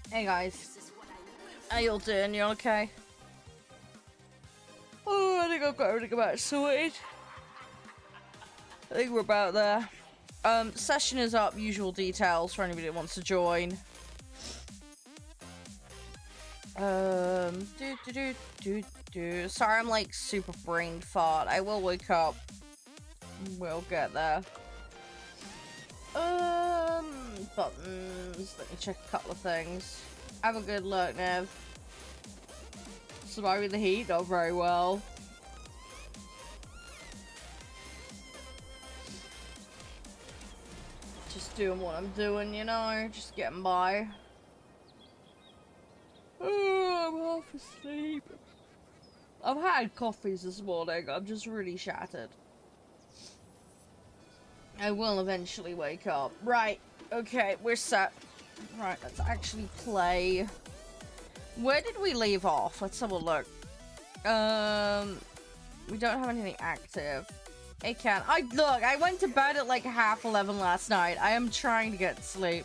Hey guys, how y'all doing? You okay? Oh, I think I've got everything about sorted. I think we're about there. Session is up, usual details for anybody that wants to join. Sorry, I'm like super brain fart. I will wake up. We'll get there. Buttons. Let me check a couple of things. Have a good look, Nev. Surviving the heat, not very well. Just doing what I'm doing, you know, just getting by. Oh, I'm half asleep. I've had coffees this morning, I'm just really shattered. I will eventually wake up. Right, okay, we're set. Right, let's actually play. Where did we leave off? Let's have a look. We don't have anything active. Look, I went to bed at like 11:30 last night. I am trying to get sleep.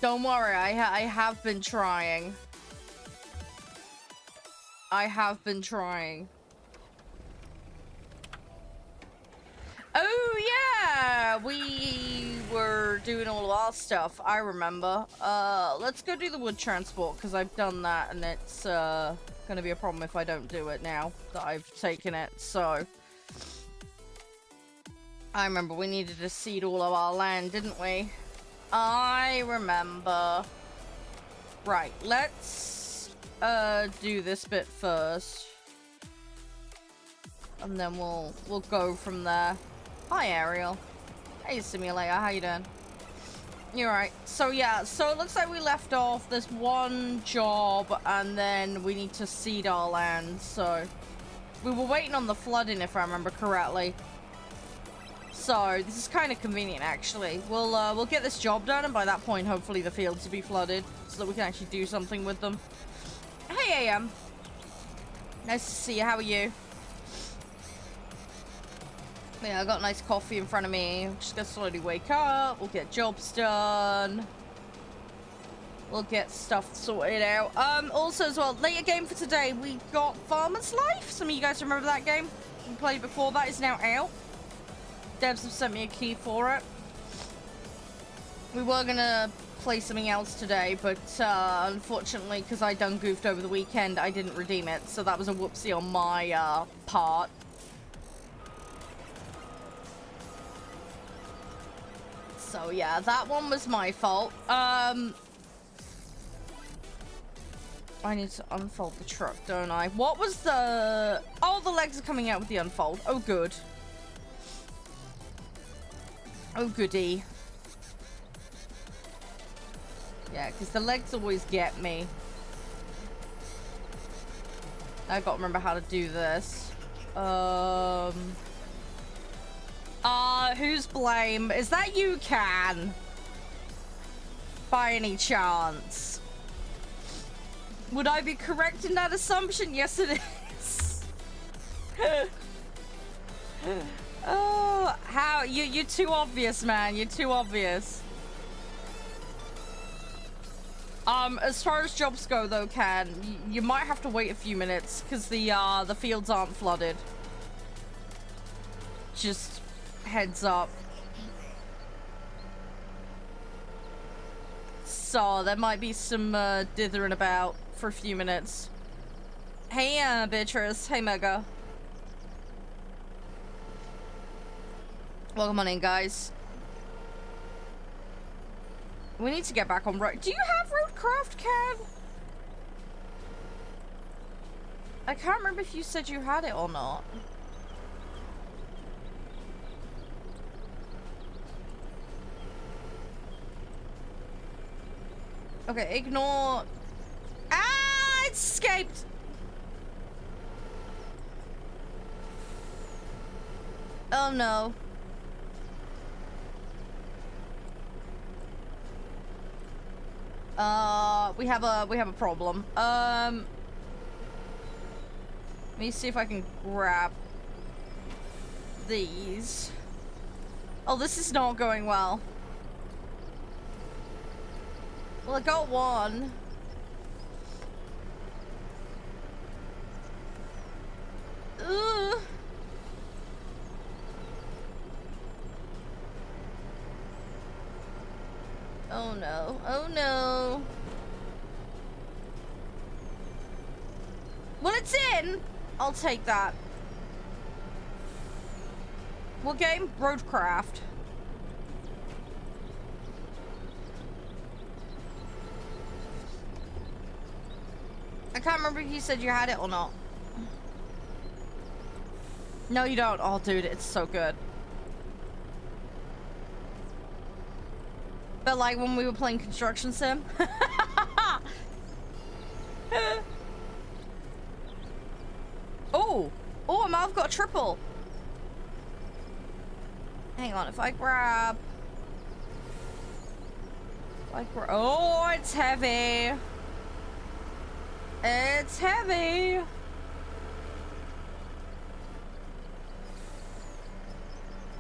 Don't worry, I have been trying. I have been trying. Oh yeah, we were doing all of our stuff. I remember. Let's go do the wood transport because I've done that, and it's gonna be a problem if I don't do it now that I've taken it. So I remember we needed to seed all of our land, didn't we? I remember. Right, let's do this bit first, and then we'll go from there. Hi, Ariel. Hey, Simulator. How you doing? You're right. So, yeah. So, it looks like we left off. There's one job, and then we need to seed our land. So, we were waiting on the flooding, if I remember correctly. So, this is kind of convenient, actually. We'll get this job done, and by that point, hopefully the fields will be flooded, so that we can actually do something with them. Hey, AM. Nice to see you. How are you? Yeah, I got a nice coffee in front of me. I'm just gonna slowly wake up. We'll get jobs done. We'll get stuff sorted out. Also as well, later game for today, we got Farmer's Life. Some of you guys remember that game? We played before. That is now out. Devs have sent me a key for it. We were gonna play something else today, but unfortunately, because I done goofed over the weekend, I didn't redeem it. So that was a whoopsie on my part. So yeah, that one was my fault. I need to unfold the truck, don't I? What was the... Oh, the legs are coming out with the unfold. Oh, good. Oh, goody. Yeah, because the legs always get me. I gotta remember how to do this. Whose blame? Is that you, Can? By any chance? Would I be correct in that assumption? Yes, it is. Oh, how? You're too obvious, man. You're too obvious. As far as jobs go, though, Can, you might have to wait a few minutes because the fields aren't flooded. Just heads up. So there might be some dithering about for a few minutes. Hey, Beatrice. Hey, Mega. Welcome on in, guys. We need to get back on road. Do you have Roadcraft, Can? I can't remember if you said you had it or not. Okay, ignore... Ah! It escaped! Oh no. We have a problem. Let me see if I can grab these. Oh, this is not going well. Well, I got one. Ugh. Oh no, oh no. Well, it's in. I'll take that. What game? Roadcraft. I can't remember if you said you had it or not. No, you don't. Oh, dude, it's so good. But like when we were playing Construction Sim. Oh, I might have got a triple. Hang on, if I grab... Oh, it's heavy. It's heavy.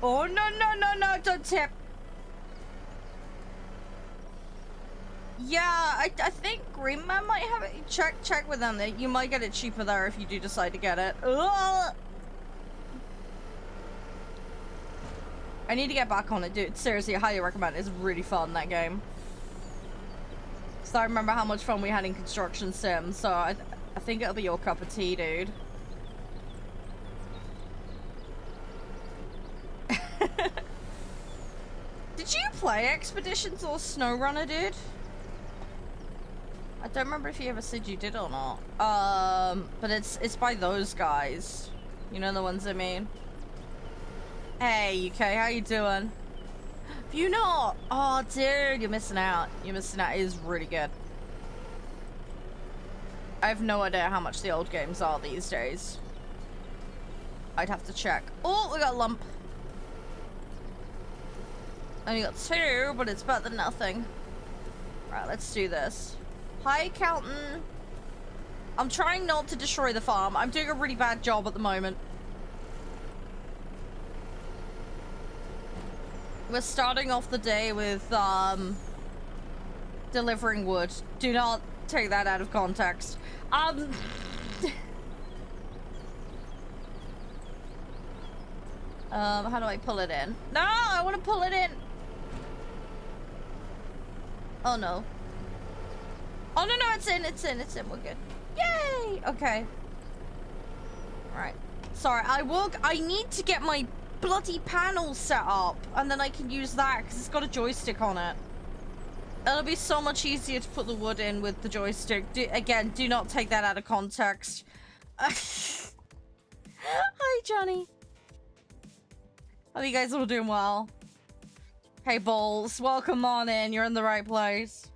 Oh, no, don't tip. Yeah, I think Green Man might have it. Check with them. You might get it cheaper there if you do decide to get it. Ugh. I need to get back on it, dude. Seriously, I highly recommend it. It's really fun, that game. So I remember how much fun we had in Construction Sim, so I think it'll be your cup of tea, dude. Did you play Expeditions or SnowRunner, dude? I don't remember if you ever said you did or not. But it's by those guys. You know the ones I mean? Hey, UK, how you doing? Have you not? Oh, dude, you're missing out. You're missing out. It is really good. I have no idea how much the old games are these days. I'd have to check. Oh, we got a lump. Only got 2, but it's better than nothing. Right, let's do this. Hi, Calton. I'm trying not to destroy the farm. I'm doing a really bad job at the moment. We're starting off the day with, delivering wood. Do not take that out of context. How do I pull it in? No, I want to pull it in. Oh, no. Oh, no, it's in. We're good. Yay! Okay. Right. Sorry, I need to get my bloody panel set up, and then I can use that, because it's got a joystick on it. It'll be so much easier to put the wood in with the joystick. Again, do not take that out of context. Hi, Johnny. Hope you guys all doing well. Hey, Balls. Welcome on in. You're in the right place.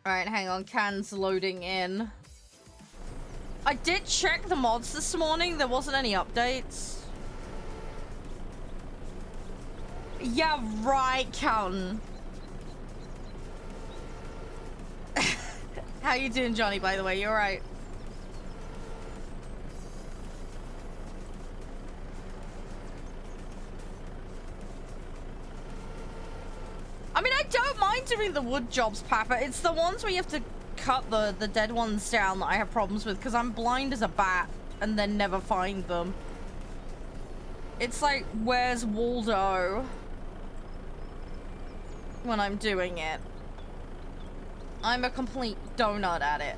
Alright, hang on. Cans loading in. I did check the mods this morning. There wasn't any updates. Yeah, right, Calton. How you doing, Johnny, by the way? You're right. I mean, I don't mind doing the wood jobs, Papa. It's the ones where you have to cut the dead ones down that I have problems with, because I'm blind as a bat and then never find them. It's like, where's Waldo when I'm doing it? I'm a complete donut at it.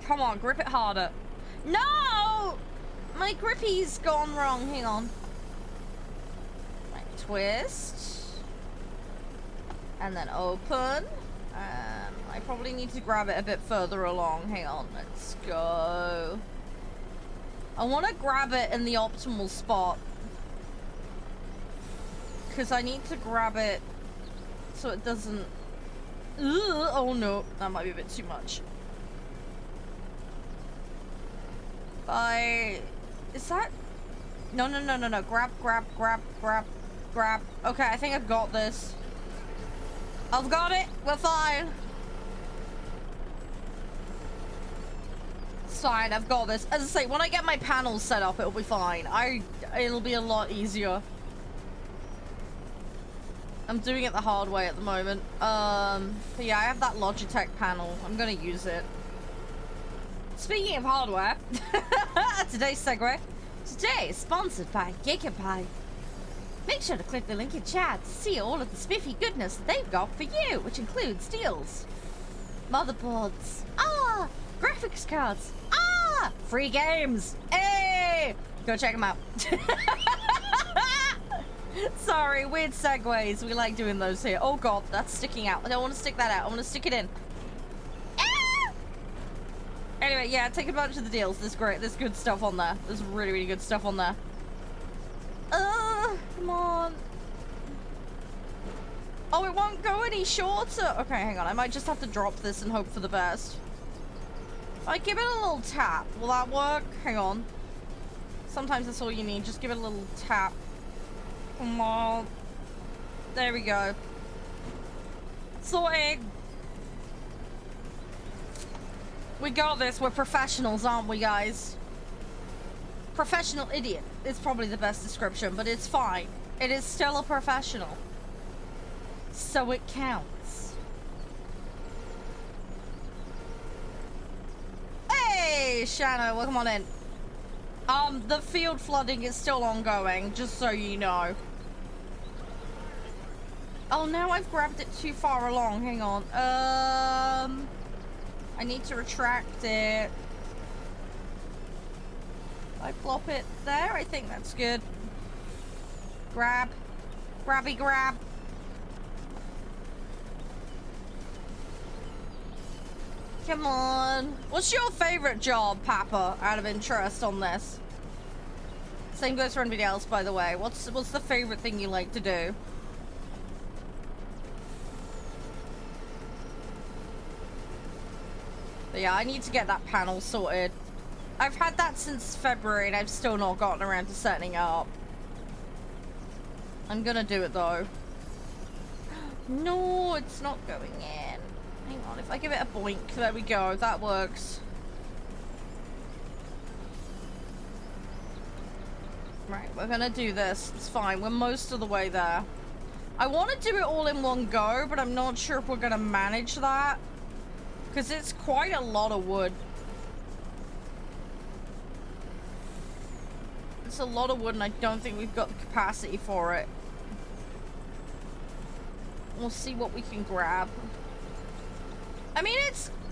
Come on, grip it harder. No! My grippy's gone wrong. Hang on. Right, twist. And then open. And I probably need to grab it a bit further along. Hang on, let's go. I want to grab it in the optimal spot. Because I need to grab it so it doesn't... Ugh, oh no, that might be a bit too much. Is that... No. Grab. Okay, I think I've got this. I've got it. We're fine. It's fine. I've got this. As I say, when I get my panels set up, it'll be fine. It'll be a lot easier. I'm doing it the hard way at the moment. But yeah, I have that Logitech panel. I'm gonna use it. Speaking of hardware, today's segue. Today is sponsored by GIGABYTE. Make sure to click the link in chat to see all of the spiffy goodness that they've got for you, which includes deals, motherboards, graphics cards, free games. Hey, go check them out. Sorry, weird segues. We like doing those here. Oh god, that's sticking out. I don't want to stick that out. I want to stick it in. Anyway, yeah, take advantage of the deals. There's great. There's good stuff on there. There's really, really good stuff on there. Come on. Oh, it won't go any shorter. Okay, hang on. I might just have to drop this and hope for the best. If I give it a little tap, will that work? Hang on. Sometimes that's all you need. Just give it a little tap. Come on. There we go. Sorted. We got this. We're professionals, aren't we, guys? Professional idiot is probably the best description, but it's fine. It is still a professional. So it counts. Hey, Shanna, welcome on in. The field flooding is still ongoing, just so you know. Oh, now I've grabbed it too far along. Hang on. I need to retract it. I plop it there. I think that's good. Grab. Grabby grab. Come on. What's your favorite job, Papa, out of interest on this? Same goes for anybody else, by the way. What's the favorite thing you like to do? But yeah, I need to get that panel sorted. I've had that since February and I've still not gotten around to setting it up. I'm gonna do it though. No, it's not going in. Hang on, if I give it a boink, there we go, that works. Right, we're gonna do this. It's fine, we're most of the way there. I want to do it all in one go, but I'm not sure if we're gonna manage that. Because it's quite a lot of wood. It's a lot of wood and I don't think we've got the capacity for it. We'll see what we can grab. I mean,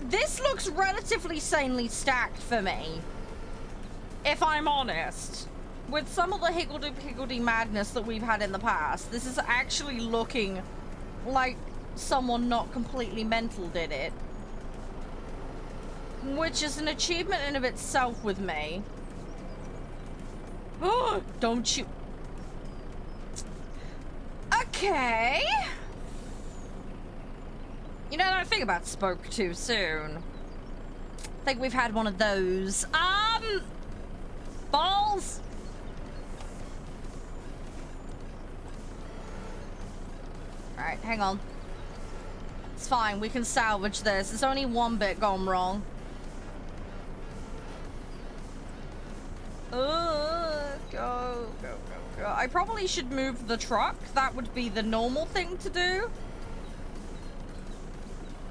this looks relatively sanely stacked for me. If I'm honest. With some of the higgledy-piggledy madness that we've had in the past, this is actually looking like someone not completely mental did it. Which is an achievement in of itself with me. Oh, don't you... Okay. You know, I think about spoke too soon. I think we've had one of those. Balls. Alright, hang on. It's fine, we can salvage this. There's only one bit gone wrong. Go. I probably should move the truck. That would be the normal thing to do.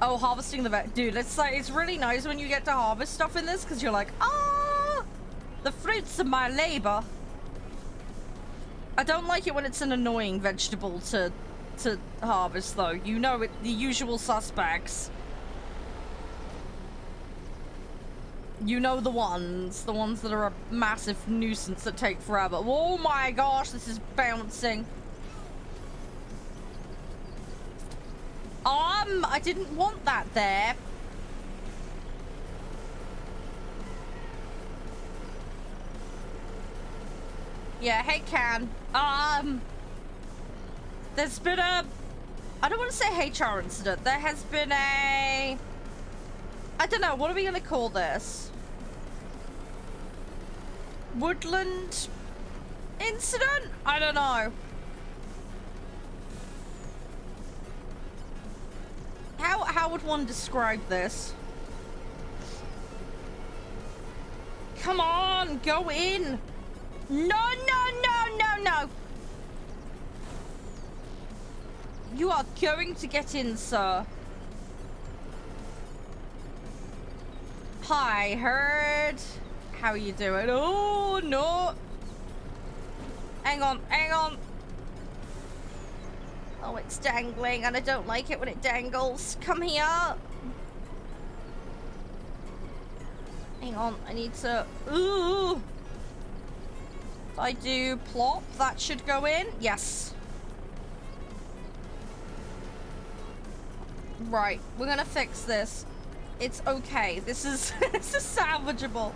Oh, harvesting the dude, it's like, it's really nice when you get to harvest stuff in this because you're like, the fruits of my labor. I don't like it when it's an annoying vegetable to harvest though. You know it, the usual suspects. You know the ones that are a massive nuisance that take forever. Oh my gosh, this is bouncing. I didn't want that there. Yeah, hey Can. There's been a, I don't want to say HR incident. There has been a, I don't know, what are we gonna call this? Woodland incident? I don't know. How would one describe this? Come on, go in. No. You are going to get in, sir. Hi, Herd. How are you doing? Oh, no. Hang on, hang on. Oh, it's dangling, and I don't like it when it dangles. Come here. Hang on, I need to... Ooh. If I do plop, that should go in. Yes. Right, we're gonna fix this. It's okay. This is this is salvageable.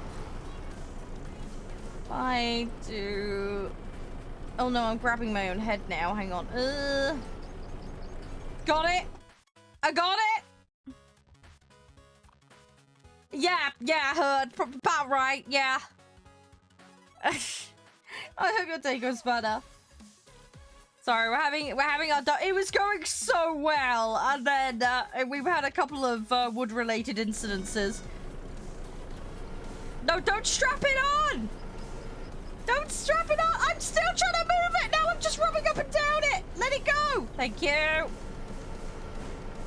I do... Oh no, I'm grabbing my own head now. Hang on. Got it. I got it. Yeah, I heard. About right. Yeah. I hope your day goes better. Sorry, we're having our... It was going so well, and then we've had a couple of wood-related incidences. No, don't strap it on! Don't strap it on! I'm still trying to move it! Now I'm just rubbing up and down it! Let it go! Thank you!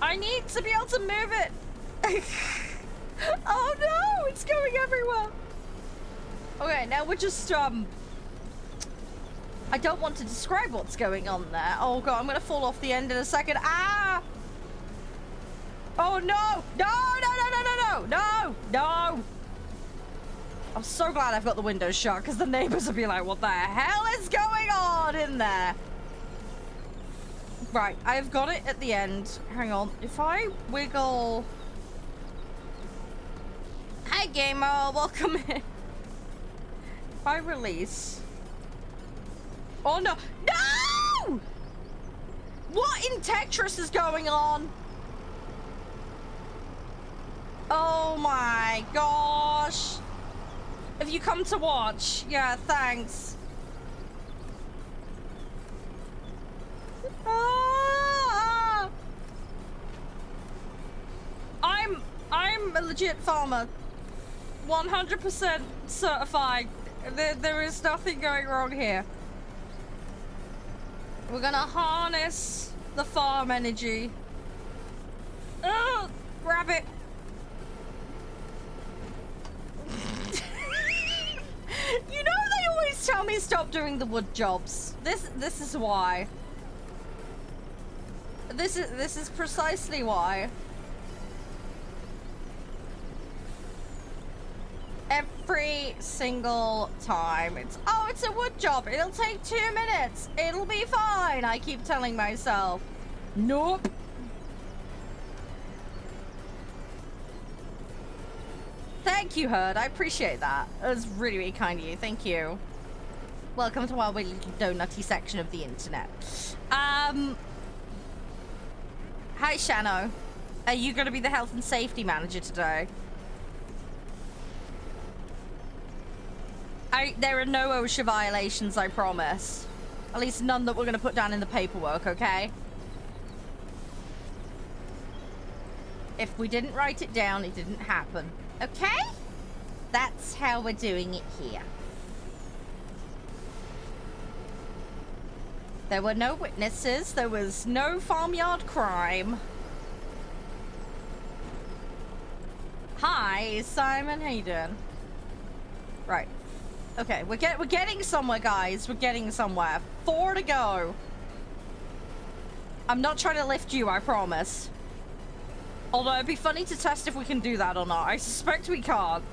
I need to be able to move it! Oh no! It's going everywhere! Okay, now we're just, I don't want to describe what's going on there. Oh god, I'm gonna fall off the end in a second. Ah! Oh no! No! No! No! No! No! No! No! I'm so glad I've got the windows shut, because the neighbors will be like, what the hell is going on in there? Right, I've got it at the end. Hang on. If I wiggle... Hi, gamer. Welcome in. If I release... Oh, no. No! What in Tetris is going on? Oh, my gosh. Have you come to watch? Yeah, thanks. Ah! I'm a legit farmer. 100% certified. There is nothing going wrong here. We're gonna harness the farm energy. Oh, grab it. You know they always tell me stop doing the wood jobs. This is why. This is precisely why. Every single time. It's a wood job. It'll take 2 minutes. It'll be fine. I keep telling myself. Nope. Thank you, Herd. I appreciate that. It was really, really kind of you. Thank you. Welcome to our little donutty section of the internet. Hi, Shano. Are you going to be the health and safety manager today? There are no OSHA violations, I promise. At least none that we're going to put down in the paperwork, okay? If we didn't write it down, it didn't happen. Okay? That's how we're doing it here. There were no witnesses. There was no farmyard crime. Hi, Simon. How you doing? Right. Okay, we're getting somewhere, guys. We're getting somewhere. 4 to go. I'm not trying to lift you, I promise. Although it'd be funny to test if we can do that or not. I suspect we can't.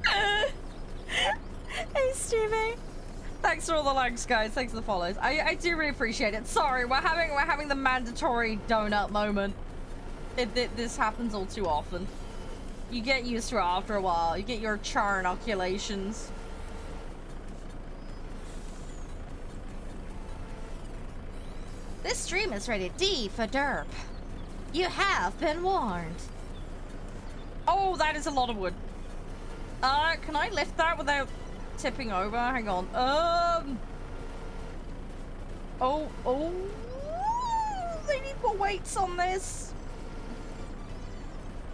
Hey, Stevie. Thanks for all the likes, guys. Thanks for the follows. I do really appreciate it. Sorry, we're having the mandatory donut moment. This happens all too often. You get used to it after a while. You get your char inoculations. This stream is rated D for derp. You have been warned. Oh, that is a lot of wood. Can I lift that without tipping over? Hang on. Oh. They need more weights on this.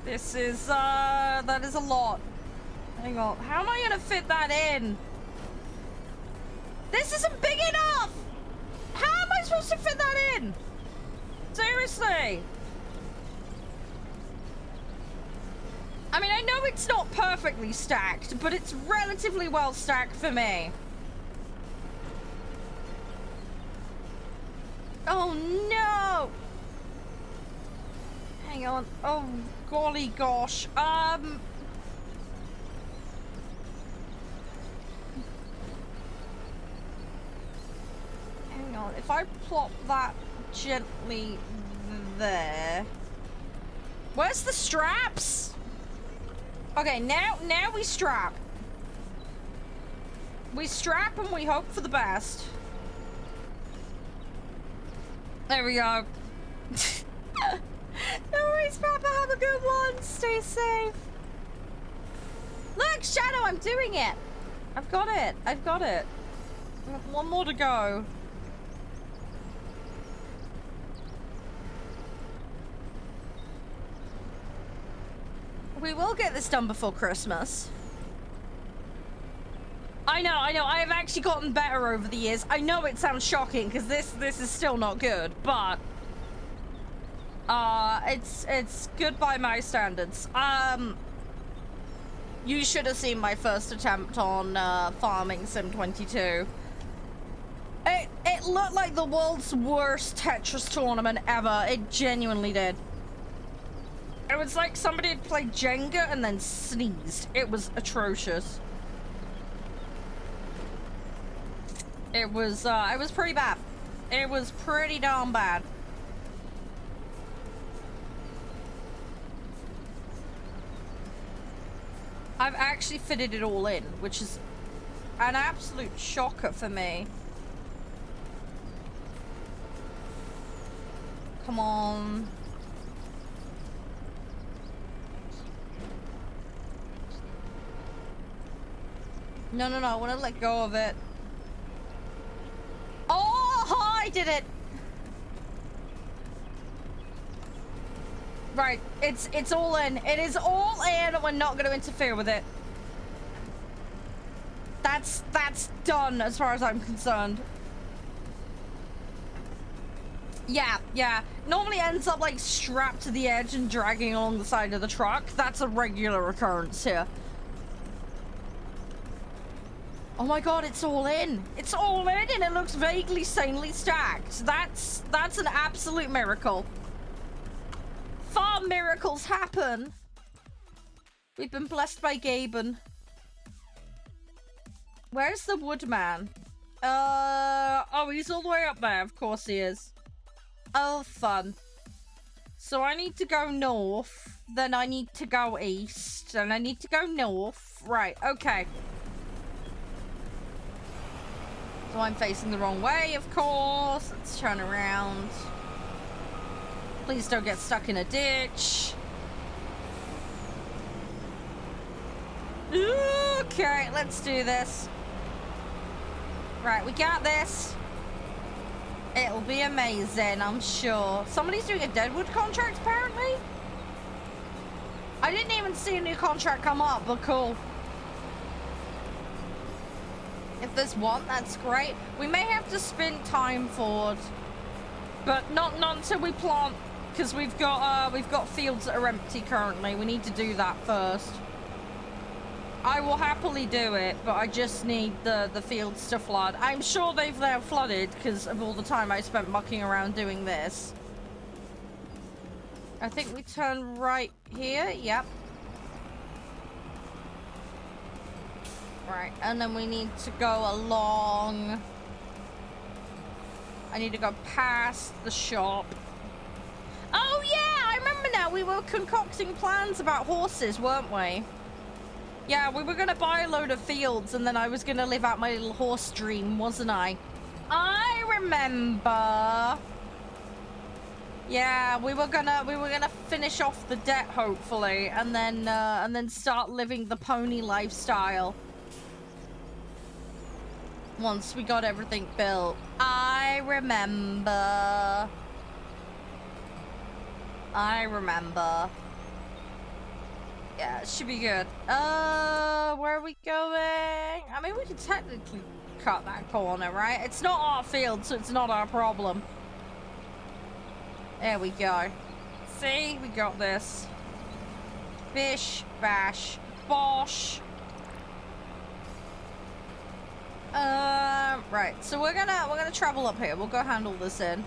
This is, that is a lot. Hang on. How am I gonna fit that in? This isn't big enough! How am I supposed to fit that in? Seriously? I mean, I know it's not perfectly stacked, but it's relatively well stacked for me. Oh no! Hang on. Oh, golly gosh. Hang on. If I plop that gently there. Where's the straps? Okay, now we strap. We strap and we hope for the best. There we go. No worries, Papa. Have a good one. Stay safe. Look, Shadow, I'm doing it. I've got it. I've got it. One more to go. We will get this done before Christmas. I know. I've actually gotten better over the years. I know it sounds shocking because this is still not good, but it's good by my standards. You should have seen my first attempt on farming Sim 22. It looked like the world's worst Tetris tournament ever. It genuinely did. It was like somebody had played Jenga and then sneezed. It was atrocious. It was pretty bad. It was pretty darn bad. I've actually fitted it all in, which is an absolute shocker for me. Come on. No, I want to let go of it. Oh, I did it. Right, it's all in. It is all in. We're not going to interfere with it. That's done as far as I'm concerned. Yeah. Normally ends up like strapped to the edge and dragging along the side of the truck. That's a regular occurrence here. Oh my god, it's all in. It's all in and it looks vaguely sanely stacked. That's an absolute miracle. Farm miracles happen. We've been blessed by Gaben. Where's the woodman? Oh, he's all the way up there. Of course he is. Oh, fun. So I need to go north, then I need to go east, and I need to go north. Right, okay. So I'm facing the wrong way, of course. Let's turn around. Please don't get stuck in a ditch. Okay, let's do this. Right, we got this. It'll be amazing, I'm sure. Somebody's doing a Deadwood contract, apparently? I didn't even see a new contract come up, but cool. If there's one, that's great. We may have to spin time forward, but not until we plant, because we've got fields that are empty currently. We need to do that first. I will happily do it, but I just need the fields to flood. I'm sure they've now flooded because of all the time I spent mucking around doing this. I think we turn right here. Yep. Right, and then we need to go along. I need to go past the shop. Oh yeah, I remember now. We were concocting plans about horses, weren't we? Yeah, we were gonna buy a load of fields and then I was gonna live out my little horse dream, wasn't I? I remember. Yeah, we were gonna finish off the debt hopefully and then start living the pony lifestyle. Once we got everything built. I remember. Yeah, it should be good. Where are we going? I mean, we could technically cut that corner, right? It's not our field, so it's not our problem. There we go. See? We got this. Bish, bash, bosh. Right. So we're gonna travel up here. We'll go handle this in.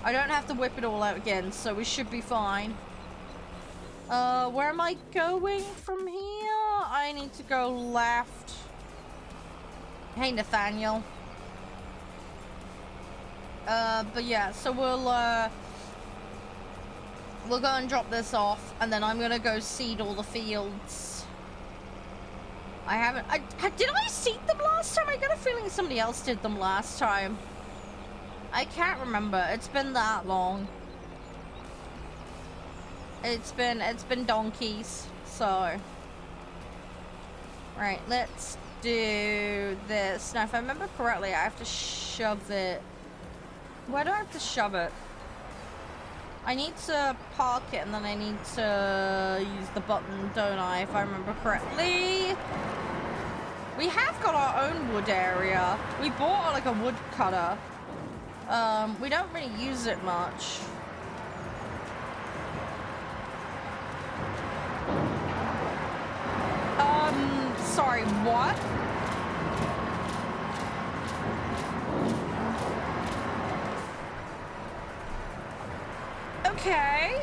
I don't have to whip it all out again, so we should be fine. Where am I going from here? I need to go left. Hey, Nathaniel. But yeah, so we'll go and drop this off, and then I'm gonna go seed all the fields. I haven't... did I seed them last time? I got a feeling somebody else did them last time. I can't remember. It's been that long. It's been donkeys, so... Right, let's do this. Now, if I remember correctly, I have to shove it... Where do I have to shove it? I need to park it, and then I need to use the button, don't I, if I remember correctly? We have got our own wood area. We bought, like, a wood cutter. We don't really use it much. Sorry, what? Okay.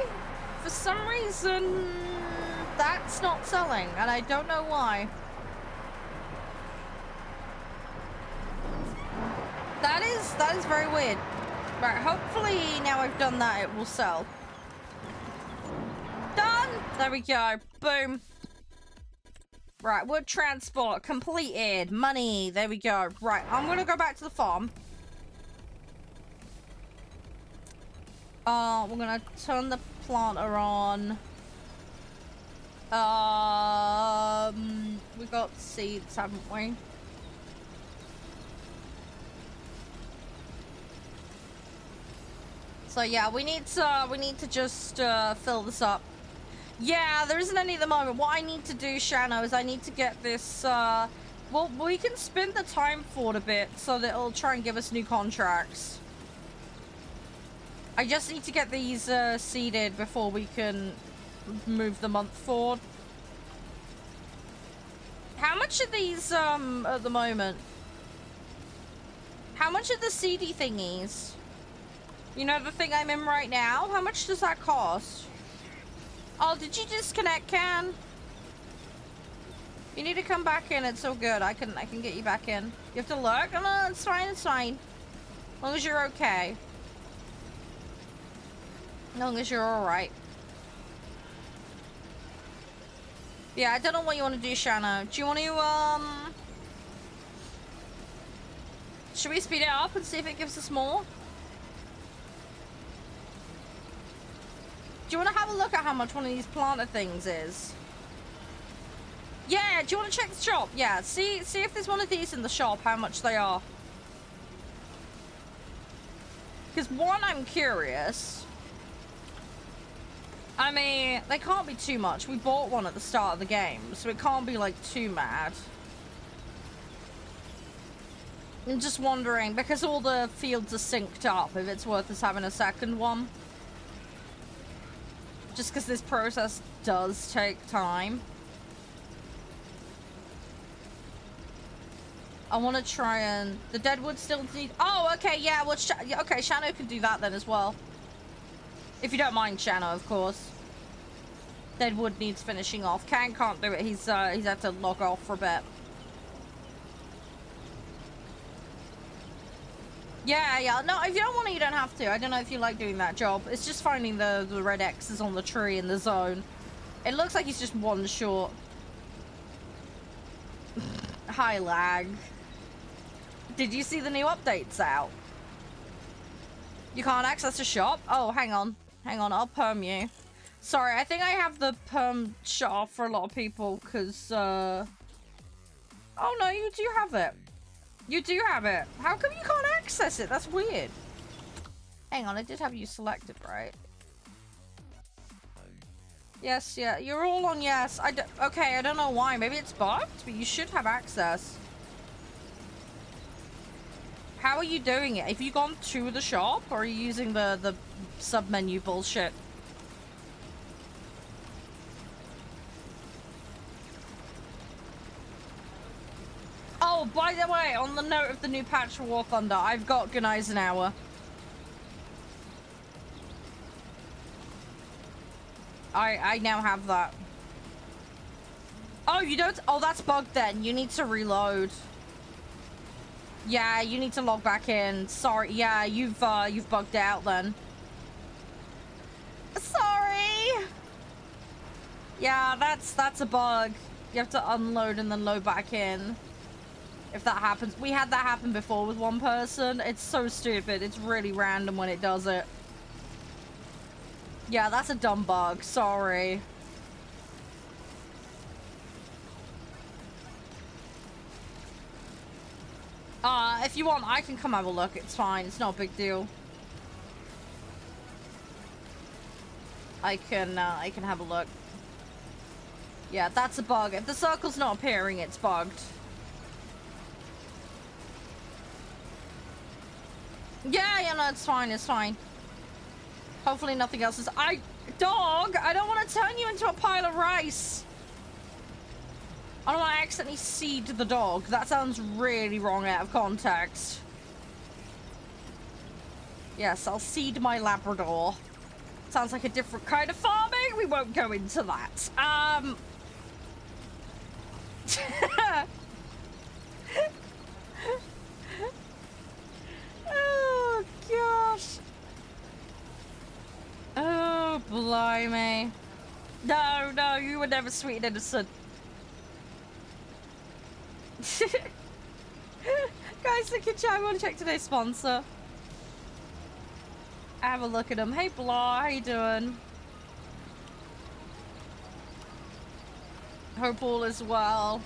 For some reason, that's not selling, and I don't know why. That is very weird. Right, hopefully now I've done that, it will sell. Done! There we go. Boom. Right, wood transport completed. Money. There we go. Right, I'm gonna go back to the farm. We're gonna turn the planter on. We got seeds, haven't we? So yeah, we need to just fill this up. Yeah, there isn't any at the moment. What I need to do, Shano, is I need to get this, well, we can spin the time forward a bit so that it'll try and give us new contracts. I just need to get these, seeded before we can move the month forward. How much are these, at the moment? How much are the seedy thingies? You know, the thing I'm in right now? How much does that cost? Oh, did you disconnect, Can? You need to come back in. It's all good. I can get you back in. You have to lurk? Oh, no, it's fine. It's fine. As long as you're okay. As long as you're all right. Yeah, I don't know what you want to do, Shano. Do you want to, should we speed it up and see if it gives us more? Do you want to have a look at how much one of these planter things is? Yeah, do you want to check the shop? Yeah, see if there's one of these in the shop, how much they are. Because one, I'm curious. I mean, they can't be too much. We bought one at the start of the game, so it can't be, like, too mad. I'm just wondering, because all the fields are synced up, if it's worth us having a second one. Just because this process does take time. I want to try and... The deadwood still need... Oh, okay, yeah, well, okay, Shano can do that then as well. If you don't mind, Shano, of course. Deadwood needs finishing off. Can't do it. He's had to log off for a bit. Yeah. No, if you don't want to, you don't have to. I don't know if you like doing that job. It's just finding the red X's on the tree in the zone. It looks like he's just one short. High lag. Did you see the new updates out? You can't access the shop? Oh, hang on. I'll perm you. Sorry, I think I have the perm shut off for a lot of people because, Oh, no, you do have it. You do have it. How come you can't access it? That's weird. Hang on, I did have you selected, right? Yes, yeah. You're all on yes. Okay, I don't know why. Maybe it's bugged, but you should have access. how are you doing it? Have you gone to the shop, or are you using the sub-menu bullshit? Oh, by the way, on the note of the new patch for War Thunder, I've got Guneisenhour. I now have that. Oh, you don't? Oh, that's bugged then. You need to reload. Yeah, you need to log back in. Sorry. Yeah, you've bugged out then. Sorry. Yeah, that's a bug. You have to unload and then load back in. If that happens. We had that happen before with one person. It's so stupid. It's really random when it does it. Yeah, that's a dumb bug. Sorry. If you want, I can come have a look. It's fine. It's not a big deal. I can have a look. Yeah, that's a bug. If the circle's not appearing, it's bugged. Yeah, no, it's fine. It's fine. Hopefully nothing else is... Dog! I don't want to turn you into a pile of rice! I don't want to accidentally seed the dog. That sounds really wrong out of context. Yes, I'll seed my Labrador. Sounds like a different kind of farming. We won't go into that. Oh, gosh. Oh, blimey. No, you were never sweet and innocent. Guys, look at chat. I want to check today's sponsor. Have a look at him. Hey, Blah, how you doing? Hope all is well.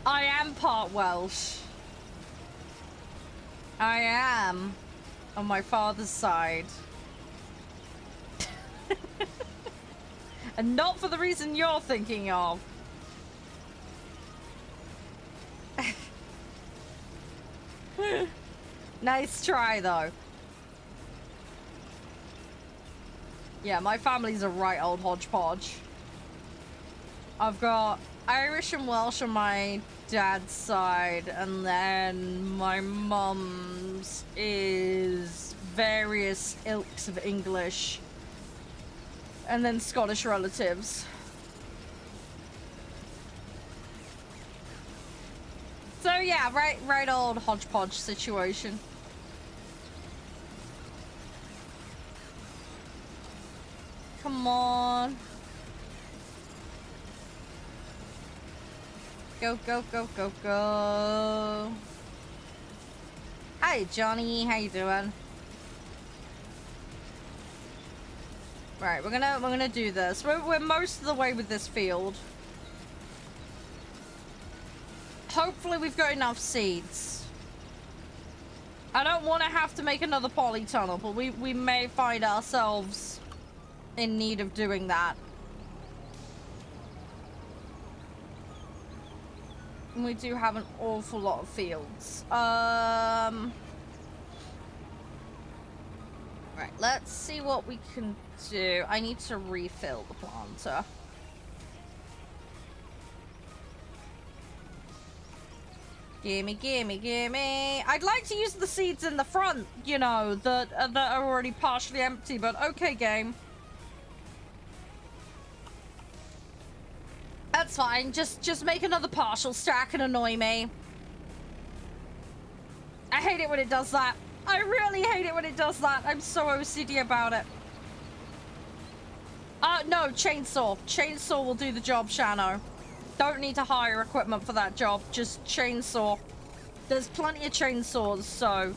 I am part Welsh. I am. On my father's side. And not for the reason you're thinking of. Nice try, though. Yeah, my family's a right old hodgepodge. I've got Irish and Welsh on my dad's side, and then my mum's is various ilks of English, and then Scottish relatives. So yeah, right old hodgepodge situation. Come on. Go, go, go, go, go. Hi, Johnny. How you doing? Right, we're gonna do this. We're most of the way with this field. Hopefully we've got enough seeds. I don't want to have to make another polytunnel, but we may find ourselves in need of doing that. And we do have an awful lot of fields. Right, let's see what we can do. I need to refill the planter. Gimme, gimme, gimme. I'd like to use the seeds in the front, you know, that are already partially empty, but okay, game. That's fine. Just make another partial stack and annoy me. I hate it when it does that. I really hate it when it does that. I'm so OCD about it. No, chainsaw. Chainsaw will do the job, Shano. Don't need to hire equipment for that job. Just chainsaw. There's plenty of chainsaws, so...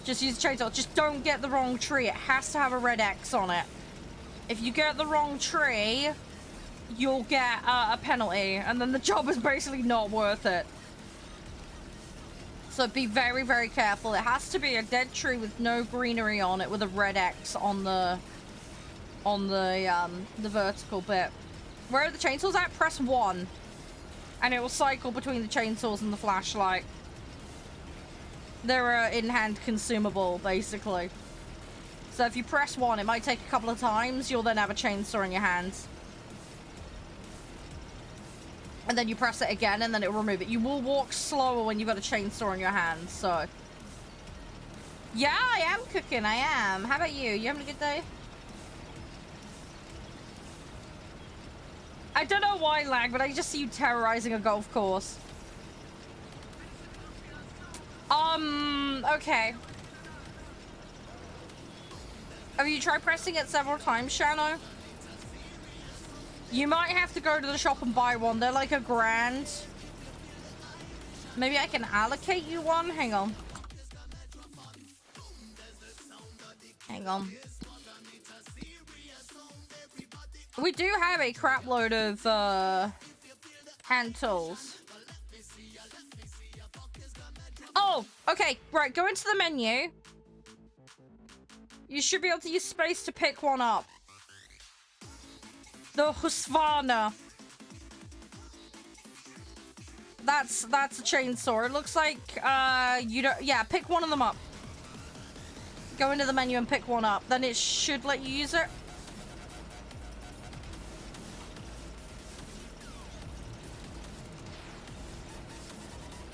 just use chainsaw. Just don't get the wrong tree. It has to have a red X on it. If you get the wrong tree, you'll get a penalty. And then the job is basically not worth it. So be very, very careful. It has to be a dead tree with no greenery on it with a red X on the vertical bit. Where are the chainsaws at? Press 1. And it will cycle between the chainsaws and the flashlight. They're an in-hand consumable, basically. So if you press one, it might take a couple of times. You'll then have a chainsaw in your hands. And then you press it again, and then it will remove it. You will walk slower when you've got a chainsaw in your hands, so... Yeah, I am cooking, I am. How about you? You having a good day? I don't know why, lag, but I just see you terrorizing a golf course. Okay. Have you tried pressing it several times, Shano? You might have to go to the shop and buy one. They're like $1,000. Maybe I can allocate you one? Hang on. Hang on. We do have a crap load of hand tools. Oh, okay. Right, go into the menu. You should be able to use space to pick one up. The Husqvarna. That's a chainsaw. It looks like you don't. Yeah, pick one of them up. Go into the menu and pick one up. Then it should let you use it.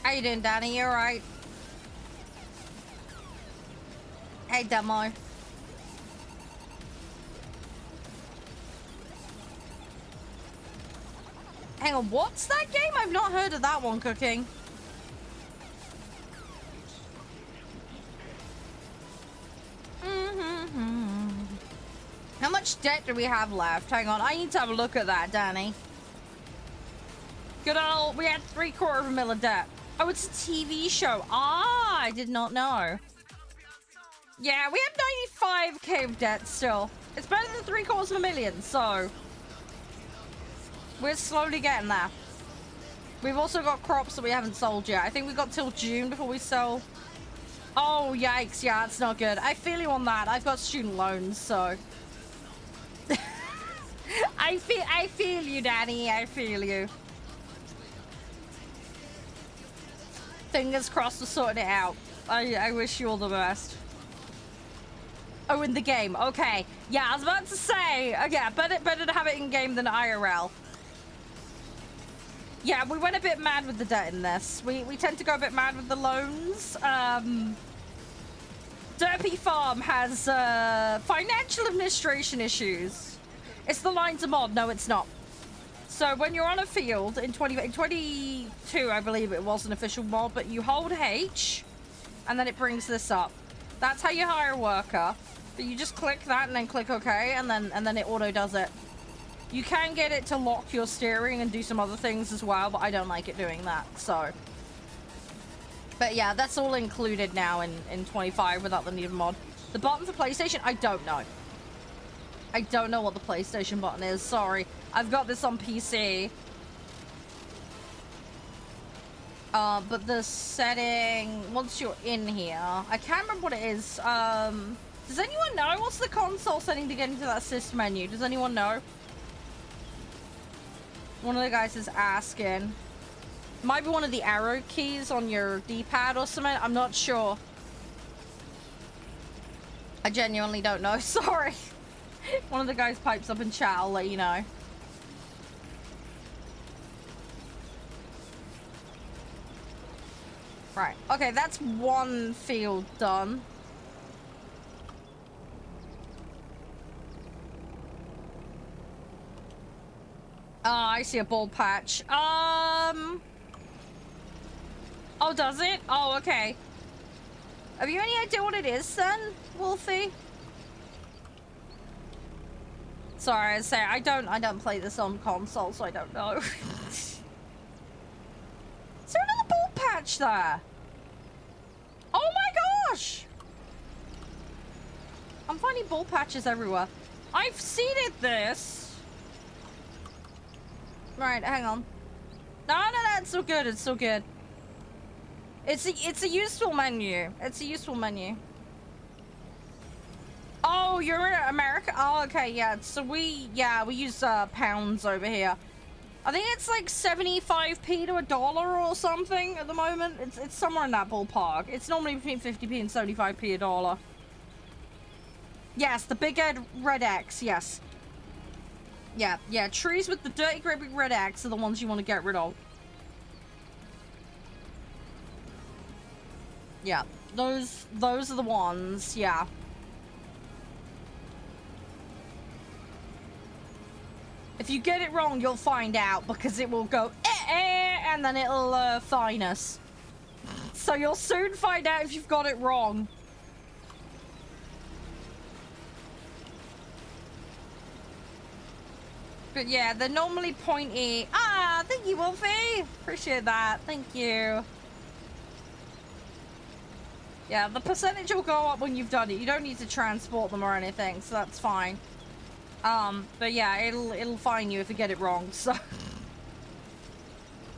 How you doing, Danny? You alright? Hey, Demo. Hang on, what's that game? I've not heard of that one, Cooking. How much debt do we have left? Hang on, I need to have a look at that, Danny. Good old, we had $750,000 of debt. Oh, it's a TV show. Ah, I did not know. Yeah, we have 95k of debt still. It's better than $750,000, so we're slowly getting there. We've also got crops that we haven't sold yet. I think we got till June before we sell. Oh, yikes. Yeah, it's not good. I feel you on that. I've got student loans, so. I feel you, Danny. I feel you. Fingers crossed we're sorting it out. I wish you all the best. Oh, in the game. Okay. Yeah, I was about to say. Yeah, better to have it in game than IRL. Yeah, we went a bit mad with the debt in this. We tend to go a bit mad with the loans. Derpy Farm has financial administration issues. It's the lines of mod. No, it's not. So when you're on a field in 22, I believe it was an official mod, but you hold H and then it brings this up. That's how you hire a worker. But you just click that and then click OK, and then it auto does it. You can get it to lock your steering and do some other things as well, but I don't like it doing that, so. But yeah, that's all included now in 25 without the need of mod. The button for PlayStation, I don't know. I don't know what the PlayStation button is, sorry. I've got this on PC. But the setting, once you're in here, I can't remember what it is. Does anyone know? What's the console setting to get into that assist menu? Does anyone know? One of the guys is asking. Might be one of the arrow keys on your D-pad or something. I'm not sure. I genuinely don't know. Sorry. One of the guys pipes up in chat. I'll let you know. Right. Okay, that's one field done. Oh, I see a ball patch. Oh, does it? Oh, okay. Have you any idea what it is then, Wolfie? Sorry, I say I don't play this on console, so I don't know. Is there another ball patch there? Oh my gosh! I'm finding ball patches everywhere. I've seen it this. Right, hang on. No, it's still good. It's still good. It's a useful menu. It's a useful menu. Oh, you're in America? Oh, okay, yeah. So we use pounds over here. I think it's like 75p to $1 or something at the moment. It's somewhere in that ballpark. It's normally between 50p and 75p $1. Yes, the big red X, yes. Yeah, trees with the dirty great big red X are the ones you want to get rid of. Yeah, those are the ones, yeah. If you get it wrong, you'll find out because it will go and then it'll fine us. So you'll soon find out if you've got it wrong. But yeah, they're normally pointy. Ah, thank you, Wolfie. Appreciate that. Thank you. Yeah, the percentage will go up when you've done it. You don't need to transport them or anything, so that's fine. But yeah, it'll fine you if you get it wrong, so.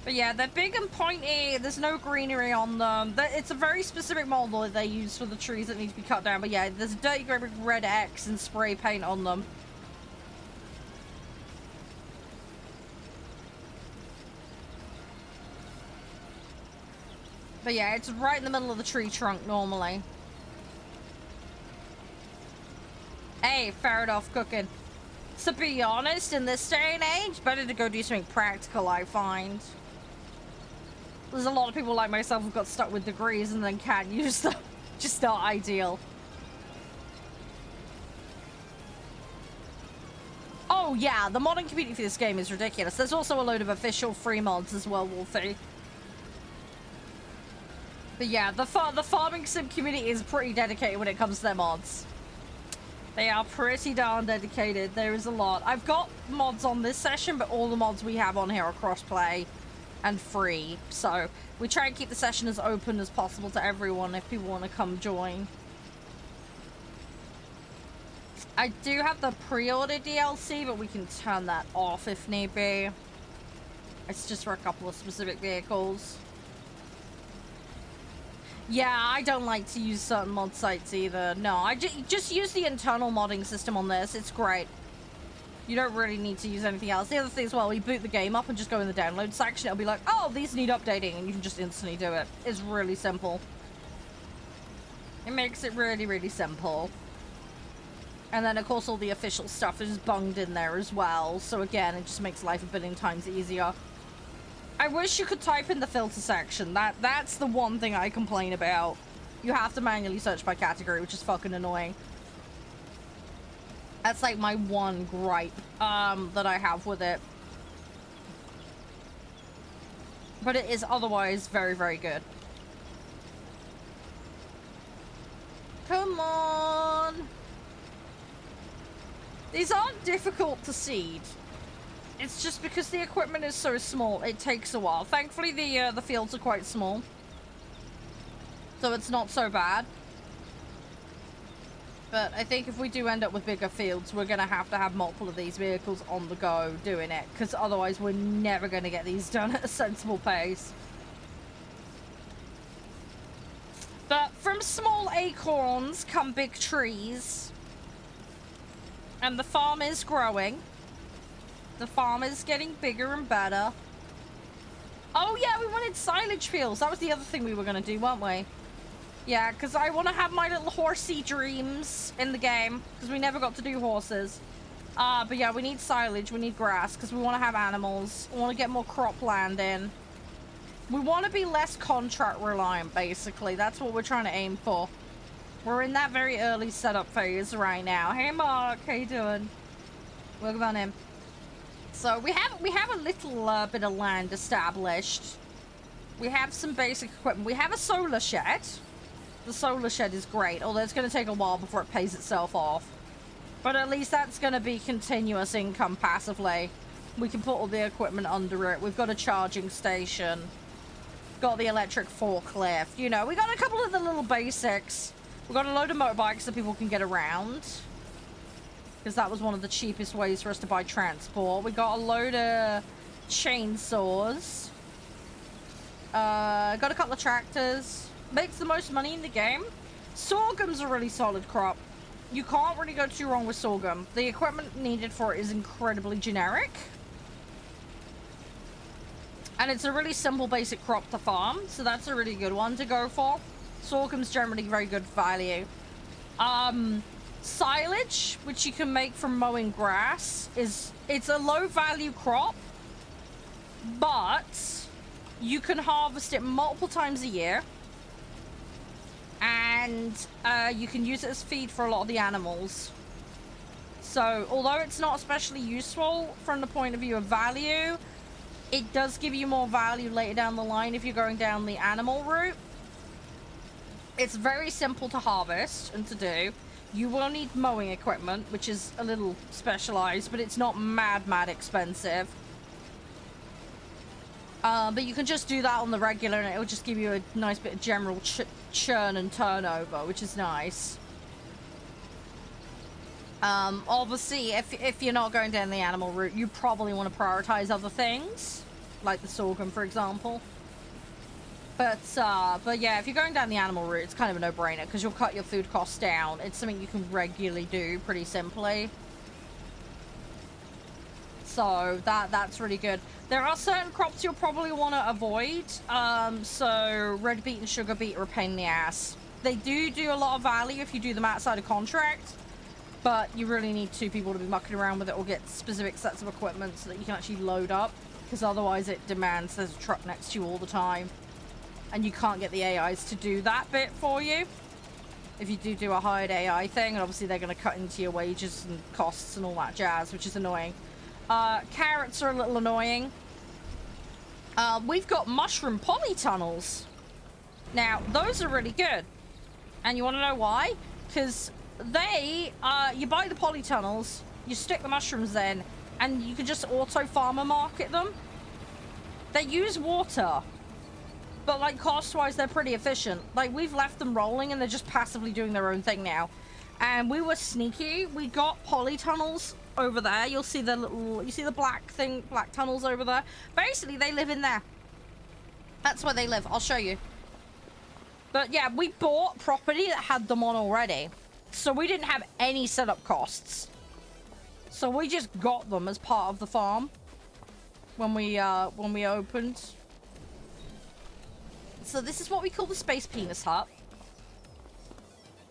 But yeah, they're big and pointy. There's no greenery on them. It's a very specific model that they use for the trees that need to be cut down. But yeah, there's a dirty red X and spray paint on them. But yeah, it's right in the middle of the tree trunk normally. Hey, fair enough, cooking. To be honest, in this day and age, better to go do something practical, I find. There's a lot of people like myself who've got stuck with degrees and then can't use them. Just not ideal. Oh yeah, the modding community for this game is ridiculous. There's also a load of official free mods as well, Wolfie. But yeah, the farming sim community is pretty dedicated when it comes to their mods. They are pretty darn dedicated. There is a lot. I've got mods on this session, but all the mods we have on here are crossplay and free. So we try and keep the session as open as possible to everyone if people want to come join. I do have the pre-order DLC, but we can turn that off if need be. It's just for a couple of specific vehicles. Yeah, I don't like to use certain mod sites either. No, I just use the internal modding system on this. It's great. You don't really need to use anything else. The other thing as well, you boot the game up and just go in the download section. It'll be like, oh, these need updating, and you can just instantly do it. It's really simple. It makes it really, really simple. And then, of course, all the official stuff is bunged in there as well. So again, it just makes life a billion times easier. I wish you could type in the filter section. That's the one thing I complain about. You have to manually search by category, which is fucking annoying. That's like my one gripe that I have with it. But it is otherwise very, very good. Come on. These aren't difficult to seed. It's just because the equipment is so small, it takes a while. Thankfully, the fields are quite small. So it's not so bad. But I think if we do end up with bigger fields, we're going to have multiple of these vehicles on the go doing it. Because otherwise, we're never going to get these done at a sensible pace. But from small acorns come big trees. And the farm is growing. The farm is getting bigger and better. Oh yeah, we wanted silage fields. That was the other thing we were going to do, weren't we? Yeah, because I want to have my little horsey dreams in the game. Because we never got to do horses. But yeah, we need silage. We need grass. Because we want to have animals. We want to get more cropland in. We want to be less contract reliant, basically. That's what we're trying to aim for. We're in that very early setup phase right now. Hey, Mark. How you doing? Welcome on in. So we have a little bit of land established. We have some basic equipment. We have a solar shed. The solar shed is great, although it's going to take a while before it pays itself off. But at least that's going to be continuous income passively. We can put all the equipment under it. We've got a charging station. Got the electric forklift. You know, we got a couple of the little basics. We've got a load of motorbikes that people can get around. Because that was one of the cheapest ways for us to buy transport. We got a load of chainsaws. Got a couple of tractors. Makes the most money in the game. Sorghum's a really solid crop. You can't really go too wrong with sorghum. The equipment needed for it is incredibly generic. And it's a really simple, basic crop to farm, so that's a really good one to go for. Sorghum's generally very good value. Silage, which you can make from mowing grass, it's a low value crop, but you can harvest it multiple times a year, and you can use it as feed for a lot of the animals. So although it's not especially useful from the point of view of value, it does give you more value later down the line if you're going down the animal route. It's very simple to harvest and to do. You will need mowing equipment, which is a little specialized, but it's not mad expensive. But you can just do that on the regular, and it'll just give you a nice bit of general churn and turnover, which is nice. Obviously, if you're not going down the animal route, you probably want to prioritize other things, like the sorghum, for example. But yeah, if you're going down the animal route, it's kind of a no-brainer because you'll cut your food costs down. It's something you can regularly do pretty simply. So that's really good. There are certain crops you'll probably want to avoid. So red beet and sugar beet are a pain in the ass. They do a lot of value if you do them outside of contract, but you really need 2 people to be mucking around with it or get specific sets of equipment so that you can actually load up, because otherwise it demands there's a truck next to you all the time. And you can't get the AIs to do that bit for you. If you do a hired AI thing, and obviously they're going to cut into your wages and costs and all that jazz, which is annoying. Carrots are a little annoying. We've got mushroom polytunnels. Now, those are really good. And you want to know why? Because they, you buy the polytunnels, you stick the mushrooms in, and you can just auto-farmer market them. They use water. But, like, cost-wise, they're pretty efficient. Like, we've left them rolling, and they're just passively doing their own thing now. And we were sneaky. We got polytunnels over there. You'll see the little... You see the black tunnels over there? Basically, they live in there. That's where they live. I'll show you. But, yeah, we bought property that had them on already. So we didn't have any setup costs. So we just got them as part of the farm. When we opened... So this is what we call the Space Penis Hut.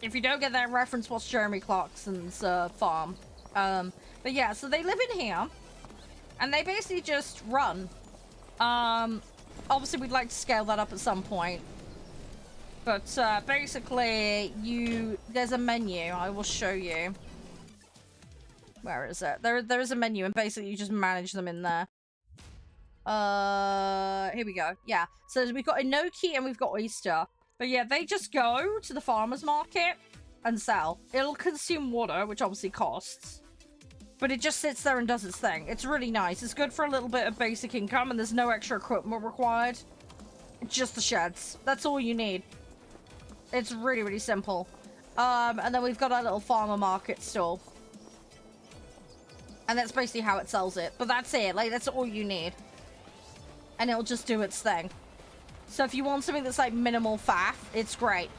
If you don't get that reference, watch Jeremy Clarkson's farm. But yeah, so they live in here. And they basically just run. Obviously, we'd like to scale that up at some point. But basically, there's a menu. I will show you. Where is it? There is a menu, and basically you just manage them in there. Here we go. Yeah, so we've got enoki and we've got oyster. But yeah, they just go to the farmer's market and sell. It'll consume water, which obviously costs, but it just sits there and does its thing. It's really nice. It's good for a little bit of basic income, and there's no extra equipment required. It's just the sheds. That's all you need. It's really simple. And then we've got our little farmer market stall, and that's basically how it sells it. But that's it. Like, that's all you need. And it'll just do its thing. So if you want something that's like minimal faff, it's great.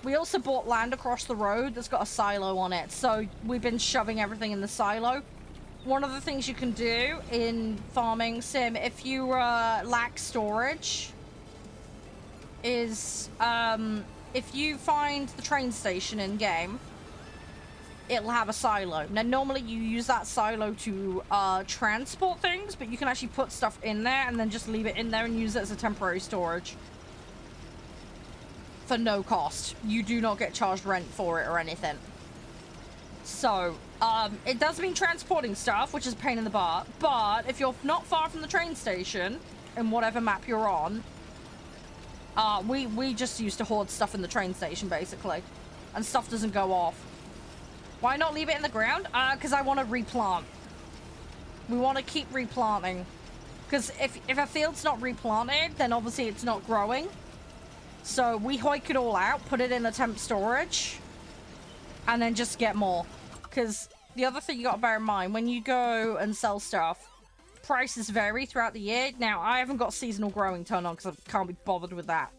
We also bought land across the road that's got a silo on it. So we've been shoving everything in the silo. One of the things you can do in farming sim, if you lack storage, is if you find the train station in game, it'll have a silo. Now, normally you use that silo to transport things, but you can actually put stuff in there and then just leave it in there and use it as a temporary storage. For no cost. You do not get charged rent for it or anything. So, it does mean transporting stuff, which is a pain in the butt, but if you're not far from the train station, in whatever map you're on, we just used to hoard stuff in the train station, basically. And stuff doesn't go off. Why not leave it in the ground? Because I want to replant. We want to keep replanting. Because if a field's not replanted, then obviously it's not growing. So we hike it all out, put it in a temp storage, and then just get more. Because the other thing you got to bear in mind, when you go and sell stuff, prices vary throughout the year. Now, I haven't got seasonal growing turned on because I can't be bothered with that.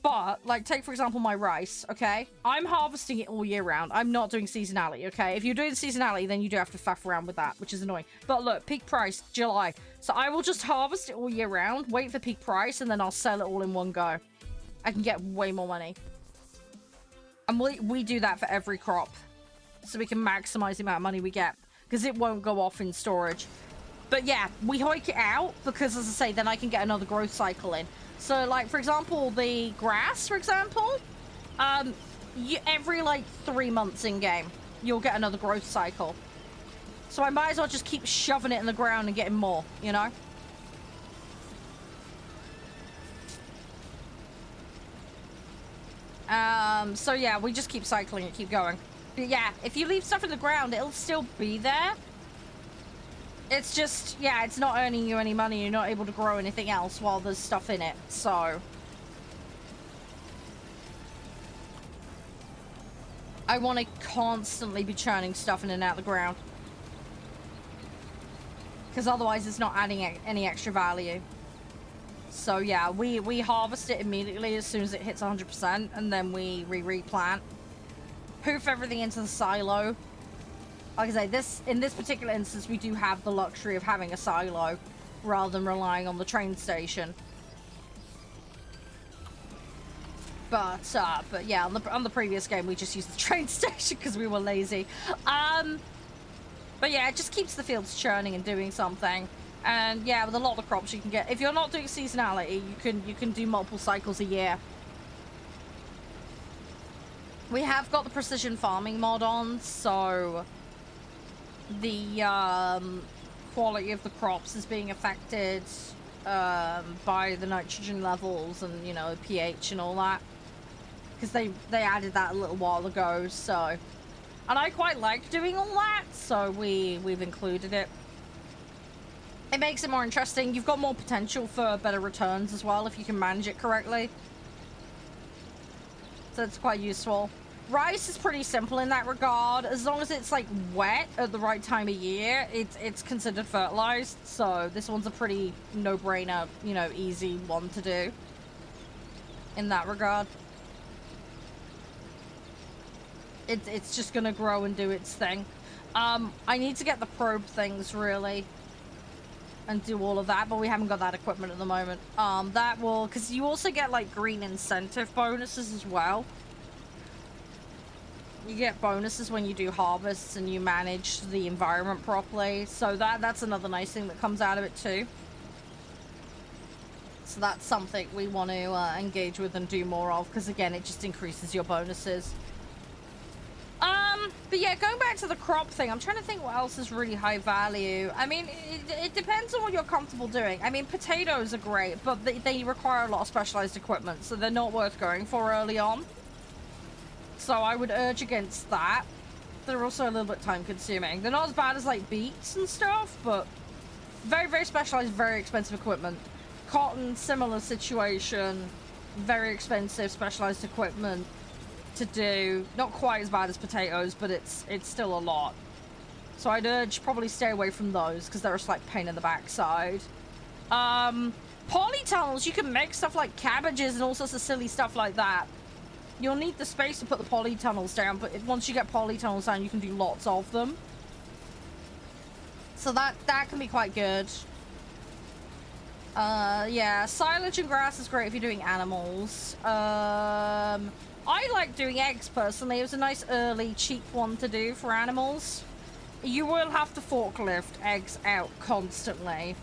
But, like, take, for example, my rice, okay? I'm harvesting it all year round. I'm not doing seasonality, okay? If you're doing seasonality, then you do have to faff around with that, which is annoying. But look, peak price, July. So I will just harvest it all year round, wait for peak price, and then I'll sell it all in one go. I can get way more money. And we do that for every crop. So we can maximize the amount of money we get. Because it won't go off in storage. But yeah, we hike it out because, as I say, then I can get another growth cycle in. So, like, for example, the grass, for example, every, like, 3 months in-game, you'll get another growth cycle. So I might as well just keep shoving it in the ground and getting more, you know? So yeah, we just keep cycling it, keep going. But yeah, if you leave stuff in the ground, it'll still be there. It's just, yeah, it's not earning you any money. You're not able to grow anything else while there's stuff in it, so. I want to constantly be churning stuff in and out of the ground. Because otherwise it's not adding any extra value. So yeah, we harvest it immediately as soon as it hits 100%, and then we replant. Poof everything into the silo. Like I say, in this particular instance, we do have the luxury of having a silo rather than relying on the train station. But yeah, on the previous game, we just used the train station because we were lazy. But yeah, it just keeps the fields churning and doing something. And yeah, with a lot of the crops you can get, if you're not doing seasonality, you can do multiple cycles a year. We have got the precision farming mod on, so the quality of the crops is being affected by the nitrogen levels and, you know, pH and all that, because they added that a little while ago. So, and I quite like doing all that, so we've included it. It makes it more interesting. You've got more potential for better returns as well if you can manage it correctly, so it's quite useful. Rice is pretty simple in that regard. As long as it's like wet at the right time of year, it's considered fertilized. So this one's a pretty no-brainer, you know, easy one to do in that regard. It's just gonna grow and do its thing. I need to get the probe things really and do all of that, but we haven't got that equipment at the moment. That will, because you also get like green incentive bonuses as well. You get bonuses when you do harvests and you manage the environment properly. So that's another nice thing that comes out of it too. So that's something we want to engage with and do more of, because again, it just increases your bonuses. But yeah, going back to the crop thing, I'm trying to think what else is really high value. I mean, it depends on what you're comfortable doing. I mean, potatoes are great, but they require a lot of specialized equipment, so they're not worth going for early on. So I would urge against that. They're also a little bit time consuming. They're not as bad as like beets and stuff, but very, very specialized, very expensive equipment. Cotton, similar situation, very expensive specialized equipment to do. Not quite as bad as potatoes, but it's still a lot. So I'd urge probably stay away from those because they're a slight pain in the backside. Polytunnels, you can make stuff like cabbages and all sorts of silly stuff like that. You'll need the space to put the polytunnels down, but once you get polytunnels down, you can do lots of them. So that can be quite good. Yeah, silage and grass is great if you're doing animals. I like doing eggs personally. It was a nice early cheap one to do for animals. You will have to forklift eggs out constantly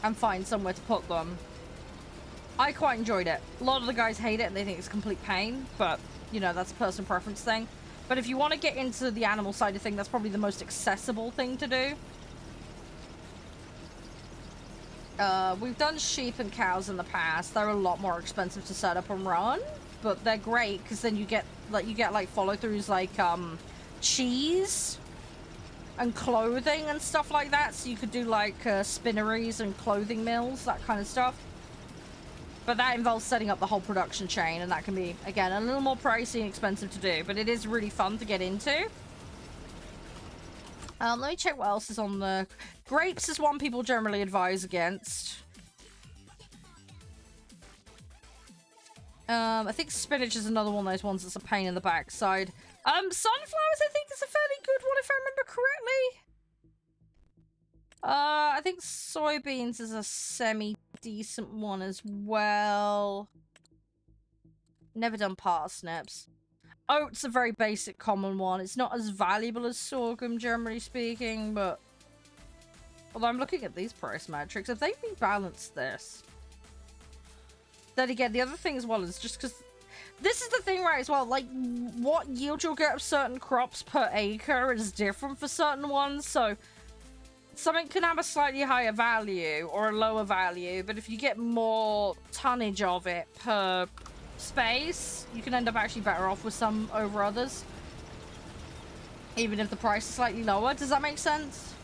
and find somewhere to put them. I quite enjoyed it. A lot of the guys hate it and they think it's a complete pain, but you know, that's a personal preference thing. But if you want to get into the animal side of things, that's probably the most accessible thing to do. We've done sheep and cows in the past. They're a lot more expensive to set up and run, but they're great because then you get like follow-throughs like cheese and clothing and stuff like that. So you could do like spinneries and clothing mills, that kind of stuff. But that involves setting up the whole production chain, and that can be, again, a little more pricey and expensive to do, but it is really fun to get into. Let me check what else is on the... Grapes is one people generally advise against. I think spinach is another one of those ones that's a pain in the backside. Sunflowers, I think, is a fairly good one if I remember correctly. I think soybeans is a semi-decent one as well. Never done parsnips. Oats a very basic common one. It's not as valuable as sorghum, generally speaking, but... Although I'm looking at these price metrics, have they rebalanced this? Then again, the other thing as well is just because... This is the thing, right, as well. Like, what yield you'll get of certain crops per acre is different for certain ones, so... Something can have a slightly higher value or a lower value, but if you get more tonnage of it per space, you can end up actually better off with some over others. Even if the price is slightly lower. Does that make sense?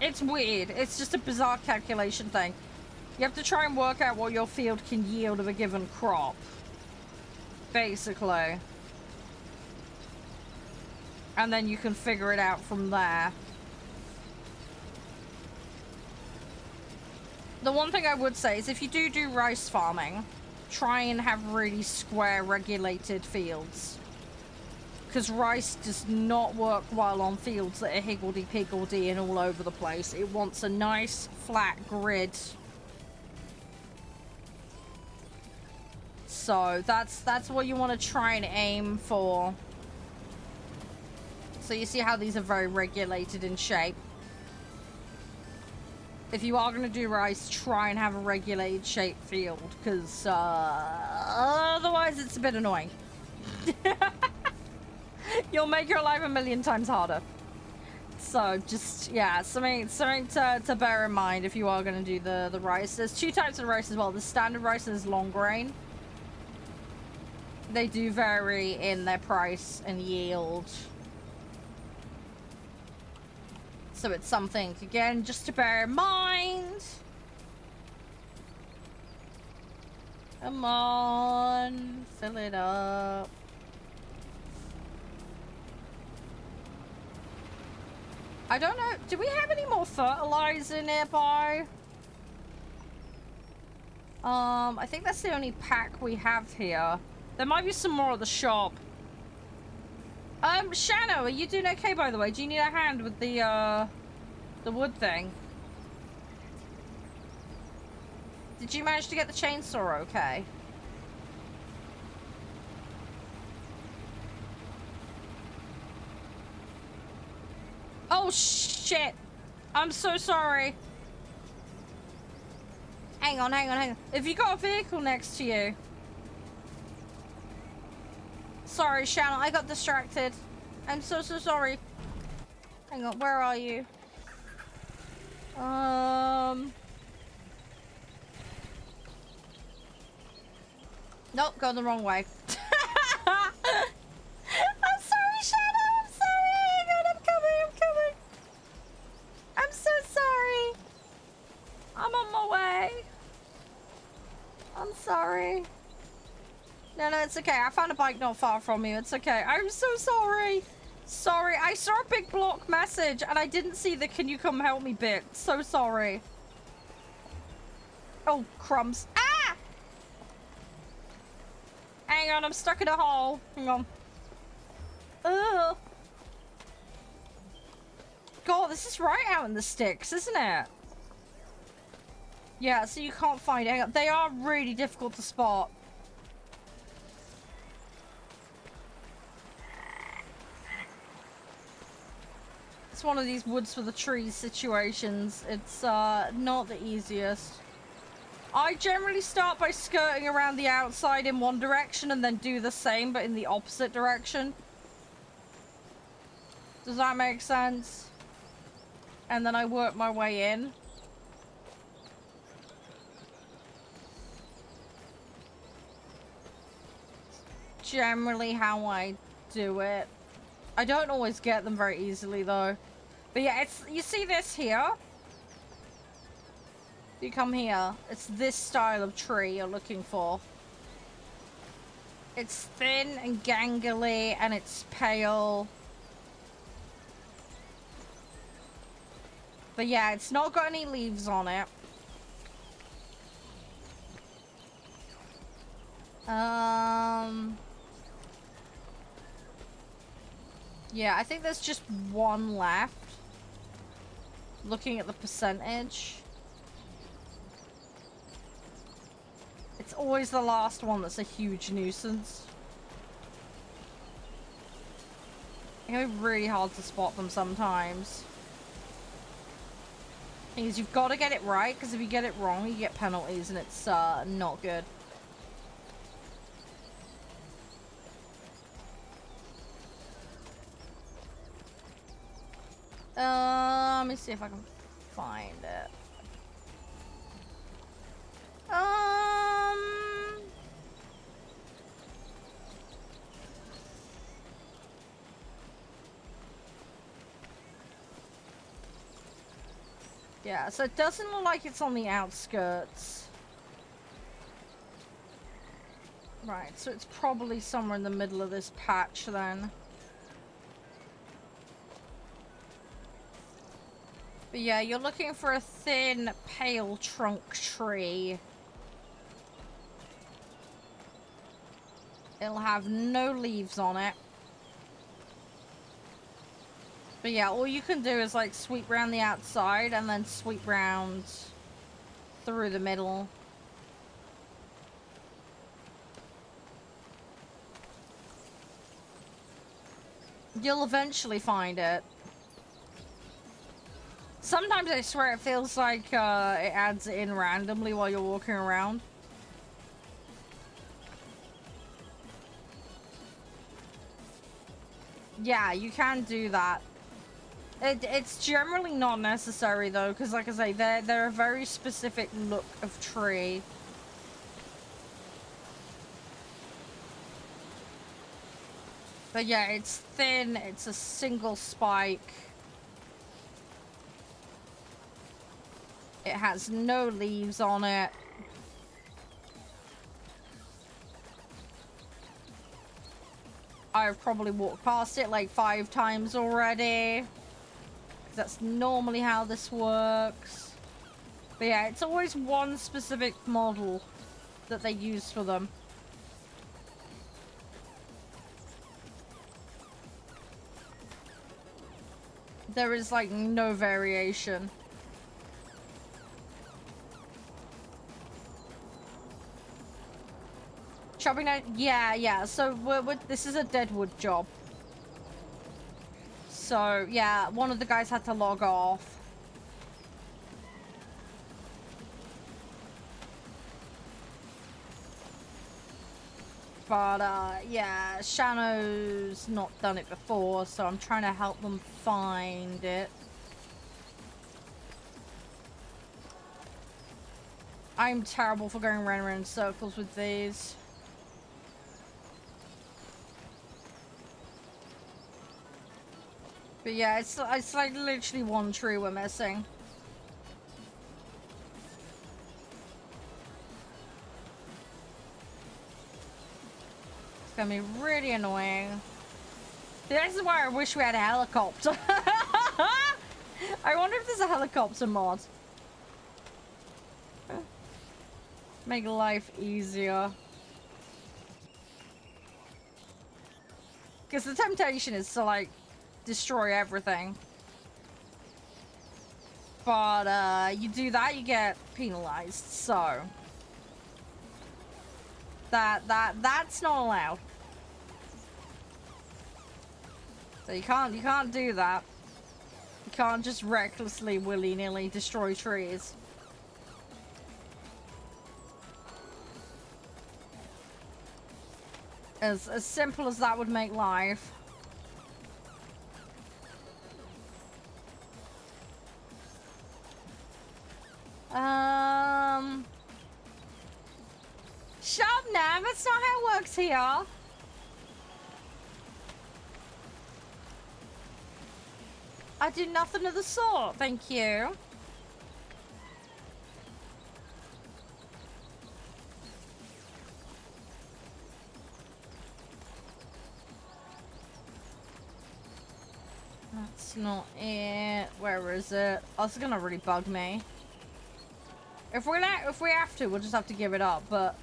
It's weird. It's just a bizarre calculation thing. You have to try and work out what your field can yield of a given crop. Basically. And then you can figure it out from there. The one thing I would say is if you do rice farming, try and have really square regulated fields. Because rice does not work well on fields that are higgledy-piggledy and all over the place. It wants a nice flat grid. So that's what you want to try and aim for. So you see how these are very regulated in shape. If you are going to do rice, try and have a regulated shaped field, because otherwise it's a bit annoying. You'll make your life a million times harder. So just, yeah, something to bear in mind if you are going to do the rice. There's two types of rice as well. The standard rice is long grain. They do vary in their price and yield. So it's something, again, just to bear in mind. Come on, fill it up. I don't know, do we have any more fertilizer nearby? I think that's the only pack we have here. There might be some more at the shop. Shano, are you doing okay, by the way? Do you need a hand with the wood thing? Did you manage to get the chainsaw okay? Oh, shit. I'm so sorry. Hang on. Have you got a vehicle next to you? Sorry, Shannon, I got distracted. I'm so sorry. Hang on, where are you? Nope, going the wrong way. I'm sorry, Shadow, I'm sorry. Hang on, I'm coming. I'm so sorry. I'm on my way. I'm sorry. No, it's okay. I found a bike not far from you. It's okay. I'm so sorry. Sorry. I saw a big block message and I didn't see the can you come help me bit. So sorry. Oh, crumbs. Ah! Hang on. I'm stuck in a hole. Hang on. Ugh. God, this is right out in the sticks, isn't it? Yeah, so you can't find it. They are really difficult to spot. It's one of these woods for the trees situations. It's not the easiest. I generally start by skirting around the outside in one direction and then do the same but in the opposite direction. Does that make sense? And then I work my way in. Generally how I do it. I don't always get them very easily though. But yeah, it's, you see this here? If you come here, it's this style of tree you're looking for. It's thin and gangly and it's pale. But yeah, it's not got any leaves on it. Yeah, I think there's just one left. Looking at the percentage. It's always the last one that's a huge nuisance. It can be really hard to spot them sometimes. Thing is, you've got to get it right, because if you get it wrong, you get penalties, and it's not good. Let me see if I can find it. Yeah, so it doesn't look like it's on the outskirts. Right, so it's probably somewhere in the middle of this patch then. But yeah, you're looking for a thin, pale trunk tree. It'll have no leaves on it. But yeah, all you can do is like sweep round the outside and then sweep round through the middle. You'll eventually find it. Sometimes I swear it feels like it adds it in randomly while you're walking around. Yeah, you can do that. It's generally not necessary though, because like I say, they're a very specific look of tree. But yeah, it's thin, it's a single spike. It has no leaves on it. I've probably walked past it like 5 times already. That's normally how this works. But yeah, it's always one specific model that they use for them. There is like no variation. Chopping down, yeah. So this is a deadwood job. So yeah, one of the guys had to log off. But yeah, Shano's not done it before, so I'm trying to help them find it. I'm terrible for going around in circles with these. But yeah, it's like literally one tree we're missing. It's gonna be really annoying. This is why I wish we had a helicopter. I wonder if there's a helicopter mod. Make life easier. Because the temptation is to like destroy everything. But you do that, you get penalized, so that's not allowed. So you can't do that. You can't just recklessly willy-nilly destroy trees. As simple as that would make life. Shut up now, that's not how it works here. I do nothing of the sort, thank you. That's not it. Where is it? Oh, it's gonna really bug me. If we have to, we'll just have to give it up, but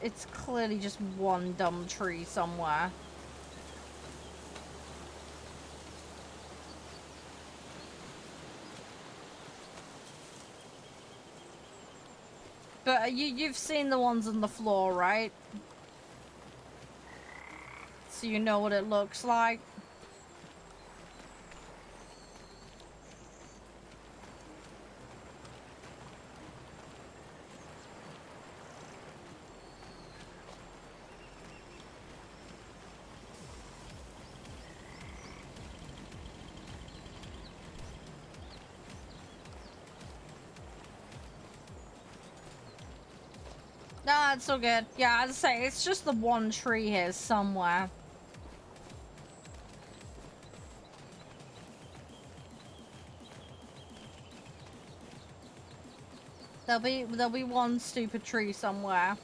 It's clearly just one dumb tree somewhere. But you've seen the ones on the floor, right? So you know what it looks like. No, it's all good. Yeah, as I say, it's just the one tree here somewhere. There'll be one stupid tree somewhere.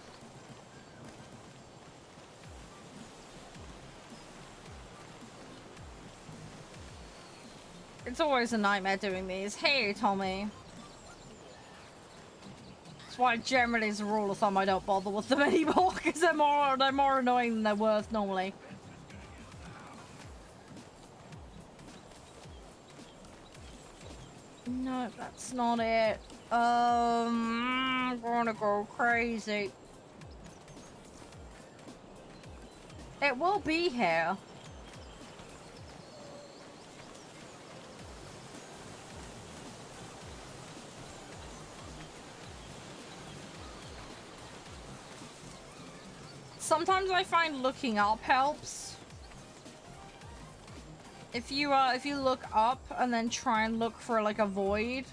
It's always a nightmare doing these. Hey, Tommy. That's why generally as a rule of thumb I don't bother with them anymore, because they're more annoying than they're worth normally. No, that's not it. I'm gonna go crazy. It will be here. Sometimes I find looking up helps. If you look up and then try and look for like a void.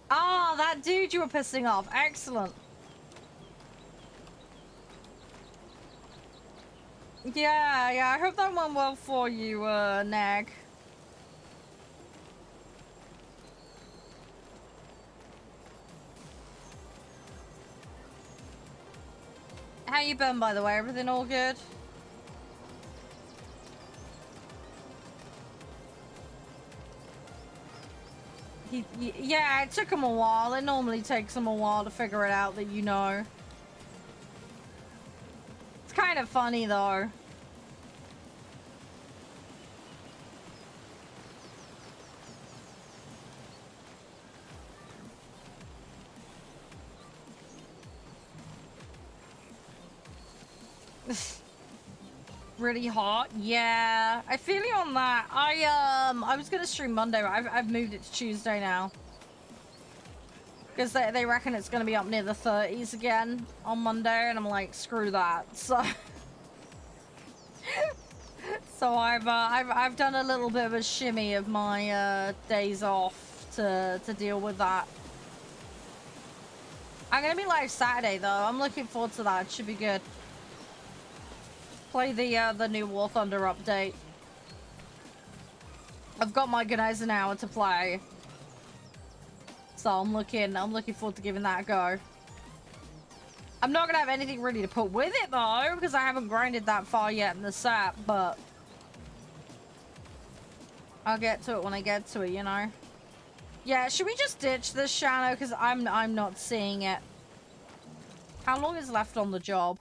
Ah, that dude you were pissing off. Excellent. Yeah, I hope that went well for you, Nag. How you been, by the way? Everything all good? Yeah, it took him a while. It normally takes him a while to figure it out that you know. It's kind of funny, though. Really hot? Yeah, I feel you on that. I was gonna stream Monday, but I've moved it to Tuesday now. Because they reckon it's gonna be up near the 30s again on Monday, and I'm like, screw that. So, so I've done a little bit of a shimmy of my days off to deal with that. I'm gonna be live Saturday though. I'm looking forward to that. It should be good. Play the new War Thunder update. I've got my Gunai's an hour to play. So I'm looking forward to giving that a go. I'm not gonna have anything ready to put with it though, because I haven't grinded that far yet in the sap, but I'll get to it when I get to it, you know. Yeah, should we just ditch this Shano? Because I'm not seeing it. How long is left on the job?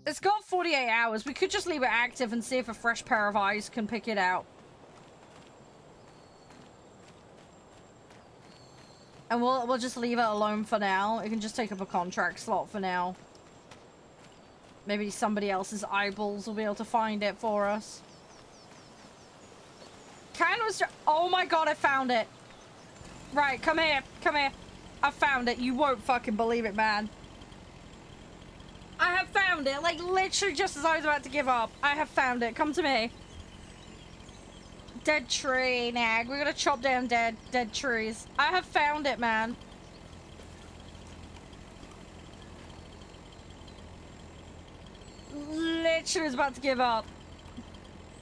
It's got 48 hours. We could just leave it active and see if a fresh pair of eyes can pick it out. And we'll just leave it alone for now. It can just take up a contract slot for now. Maybe somebody else's eyeballs will be able to find it for us. Oh my god, I found it. Right, come here. Come here. I found it. You won't fucking believe it, man. I have found it. Like, literally just as I was about to give up. I have found it. Come to me. Dead tree, Nag. We're gonna chop down dead trees. I have found it, man. Literally was about to give up.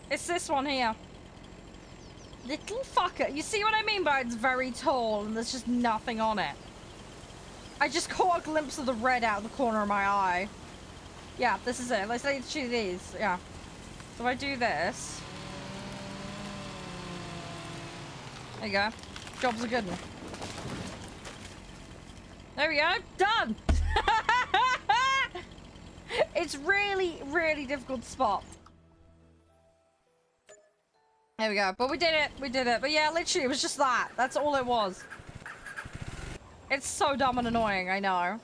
It's this one here. Little fucker. You see what I mean by it's very tall and there's just nothing on it? I just caught a glimpse of the red out of the corner of my eye. Yeah, this is it. Let's do these. Yeah. So I do this. There you go. Job's a good one. There we go. Done! It's really, really difficult to spot. There we go. But we did it. We did it. But yeah, literally, it was just that. That's all it was. It's so dumb and annoying, I know.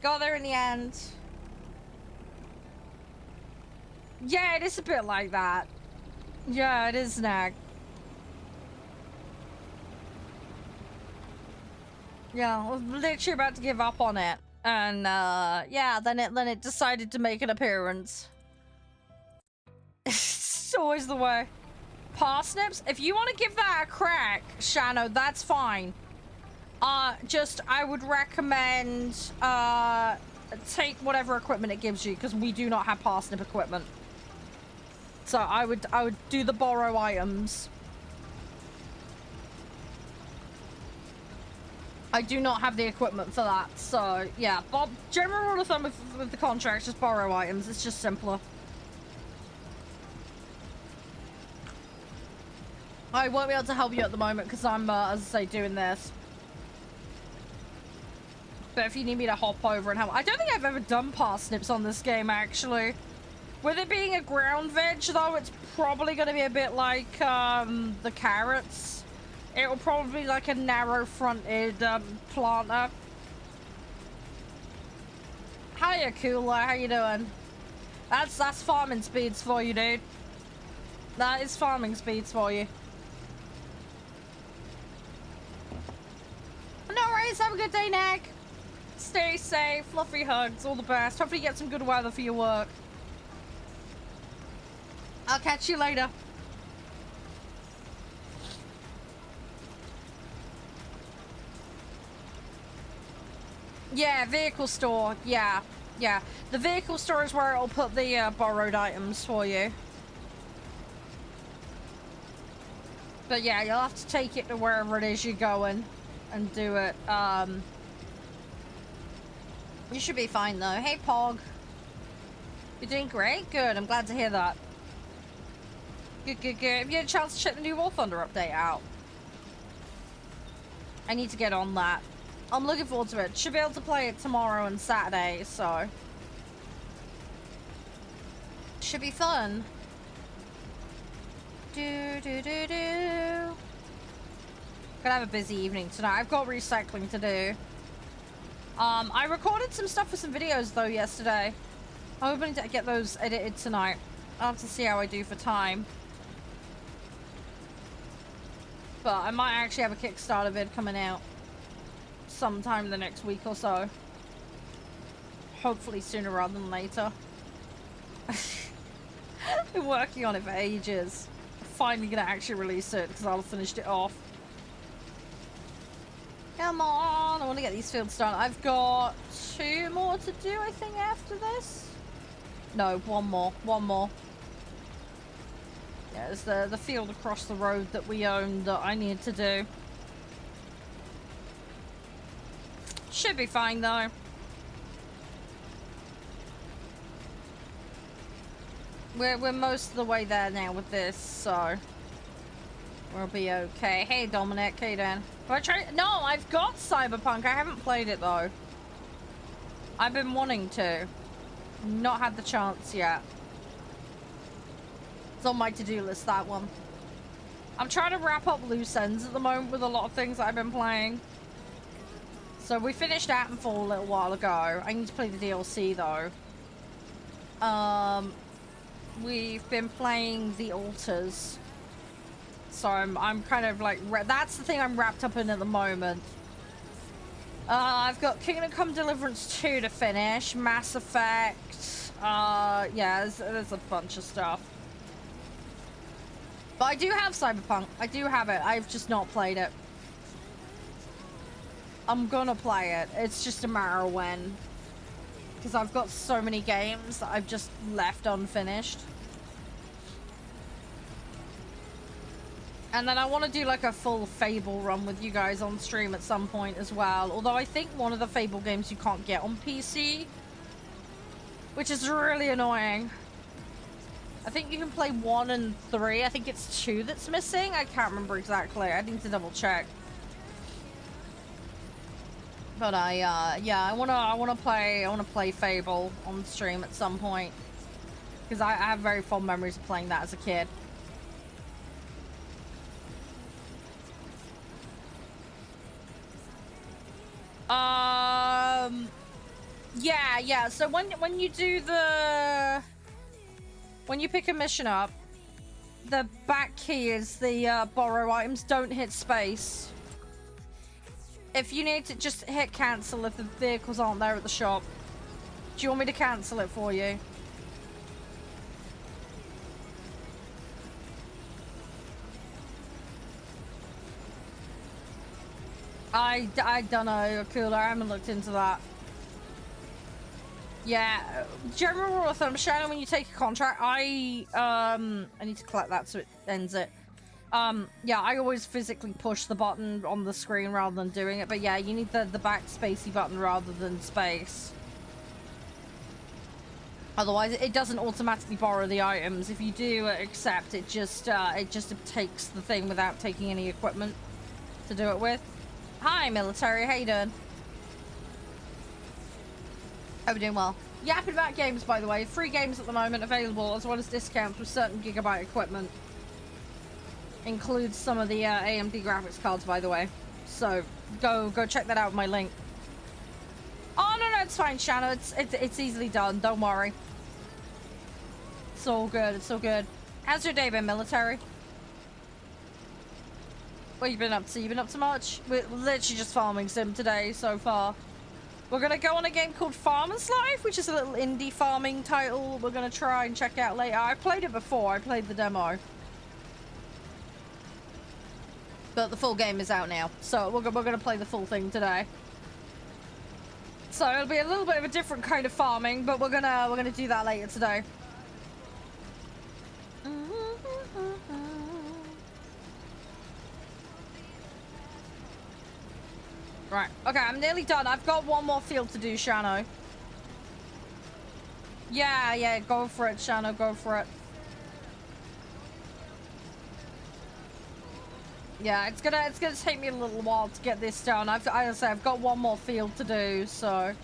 Got there in the end. Yeah, it is a bit like that. Yeah, it is, Nag. Yeah, I was literally about to give up on it. And, yeah, then it decided to make an appearance. It's always the way. Parsnips? If you want to give that a crack, Shano, that's fine. I would recommend, take whatever equipment it gives you, because we do not have parsnip equipment. So I would do the borrow items. I do not have the equipment for that, so yeah. But general rule of thumb with the contracts, just borrow items. It's just simpler. I won't be able to help you at the moment because I'm, as I say, doing this. But if you need me to hop over and help... I don't think I've ever done parsnips on this game, actually. With it being a ground veg, though, it's probably going to be a bit like the carrots. It will probably be like a narrow-fronted planter. Hiya, Cooler. How you doing? That's farming speeds for you, dude. That is farming speeds for you. No worries. Have a good day, Nag. Stay safe. Fluffy hugs. All the best. Hopefully you get some good weather for your work. I'll catch you later. Yeah, vehicle store. Yeah, yeah. The vehicle store is where it'll put the borrowed items for you. But yeah, you'll have to take it to wherever it is you're going and do it. You should be fine though. Hey, Pog. You're doing great? Good. I'm glad to hear that. Good, good, good. Have you had a chance to check the new War Thunder update out? I need to get on that. I'm looking forward to it. Should be able to play it tomorrow and Saturday, so... should be fun. Do. Gonna have a busy evening tonight. I've got recycling to do. I recorded some stuff for some videos, though, yesterday. I'm hoping to get those edited tonight. I'll have to see how I do for time. But I might actually have a Kickstarter vid coming out sometime the next week or so. Hopefully sooner rather than later. Been working on it for ages. Finally gonna actually release it because I'll have finished it off. Come on, I want to get these fields done. I've got 2 more to do, I think, after this. No, 1 more. 1 more. Yeah, it's the field across the road that we own that I need to do. Should be fine, though. We're most of the way there now with this, so we'll be okay. Hey, Dominic, how you doing? Have I tried? No, I've got Cyberpunk. I haven't played it though. I've been wanting to. Not had the chance yet. It's on my to-do list, that one. I'm trying to wrap up loose ends at the moment with a lot of things that I've been playing. So we finished Attenfall a little while ago. I need to play the DLC though. We've been playing The Alters. So I'm kind of like, that's the thing I'm wrapped up in at the moment. I've got Kingdom Come Deliverance 2 to finish, Mass Effect, yeah, there's a bunch of stuff. But I do have Cyberpunk, I do have it, I've just not played it. I'm gonna play it, it's just a matter of when. Because I've got so many games that I've just left unfinished. And then I want to do like a full Fable run with you guys on stream at some point as well. Although I think one of the Fable games you can't get on PC. Which is really annoying. I think you can play 1 and 3. I think it's 2 that's missing. I can't remember exactly. I need to double check. But yeah, I wanna play Fable on stream at some point. Because I have very fond memories of playing that as a kid. Yeah. So when you do when you pick a mission up, the back key is the borrow items. Don't hit space. If you need to, just hit cancel if the vehicles aren't there at the shop. Do you want me to cancel it for you? I don't know, Cooler. I haven't looked into that. Yeah, general rule of thumb, Shannon, when you take a contract, I need to collect that so it ends it. Yeah, I always physically push the button on the screen rather than doing it, but yeah, you need the back spacey button rather than space. Otherwise, it doesn't automatically borrow the items. If you do accept, it just takes the thing without taking any equipment to do it with. Hi, military. How you doing? Hope you're doing well. Yapping about games, by the way. Free games at the moment available, as well as discounts with certain Gigabyte equipment. Includes some of the AMD graphics cards, by the way. So go check that out with my link. Oh no, it's fine, Shannon. It's easily done. Don't worry. It's all good. It's all good. How's your day been, military? What you been up to? You been up to much? We're literally just farming sim today so far. We're gonna go on a game called Farmer's Life, which is a little indie farming title we're gonna try and check out later. I played it before. I played the demo. But the full game is out now, so we're gonna play the full thing today. So it'll be a little bit of a different kind of farming, but we're gonna do that later today. Right, okay, I'm nearly done. I've got one more field to do, Shano. Yeah, go for it, Shano, go for it. Yeah, it's gonna take me a little while to get this done. As I say, I've got one more field to do, so.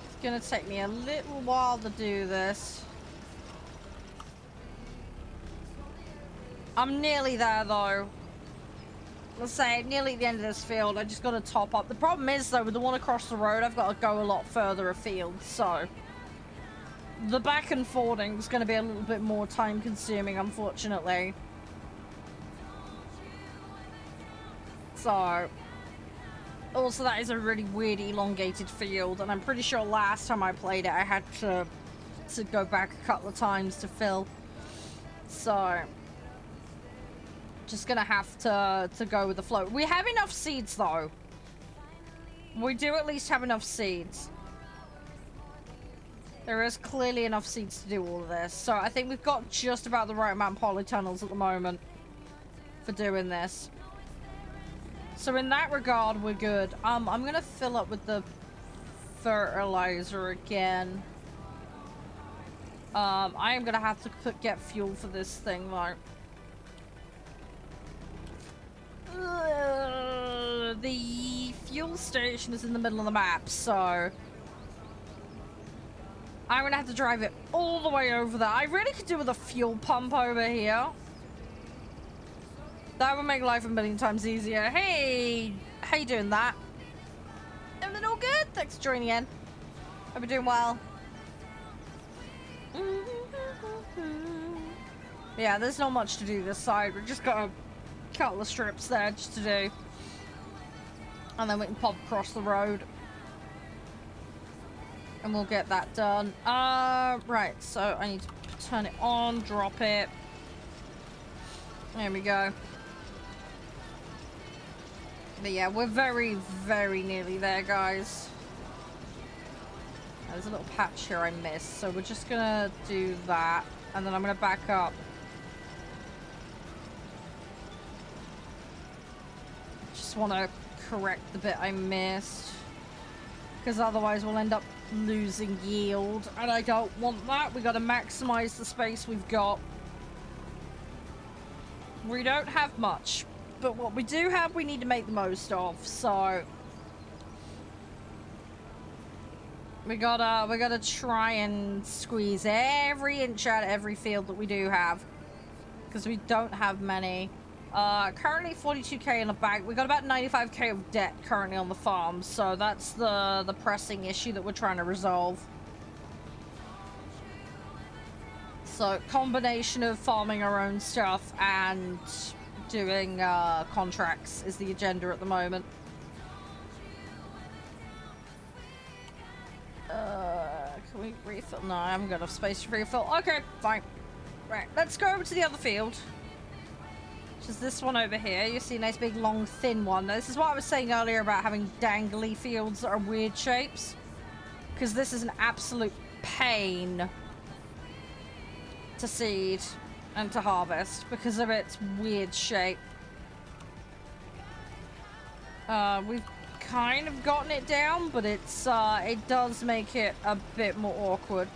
It's gonna take me a little while to do this. I'm nearly there, though. Let's say nearly at the end of this field. I just got to top up. The problem is, though, with the one across the road, I've got to go a lot further afield. So the back and forwarding is going to be a little bit more time consuming, unfortunately. So also, that is a really weird elongated field, and I'm pretty sure last time I played it, I had to go back a couple of times to fill. So just gonna have to go with the flow. We have enough seeds, though. We do at least have enough seeds. There is clearly enough seeds to do all of this. So I think we've got just about the right amount of polytunnels at the moment for doing this. So in that regard, we're good. I'm gonna fill up with the fertilizer again. I am gonna have to get fuel for this thing, though. The fuel station is in the middle of the map, so I'm gonna have to drive it all the way over there. I really could do with a fuel pump over here. That would make life a million times easier. Hey, how you doing, that? Everything all good? Thanks for joining in. Hope you're doing well. Yeah, there's not much to do this side. We've just got a couple of strips there just to do. And then we can pop across the road. And we'll get that done. Right, so I need to turn it on, drop it. There we go. But yeah, we're very, very nearly there, guys. There's a little patch here I missed, so we're just gonna do that. And then I'm gonna back up just want to correct the bit I missed. Because otherwise we'll end up losing yield. And I don't want that. We got to maximize the space we've got. We don't have much. But what we do have, we need to make the most of. So we gotta try and squeeze every inch out of every field that we do have. Because we don't have many. Currently 42k in the bank. We got about 95k of debt currently on the farm, so that's the pressing issue that we're trying to resolve. So combination of farming our own stuff and doing contracts is the agenda at the moment. Can we refill? No, I haven't got enough space to refill. Okay, fine. Right, let's go over to the other field. Which is this one over here. You see a nice big long thin one. Now, this is what I was saying earlier about having dangly fields that are weird shapes. Because this is an absolute pain to seed and to harvest because of its weird shape. We've kind of gotten it down, but it's it does make it a bit more awkward.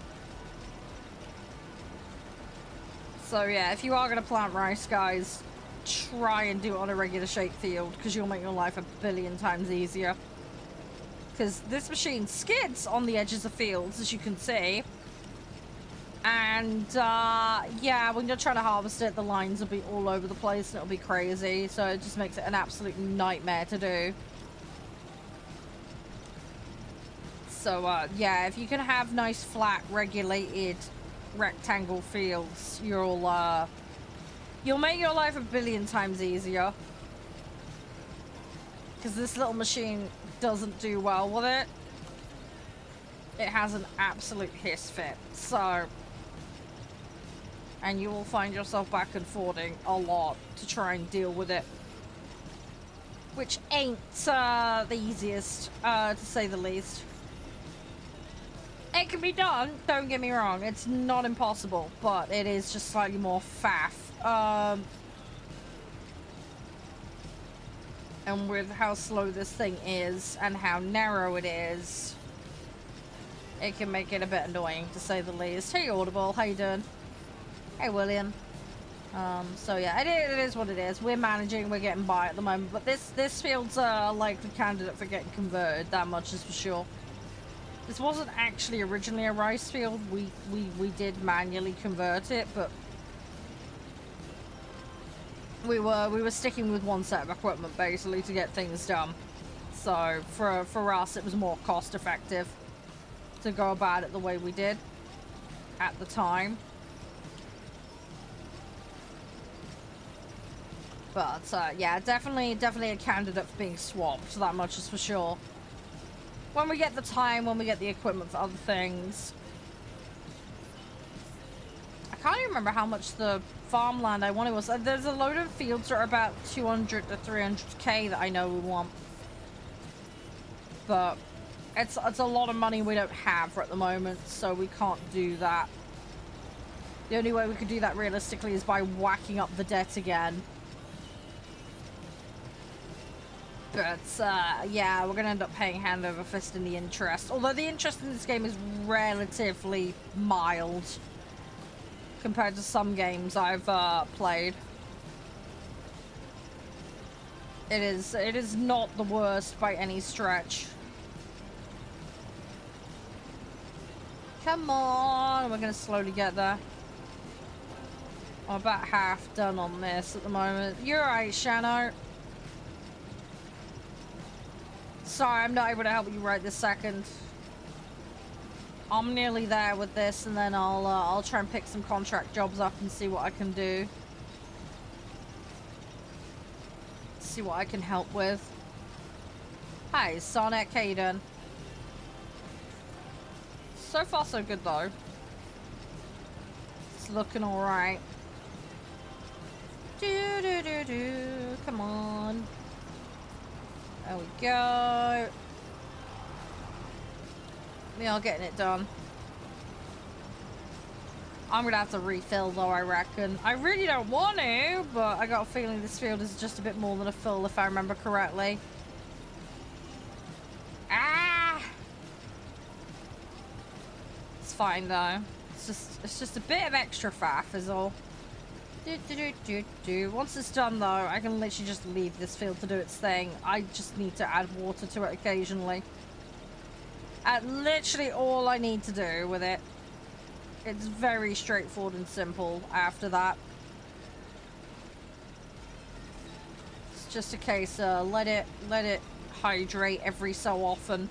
So yeah, if you are going to plant rice, guys, try and do it on a regular shaped field because you'll make your life a billion times easier. Because this machine skids on the edges of fields, as you can see. And yeah, when you're trying to harvest it, the lines will be all over the place and it'll be crazy. So it just makes it an absolute nightmare to do. So yeah, if you can have nice, flat, regulated rectangle fields, you'll make your life a billion times easier. Because this little machine doesn't do well with it. It has an absolute hiss fit. So, and you will find yourself back and forthing a lot to try and deal with it. Which ain't the easiest, to say the least. It can be done, don't get me wrong. It's not impossible, but it is just slightly more faff. And with how slow this thing is and how narrow it is, it can make it a bit annoying, to say the least. Hey, Audible, how you doing? Hey, William. So yeah, it is what it is. We're managing, we're getting by at the moment, but this field's a likely candidate for getting converted, that much is for sure. This wasn't actually originally a rice field. We did manually convert it, but we were sticking with one set of equipment basically to get things done. So for us, it was more cost effective to go about it the way we did at the time. But yeah, definitely a candidate for being swapped. That much is for sure. When we get the time, when we get the equipment for other things. I can't even remember how much the farmland I wanted was. There's a load of fields that are about 200 to 300k that I know we want. But it's a lot of money we don't have at the moment, so we can't do that. The only way we could do that realistically is by whacking up the debt again. But, yeah, we're going to end up paying hand over fist in the interest. Although the interest in this game is relatively mild compared to some games I've played. It is not the worst by any stretch. Come on, we're going to slowly get there. I'm about half done on this at the moment. You're right, Shano. Sorry, I'm not able to help you right this second. I'm nearly there with this, and then I'll try and pick some contract jobs up and see what I can do. See what I can help with. Hi, Sonic, how you doing? So far, so good, though. It's looking alright. Come on. There we go. We are getting it done. I'm gonna have to refill though, I reckon. I really don't want to, but I got a feeling this field is just a bit more than a fill if I remember correctly. Ah! It's fine though. It's just a bit of extra faff is all. Once it's done though, I can literally just leave this field to do its thing. I just need to add water to it occasionally. Literally all I need to do with it. It's very straightforward and simple after that. It's just a case of let it hydrate every so often.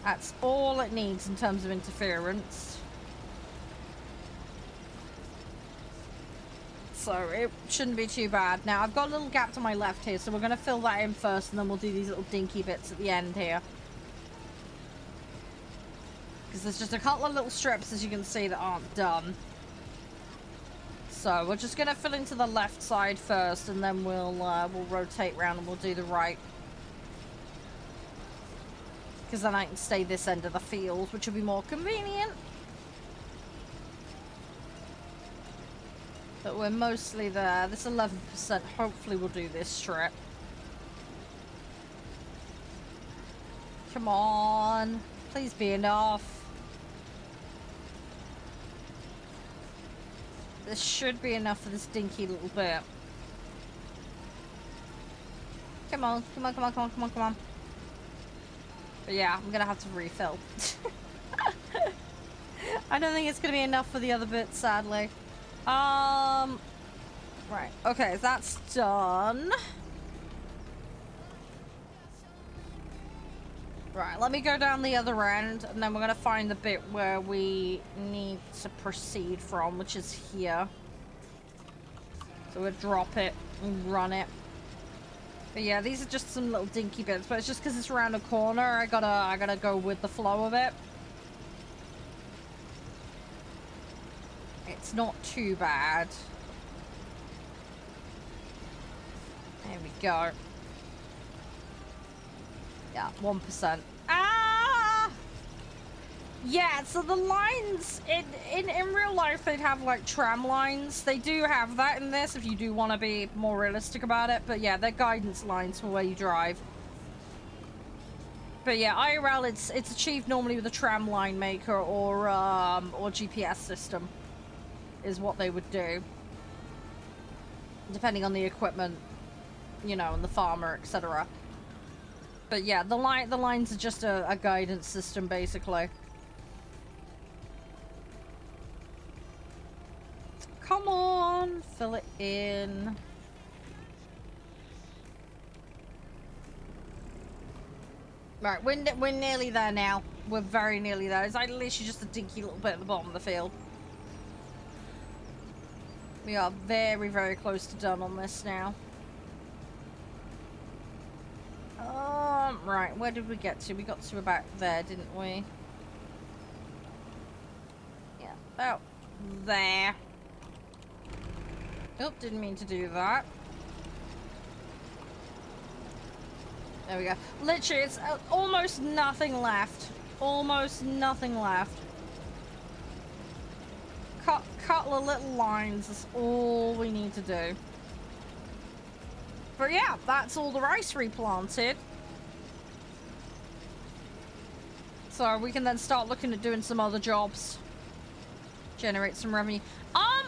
That's all it needs in terms of interference. So it shouldn't be too bad. Now I've got a little gap to my left here, so we're going to fill that in first and then we'll do these little dinky bits at the end here. Because there's just a couple of little strips, as you can see, that aren't done. So we're just going to fill into the left side first, and then we'll rotate around and we'll do the right. Because then I can stay this end of the field, which will be more convenient. But we're mostly there. This 11% hopefully will do this strip. Come on. Please be enough. This should be enough for this dinky little bit. Come on, come on, come on, come on, come on, come on. But yeah, I'm gonna have to refill. I don't think it's gonna be enough for the other bit, sadly. Right. Okay, that's done. Right, let me go down the other end, and then we're going to find the bit where we need to proceed from, which is here. So we'll drop it and run it. But yeah, these are just some little dinky bits, but it's just because it's around a corner, I gotta go with the flow of it. It's not too bad. There we go. Yeah, 1%. Ah! Yeah, so the lines, in real life, they'd have, like, tram lines. They do have that in this, if you do want to be more realistic about it. But yeah, they're guidance lines for where you drive. But yeah, IRL, it's achieved normally with a tram line maker or GPS system, is what they would do. Depending on the equipment, you know, and the farmer, etc. But yeah, the lines are just a guidance system, basically. Come on, fill it in. Right, we're nearly there now. We're very nearly there. It's like literally just a dinky little bit at the bottom of the field. We are very, very close to done on this now. Right, where did we get to? We got to about there, didn't we? Yeah, about there. Oh, didn't mean to do that. There we go. Literally, it's almost nothing left. Almost nothing left. Couple of little lines is all we need to do. But yeah, that's all the rice replanted. So we can then start looking at doing some other jobs. Generate some revenue.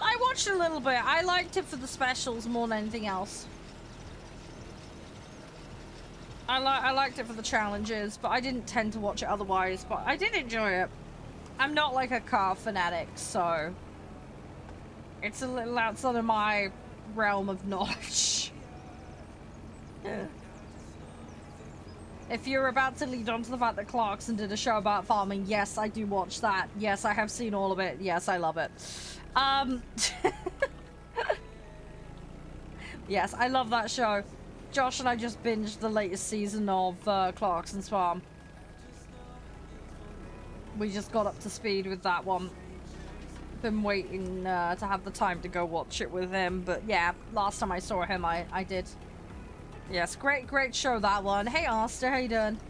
I watched a little bit. I liked it for the specials more than anything else. I liked it for the challenges, but I didn't tend to watch it otherwise. But I did enjoy it. I'm not like a car fanatic, so it's a little outside of my realm of knowledge. If you're about to lead on to the fact that Clarkson did a show about farming, yes, I do watch that. Yes, I have seen all of it. Yes, I love it. Yes, I love that show. Josh and I just binged the latest season of Clarkson's Farm. We just got up to speed with that one. Been waiting to have the time to go watch it with him, but yeah, last time I saw him, I did. Yes, great show, that one. Hey, Aster, how you doing?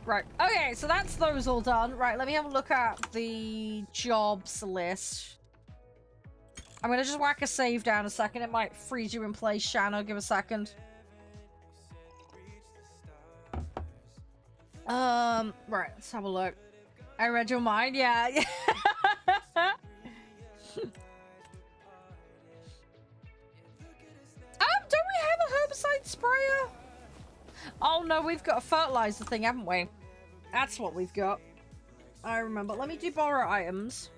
Right. Okay, so that's those all done. Right, let me have a look at the jobs list. I'm gonna just whack a save down a second. It might freeze you in place, Shanno. Give a second. Right, let's have a look. I read your mind, yeah. Don't we have a herbicide sprayer? Oh no, we've got a fertilizer thing, haven't we? That's what we've got. I remember. Let me do borrow items.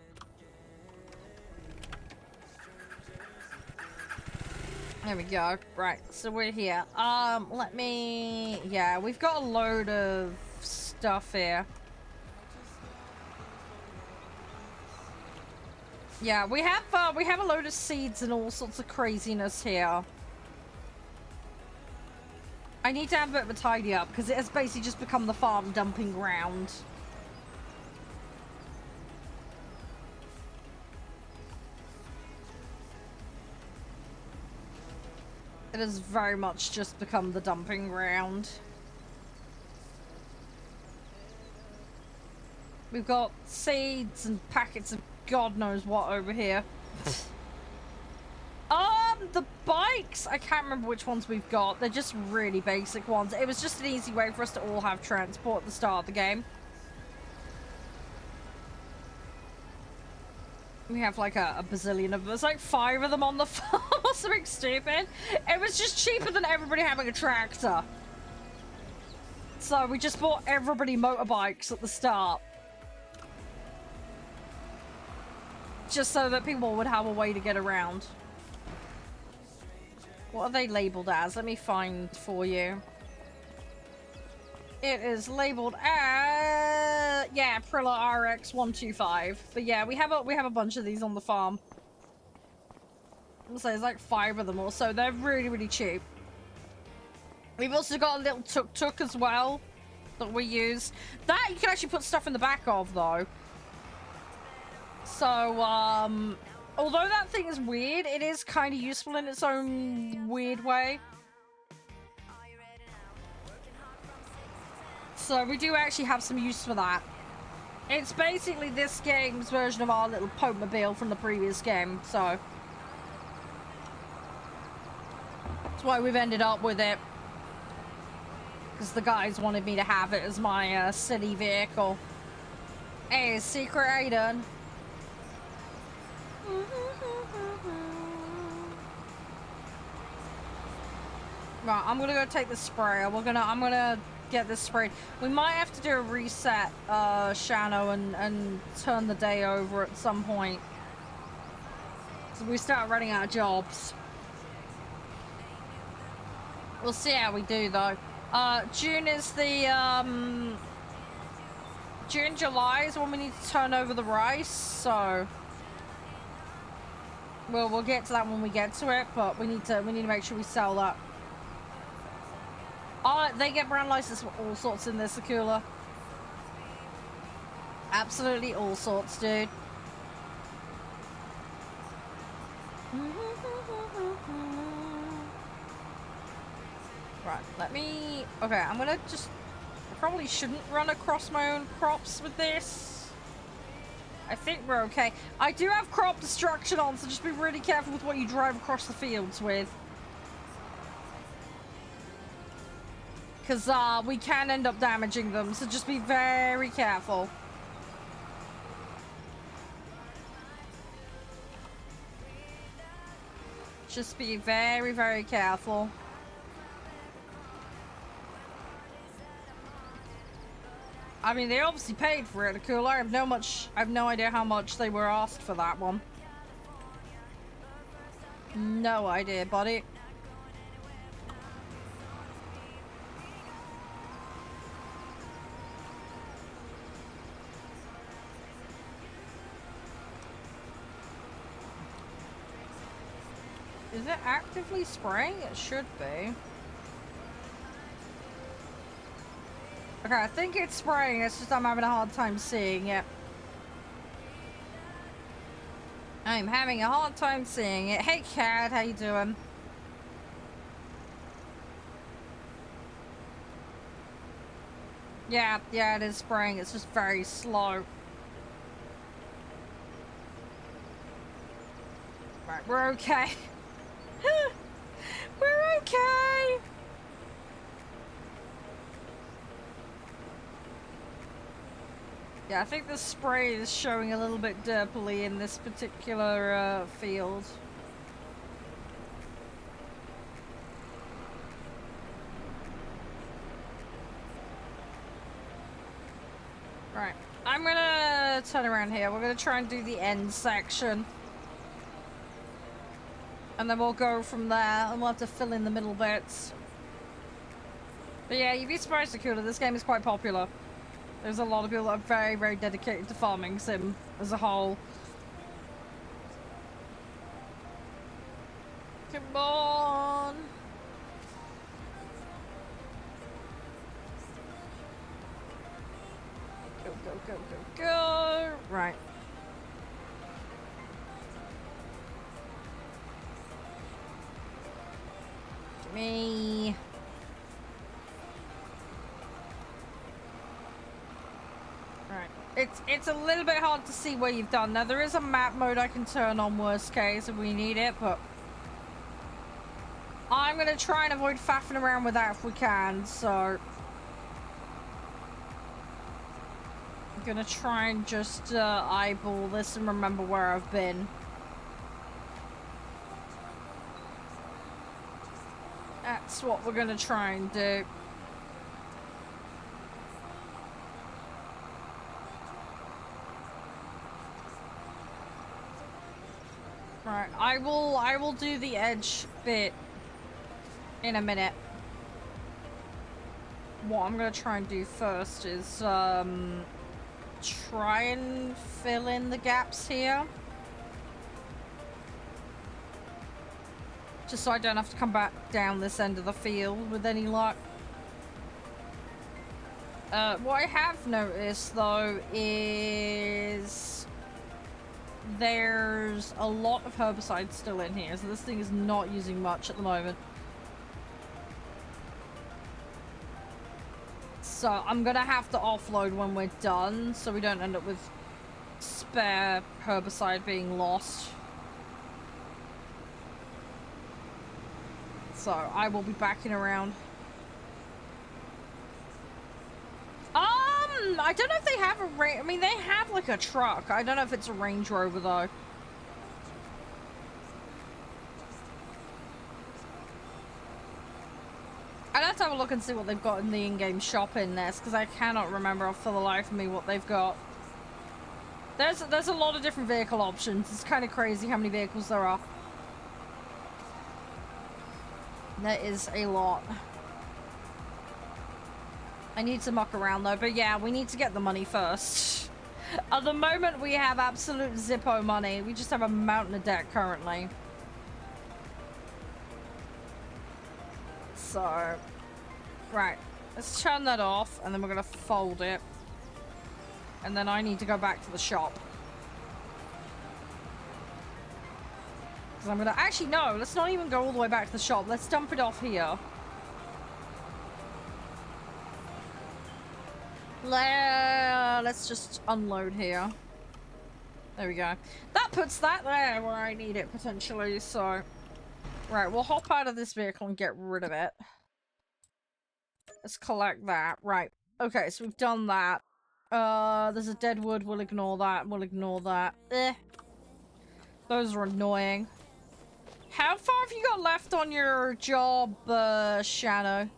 There we go. Right, so we're here. Let me... Yeah, we've got a load of stuff here. Yeah, we have a load of seeds and all sorts of craziness here. I need to have a bit of a tidy up because it has basically just become the farm dumping ground. It has very much just become the dumping ground. We've got seeds and packets of God knows what over here. The bikes, I can't remember which ones we've got. They're just really basic ones. It was just an easy way for us to all have transport at the start of the game. We have like a bazillion of them. There's like 5 of them on the farm or something stupid. It was just cheaper than everybody having a tractor. So we just bought everybody motorbikes at the start. Just so that people would have a way to get around. What are they labeled as? Let me find for you. It is labeled as... Yeah, Prilla RX125. But yeah, we have a bunch of these on the farm. So there's like 5 of them or so. They're really, really cheap. We've also got a little tuk-tuk as well that we use. That you can actually put stuff in the back of, though. So, although that thing is weird, it is kind of useful in its own weird way. So we do actually have some use for that. It's basically this game's version of our little Pope-mobile from the previous game, so... That's why we've ended up with it. Because the guys wanted me to have it as my city vehicle. Hey, secret Aiden. Right, I'm gonna go take the sprayer. I'm gonna get this sprayed. We might have to do a reset, Shanno, and turn the day over at some point. So we start running out of jobs. We'll see how we do, though. June is the, June, July is when we need to turn over the rice, so... Well, we'll get to that when we get to it, but we need to make sure we sell that. They get brand license for all sorts in this, Akula. Absolutely all sorts, dude. Right, let me... Okay, I'm gonna just... I probably shouldn't run across my own crops with this. I think we're okay. I do have crop destruction on, so just be really careful with what you drive across the fields with. Because we can end up damaging them, so just be very careful. Just be very, very careful. I mean, they obviously paid for it, Akula. I have no idea how much they were asked for that one. No idea, buddy. Is it actively spraying? It should be. Okay, I think it's spraying. It's just I'm having a hard time seeing it. I'm having a hard time seeing it. Hey, Cat, how you doing? Yeah, it is spraying. It's just very slow. Right, we're okay. We're okay. Yeah, I think the spray is showing a little bit derpily in this particular field. Right, I'm gonna turn around here. We're gonna try and do the end section. And then we'll go from there, and we'll have to fill in the middle bits. But yeah, you'd be surprised, Akula, this game is quite popular. There's a lot of people that are very, very dedicated to farming sim as a whole. Come on! Go, go, go, go, go! Right. Me. Right. It's a little bit hard to see what you've done. Now there is a map mode I can turn on worst case if we need it, but I'm gonna try and avoid faffing around with that if we can, so I'm gonna try and just eyeball this and remember where I've been. That's what we're gonna try and do. Right, I will do the edge bit in a minute. What I'm gonna try and do first is try and fill in the gaps here. Just so I don't have to come back down this end of the field with any luck. What I have noticed, though, is there's a lot of herbicide still in here, so this thing is not using much at the moment. So I'm gonna have to offload when we're done, so we don't end up with spare herbicide being lost. So I will be backing around. I don't know if they have a range. I mean, they have like a truck. I don't know if it's a Range Rover though. I'd have to have a look and see what they've got in the in-game shop in this, because I cannot remember for the life of me what they've got. There's a lot of different vehicle options. It's kind of crazy how many vehicles there are. There is a lot. I need to muck around though, but yeah, we need to get the money first. At the moment, we have absolute Zippo money. We just have a mountain of debt currently. So, right. Let's turn that off, and then we're gonna fold it. And then I need to go back to the shop. Because I'm gonna... Actually, no, let's not even go all the way back to the shop. Let's dump it off here. Let's just unload here. There we go. That puts that there where I need it, potentially, so... Right, we'll hop out of this vehicle and get rid of it. Let's collect that. Right. Okay, so we've done that. There's a dead wood. We'll ignore that. We'll ignore that. Those are annoying. How far have you got left on your job, Shadow?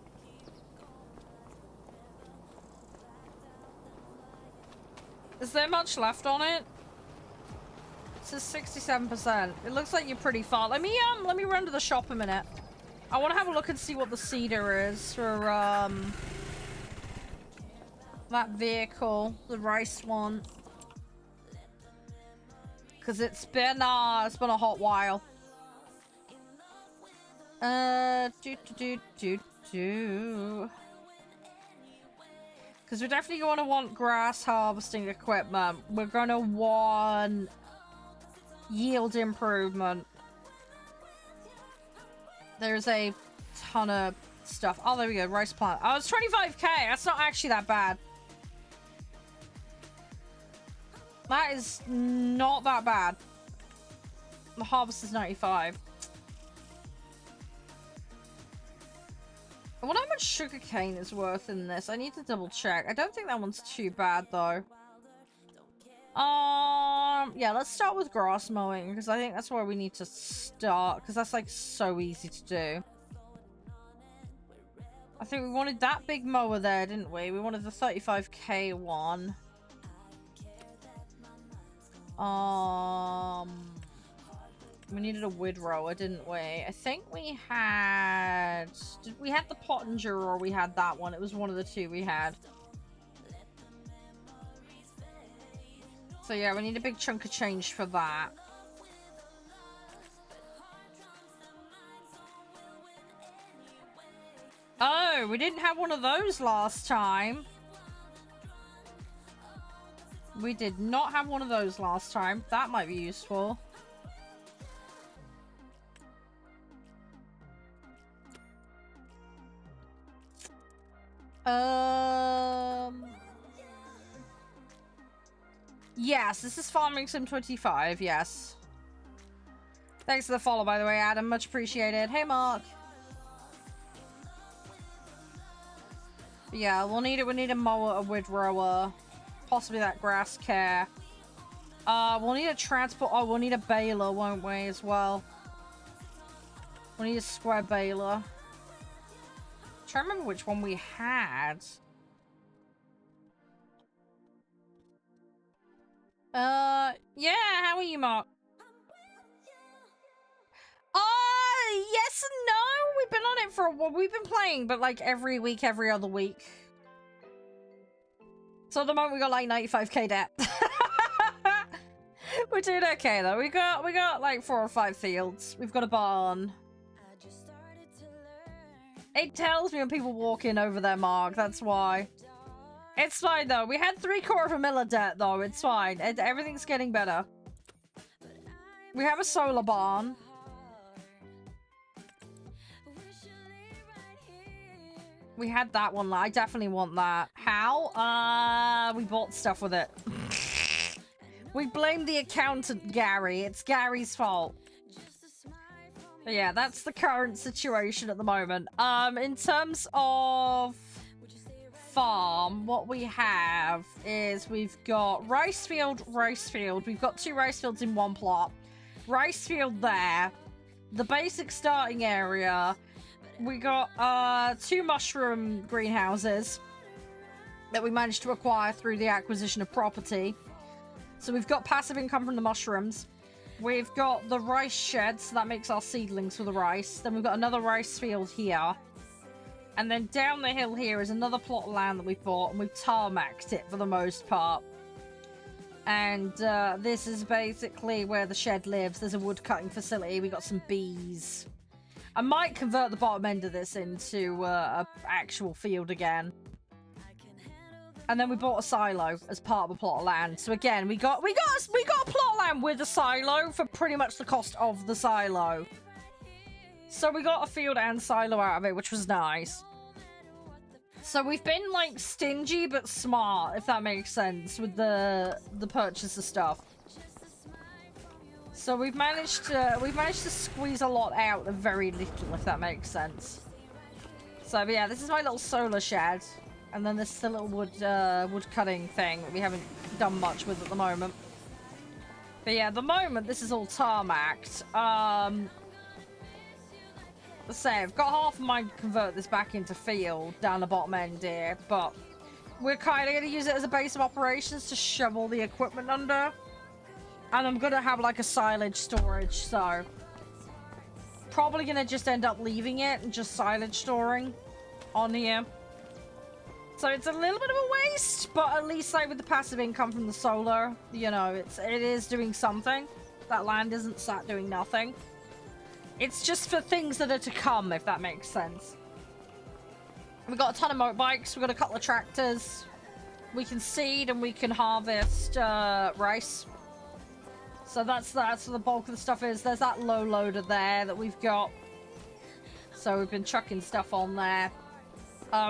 Is there much left on it? It says 67%. It looks like you're pretty far. Let me run to the shop a minute. I want to have a look and see what the cedar is for, that vehicle, the rice one. Because it's been a hot while. Because we're definitely going to want grass harvesting equipment. We're going to want yield improvement. There's a ton of stuff. Oh, there we go. Rice plant. Oh, it's 25k. That's not actually that bad. That is not that bad. The harvest is 95. I wonder how much sugarcane is worth in this. I need to double check. I don't think that one's too bad though. Yeah, let's start with grass mowing because I think that's where we need to start because that's like so easy to do. I think we wanted that big mower there, didn't we? We wanted the 35k one. We needed a widrower, didn't we? I think we had... Did we have the Pottinger or we had that one? It was one of the two we had. So yeah, we need a big chunk of change for that. Oh, we didn't have one of those last time. We did not have one of those last time. That might be useful. Yes, this is Farming Sim 25, yes. Thanks for the follow, by the way, Adam. Much appreciated. Hey, Mark. Yeah, we'll need it. We need a mower, a widrower, possibly that grass care. We'll need a transport. Oh, we'll need a baler, won't we, as well? We'll need a square baler. I'm trying to remember which one we had. Yeah, how are you, Mark? Yes and no. We've been on it for a while. We've been playing, but like every week, every other week. So at the moment we got like 95k debt. We're doing okay though. We got like 4 or 5 fields. We've got a barn. It tells me when people walk in over their Mark. That's why. It's fine though. We had 3/4 mil of debt though. It's fine. Everything's getting better. We have a solar barn. We had that one. I definitely want that. How? We bought stuff with it. We blame the accountant, Gary. It's Gary's fault. But yeah, that's the current situation at the moment. In terms of farm, what we have is we've got rice field. We've got 2 rice fields in one plot. Rice field there. The basic starting area. We got 2 mushroom greenhouses that we managed to acquire through the acquisition of property. So we've got passive income from the mushrooms. We've got the rice shed, so that makes our seedlings for the rice. Then we've got another rice field here. And then down the hill here is another plot of land that we bought, and we've tarmacked it for the most part. And this is basically where the shed lives. There's a wood cutting facility. We got some bees. I might convert the bottom end of this into a actual field again. And then we bought a silo as part of a plot of land. So again, we got a plot of land with a silo for pretty much the cost of the silo. So we got a field and silo out of it, which was nice. So we've been like stingy but smart, if that makes sense, with the purchase of stuff. So we've managed to squeeze a lot out of very little, if that makes sense. So but yeah, this is my little solar shed, and then this is the little wood cutting thing that we haven't done much with at the moment. But yeah, at the moment this is all tarmacked. Let's say I've got half of mine to convert this back into field down the bottom end here, but we're kind of going to use it as a base of operations to shovel the equipment under. And I'm going to have like a silage storage, so probably going to just end up leaving it and just silage storing on here. So it's a little bit of a waste, but at least like with the passive income from the solar, you know, it is doing something. That land isn't sat doing nothing. It's just for things that are to come, if that makes sense. We've got a ton of motorbikes. We've got a couple of tractors. We can seed and we can harvest rice. So that's where the bulk of the stuff is. There's that low loader there that we've got. So we've been chucking stuff on there.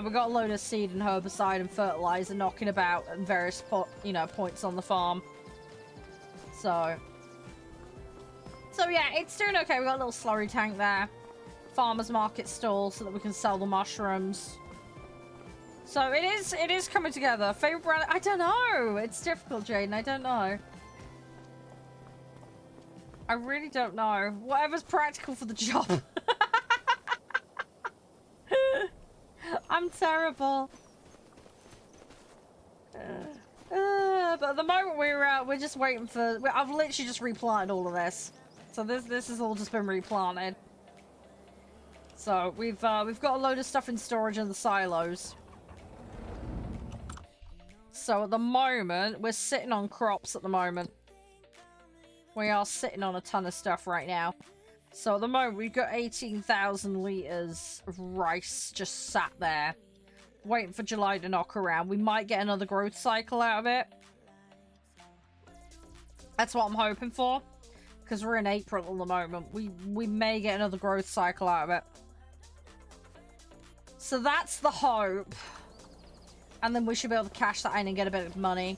We got a load of seed and herbicide and fertilizer knocking about at various points on the farm. So yeah, it's doing okay. We got a little slurry tank there. Farmer's market stall so that we can sell the mushrooms. So it is coming together. Favorite brand? I don't know. It's difficult, Jaden. I don't know. I really don't know. Whatever's practical for the job. I'm terrible. But at the moment we're just waiting for. I've literally just replanted all of this, so this has all just been replanted. So we've got a load of stuff in storage in the silos. So at the moment we're sitting on crops. At the moment we are sitting on a ton of stuff right now. So at the moment we've got 18,000 liters of rice just sat there, waiting for July to knock around. We might get another growth cycle out of it. That's what I'm hoping for, because we're in April at the moment. We may get another growth cycle out of it. So that's the hope. And then we should be able to cash that in and get a bit of money.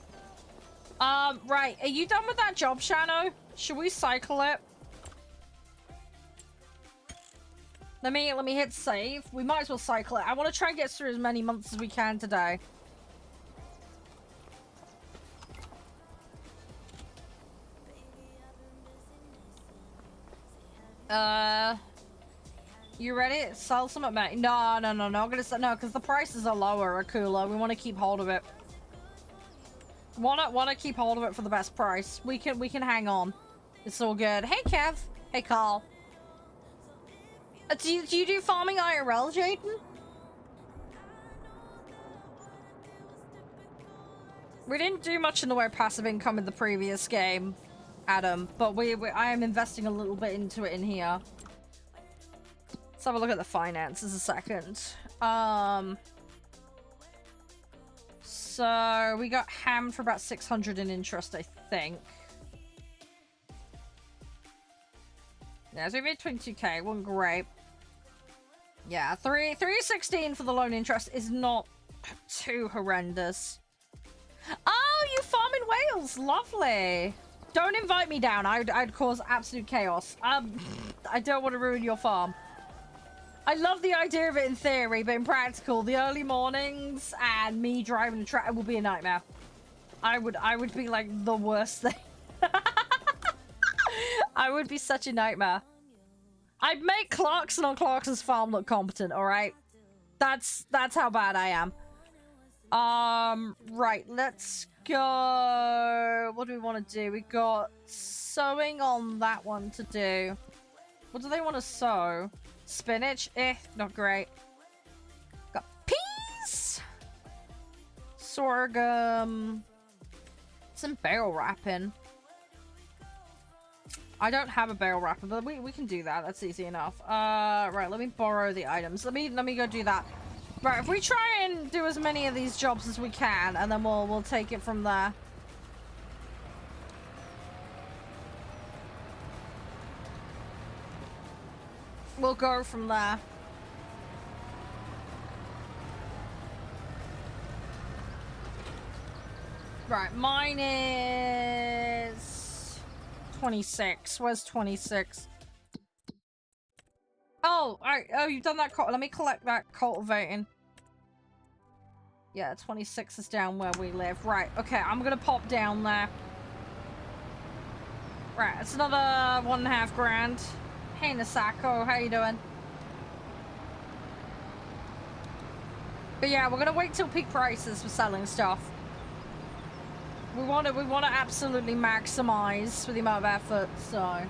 Right. Are you done with that job, Shano? Should we cycle it? Let me hit save. We might as well cycle it. I want to try and get through as many months as we can today. You ready? Sell some at me. No. I'm gonna say no, because the prices are lower or cooler. We want to keep hold of it. Wanna keep hold of it for the best price. We can hang on. It's all good. Hey Kev. Hey Carl. Do you do farming IRL, Jaden? We didn't do much in the way of passive income in the previous game, Adam, but I am investing a little bit into it in here. Let's have a look at the finances a second. So we got hammed for about 600 in interest, I think. Yeah, so we made 22k. Wasn't great. Yeah, 316 for the loan interest is not too horrendous. Oh, you farm in Wales. Lovely. Don't invite me down. I'd cause absolute chaos. I don't want to ruin your farm. I love the idea of it in theory, but in practical, the early mornings and me driving the tractor will be a nightmare. I would be like the worst thing. I would be such a nightmare. I'd make Clarkson on Clarkson's farm look competent, alright? That's how bad I am. Right, let's go. What do we want to do? We got sowing on that one to do. What do they want to sow? Spinach? Not great. Got peas! Sorghum. Some barrel wrapping. I don't have a barrel wrapper, but we can do that. That's easy enough. Right, let me borrow the items. Let me go do that. Right, if we try and do as many of these jobs as we can, and then we'll take it from there. We'll go from there. Right, mine is 26. Where's 26? Oh, oh, you've done that. Let me collect that cultivating. Yeah, 26 is down where we live. Right, okay, I'm gonna pop down there. Right, it's another 1.5 grand. Hey, Nasako, how you doing? But yeah, we're gonna wait till peak prices for selling stuff. We want to absolutely maximize with the amount of effort, so.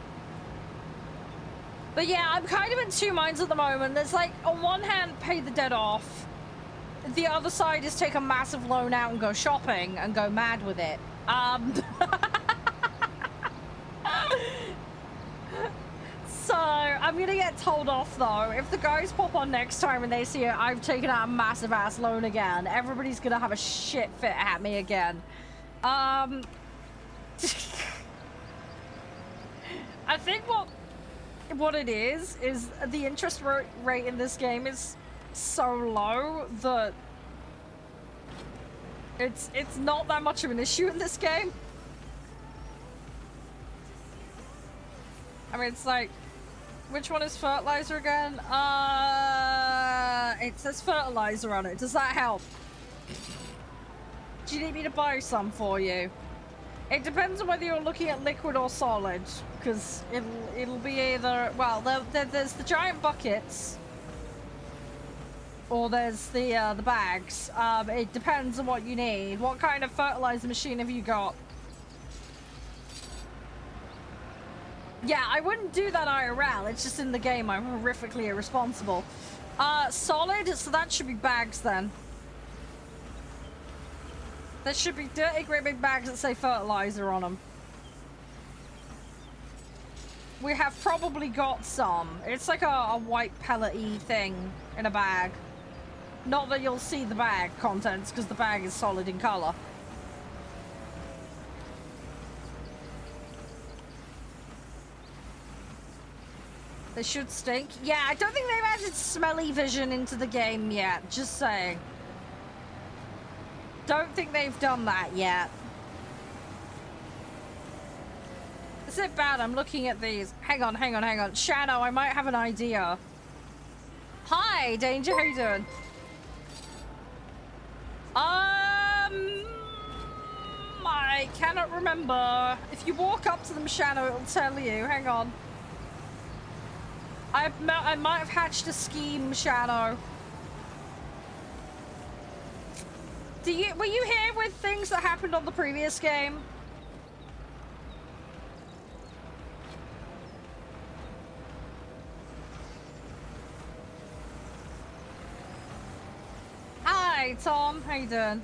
But yeah, I'm kind of in two minds at the moment. There's like, on one hand, pay the debt off. The other side is take a massive loan out and go shopping and go mad with it. So, I'm gonna get told off though. If the guys pop on next time and they see I've taken out a massive ass loan again, everybody's gonna have a shit fit at me again. I think what what it is the interest rate in this game is so low that it's not that much of an issue in this game. I mean, it's like, which one is fertilizer again? It says fertilizer on it. Does that help? Do you need me to buy some for you? It depends on whether you're looking at liquid or solid, because it'll be either, well, there's the giant buckets, or there's the bags. It depends on what you need. What kind of fertilizer machine have you got? Yeah, I wouldn't do that IRL. It's just in the game. I'm horrifically irresponsible. Solid, so that should be bags then. There should be dirty, great big bags that say fertilizer on them. We have probably got some. It's like a white pellet-y thing in a bag. Not that you'll see the bag contents, because the bag is solid in color. They should stink. Yeah, I don't think they've added smelly vision into the game yet. Just saying. Don't think they've done that yet. Is it bad? I'm looking at these. Hang on. Shadow, I might have an idea. Hi, Danger. How you doing? I cannot remember. If you walk up to them, Shadow, it'll tell you. Hang on. I might have hatched a scheme, Shadow. Were you here with things that happened on the previous game? Hi, Tom. How you doing?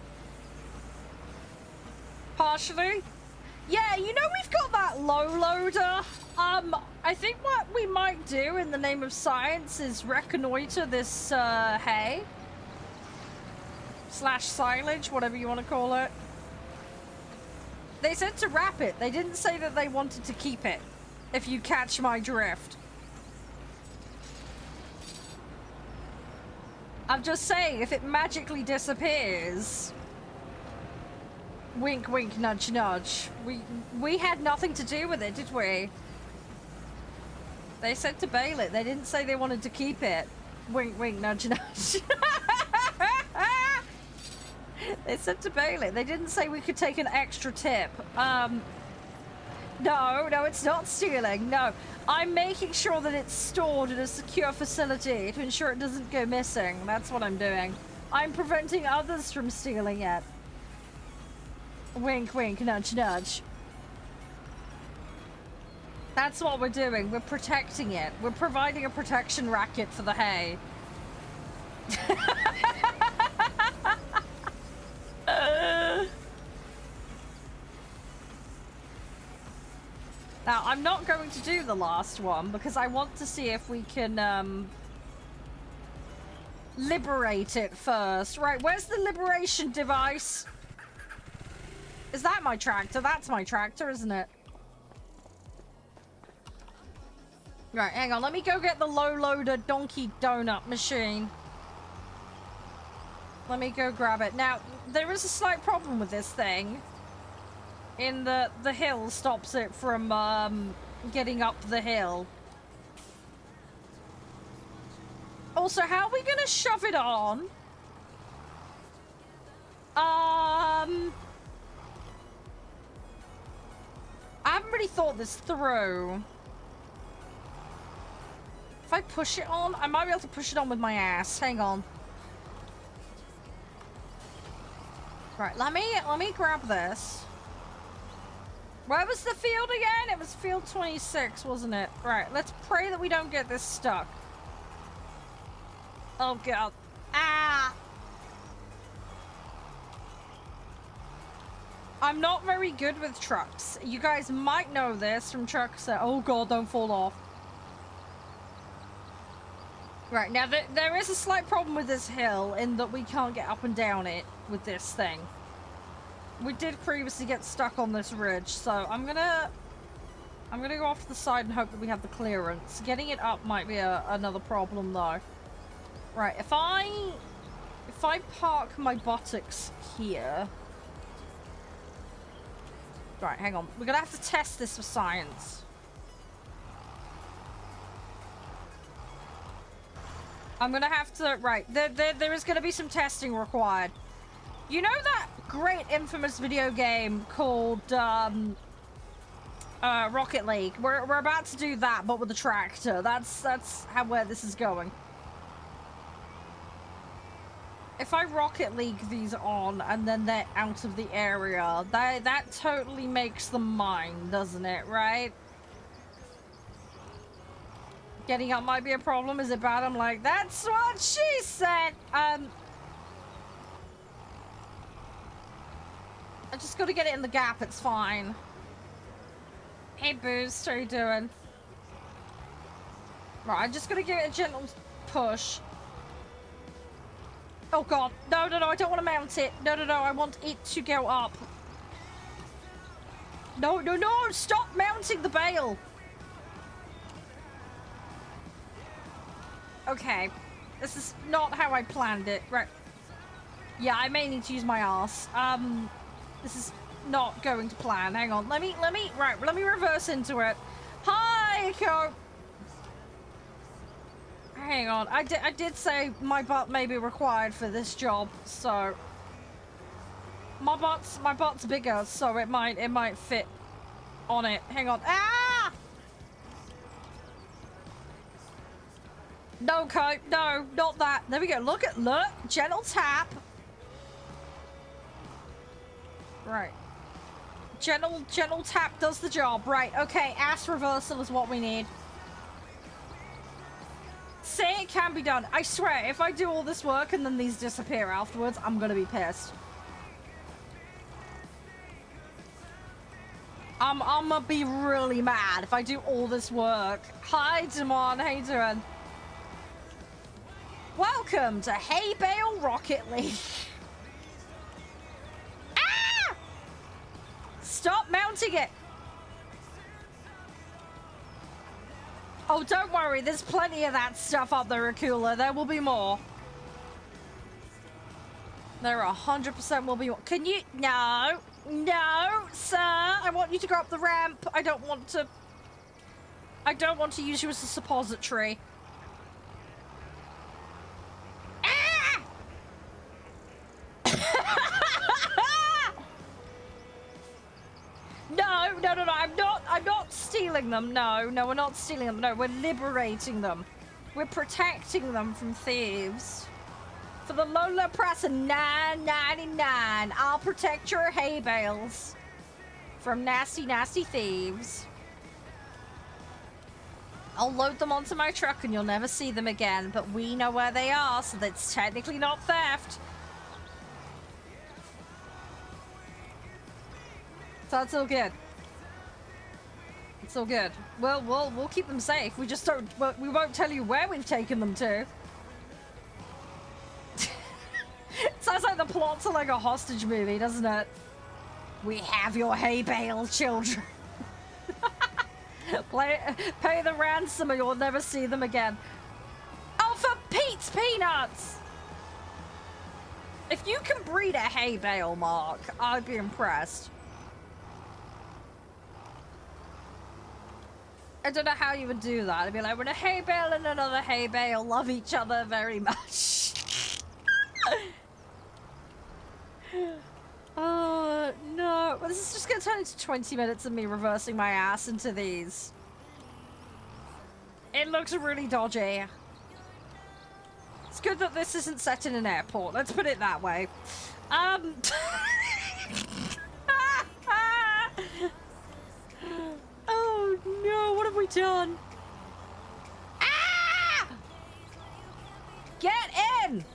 Partially? Yeah, you know we've got that low loader. I think what we might do in the name of science is reconnoiter this hay. / silage, whatever you want to call it. They said to wrap it. They didn't say that they wanted to keep it, if you catch my drift. I'm just saying, if it magically disappears... Wink, wink, nudge, nudge. We had nothing to do with it, did we? They said to bail it. They didn't say they wanted to keep it. Wink, wink, nudge, nudge. They said to bail it. They didn't say we could take an extra tip. No, it's not stealing. No, I'm making sure that it's stored in a secure facility to ensure it doesn't go missing. That's what I'm doing. I'm preventing others from stealing it. Wink, wink, nudge, nudge. That's what we're doing. We're protecting it. We're providing a protection racket for the hay. Now, I'm not going to do the last one because I want to see if we can liberate it first. Right, where's the liberation device? Is that my tractor? That's my tractor, isn't it? Right, hang on. Let me go get the low loader donkey donut machine. Let me go grab it. Now, there is a slight problem with this thing. In the hill stops it from getting up the hill. Also, how are we gonna shove it on? I haven't really thought this through. If I push it on, I might be able to push it on with my ass. Hang on. Right, let me grab this. Where was the field again? It was field 26, wasn't it? Right, let's pray that we don't get this stuck. Oh god. Ah! I'm not very good with trucks. You guys might know this from trucks that, oh god, don't fall off. Right, now there is a slight problem with this hill in that we can't get up and down it with this thing. We did previously get stuck on this ridge, so I'm gonna I'm gonna go off to the side and hope that we have the clearance. Getting it up might be another problem though. Right, if I park my buttocks here. Right, hang on. We're gonna have to test this for science. I'm gonna have to, right, there is gonna be some testing required. You know that great infamous video game called, Rocket League? We're about to do that, but with a tractor. That's where this is going. If I Rocket League these on and then they're out of the area, that totally makes them mine, doesn't it, right? Getting up might be a problem. Is it bad? I'm like, that's what she said. I just gotta get it in the gap, it's fine. Hey Boost, how you doing? Right, I'm just gonna give it a gentle push. Oh god, no, I don't want to mount it. No, I want it to go up. No, stop mounting the bale. Okay, this is not how I planned it. Right. Yeah, I may need to use my ass. This is not going to plan. Hang on, let me reverse into it. Hi, Echo. Hang on, I did say my butt may be required for this job, so my butt's bigger, so it might fit on it. Hang on. Ah! No, Cope, no, not that. There we go. Look, gentle tap. Right. Gentle tap does the job. Right, okay, ass reversal is what we need. Say it can be done. I swear, if I do all this work and then these disappear afterwards, I'm gonna be pissed. I'm gonna be really mad if I do all this work. Hi, Damon. How you doing? Welcome to Hay Bale Rocket League. Ah! Stop mounting it. Oh, don't worry. There's plenty of that stuff up there, Akula. There will be more. There 100% will be more. Can you? No, sir. I want you to go up the ramp. I don't want to use you as a suppository. Ah! No, I'm not stealing them. No, we're not stealing them. No, we're liberating them. We're protecting them from thieves. For the low price of $9.99, I'll protect your hay bales from nasty thieves. I'll load them onto my truck and you'll never see them again, but we know where they are, so that's technically not theft. So it's all good. It's all good. Well, we'll keep them safe. We just don't. We won't tell you where we've taken them to. It sounds like the plot to like a hostage movie, doesn't it? We have your hay bale, children. Pay the ransom or you'll never see them again. Oh, for Pete's peanuts! If you can breed a hay bale, Mark, I'd be impressed. I don't know how you would do that. I'd be like, when a hay bale and another hay bale love each other very much. Oh, no. Well, this is just going to turn into 20 minutes of me reversing my ass into these. It looks really dodgy. It's good that this isn't set in an airport. Let's put it that way. Oh, no. What have we done? Ah! Get in!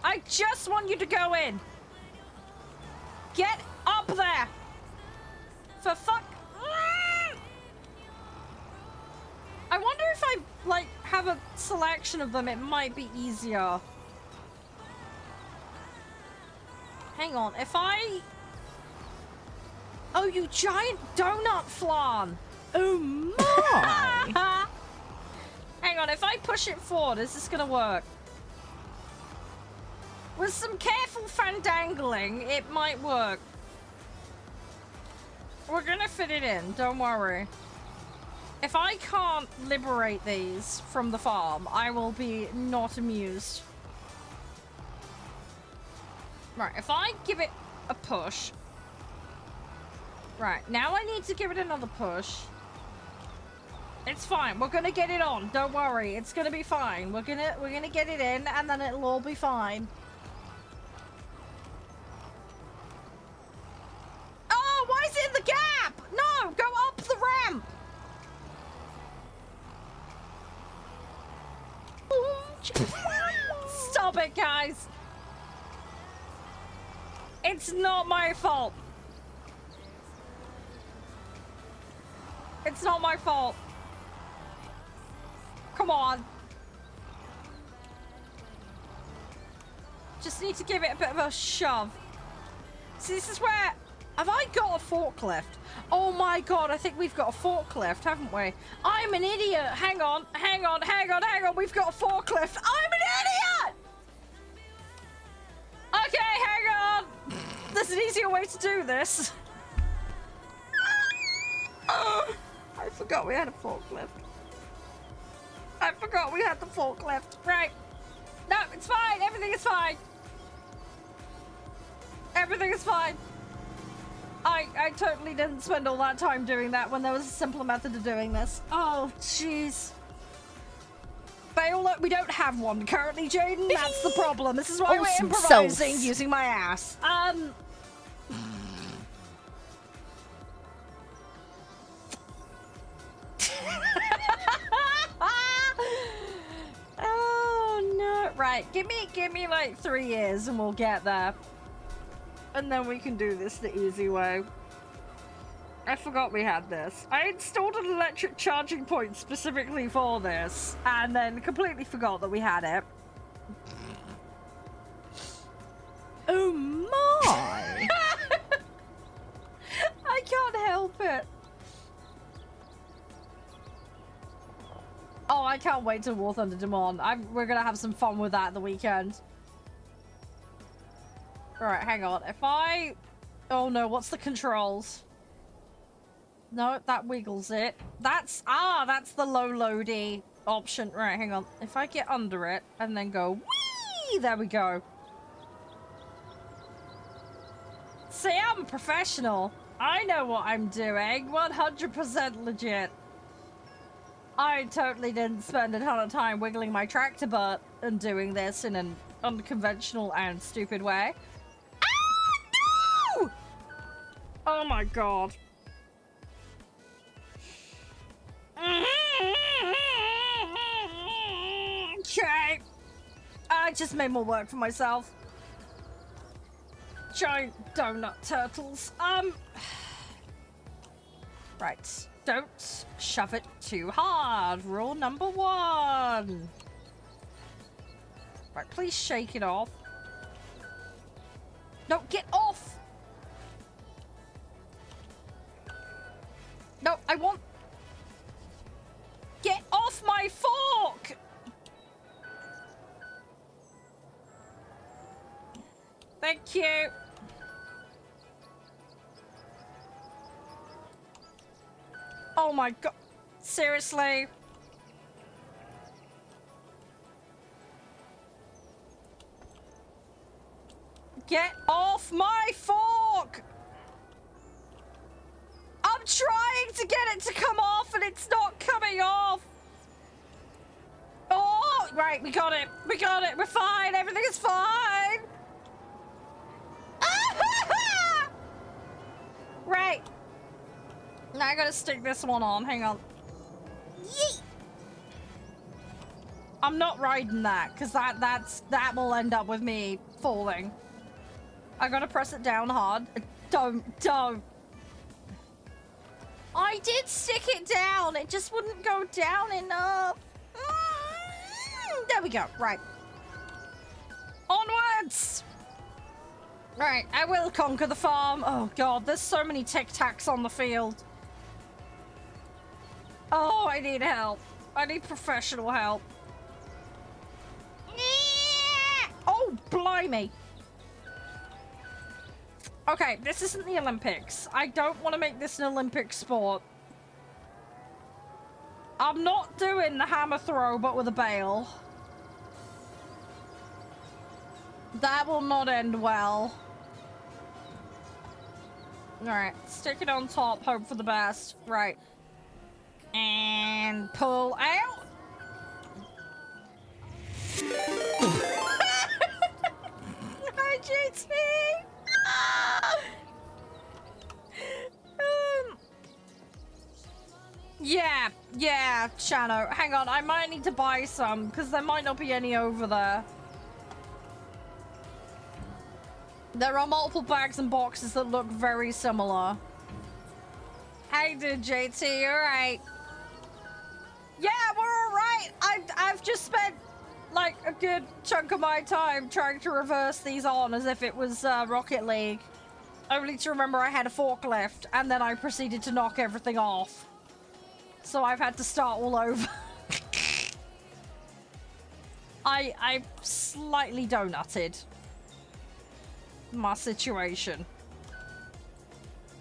I just want you to go in. Get up there! For fuck... I wonder if I, like, have a selection of them, it might be easier. Hang on, if I... Oh, you giant donut flan! Oh my! Hang on, if I push it forward, is this gonna work? With some careful fandangling, it might work. We're gonna fit it in, don't worry. If I can't liberate these from the farm, I will be not amused. Right, if I give it a push. Right, now I need to give it another push. It's fine. We're gonna get it on. Don't worry. It's gonna be fine. We're gonna get it in, and then it'll all be fine. Oh, why is it in the gap? No, go up the ramp. Stop it, guys. It's not my fault. It's not my fault. Come on. Just need to give it a bit of a shove. See, this is where... Have I got a forklift? Oh my god, I think we've got a forklift, haven't we? I'm an idiot. Hang on, hang on, hang on, hang on. We've got a forklift. I'm an idiot! Okay, hang on. There's an easier way to do this. I forgot we had a forklift. I forgot we had the forklift. Right. No, it's fine. Everything is fine. Everything is fine. I totally didn't spend all that time doing that when there was a simpler method of doing this. Oh, jeez. But we don't have one currently, Jaden. That's the problem. This is why we're improvising using my ass. Oh no! Right, give me like 3 years and we'll get there, and then we can do this the easy way. I forgot we had this. I installed an electric charging point specifically for this, and then completely forgot that we had it. Oh my! I can't help it. Oh, I can't wait till War Thunder Demon. We're gonna have some fun with that at the weekend. Alright, hang on. If I... Oh no, what's the controls? No, that wiggles it. That's the low loady option. Right, hang on. If I get under it and then go whee! There we go. See, I'm a professional. I know what I'm doing. 100% legit. I totally didn't spend a ton of time wiggling my tractor butt and doing this in an unconventional and stupid way. Ah, no! Oh my god. Okay. I just made more work for myself. Giant donut turtles. Right. Don't shove it too hard. Rule number 1. Right, please shake it off. No, get off! No, I want... Get off my fork! Thank you. Oh my god. Seriously? Get off my fork! I'm trying to get it to come off and it's not coming off. Oh, right, we got it. We got it. We're fine. Everything is fine. Right. Now I gotta stick this one on. Hang on. Yeet. I'm not riding that because that will end up with me falling. I gotta press it down hard. Don't. I did stick it down. It just wouldn't go down enough. There we go. Right. Onwards. Right. I will conquer the farm. Oh god, there's so many Tic Tacs on the field. Oh, I need help. I need professional help. Oh, blimey. Okay, this isn't the Olympics. I don't want to make this an Olympic sport. I'm not doing the hammer throw, but with a bale. That will not end well. Alright, stick it on top, hope for the best. Right. And pull out. Hi, JT! Yeah, Shano. Hang on, I might need to buy some, because there might not be any over there. There are multiple bags and boxes that look very similar. How you doing, JT? You alright? Yeah, we're alright. I've just spent, like, a good chunk of my time trying to reverse these on as if it was Rocket League. Only to remember I had a forklift, and then I proceeded to knock everything off. So I've had to start all over. I slightly donutted my situation.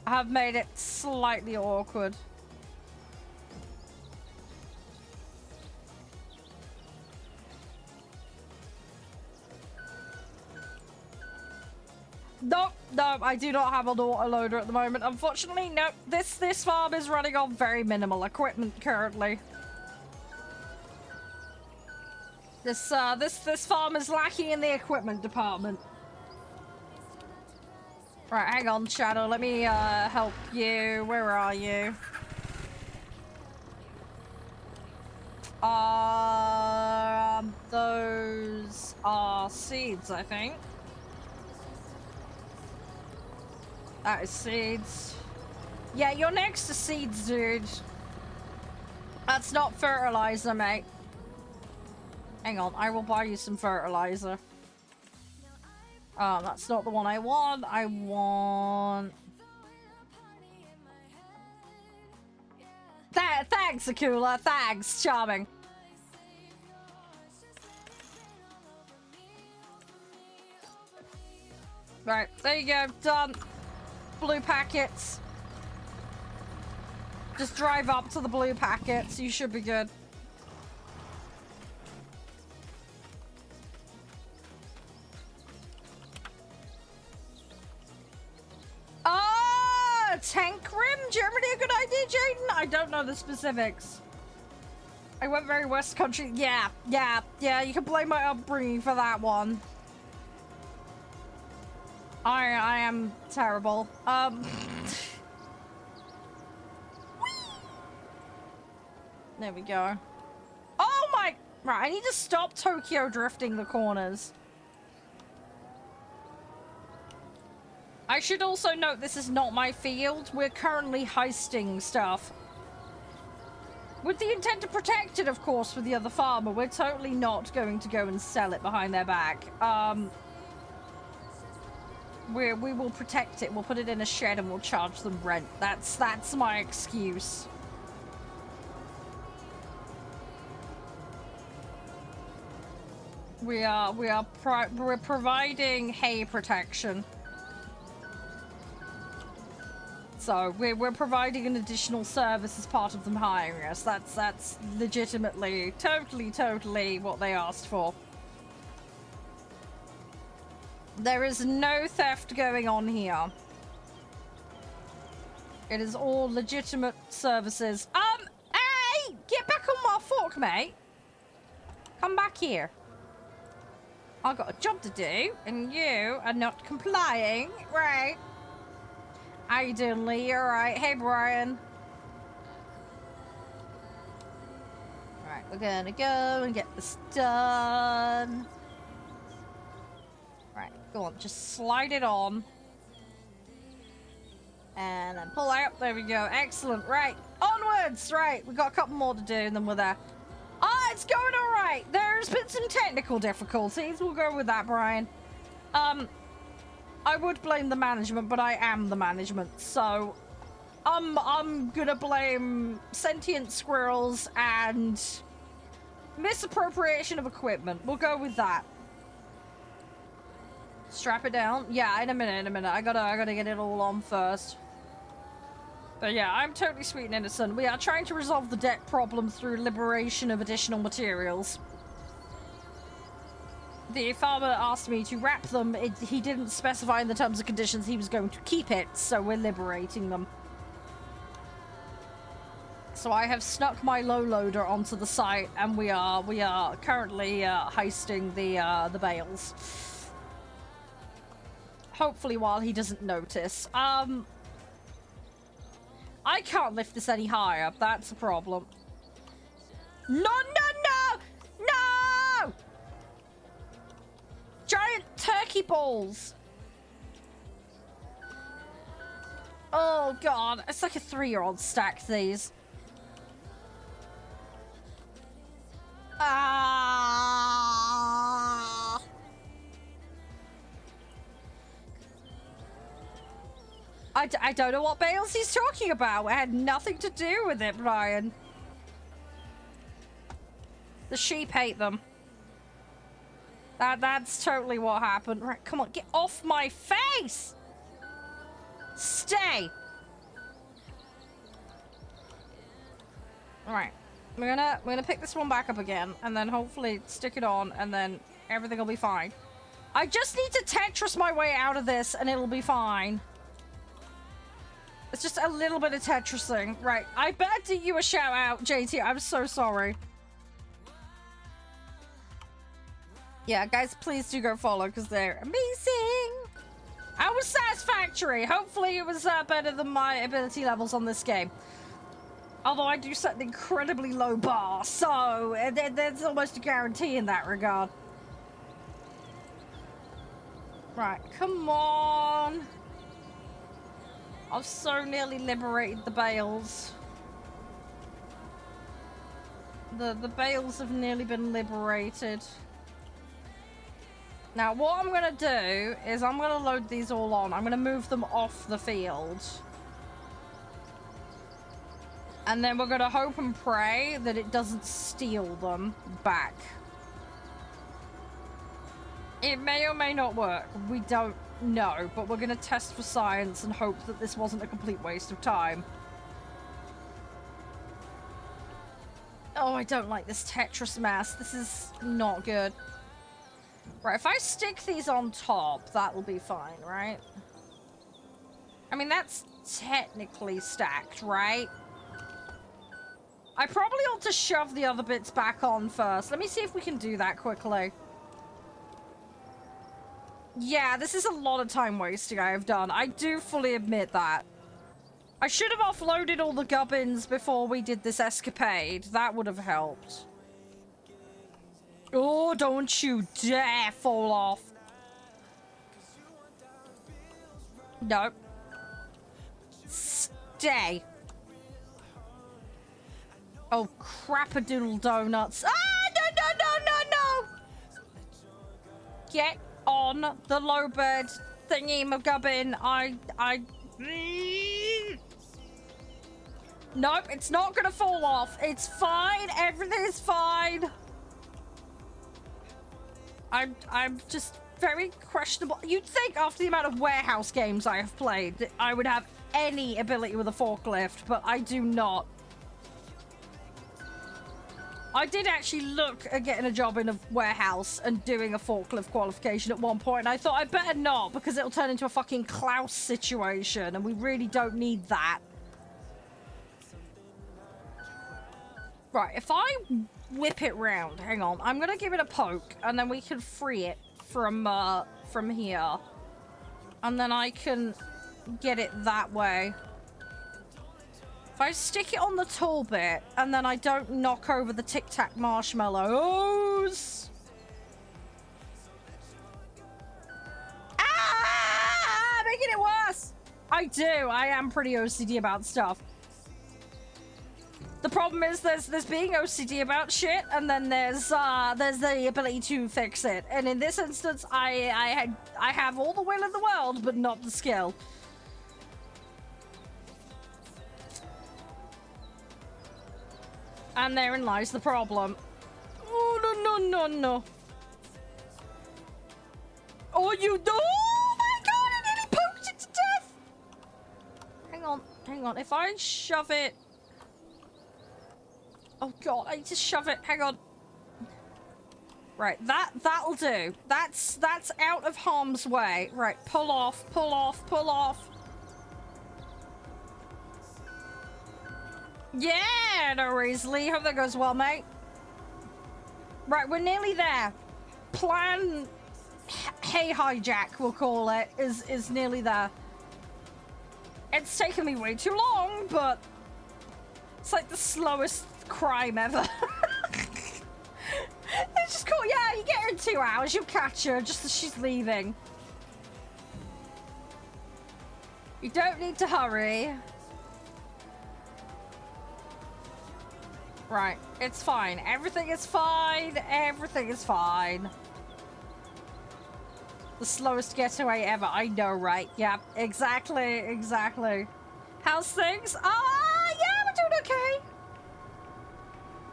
I have made it slightly awkward. Nope, I do not have an autoloader at the moment. Unfortunately, nope. This farm is running on very minimal equipment currently. This farm is lacking in the equipment department. Right, hang on, Shadow. Let me help you. Where are you? Those are seeds, I think. That is seeds. Yeah, you're next to seeds, dude. That's not fertilizer, mate. Hang on, I will buy you some fertilizer. That's not the one I want. I want... Thanks, Akula. Thanks. Charming. Right, there you go. Done. Blue packets. Just drive up to the blue packets. You should be good. Ah, tank rim? Germany a good idea, Jaden? I don't know the specifics. I went very West Country. Yeah. You can blame my upbringing for that one. I am terrible. There we go. Oh my... Right, I need to stop Tokyo drifting the corners. I should also note this is not my field. We're currently heisting stuff. With the intent to protect it, of course, with the other farmer. We're totally not going to go and sell it behind their back. We will protect it. We'll put it in a shed and we'll charge them rent. That's my excuse. We're providing hay protection. So we're providing an additional service as part of them hiring us. That's legitimately, totally what they asked for. There is no theft going on here. It is all legitimate services. Hey! Get back on my fork, mate. Come back here. I've got a job to do, and you are not complying. Right. How you doing, Lee? You alright? Hey, Brian. Alright, we're gonna go and get this done. Right, go on, just slide it on. And then pull out. There we go. Excellent. Right, onwards. Right, we've got a couple more to do, and then we're there. Ah, it's going all right. There's been some technical difficulties. We'll go with that, Brian. I would blame the management, but I am the management, so I'm gonna blame sentient squirrels and misappropriation of equipment. We'll go with that. Strap it down. Yeah, in a minute. I gotta get it all on first. But yeah, I'm totally sweet and innocent. We are trying to resolve the deck problem through liberation of additional materials. The farmer asked me to wrap them. He didn't specify in the terms and conditions he was going to keep it, so we're liberating them. So I have snuck my low loader onto the site, and we are currently heisting the bales. Hopefully while he doesn't notice. I can't lift this any higher. That's a problem. No! Giant turkey balls. Oh god, it's like a 3-year-old stacked these. I don't know what bales he's talking about. It had nothing to do with it, Brian. The sheep hate them. That's totally what happened. Right, come on, get off my face! Stay! Alright. We're gonna pick this one back up again, and then hopefully stick it on, and then everything will be fine. I just need to Tetris my way out of this, and it'll be fine. It's just a little bit of Tetrising. Right, I better do you a shout out, JT. I'm so sorry. Yeah, guys, please do go follow, because they're amazing. I was satisfactory. Hopefully it was better than my ability levels on this game. Although I do set an incredibly low bar, so there's almost a guarantee in that regard. Right, come on. I've so nearly liberated the bales. The bales have nearly been liberated. Now, what I'm going to do is I'm going to load these all on. I'm going to move them off the field. And then we're going to hope and pray that it doesn't steal them back. It may or may not work. We don't know. But we're going to test for science and hope that this wasn't a complete waste of time. Oh, I don't like this Tetris mess. This is not good. Right, if I stick these on top, that'll be fine, right? I mean, that's technically stacked, right? I probably ought to shove the other bits back on first. Let me see if we can do that quickly. Yeah, this is a lot of time wasting I have done. I do fully admit that. I should have offloaded all the gubbins before we did this escapade. That would have helped. Oh, don't you dare fall off. Nope. Stay. Oh, crap-a-doodle donuts. Ah, no. Get on the low bed thingy-magubbin. Nope, it's not gonna fall off. It's fine. Everything's fine. I'm just very questionable. You'd think after the amount of warehouse games I have played that I would have any ability with a forklift, but I do not. I did actually look at getting a job in a warehouse and doing a forklift qualification at one point, and I thought I better not because it'll turn into a fucking Klaus situation, and we really don't need that. Right, if I whip it round, hang on, I'm gonna give it a poke, and then we can free it from here. And then I can get it that way. If I stick it on the tall bit, and then I don't knock over the Tic Tac marshmallows. Ah! Making it worse! I do, I am pretty OCD about stuff. The problem is there's being OCD about shit, and then there's the ability to fix it. And in this instance, I have all the will in the world, but not the skill. And therein lies the problem. Oh, no, no, no, no. Oh, you do? Oh my god, I nearly poked it to death! Hang on. If I shove it... Oh god, I need to shove it. Hang on. Right, that'll do. That's out of harm's way. Right, pull off, pull off, pull off. Yeah, no worries, Lee. Hope that goes well, mate. Right, we're nearly there. Plan Hey Hijack, we'll call it, is nearly there. It's taken me way too long, but it's like the slowest crime ever. It's just cool. Yeah, you get her in 2 hours. You'll catch her just as she's leaving. You don't need to hurry. Right, it's fine. Everything is fine. Everything is fine. The slowest getaway ever. I know, right? Yeah, exactly, exactly. How's things? Yeah, we're doing okay.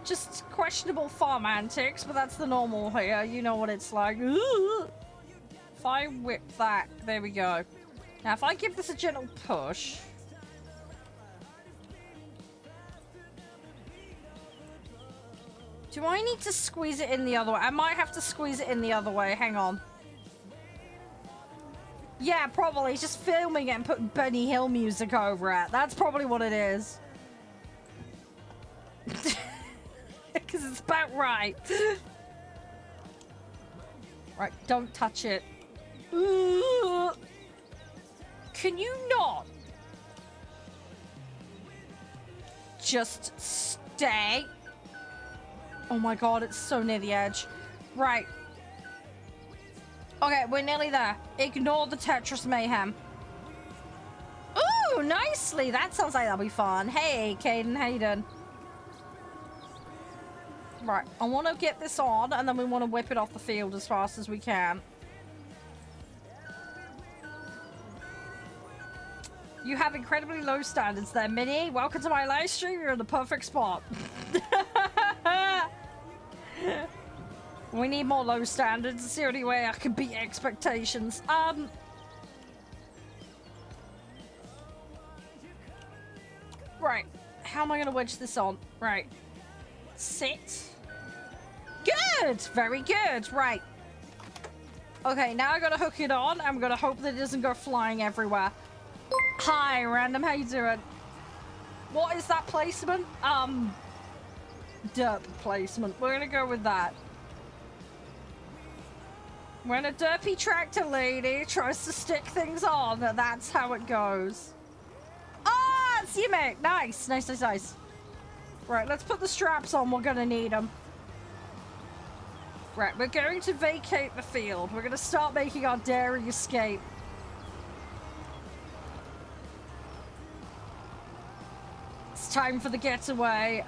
Just questionable farm antics, but that's the normal here. You know what it's like. Ooh. If I whip that, there we go. Now, if I give this a gentle push... Do I need to squeeze it in the other way? I might have to squeeze it in the other way. Hang on. Yeah, probably. Just filming it and putting Benny Hill music over it. That's probably what it is. Because it's about right. Right, don't touch it. Ooh. Can you not just stay? Oh my god, it's so near the edge. Right. Okay, we're nearly there. Ignore the Tetris mayhem. Ooh, nicely. That sounds like that'll be fun. Hey, Caden, how you doing? Right, I want to get this on, and then we want to whip it off the field as fast as we can. You have incredibly low standards there, Minnie. Welcome to my live stream. You're in the perfect spot. We need more low standards. It's the only way I can beat expectations. Right. How am I going to wedge this on? Right. Sit. Good! Very good. Right. Okay, now I gotta hook it on. I'm gonna hope that it doesn't go flying everywhere. Hi, Random. How you doing? What is that placement? Derp placement. We're gonna go with that. When a derpy tractor lady tries to stick things on, that's how it goes. Ah, it's you, mate. Nice. Nice, nice, nice. Right, let's put the straps on. We're gonna need them. Right, we're going to vacate the field. We're gonna start making our daring escape. It's time for the getaway.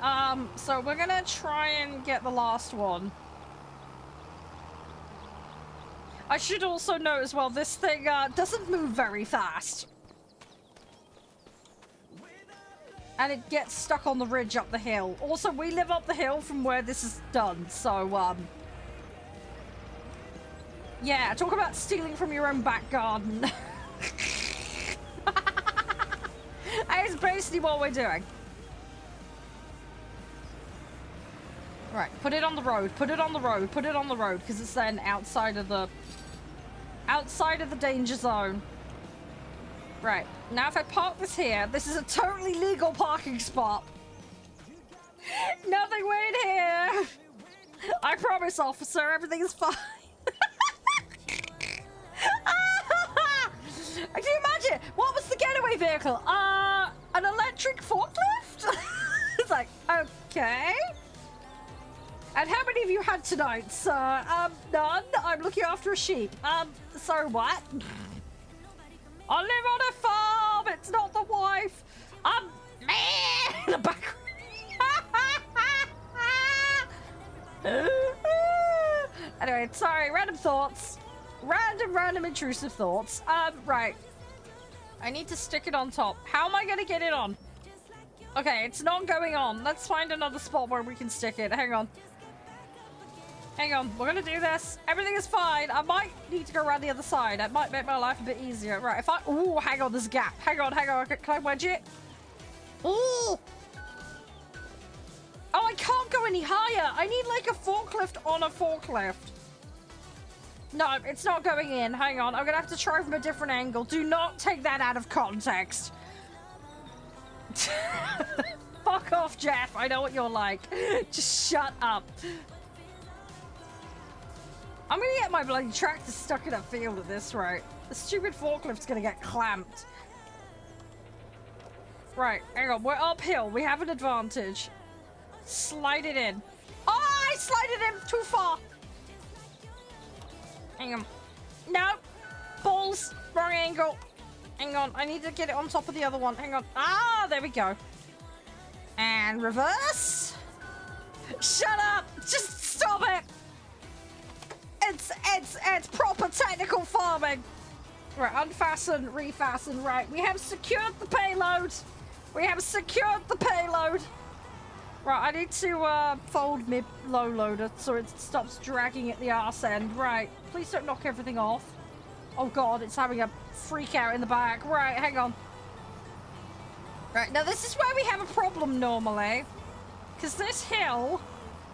So we're gonna try and get the last one. I should also note as well, this thing doesn't move very fast. And it gets stuck on the ridge up the hill. Also, we live up the hill from where this is done, so, yeah, talk about stealing from your own back garden. That is basically what we're doing. Right, put it on the road, put it on the road, put it on the road, because it's then outside of the danger zone. Right, now if I park this here, this is a totally legal parking spot. Nothing weird here. I promise, officer, everything is fine. Can you imagine? What was the getaway vehicle? An electric forklift? It's like, okay. And how many of you had tonight, sir? None. I'm looking after a sheep. So what? I live on a farm. It's not the wife. Man in the background. Anyway, sorry. Random thoughts. Random intrusive thoughts. Right. I need to stick it on top. How am I gonna get it on? Okay, it's not going on. Let's find another spot where we can stick it. Hang on. Hang on. We're gonna do this. Everything is fine. I might need to go around the other side. That might make my life a bit easier. Right, if I... Ooh, hang on. There's a gap. Hang on, hang on. Can I wedge it? Ooh! Oh, I can't go any higher. I need like a forklift on a forklift. No, it's not going in. Hang on. I'm gonna have to try from a different angle. Do not take that out of context. Fuck off, Jeff. I know what you're like. Just shut up. I'm gonna get my bloody tractor stuck in a field at this rate. The stupid forklift's gonna get clamped. Right, hang on. We're uphill. We have an advantage. Slide it in. Oh, I slide it in too far. Hang on. No. Balls. Wrong angle. Hang on. I need to get it on top of the other one. Hang on. Ah, there we go. And reverse. Shut up. Just stop it. It's proper technical farming. Right, unfasten, refasten. Right, we have secured the payload. We have secured the payload. Right, I need to fold my low loader so it stops dragging at the arse end. Right, please don't knock everything off. Oh god, it's having a freak out in the back. Right, hang on. Right, now this is where we have a problem normally. Because this hill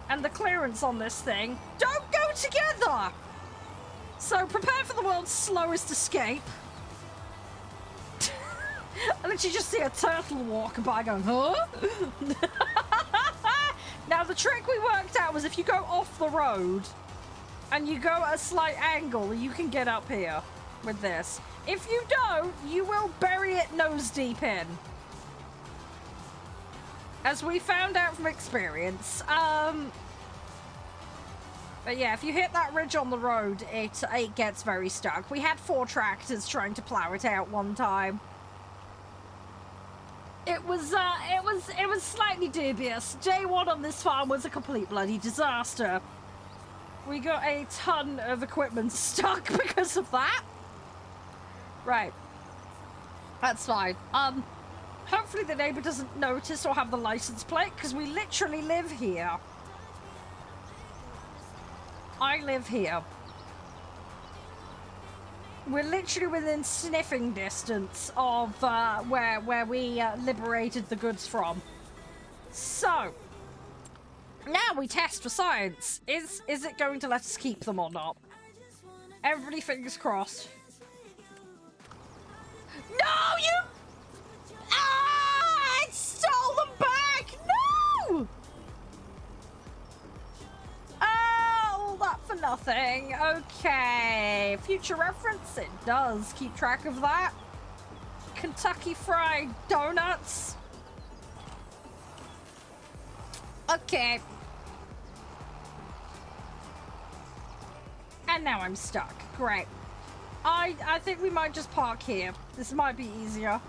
and the clearance on this thing don't go together. So prepare for the world's slowest escape. And then you just see a turtle walk by going, huh? Now the trick we worked out was if you go off the road and you go at a slight angle, you can get up here with this. If you don't, you will bury it nose deep in. As we found out from experience. But yeah, if you hit that ridge on the road, it gets very stuck. We had 4 tractors trying to plow it out one time. It was slightly dubious. Day 1 on this farm was a complete bloody disaster. We got a ton of equipment stuck because of that. Right. That's fine. Hopefully the neighbor doesn't notice or have the license plate, because we literally live here. I live here. We're literally within sniffing distance of where we liberated the goods from. So, now we test for science. Is it going to let us keep them or not? Everybody fingers crossed. No, you... Ah! I stole them back! No! Oh, that for nothing. Okay. Future reference, it does keep track of that. Kentucky Fried Donuts. Okay. And now I'm stuck. Great. I think we might just park here. This might be easier.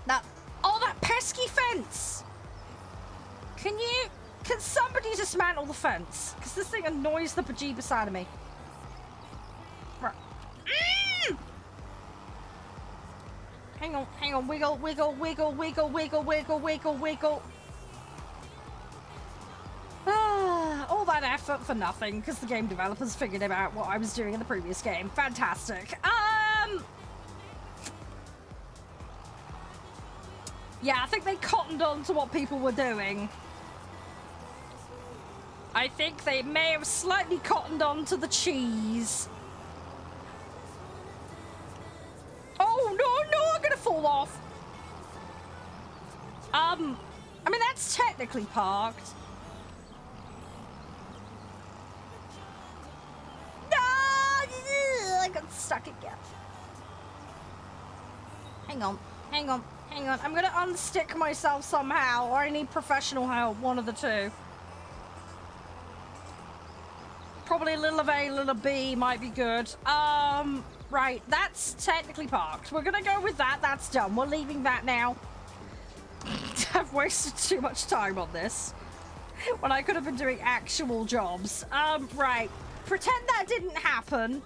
That pesky fence! Can somebody dismantle the fence? Because this thing annoys the bejeebus out of me. Right. Hang on, wiggle, wiggle, wiggle, wiggle, wiggle, wiggle, wiggle, wiggle. All that effort for nothing, because the game developers figured out what I was doing in the previous game. Fantastic. Yeah, I think they cottoned on to what people were doing. I think they may have slightly cottoned on to the cheese. Oh, no, I'm gonna fall off. I mean, that's technically parked. No! I got stuck again. Hang on. I'm gonna unstick myself somehow, or I need professional help, one of the two. Probably a little of A, a little of B might be good. Right, that's technically parked. We're gonna go with that, that's done. We're leaving that now. I've wasted too much time on this, when I could have been doing actual jobs. Right. Pretend that didn't happen.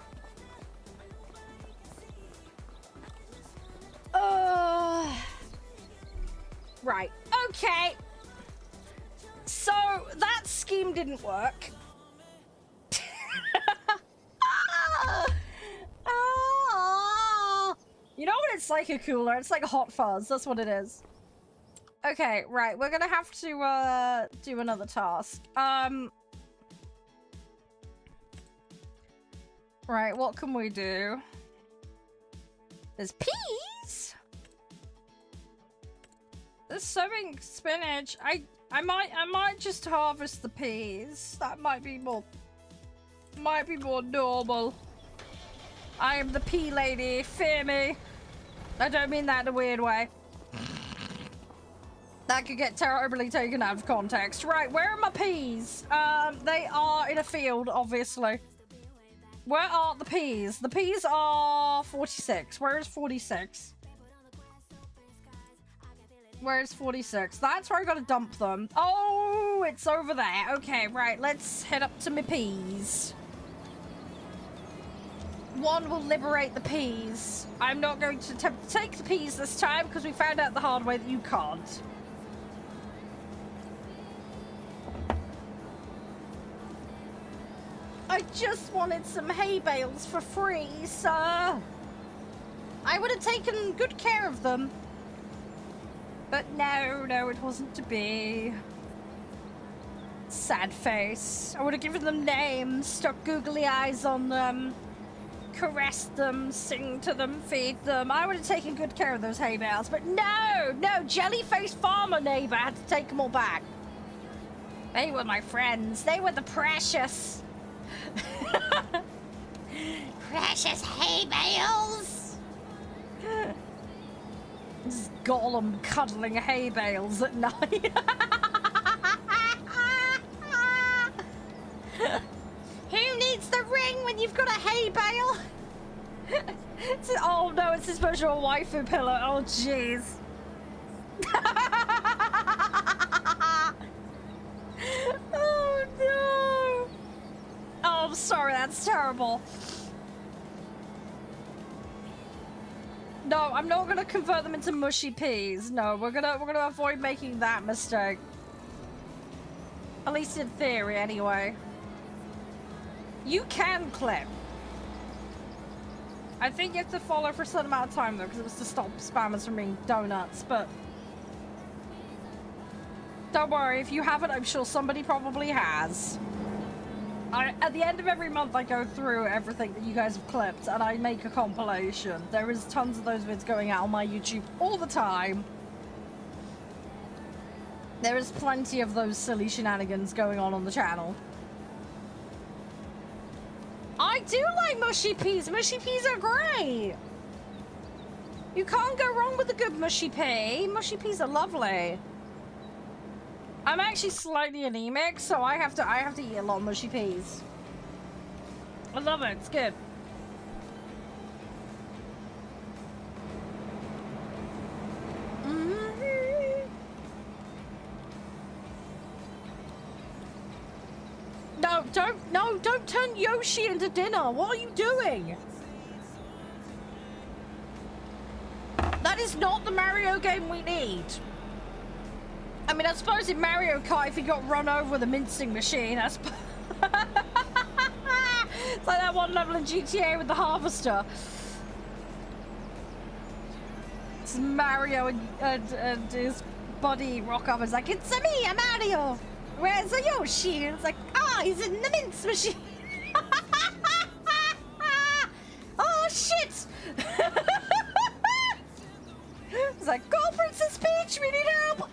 Right. Okay. So that scheme didn't work. You know what it's like a cooler? It's like a hot fuzz. That's what it is. Okay, right. We're gonna have to do another task. Right, what can we do? There's peas. There's sowing spinach. I might just harvest the peas. That might be more normal. I am the pea lady. Fear me. I don't mean that in a weird way. That could get terribly taken out of context. Right, where are my peas? They are in a field, obviously. Where are the peas? The peas are 46. Where is 46? Where's 46? That's where I gotta dump them. Oh, it's over there. Okay, right. Let's head up to my peas. One will liberate the peas. I'm not going to attempt to take the peas this time because we found out the hard way that you can't. I just wanted some hay bales for free, sir. I would have taken good care of them. But no, it wasn't to be. Sad face. I would have given them names, stuck googly eyes on them, caressed them, sing to them, feed them. I would have taken good care of those hay bales, but no, jelly-faced farmer neighbor had to take them all back. They were my friends. They were the precious. Precious hay bales. This is Gollum cuddling hay bales at night. Who needs the ring when you've got a hay bale? Oh no, it's his special waifu pillow. Oh jeez. Oh no. Oh, I'm sorry, that's terrible. No, I'm not gonna convert them into mushy peas. No, we're gonna avoid making that mistake. At least in theory, anyway. You can clip. I think you have to follow for a certain amount of time though, because it was to stop spammers from being donuts, but don't worry, if you haven't, I'm sure somebody probably has. At the end of every month, I go through everything that you guys have clipped, and I make a compilation. There is tons of those vids going out on my YouTube all the time. There is plenty of those silly shenanigans going on the channel. I do like mushy peas. Mushy peas are great. You can't go wrong with a good mushy pea. Mushy peas are lovely. I'm actually slightly anemic, so I have to eat a lot of mushy peas. I love it. It's good. No, don't turn Yoshi into dinner. What are you doing? That is not the Mario game we need. I mean, I suppose in Mario Kart, if he got run over with a mincing machine, I suppose. It's like that one level in GTA with the harvester. It's Mario and his buddy rock up and is like, "It's me, I'm Mario. Where's the Yoshi?" And it's like, he's in the mince machine. Oh, shit. It's like, "Go, Princess Peach, we need help."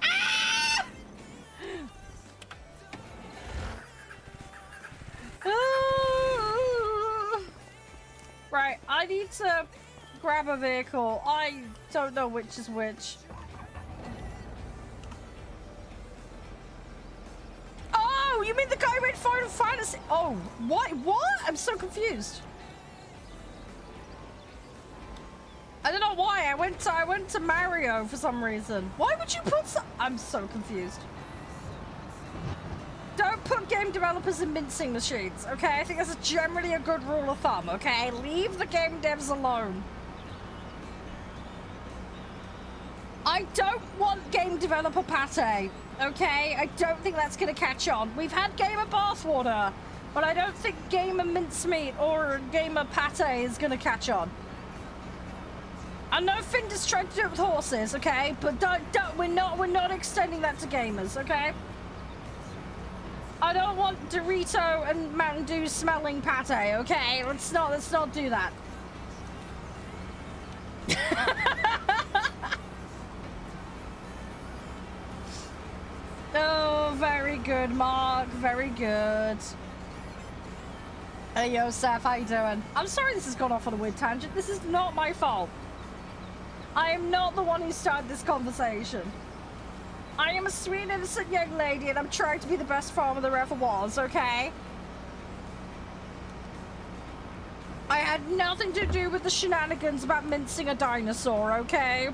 Right, I need to grab a vehicle. I don't know which is which. Oh, you mean the guy who made Final Fantasy? Oh, what? I'm so confused. I don't know why. I went to Mario for some reason. Why would you put I'm so confused. Don't put game developers in mincing machines, okay? I think that's generally a good rule of thumb, okay? Leave the game devs alone. I don't want game developer pate, okay? I don't think that's going to catch on. We've had gamer bathwater, but I don't think gamer mincemeat or gamer pate is going to catch on. I know Finder's trying to do it with horses, okay? But we're not extending that to gamers, okay? I don't want Dorito and Mountain Dew smelling pate, okay? Let's not do that. Oh, very good, Mark. Very good. Hey, yo, Seth, how you doing? I'm sorry this has gone off on a weird tangent. This is not my fault. I am not the one who started this conversation. I am a sweet, innocent young lady, and I'm trying to be the best farmer there ever was, okay? I had nothing to do with the shenanigans about mincing a dinosaur, okay?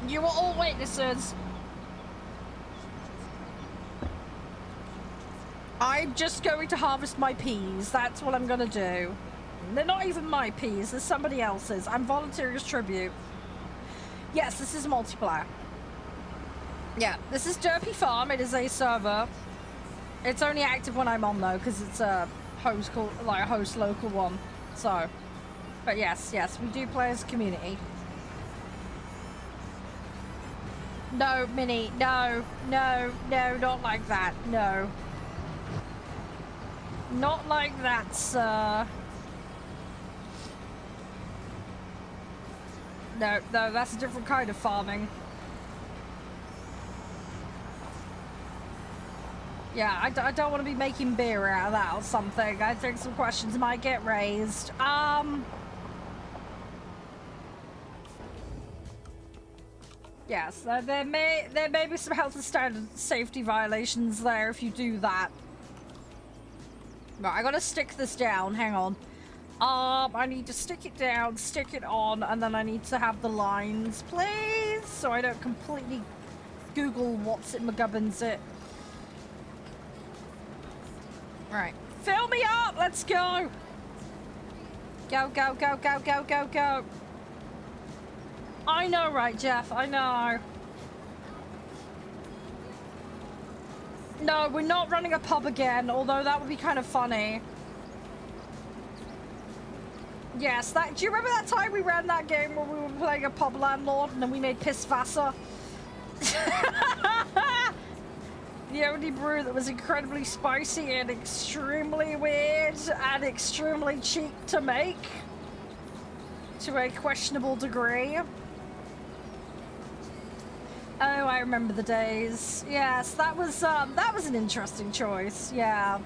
You were all witnesses. I'm just going to harvest my peas. That's what I'm gonna do. They're not even my peas, they're somebody else's. I'm volunteering as tribute. Yes, this is multiplayer. Yeah, this is Derpy Farm. It is a server. It's only active when I'm on though, because it's a host local one. So, but yes, we do play as a community. No, Minnie, no, not like that, no. Not like that, sir. No, that's a different kind of farming. Yeah, I don't want to be making beer out of that or something. I think some questions might get raised. Yes, there may be some health and standard safety violations there if you do that. Right, I gotta stick this down. Hang on. I need to stick it down, stick it on, and then I need to have the lines, please, so I don't completely Google what's it McGubbins it. Right. Fill me up! Let's go! Go, go, go, go, go, go, go. I know, right, Jeff? I know. No, we're not running a pub again, although that would be kind of funny. Yes, that. Do you remember that time we ran that game where we were playing a pub landlord and then we made Pissvasser? The only brew that was incredibly spicy and extremely weird and extremely cheap to make. To a questionable degree. Oh, I remember the days. Yes, that was an interesting choice. Yeah.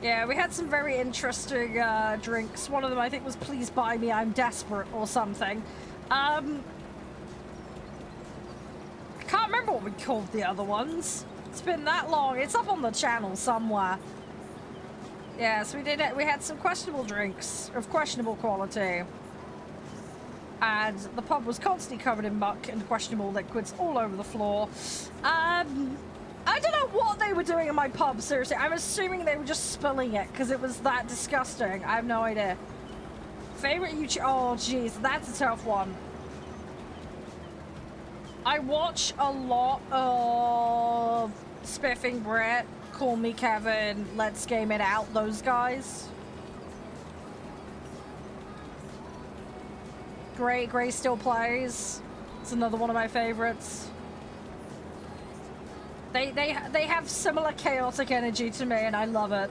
Yeah, we had some very interesting drinks. One of them, I think, was Please Buy Me, I'm Desperate, or something. I can't remember what we called the other ones. It's been that long. It's up on the channel somewhere. Yes, we had some questionable drinks of questionable quality. And the pub was constantly covered in muck and questionable liquids all over the floor. I don't know what they were doing in my pub, seriously. I'm assuming they were just spilling it because it was that disgusting. I have no idea. Favorite YouTube... Oh, jeez, that's a tough one. I watch a lot of Spiffing Brett, Call Me Kevin, Let's Game It Out, those guys. Gray still plays. It's another one of my favorites. They have similar chaotic energy to me, and I love it.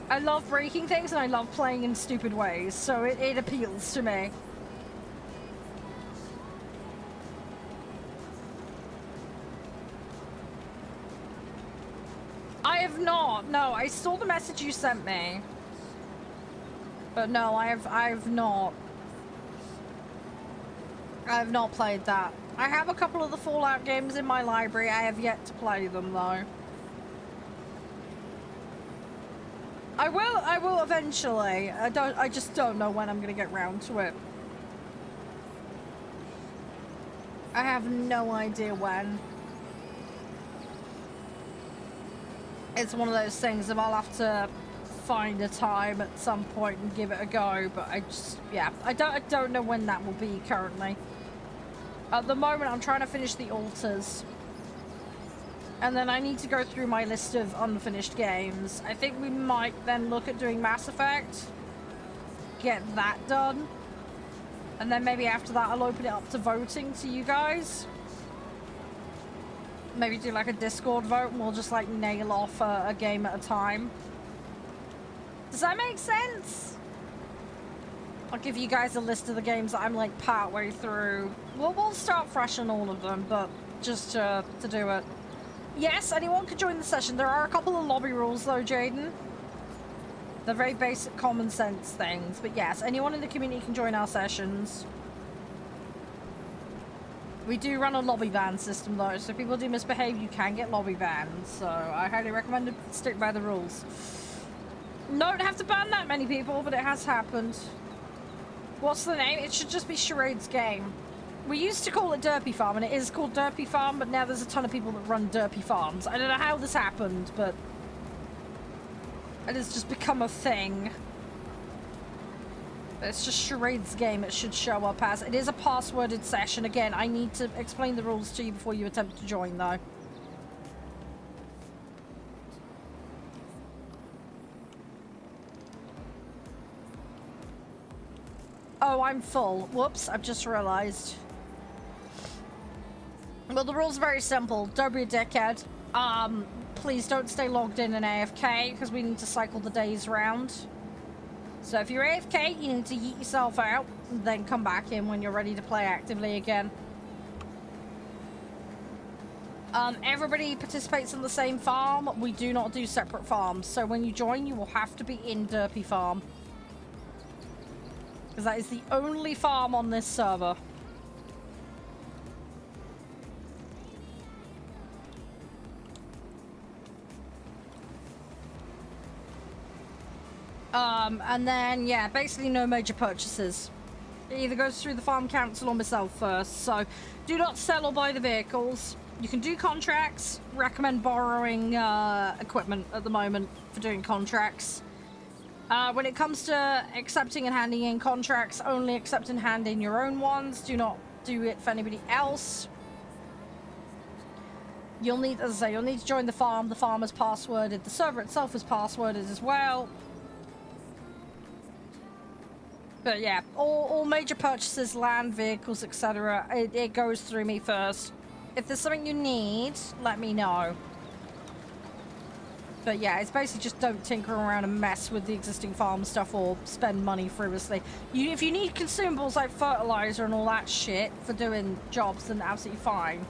I love breaking things, and I love playing in stupid ways, so it appeals to me. I have not. No, I saw the message you sent me. But no, I've not. I have not played that. I have a couple of the Fallout games in my library. I have yet to play them though. I will eventually. I just don't know when I'm gonna get round to it. I have no idea when. It's one of those things that I'll have to find a time at some point and give it a go, but yeah, I don't know when that will be currently. At the moment, I'm trying to finish the altars. And then I need to go through my list of unfinished games. I think we might then look at doing Mass Effect. Get that done. And then maybe after that, I'll open it up to voting to you guys. Maybe do like a Discord vote and we'll just like nail off a game at a time. Does that make sense? I'll give you guys a list of the games that I'm like part way through. We'll start fresh on all of them, but just to do it. Yes, anyone could join the session. There are a couple of lobby rules though, Jaden. They're very basic common sense things, but yes, anyone in the community can join our sessions. We do run a lobby ban system though, so if people do misbehave, you can get lobby bans. So I highly recommend to stick by the rules. Don't have to ban that many people, but it has happened. What's the name? It should just be Charede's Game. We used to call it Derpy Farm, and it is called Derpy Farm, but now there's a ton of people that run Derpy Farms. I don't know how this happened, but it has just become a thing. It's just Charede's Game it should show up as. It is a passworded session. Again, I need to explain the rules to you before you attempt to join, though. Oh, I'm full. Whoops, I've just realized. Well, the rules are very simple. Don't be a dickhead. Please don't stay logged in and AFK, because we need to cycle the days around. So if you're AFK, you need to yeet yourself out, and then come back in when you're ready to play actively again. Everybody participates in the same farm. We do not do separate farms. So when you join, you will have to be in Derpy Farm. Because that is the only farm on this server. And then, yeah, basically no major purchases. It either goes through the farm council or myself first. So do not sell or buy the vehicles. You can do contracts. Recommend borrowing equipment at the moment for doing contracts. When it comes to accepting and handing in contracts, only accept and hand in your own ones. Do not do it for anybody else. You'll need, as I say, you'll need to join the farm. The farm is passworded. The server itself is passworded as well. But yeah, all major purchases, land, vehicles, etc., it goes through me first. If there's something you need, let me know. But yeah, it's basically just don't tinker around and mess with the existing farm stuff or spend money frivolously. If you need consumables like fertilizer and all that shit for doing jobs, then absolutely fine.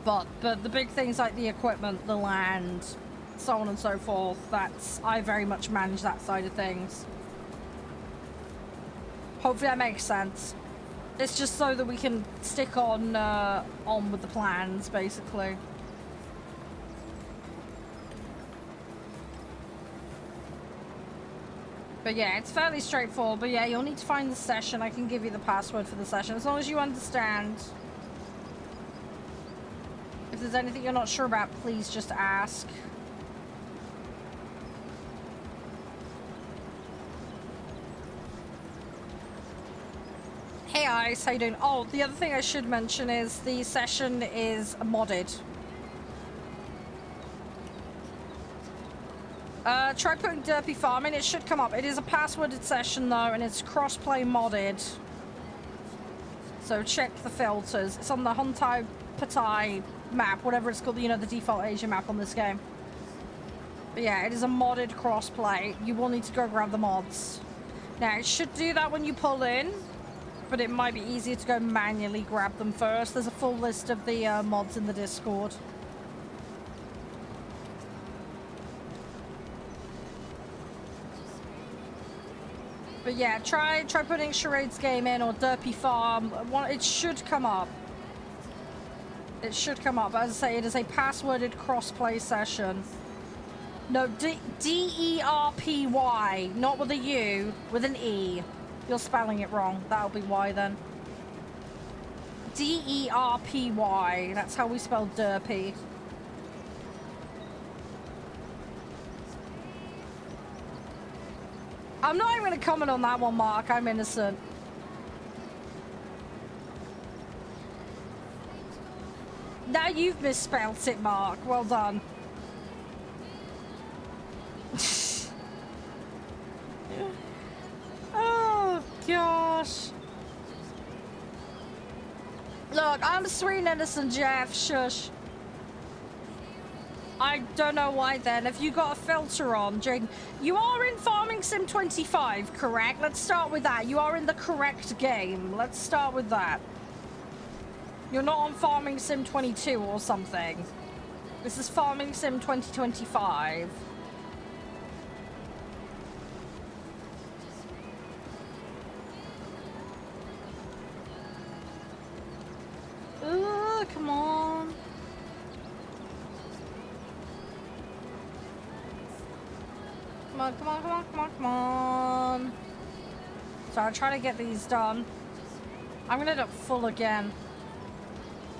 But the big things like the equipment, the land, so on and so forth, I very much manage that side of things. Hopefully that makes sense. It's just so that we can stick on with the plans, basically. But yeah, it's fairly straightforward. But yeah, you'll need to find the session. I can give you the password for the session, as long as you understand. If there's anything you're not sure about, please just ask. Hey Ice, how you doing? Oh, the other thing I should mention is the session is modded. Try putting Derpy Farm in, it should come up. It is a passworded session though, and it's crossplay modded. So check the filters. It's on the Hontai Patai map, whatever it's called, you know, the default Asia map on this game. But yeah, it is a modded crossplay. You will need to go grab the mods. Now, it should do that when you pull in, but it might be easier to go manually grab them first. There's a full list of the mods in the Discord. But yeah, try putting Charede's Game in or Derpy Farm. It should come up. It should come up. As I say, it is a passworded crossplay session. No, D-E-R-P-Y, not with a U, with an E. You're spelling it wrong. That'll be why then. D-E-R-P-Y. That's how we spell Derpy. I'm not even going to comment on that one, Mark. I'm innocent. Now you've misspelled it, Mark. Well done. Oh, gosh. Look, I'm sweet and innocent, Jeff. Shush. I don't know why then. If you got a filter on, Jaden, you are in Farming Sim 25, correct? Let's start with that. You are in the correct game. Let's start with that. You're not on Farming Sim 22 or something. This is Farming Sim 2025. Ugh, come on. Come on, come on, come on, come on, come on. So I'll try to get these done. I'm gonna end up full again.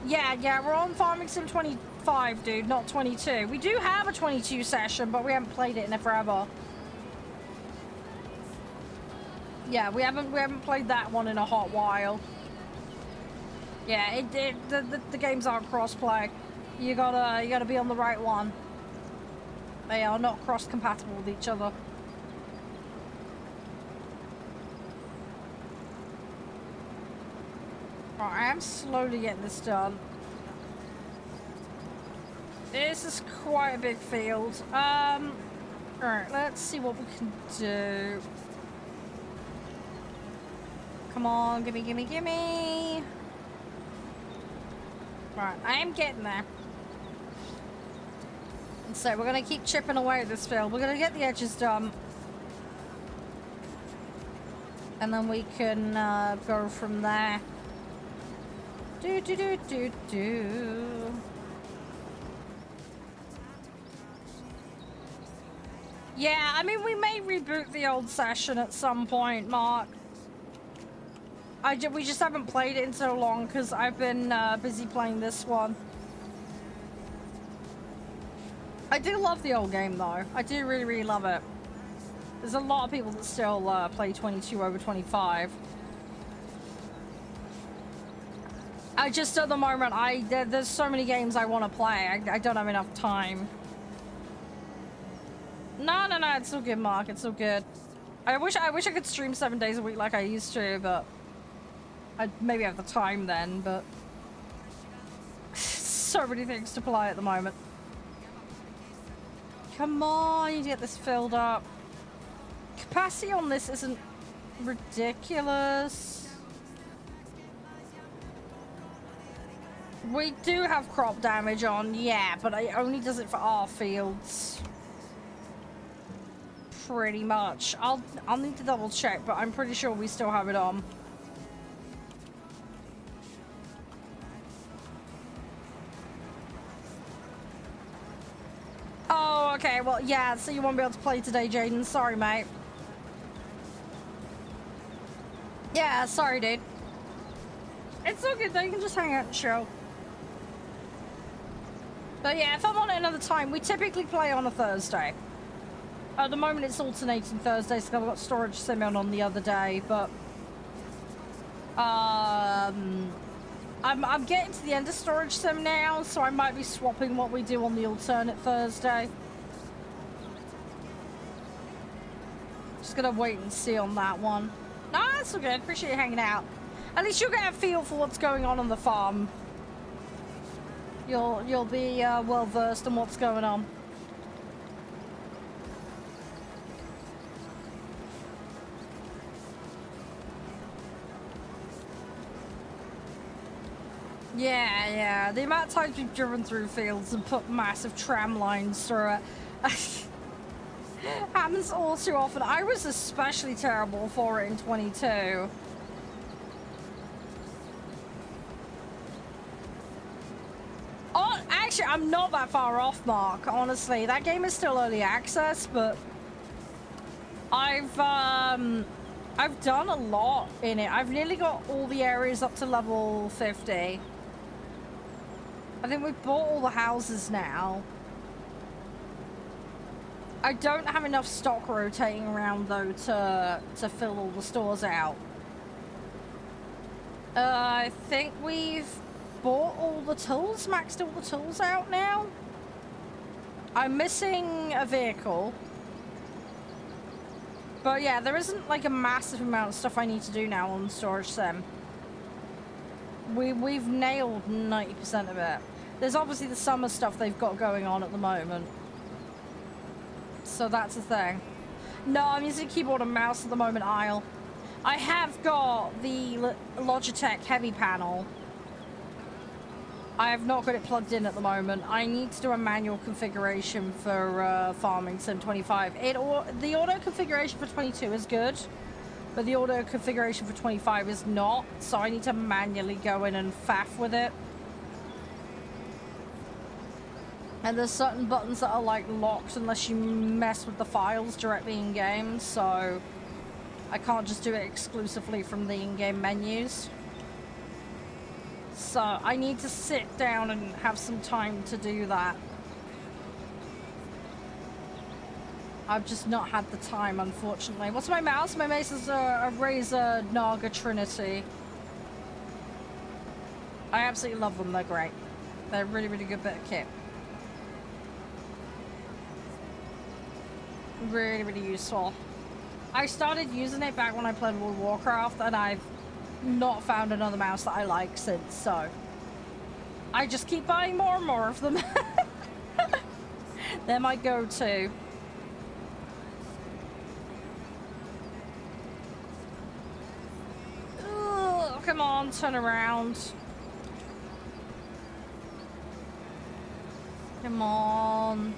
Yeah, we're on Farming Sim 25, dude, not 22. We do have a 22 session, but we haven't played it in forever. Yeah, we haven't played that one in a hot while. Yeah, the games aren't cross-play. You gotta be on the right one. They are not cross-compatible with each other. Right, I am slowly getting this done. This is quite a big field. Alright, let's see what we can do. Come on, gimme, gimme, gimme. Right, I am getting there. And so we're gonna keep chipping away at this field. We're gonna get the edges done. And then we can go from there. Do. Yeah, I mean, we may reboot the old session at some point, Mark. We just haven't played it in so long because I've been busy playing this one. I do love the old game, though. I do really, really love it. There's a lot of people that still play 22 over 25. I just, at the moment, there's so many games I want to play. I don't have enough time. No, it's all good, Mark. It's all good. I wish I could stream 7 days a week like I used to, but I'd maybe have the time then, but so many things to play at the moment. Come on, you get this filled up. Capacity on this isn't ridiculous. We do have crop damage on, yeah, but it only does it for our fields. Pretty much. I'll need to double check, but I'm pretty sure we still have it on. Oh, okay, well, yeah, so you won't be able to play today, Jaden. Sorry, mate. Yeah, sorry, dude. It's all good, though. You can just hang out and chill. But yeah, if I'm on it another time, we typically play on a Thursday. At the moment, it's alternating Thursdays because I've got Storage Sim on the other day, but I'm getting to the end of Storage Sim now, so I might be swapping what we do on the alternate Thursday. Just gonna wait and see on that one. No, that's all good. Appreciate you hanging out. At least you'll get a feel for what's going on the farm. You'll be well versed in what's going on. Yeah. The amount of times we've driven through fields and put massive tram lines through it happens all too often. I was especially terrible for it in 22. Oh, actually, I'm not that far off, Mark, honestly. That game is still early access, but I've done a lot in it. I've nearly got all the areas up to level 50. I think we've bought all the houses now. I don't have enough stock rotating around though to fill all the stores out. I think we've bought all the tools, maxed all the tools out now. I'm missing a vehicle. But yeah, there isn't like a massive amount of stuff I need to do now on the storage sim. We've nailed 90% of it. There's obviously the summer stuff they've got going on at the moment. So that's the thing. No, I'm using keyboard and mouse at the moment, Isle. I have got the Logitech heavy panel. I have not got it plugged in at the moment. I need to do a manual configuration for Farming Sim 25. The auto configuration for 22 is good, but the auto configuration for 25 is not, so I need to manually go in and faff with it. And there's certain buttons that are like locked unless you mess with the files directly in game, so I can't just do it exclusively from the in-game menus. So I need to sit down and have some time to do that. I've just not had the time, unfortunately. What's my mouse? My mouse is a Razer Naga Trinity. I absolutely love them. They're great. They're a really, really good bit of kit. Really, really useful. I started using it back when I played World of Warcraft, and I've not found another mouse that I like since, so I just keep buying more and more of them. They're my go-to. Come on, turn around. Come on.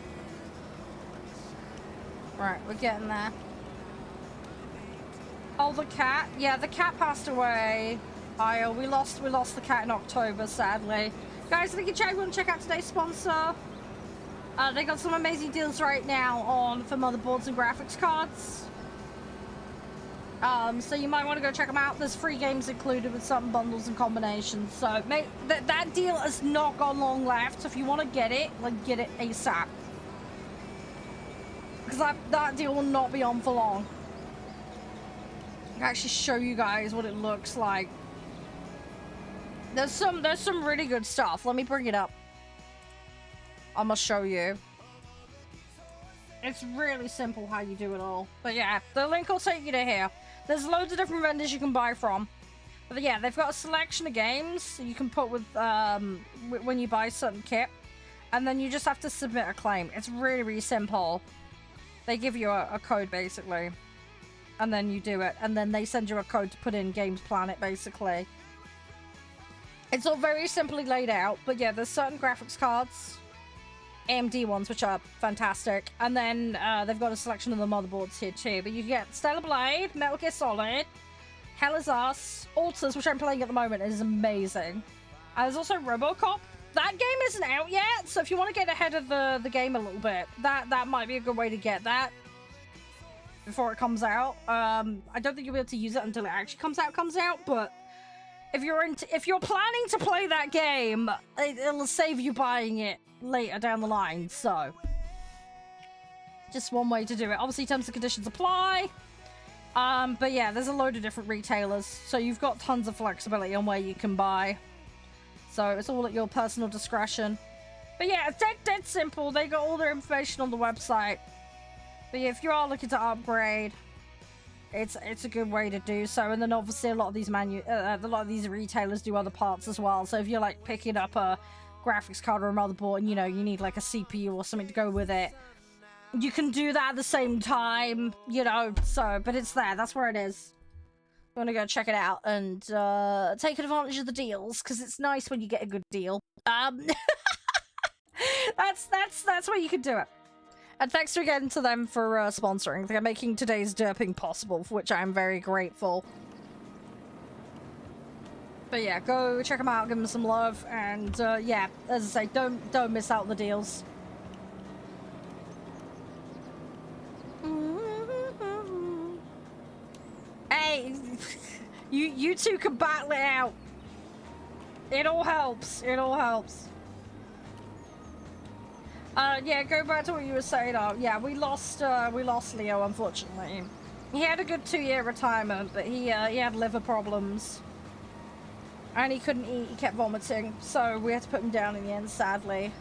Right, we're getting there. Oh, the cat. Yeah, the cat passed away. We lost the cat in October, sadly. Guys, if you want to check out today's sponsor. They got some amazing deals right now for motherboards and graphics cards. So you might want to go check them out. There's free games included with certain bundles and combinations. So that deal has not got long left. So if you want to get it, like, get it ASAP. Because that deal will not be on for long. I can actually show you guys what it looks like. There's some really good stuff. Let me bring it up. I'm gonna show you. It's really simple how you do it all. But yeah, the link will take you to here. There's loads of different vendors you can buy from. But yeah, they've got a selection of games you can put with when you buy certain kit. And then you just have to submit a claim. It's really, really simple. They give you a code, basically. And then you do it. And then they send you a code to put in Games Planet, basically. It's all very simply laid out. But yeah, there's certain graphics cards. AMD ones, which are fantastic. And then they've got a selection of the motherboards here, too. But you get Stellar Blade, Metal Gear Solid, Hell is Us, Alters, which I'm playing at the moment, is amazing. And there's also RoboCop. That game isn't out yet, so if you want to get ahead of the game a little bit, that might be a good way to get that before it comes out. I don't think you'll be able to use it until it actually comes out, but if you're planning to play that game, it'll save you buying it later down the line, so just one way to do it. Obviously, terms and conditions apply. But yeah, there's a load of different retailers, so you've got tons of flexibility on where you can buy. So it's all at your personal discretion. But yeah, it's dead simple. They got all their information on the website. But yeah, if you are looking to upgrade, it's a good way to do so. And then obviously a lot of these retailers do other parts as well. So if you're like picking up a graphics card or a motherboard and you need like a CPU or something to go with it, you can do that at the same time, so, but it's there. That's where it is. You want to go check it out and take advantage of the deals, because it's nice when you get a good deal. That's where you can do it. And thanks again to them for sponsoring. They're making today's derping possible, for which I am very grateful. But yeah, go check them out, give them some love, and yeah, as I say, don't miss out on the deals. Hey, you two can battle it out. It all helps. It all helps. Yeah, go back to what you were saying. Yeah, we lost Leo, unfortunately. He had a good 2-year retirement, but he had liver problems. And he couldn't eat, he kept vomiting, so we had to put him down in the end, sadly.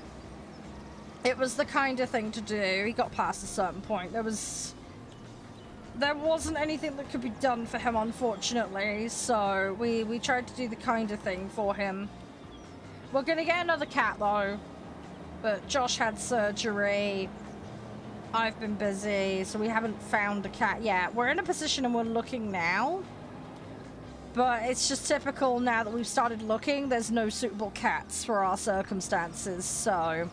It was the kind of thing to do. He got past a certain point. There wasn't anything that could be done for him, unfortunately, so we tried to do the kind of thing for him. We're gonna get another cat, though. But Josh had surgery. I've been busy, so we haven't found a cat yet. We're in a position and we're looking now. But it's just typical now that we've started looking, there's no suitable cats for our circumstances, so...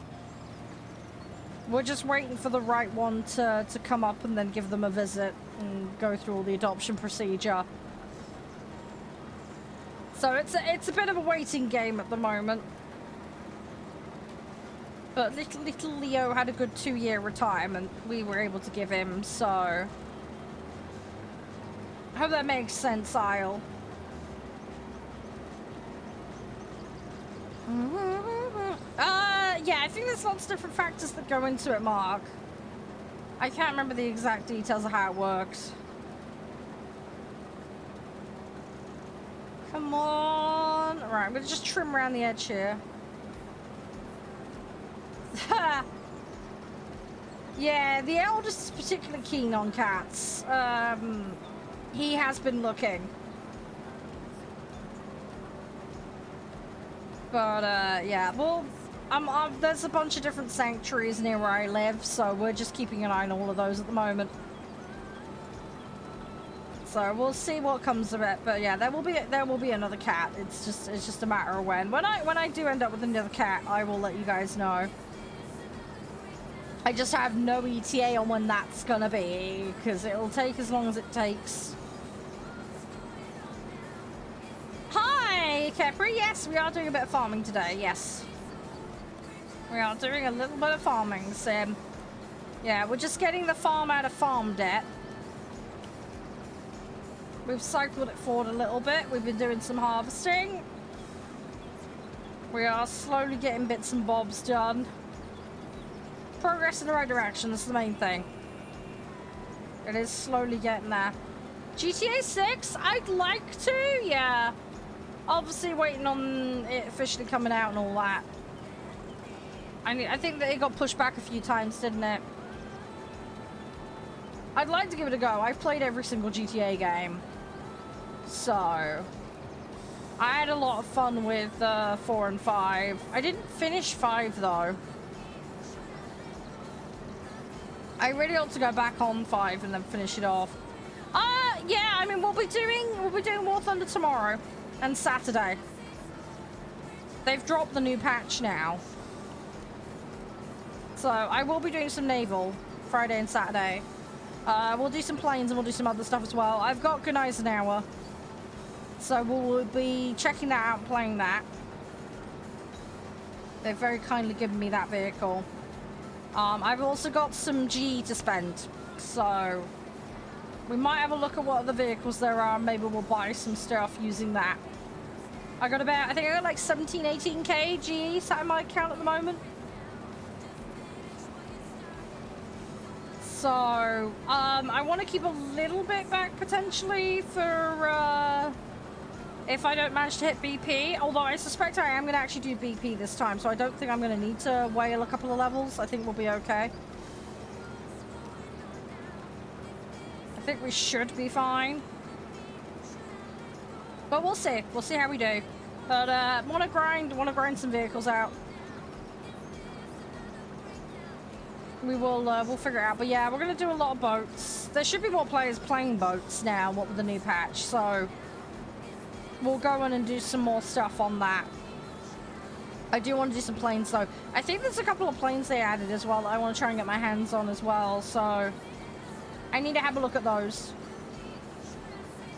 We're just waiting for the right one to come up and then give them a visit and go through all the adoption procedure. So it's a bit of a waiting game at the moment. But little Leo had a good 2-year retirement we were able to give him, so... I hope that makes sense, Isle. Yeah, I think there's lots of different factors that go into it, Mark. I can't remember the exact details of how it works. Come on. Right, I'm gonna just trim around the edge here. Yeah, the eldest is particularly keen on cats. He has been looking. But, yeah, well, there's a bunch of different sanctuaries near where I live, so we're just keeping an eye on all of those at the moment. So we'll see what comes of it, but yeah, there will be another cat. It's just a matter of when. When I do end up with another cat, I will let you guys know. I just have no ETA on when that's gonna be, because it'll take as long as it takes. Hi, Capri. Yes, we are doing a bit of farming today. Yes. We are doing a little bit of farming, Sim. Yeah, we're just getting the farm out of farm debt. We've cycled it forward a little bit. We've been doing some harvesting. We are slowly getting bits and bobs done. Progress in the right direction, that's the main thing. It is slowly getting there. GTA 6? I'd like to, yeah. Obviously waiting on it officially coming out and all that. I think that it got pushed back a few times, didn't it? I'd like to give it a go. I've played every single GTA game. So... I had a lot of fun with 4 and 5. I didn't finish 5, though. I really ought to go back on 5 and then finish it off. Yeah, I mean, we'll be doing War Thunder tomorrow and Saturday. They've dropped the new patch now. So, I will be doing some naval Friday and Saturday. We'll do some planes and we'll do some other stuff as well. I've got Gneisenauer. So, we'll be checking that out and playing that. They've very kindly given me that vehicle. I've also got some G to spend. So, we might have a look at what other vehicles there are. Maybe we'll buy some stuff using that. I think I got like 17, 18k GE sat in my account at the moment. So, I want to keep a little bit back potentially for, if I don't manage to hit BP. Although I suspect I am going to actually do BP this time, so I don't think I'm going to need to whale a couple of levels. I think we'll be okay. I think we should be fine. But we'll see. We'll see how we do. But, want to grind some vehicles out. We will, we'll figure it out. But yeah, we're going to do a lot of boats. There should be more players playing boats now, what with the new patch, so we'll go in and do some more stuff on that. I do want to do some planes, though. I think there's a couple of planes they added as well that I want to try and get my hands on as well, so I need to have a look at those.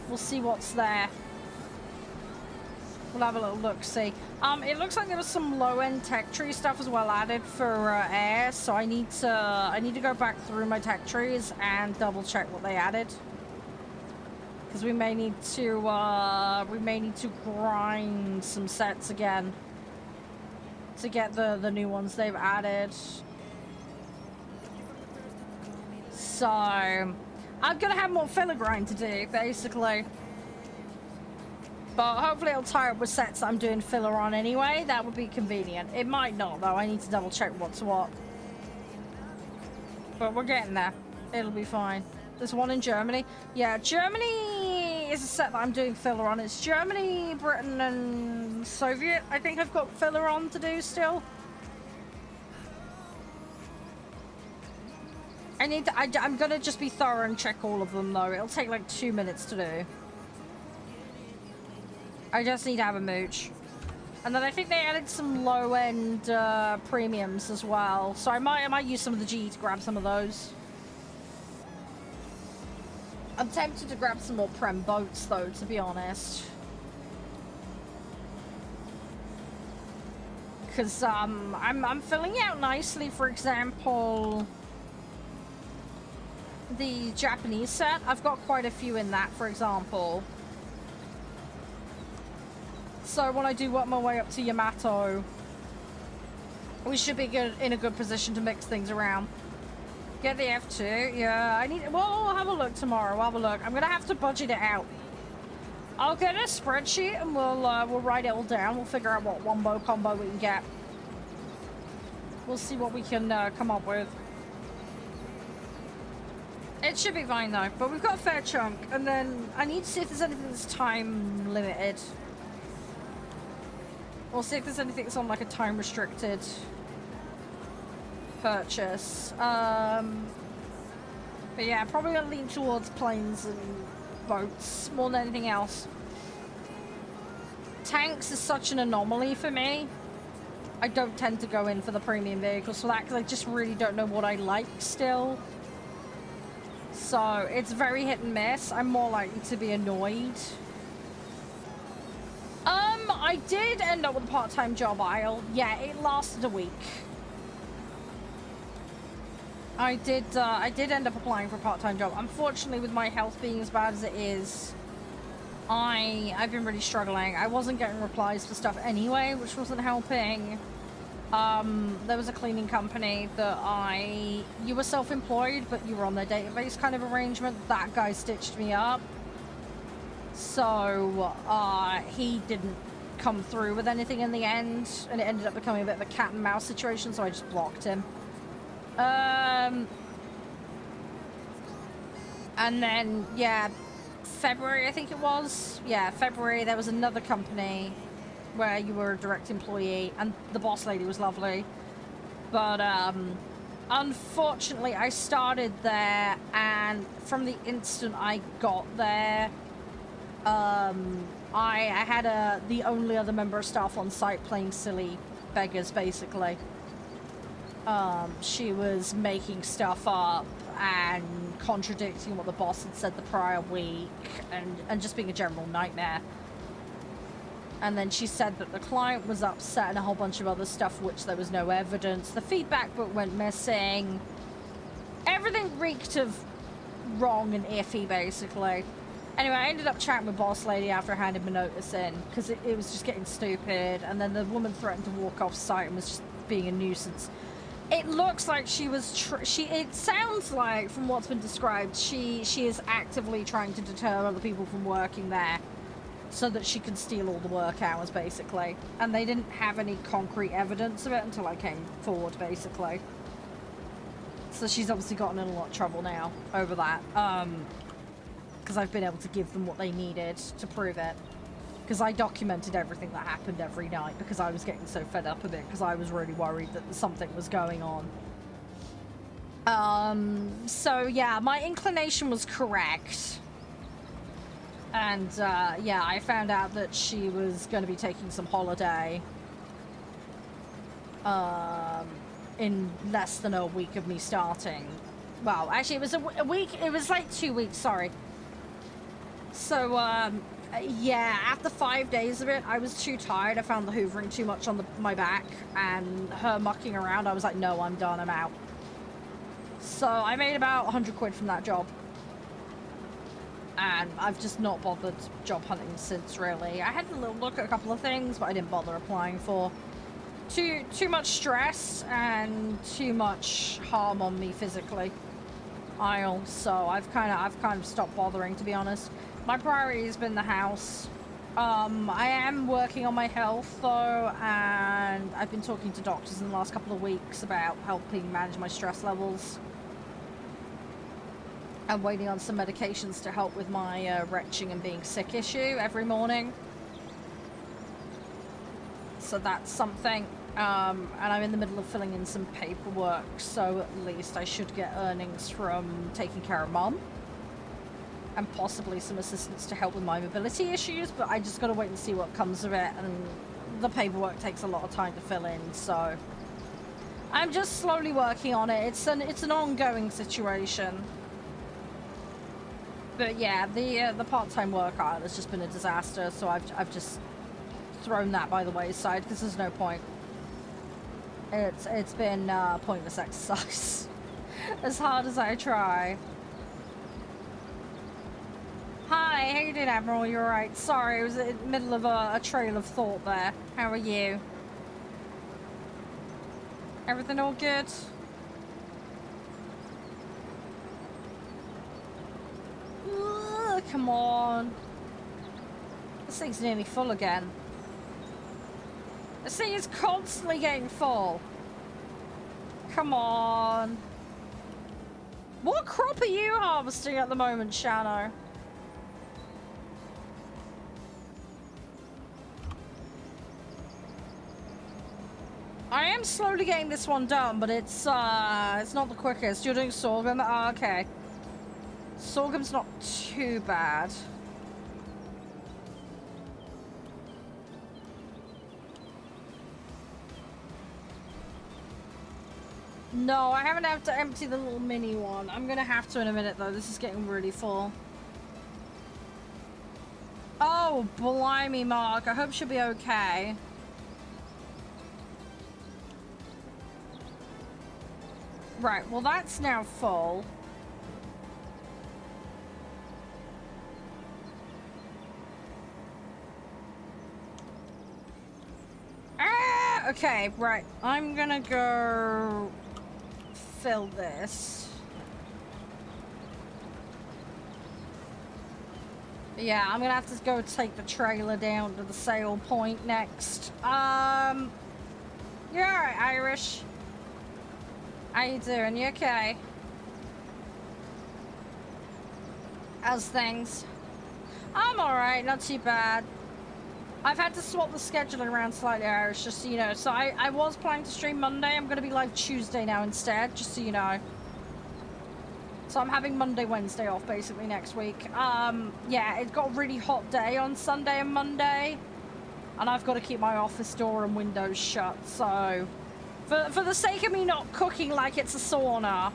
We'll see what's there. We'll have a little look-see. It looks like there was some low-end tech tree stuff as well added for air, so I need to go back through my tech trees and double-check what they added. Because we may need to grind some sets again to get the new ones they've added. So I'm gonna have more filler grind to do, basically. But hopefully it'll tie up with sets that I'm doing filler on anyway. That would be convenient. It might not, though. I need to double check what's what. But we're getting there. It'll be fine. There's one in Germany. Yeah, Germany is a set that I'm doing filler on. It's Germany, Britain, and Soviet. I think I've got filler on to do still. I'm gonna just be thorough and check all of them, though. It'll take like 2 minutes to do. I just need to have a mooch. And then I think they added some low-end premiums as well. So I might use some of the G to grab some of those. I'm tempted to grab some more Prem boats, though, to be honest. Because I'm filling out nicely, for example, the Japanese set. I've got quite a few in that, for example. So when I do work my way up to Yamato, we should be in a good position to mix things around. Get the F2, yeah, I need, well, I'll have a look tomorrow, I'll have a look. I'm gonna have to budget it out. I'll get a spreadsheet and we'll write it all down. We'll figure out what wombo combo we can get. We'll see what we can come up with. It should be fine though, but we've got a fair chunk, and then I need to see if there's anything that's time limited. We'll see if there's anything that's on like a time restricted purchase. But yeah, probably gonna lean towards planes and boats more than anything else. Tanks is such an anomaly for me. I don't tend to go in for the premium vehicles for that because I just really don't know what I like still. So it's very hit and miss. I'm more likely to be annoyed. I did end up with a part-time job, Isle. Yeah, it lasted a week. I did end up applying for a part-time job. Unfortunately, with my health being as bad as it is, I've been really struggling. I wasn't getting replies for stuff anyway, which wasn't helping. There was a cleaning company that you were self-employed, but you were on their database kind of arrangement. That guy stitched me up. So, he didn't come through with anything in the end, and it ended up becoming a bit of a cat and mouse situation, so I just blocked him. And then, yeah, February, I think it was. Yeah, February, there was another company where you were a direct employee, and the boss lady was lovely. But, unfortunately, I started there, and from the instant I got there, I had the only other member of staff on site playing silly beggars, basically. She was making stuff up and contradicting what the boss had said the prior week, and just being a general nightmare. And then she said that the client was upset and a whole bunch of other stuff, which there was no evidence. The feedback book went missing. Everything reeked of wrong and iffy, basically. Anyway, I ended up chatting with boss lady after I handed my notice in, because it was just getting stupid. And then the woman threatened to walk off site and was just being a nuisance. It looks like she was, it sounds like, from what's been described, she is actively trying to deter other people from working there so that she can steal all the work hours, basically. And they didn't have any concrete evidence of it until I came forward, basically. So she's obviously gotten in a lot of trouble now over that. Because I've been able to give them what they needed to prove it. Because I documented everything that happened every night because I was getting so fed up with it because I was really worried that something was going on. So yeah, my inclination was correct. And yeah, I found out that she was going to be taking some holiday in less than a week of me starting. Well, actually it was a week, it was like 2 weeks, sorry. So, yeah, after 5 days of it, I was too tired. I found the hoovering too much on my back, and her mucking around, I was like, no, I'm done, I'm out. So I made about 100 quid from that job. And I've just not bothered job hunting since, really. I had a little look at a couple of things, but I didn't bother applying for. Too much stress and too much harm on me physically. aisle, so I've kind of stopped bothering, to be honest. My priority has been the house. I am working on my health though, and I've been talking to doctors in the last couple of weeks about helping manage my stress levels. I'm waiting on some medications to help with my retching and being sick issue every morning. So that's something. And I'm in the middle of filling in some paperwork, so at least I should get earnings from taking care of Mum. And possibly some assistance to help with my mobility issues, but I just gotta wait and see what comes of it, and the paperwork takes a lot of time to fill in, so I'm just slowly working on it. It's an ongoing situation. But yeah, the part-time work has just been a disaster, so I've just thrown that by the wayside because there's no point. It's been pointless exercise as hard as I try. Hi, how you doing, Admiral? You're right. Sorry, I was in the middle of a trail of thought there. How are you? Everything all good? Ugh, come on. This thing's nearly full again. This thing is constantly getting full. Come on. What crop are you harvesting at the moment, Shano? I am slowly getting this one done, but it's not the quickest. You're doing sorghum? Oh, okay. Sorghum's not too bad. No, I haven't had to empty the little mini one. I'm gonna have to in a minute though. This is getting really full. Oh, blimey, Mark. I hope she'll be okay. Right, well that's now full. Ah, okay, right. I'm gonna go fill this. Yeah, I'm gonna have to go take the trailer down to the sale point next. You're alright, Irish. How you doing? You okay? How's things? I'm alright, not too bad. I've had to swap the schedule around slightly, Irish, just so you know. So I was planning to stream Monday. I'm going to be live Tuesday now instead, just so you know. So I'm having Monday, Wednesday off basically next week. Yeah, it got a really hot day on Sunday and Monday. And I've got to keep my office door and windows shut, so... For the sake of me not cooking like it's a sauna,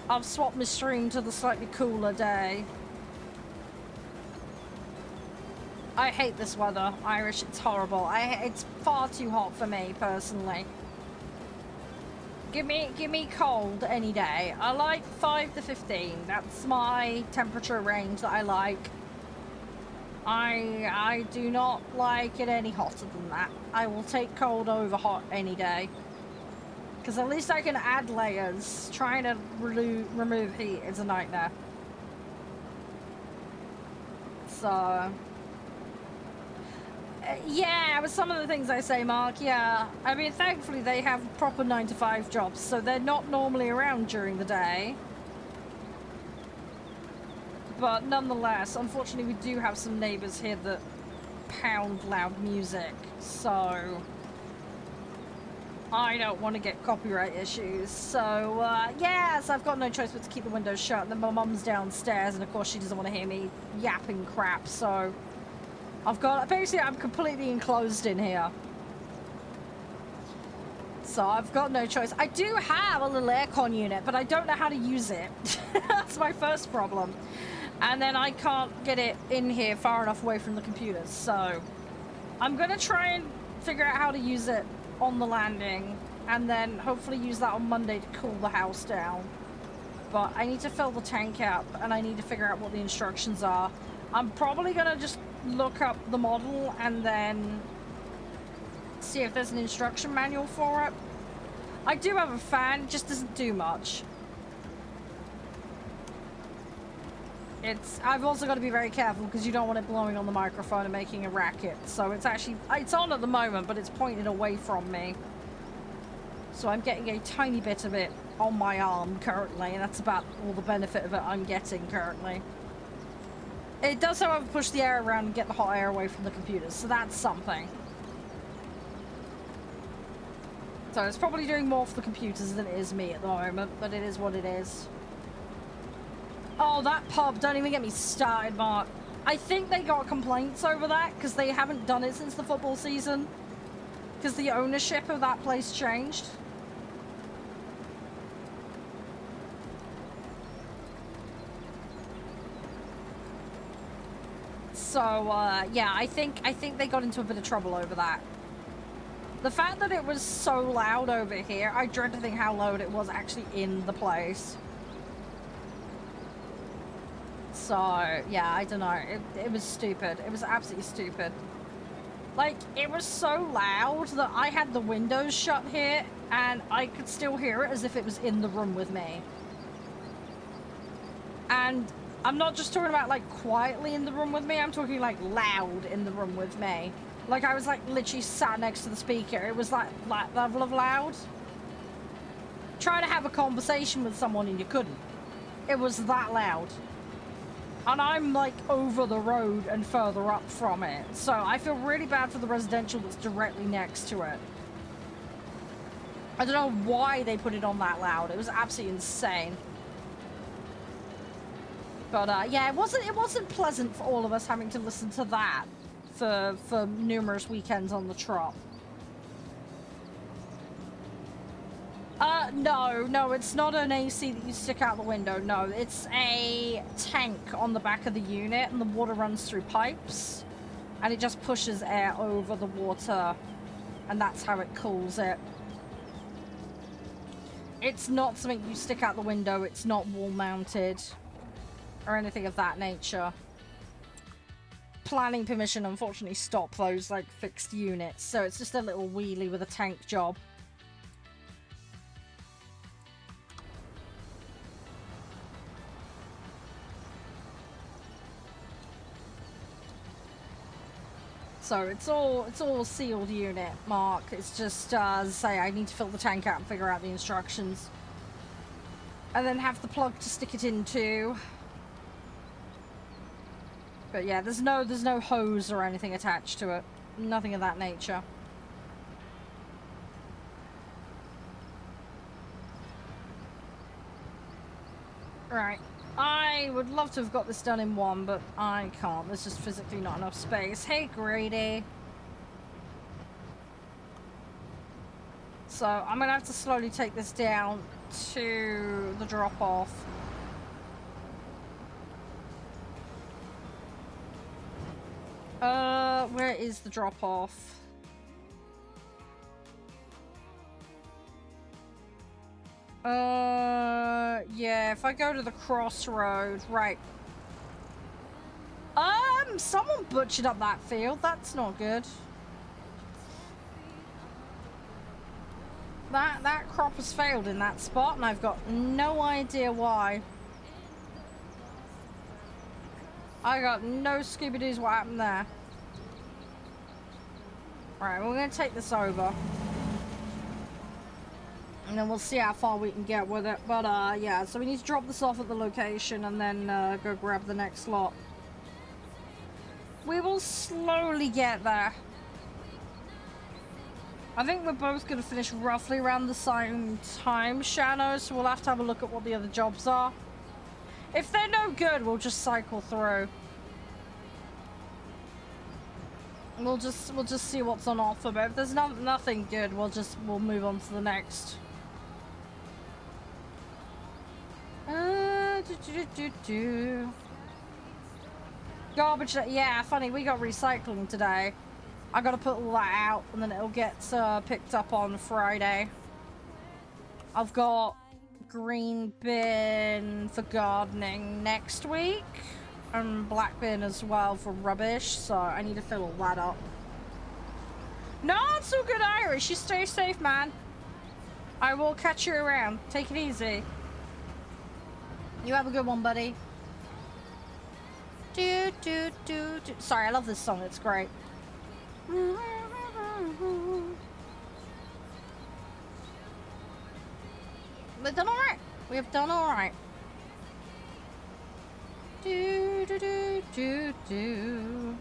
I've swapped my stream to the slightly cooler day. I hate this weather, Irish. It's horrible. It's far too hot for me, personally. Give me cold any day. I like 5 to 15. That's my temperature range that I like. I do not like it any hotter than that. I will take cold over hot any day. Because at least I can add layers. Trying to remove heat is a nightmare. So... yeah, with some of the things I say, Mark, yeah. I mean, thankfully they have proper 9-to-5 jobs, so they're not normally around during the day. But nonetheless, unfortunately, we do have some neighbors here that pound loud music, so I don't want to get copyright issues. So, yes, I've got no choice but to keep the windows shut. And then my mum's downstairs, and of course she doesn't want to hear me yapping crap, so I've got... basically, I'm completely enclosed in here. So I've got no choice. I do have a little aircon unit, but I don't know how to use it. That's my first problem. And then I can't get it in here far enough away from the computers. So I'm going to try and figure out how to use it on the landing. And then hopefully use that on Monday to cool the house down. But I need to fill the tank up. And I need to figure out what the instructions are. I'm probably going to just look up the model and then see if there's an instruction manual for it. I do have a fan, it just doesn't do much. I've also got to be very careful because you don't want it blowing on the microphone and making a racket. So it's actually, it's on at the moment, but it's pointed away from me. So I'm getting a tiny bit of it on my arm currently, and that's about all the benefit of it I'm getting currently. It does, however, push the air around and get the hot air away from the computers, so that's something. So it's probably doing more for the computers than it is me at the moment, but it is what it is. Oh, that pub, don't even get me started, Mark. I think they got complaints over that because they haven't done it since the football season. Because the ownership of that place changed. So, yeah, I think they got into a bit of trouble over that. The fact that it was so loud over here, I dread to think how loud it was actually in the place. So, yeah, I don't know. It was stupid. It was absolutely stupid. Like, it was so loud that I had the windows shut here, and I could still hear it as if it was in the room with me. And I'm not just talking about, like, quietly in the room with me. I'm talking, like, loud in the room with me. Like, I was, like, literally sat next to the speaker. It was, like that level of loud. Try to have a conversation with someone and you couldn't. It was that loud. And I'm, like, over the road and further up from it. So I feel really bad for the residential that's directly next to it. I don't know why they put it on that loud. It was absolutely insane. But, yeah, it wasn't pleasant for all of us having to listen to that for numerous weekends on the trot. No, it's not an AC that you stick out the window. No, it's a tank on the back of the unit, and the water runs through pipes, and it just pushes air over the water, and that's how it cools it. It's not something you stick out the window. It's not wall mounted or anything of that nature. Planning permission unfortunately stopped those, like, fixed units, so it's just a little wheelie with a tank job. So it's all sealed unit, Mark. It's just, as I say, I need to fill the tank out and figure out the instructions. And then have the plug to stick it into. But yeah, there's no hose or anything attached to it. Nothing of that nature. Right. I would love to have got this done in one, but I can't. There's just physically not enough space. Hey, Grady. So I'm going to have to slowly take this down to the drop-off. Where is the drop-off? Yeah, if I go to the crossroad, right. Someone butchered up that field. That's not good. That crop has failed in that spot, and I've got no idea why. I got no Scooby-Doos what happened there. Right, we're gonna take this over. And then we'll see how far we can get with it. But, yeah, so we need to drop this off at the location and then go grab the next lot. We will slowly get there. I think we're both going to finish roughly around the same time, Shano, so we'll have to have a look at what the other jobs are. If they're no good, we'll just cycle through. We'll just see what's on offer, but if there's nothing good, we'll move on to the next. Garbage, yeah, funny, we got recycling today. I gotta put all that out and then it'll get picked up on Friday. I've got green bin for gardening next week and black bin as well for rubbish, so I need to fill all that up. No, it's all good, Irish. You stay safe, man. I will catch you around. Take it easy. You have a good one, buddy. Do, do, do, do. Sorry, I love this song. It's great. We've done all right. We have done all right. Do, do, do, do, do.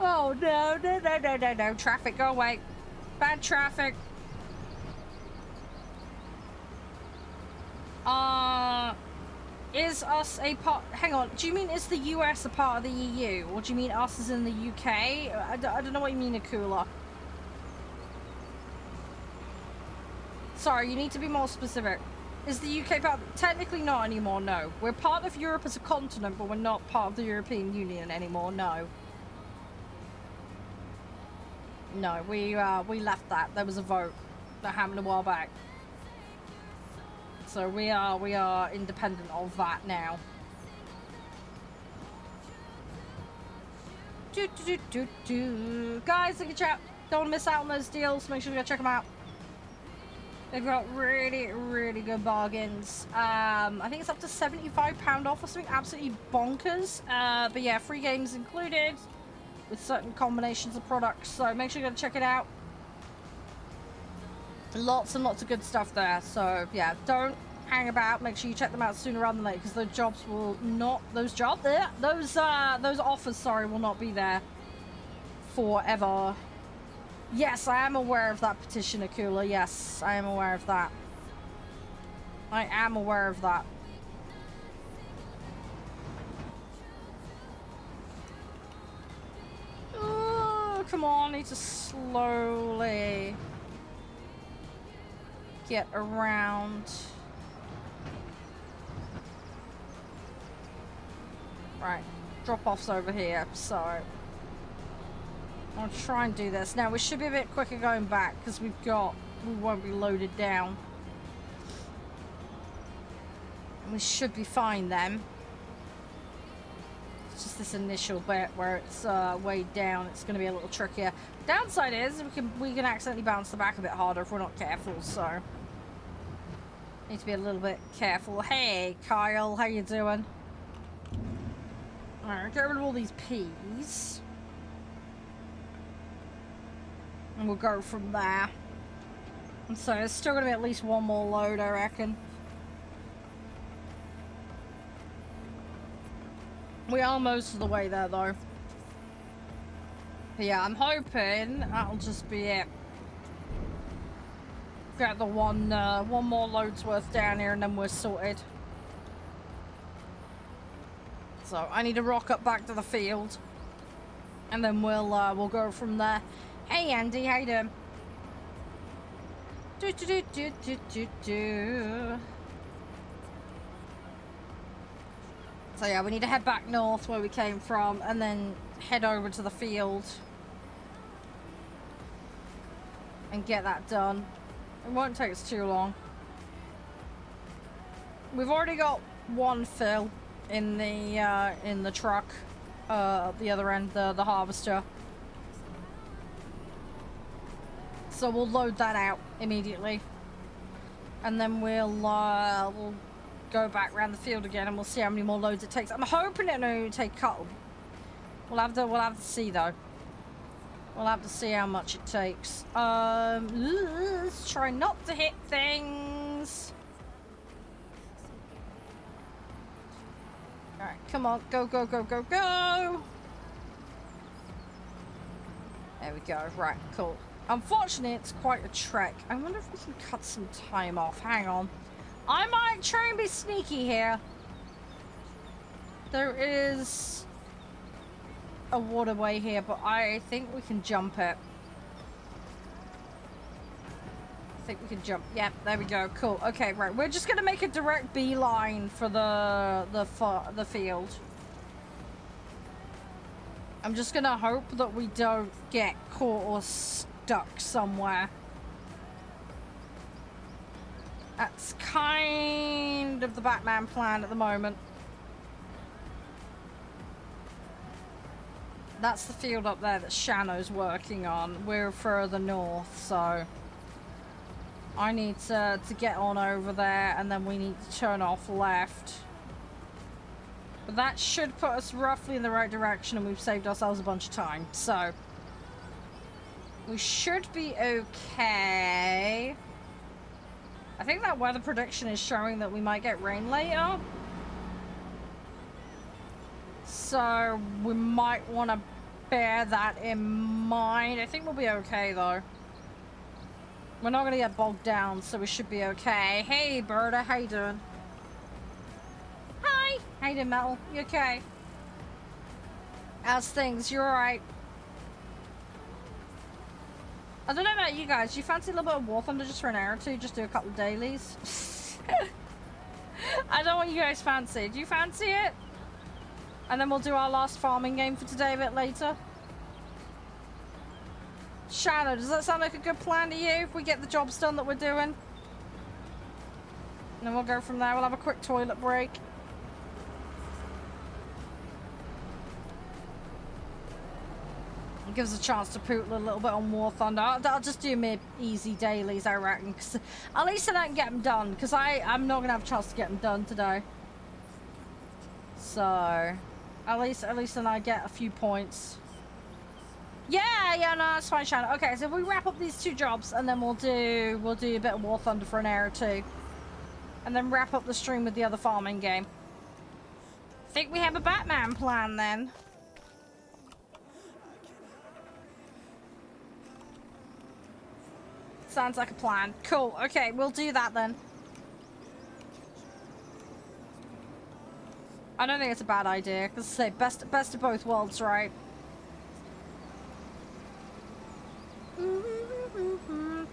Oh, no, no, no, no, no, no. Traffic, go away. Bad traffic. Is us a part... Hang on, do you mean is the US a part of the EU? Or do you mean us as in the UK? I don't know what you mean, Akula. Sorry, you need to be more specific. Is the UK part... Technically not anymore, no. We're part of Europe as a continent, but we're not part of the European Union anymore, no. No, we left that. There was a vote that happened a while back. So we are independent of that now. Do, do, do, do, do. Guys, look at chat. Don't want to miss out on those deals. Make sure you go check them out. They've got really, really good bargains. I think it's up to £75 off or something absolutely bonkers. But yeah, free games included with certain combinations of products. So make sure you go check it out. Lots and lots of good stuff there. So yeah, don't hang about. Make sure you check them out sooner rather than later, because those jobs will not... Those offers, sorry, will not be there forever. Yes, I am aware of that petition, Akula. Yes, I am aware of that. I am aware of that. Oh, come on. I need to slowly get around. Right. Drop-off's over here, so I'll try and do this. Now, we should be a bit quicker going back because we won't be loaded down. We should be fine then. It's just this initial bit where it's weighed down. It's going to be a little trickier. Downside is we can accidentally bounce the back a bit harder if we're not careful, so need to be a little bit careful. Hey, Kyle, how you doing? Alright, get rid of all these peas. And we'll go from there. And so it's still going to be at least one more load, I reckon. We are most of the way there, though. But yeah, I'm hoping that'll just be it. Get the one more load's worth down here and then we're sorted. So I need to rock up back to the field. And then we'll go from there. Hey Andy, how you doing? Do do do do do do do. So yeah, we need to head back north where we came from and then head over to the field and get that done. It won't take us too long. We've already got one fill in the truck, the other end, the harvester. So we'll load that out immediately, and then we'll go back around the field again, and we'll see how many more loads it takes. I'm hoping it'll only take a couple. We'll have to see though. We'll have to see how much it takes. Let's try not to hit things. All right, come on, go, go, go, go, go. There we go. Right, cool. Unfortunately, it's quite a trek. I wonder if we can cut some time off. Hang on. I might try and be sneaky here. There is a waterway here, but I think we can jump it. I think we can jump. Yeah, there we go. Cool. Okay, right. We're just gonna make a direct beeline for the field. I'm just gonna hope that we don't get caught or stuck somewhere. That's kind of the Batman plan at the moment. That's the field up there that Shano's working on. We're further north, so I need to get on over there, and then we need to turn off left. But that should put us roughly in the right direction, and we've saved ourselves a bunch of time. So we should be okay. I think that weather prediction is showing that we might get rain later. So we might want to bear that in mind. I think we'll be okay, though. We're not going to get bogged down, so we should be okay. Hey, Berta, how you doing? Hi! How you doing, Metal? You okay? How's things? You alright? I don't know about you guys. Do you fancy a little bit of War Thunder just for an hour or two? Just do a couple of dailies? I don't know what you guys fancy. Do you fancy it? And then we'll do our last farming game for today a bit later. Shadow, does that sound like a good plan to you if we get the jobs done that we're doing? And then we'll go from there. We'll have a quick toilet break. It gives us a chance to poodle a little bit on War Thunder. I'll just do my easy dailies, I reckon. Cause at least I can get them done, because I'm not going to have a chance to get them done today. So, at least then I get a few points. Yeah, no, that's fine, Shannon. Okay, so if we wrap up these 2 jobs, and then we'll do a bit of War Thunder for an hour or 2. And then wrap up the stream with the other farming game. Think we have a Batman plan, then. Sounds like a plan. Cool. Okay, we'll do that then. I don't think it's a bad idea, because say best of both worlds, right?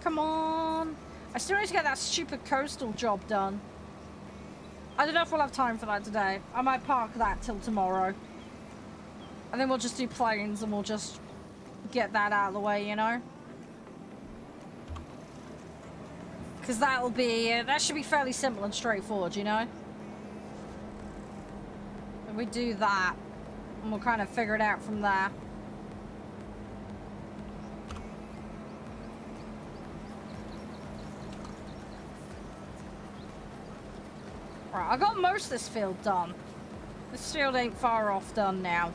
Come on. I still need to get that stupid coastal job done. I don't know if we'll have time for that today. I might park that till tomorrow. And then we'll just do planes and we'll just get that out of the way, you know? Because that'll be, that should be fairly simple and straightforward, you know? And we do that, and we'll kind of figure it out from there. Right, I got most of this field done. This field ain't far off done now.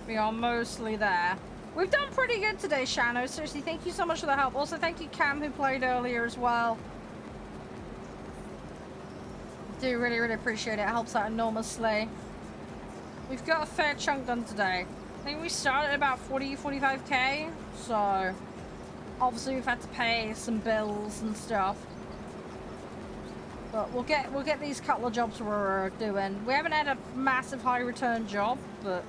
We are mostly there. We've done pretty good today, Shano. Seriously, thank you so much for the help. Also, thank you, Cam, who played earlier as well. Do really, really appreciate it. It helps out enormously. We've got a fair chunk done today. I think we started at about 45k. So, obviously, we've had to pay some bills and stuff. But we'll get these couple of jobs we're doing. We haven't had a massive high return job, but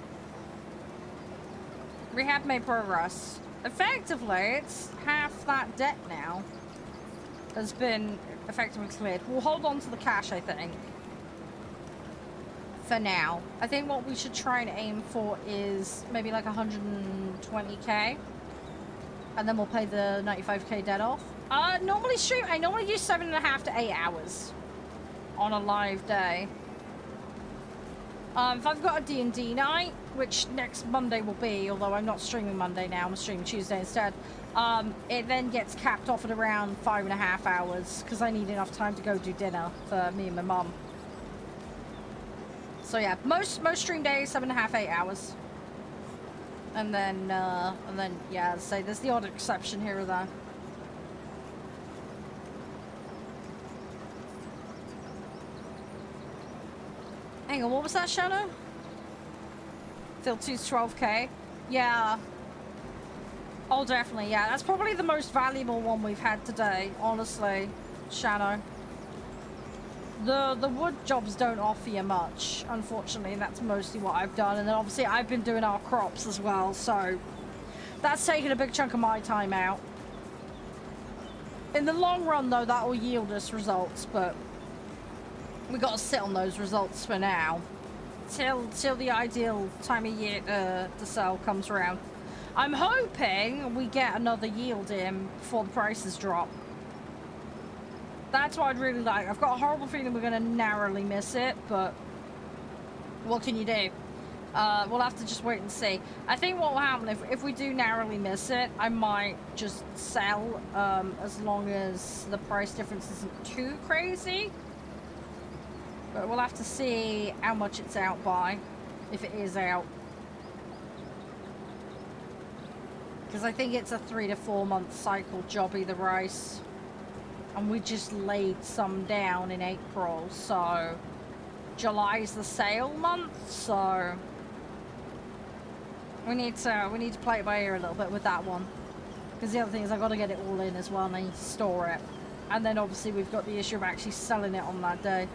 we have made progress. Effectively, it's half that debt now has been effectively cleared. We'll hold on to the cash, I think, for now. I think what we should try and aim for is maybe like 120k, and then we'll pay the 95k debt off. I normally do 7.5 to 8 hours on a live day. If I've got a D&D night, which next Monday will be, although I'm not streaming Monday now, I'm streaming Tuesday instead, it then gets capped off at around 5.5 hours, because I need enough time to go do dinner for me and my mum. So yeah, most stream days, 7.5, 8 hours. And then, yeah, as I say, there's the odd exception here or there. Hang on, what was that, Shadow? Field 2's 12k? Yeah. Oh, definitely, yeah. That's probably the most valuable one we've had today, honestly, Shadow. The wood jobs don't offer you much, unfortunately, and that's mostly what I've done. And then obviously I've been doing our crops as well, so that's taken a big chunk of my time out. In the long run, though, that will yield us results, but we got to sit on those results for now, till the ideal time of year to sell comes around. I'm hoping we get another yield in before the prices drop. That's what I'd really like. I've got a horrible feeling we're going to narrowly miss it, but what can you do? We'll have to just wait and see. I think what will happen if we do narrowly miss it, I might just sell as long as the price difference isn't too crazy. But we'll have to see how much it's out by, if it is out. Because I think it's a 3 to 4 month cycle jobby, the rice. And we just laid some down in April, so July's the sale month, so we need to play it by ear a little bit with that one. Because the other thing is I've got to get it all in as well, and I need to store it. And then obviously we've got the issue of actually selling it on that day.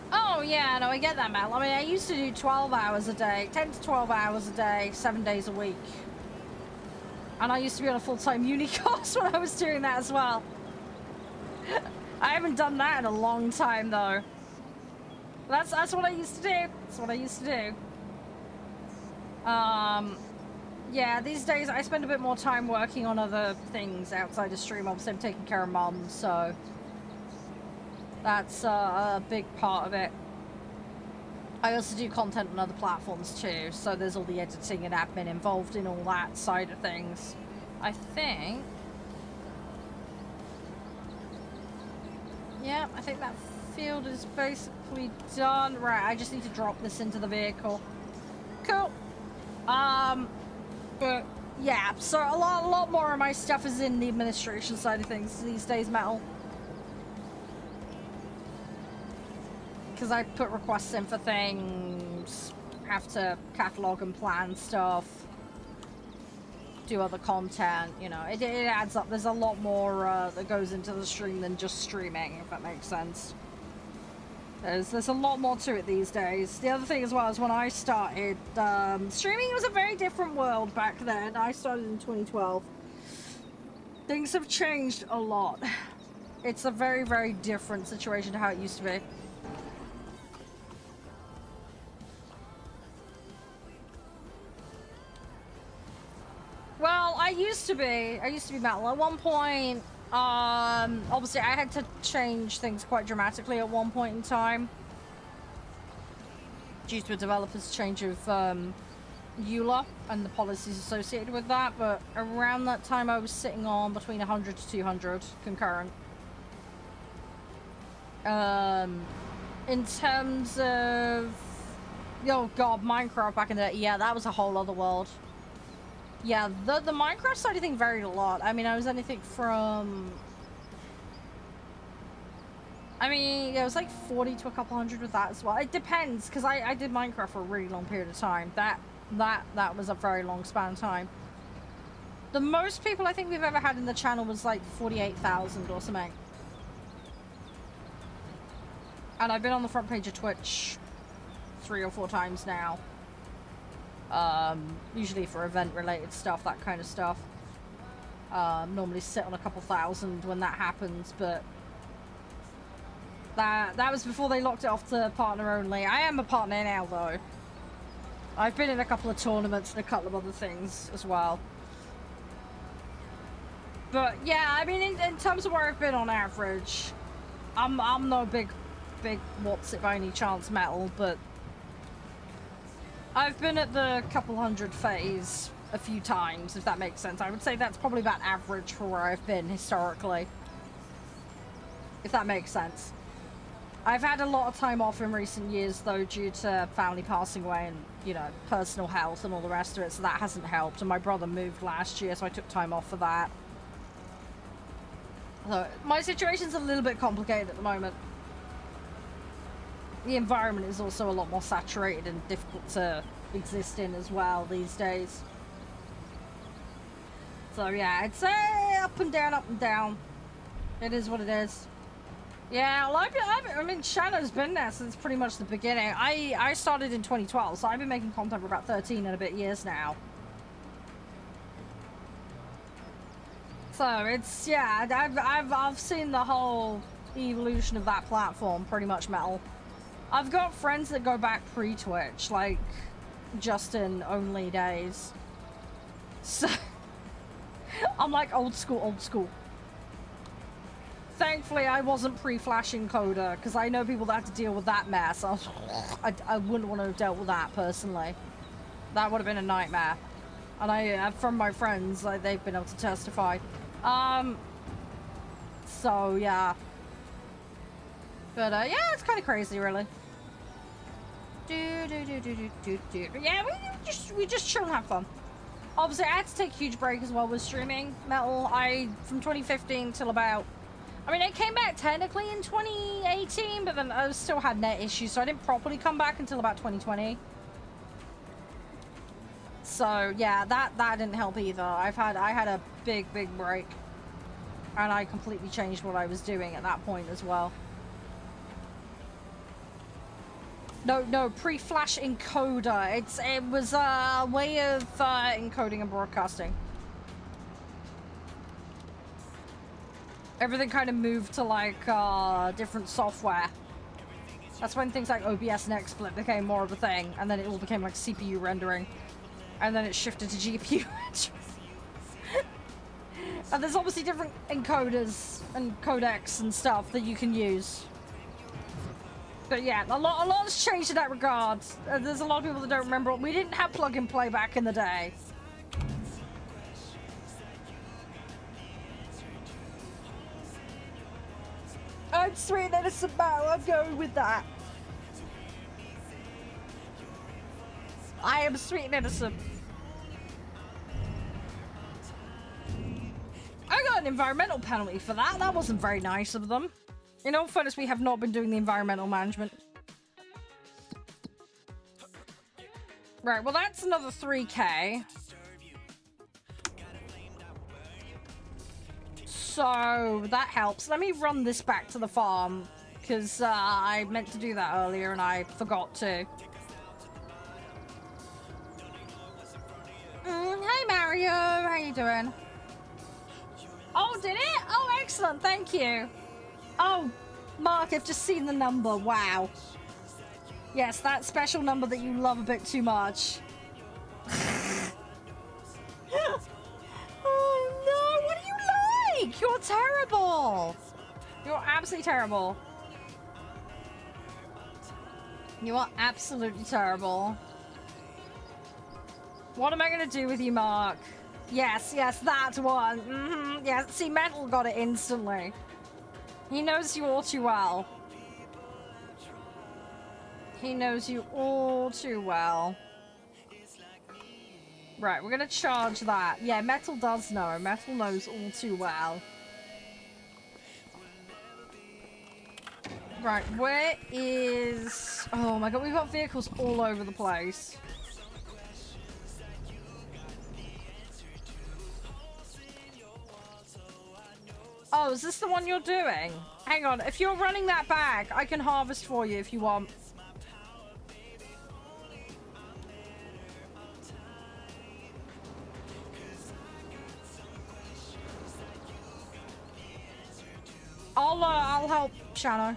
Oh yeah, no, I get that, Mel. I mean, I used to do 12 hours a day, 10 to 12 hours a day, 7 days a week. And I used to be on a full-time uni course when I was doing that as well. I haven't done that in a long time, though. That's what I used to do. That's what I used to do. Yeah, these days I spend a bit more time working on other things outside of stream. Obviously, I'm taking care of mum, so that's a big part of it. I also do content on other platforms too, so there's all the editing and admin involved in all that side of things. I think... yeah, I think that field is basically done. Right, I just need to drop this into the vehicle. Cool. But yeah, so a lot more of my stuff is in the administration side of things these days, Metal. Because I put requests in for things, have to catalog and plan stuff, do other content, you know, it adds up. There's a lot more that goes into the stream than just streaming, if that makes sense. There's a lot more to it these days. The other thing as well is when I started, streaming was a very different world back then. I started in 2012. Things have changed a lot. It's a very, very different situation to how it used to be. Well, I used to be Metal. At one point, obviously I had to change things quite dramatically at one point in time. Due to a developer's change of EULA and the policies associated with that, but around that time I was sitting on between 100 to 200 concurrent. In terms of... oh god, Minecraft back in the day, yeah, that was a whole other world. Yeah, the Minecraft side of things varied a lot. I mean, I was anything from... I mean, yeah, it was like 40 to a couple hundred with that as well. It depends, because I did Minecraft for a really long period of time. That was a very long span of time. The most people I think we've ever had in the channel was like 48,000 or something. And I've been on the front page of Twitch 3 or 4 times now. Usually for event related stuff, that kind of stuff. Normally sit on a couple thousand when that happens, but that was before they locked it off to partner only. I am a partner now though. I've been in a couple of tournaments and a couple of other things as well. But yeah, I mean in terms of where I've been on average, I'm no big what's it by any chance Metal, but I've been at the couple hundred phase a few times, if that makes sense. I would say that's probably about average for where I've been historically. If that makes sense. I've had a lot of time off in recent years, though, due to family passing away and, you know, personal health and all the rest of it, so that hasn't helped. And my brother moved last year, so I took time off for that. So, my situation's a little bit complicated at the moment. The environment is also a lot more saturated and difficult to exist in as well these days. So yeah, I'd say up and down, up and down. It is what it is. Yeah, well, I mean, Shadow's been there since pretty much the beginning. I started in 2012, so I've been making content for about 13 and a bit years now. So it's, yeah, I've seen the whole evolution of that platform pretty much, Metal. I've got friends that go back pre-Twitch, like Justin only days. So I'm like old school, old school. Thankfully, I wasn't pre-flashing Coda, because I know people that had to deal with that mess. I wouldn't want to have dealt with that, personally. That would have been a nightmare. And I, from my friends, they've been able to testify. So, yeah. But, yeah, it's kind of crazy, really. Yeah, we just chill and have fun. Obviously, I had to take a huge break as well with streaming Metal. From 2015 till about... I mean, it came back technically in 2018, but then I still had net issues, so I didn't properly come back until about 2020. So, yeah, that didn't help either. I had a big break. And I completely changed what I was doing at that point as well. No, pre-flash encoder. It was a way of encoding and broadcasting. Everything kind of moved to like different software. That's when things like OBS and XSplit became more of a thing, and then it all became like CPU rendering, and then it shifted to GPU rendering. And there's obviously different encoders and codecs and stuff that you can use. But yeah, a lot has changed in that regard. There's a lot of people that don't remember. We didn't have plug and play back in the day. I'm sweet and innocent Mal. I'm going with that. I am sweet and innocent. I got an environmental penalty for that. That wasn't very nice of them. In all fairness, we have not been doing the environmental management. Right, well that's another 3k. So that helps. Let me run this back to the farm, because I meant to do that earlier and I forgot to. Hey Mario, how you doing? Oh, did it? Oh, excellent, thank you. Oh, Mark, I've just seen the number. Wow. Yes, that special number that you love a bit too much. Oh no, what do you like? You're terrible. You're absolutely terrible. You are absolutely terrible. What am I going to do with you, Mark? Yes, that one. Yes, see, Metal got it instantly. He knows you all too well. He knows you all too well. Right, we're gonna charge that. Yeah, Metal does know. Metal knows all too well. Right, where is... Oh my god, we've got vehicles all over the place. Oh, is this the one you're doing? Hang on, if you're running that back, I can harvest for you if you want. I'll help Shano.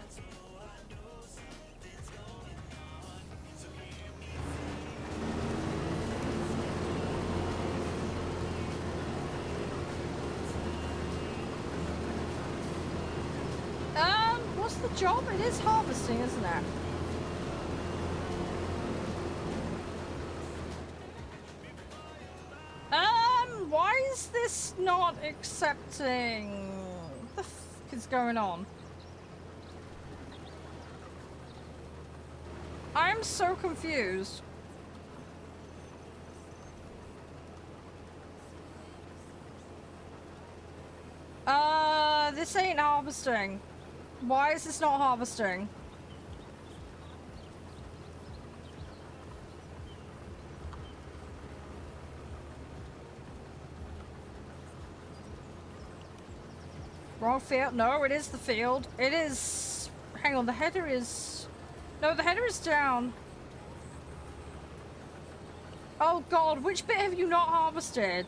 What's the job? It is harvesting, isn't it? Why is this not accepting? What the f is going on? I'm so confused. This ain't harvesting. Why is this not harvesting? Wrong field? No, it is the field. It is... Hang on, the header is... No, the header is down. Oh god, which bit have you not harvested?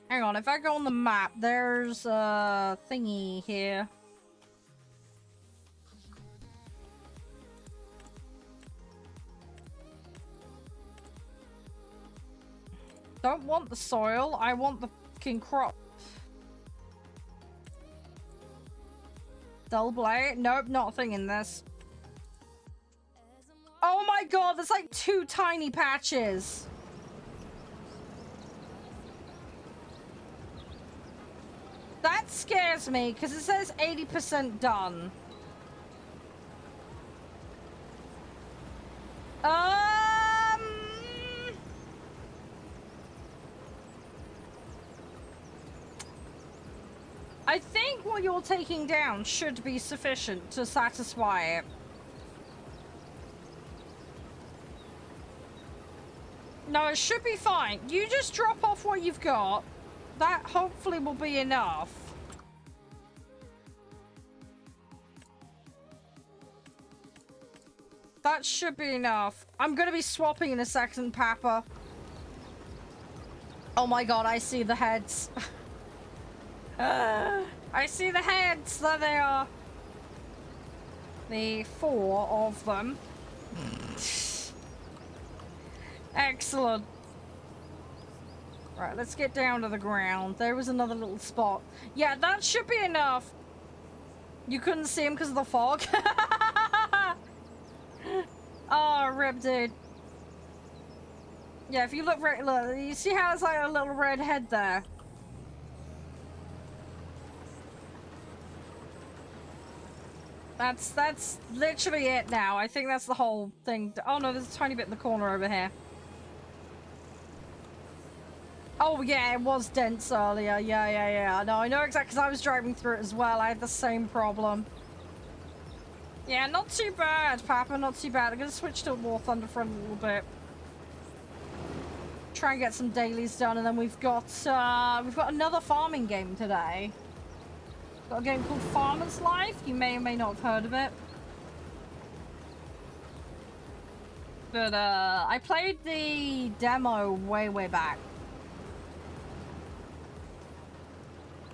Hang on, if I go on the map, there's a thingy here. Don't want the soil, I want the fucking crop. Dull blade? Nope, not a thing in this. Oh my god, there's like 2 tiny patches. That scares me, because it says 80% done. I think what you're taking down should be sufficient to satisfy it. No, it should be fine. You just drop off what you've got. That hopefully will be enough. That should be enough. I'm gonna be swapping in a second, Papa. Oh my god, I see the heads. I see the heads. There they are. The 4 of them. Excellent. Right, let's get down to the ground. There was another little spot. Yeah, that should be enough. You couldn't see him because of the fog? Oh, rip, dude. Yeah, if you look right, look, you see how it's like a little red head there? That's literally it now. I think that's the whole thing. Oh no, there's a tiny bit in the corner over here. Oh yeah, it was dense earlier. Yeah. No, I know exactly, because I was driving through it as well. I had the same problem. Yeah, not too bad, Papa, not too bad. I'm gonna switch to War Thunder for a little bit. Try and get some dailies done, and then we've got another farming game today. Got a game called Farmer's Life. You may or may not have heard of it. But I played the demo way back.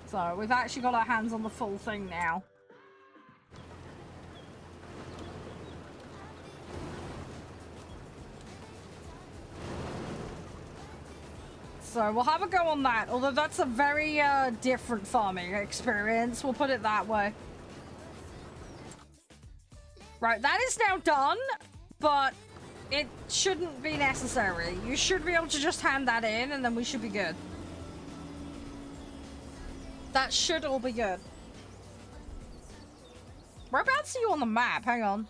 So we've actually got our hands on the full thing now. So we'll have a go on that, although that's a very different farming experience, we'll put it that way. Right, that is now done, but it shouldn't be necessary. You should be able to just hand that in, and then we should be good. That should all be good. Whereabouts are you on the map? Hang on.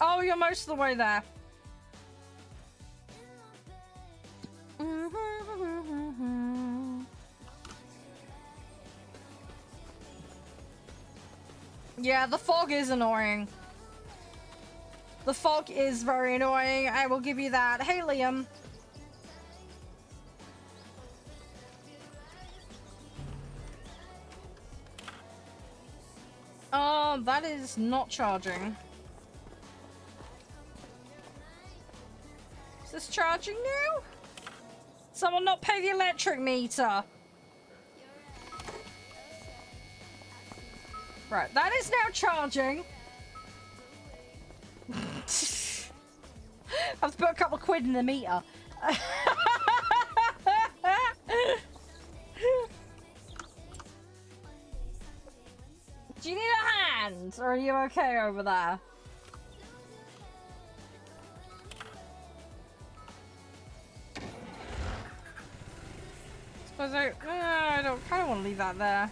Oh, you're most of the way there. Yeah, the fog is annoying. The fog is very annoying. I will give you that. Hey, Liam. That is not charging. Is this charging now? Someone not pay the electric meter. Right, that is now charging. I have to put a couple of quid in the meter. Do you need a hand? Or are you okay over there? Suppose I don't kind of want to leave that there.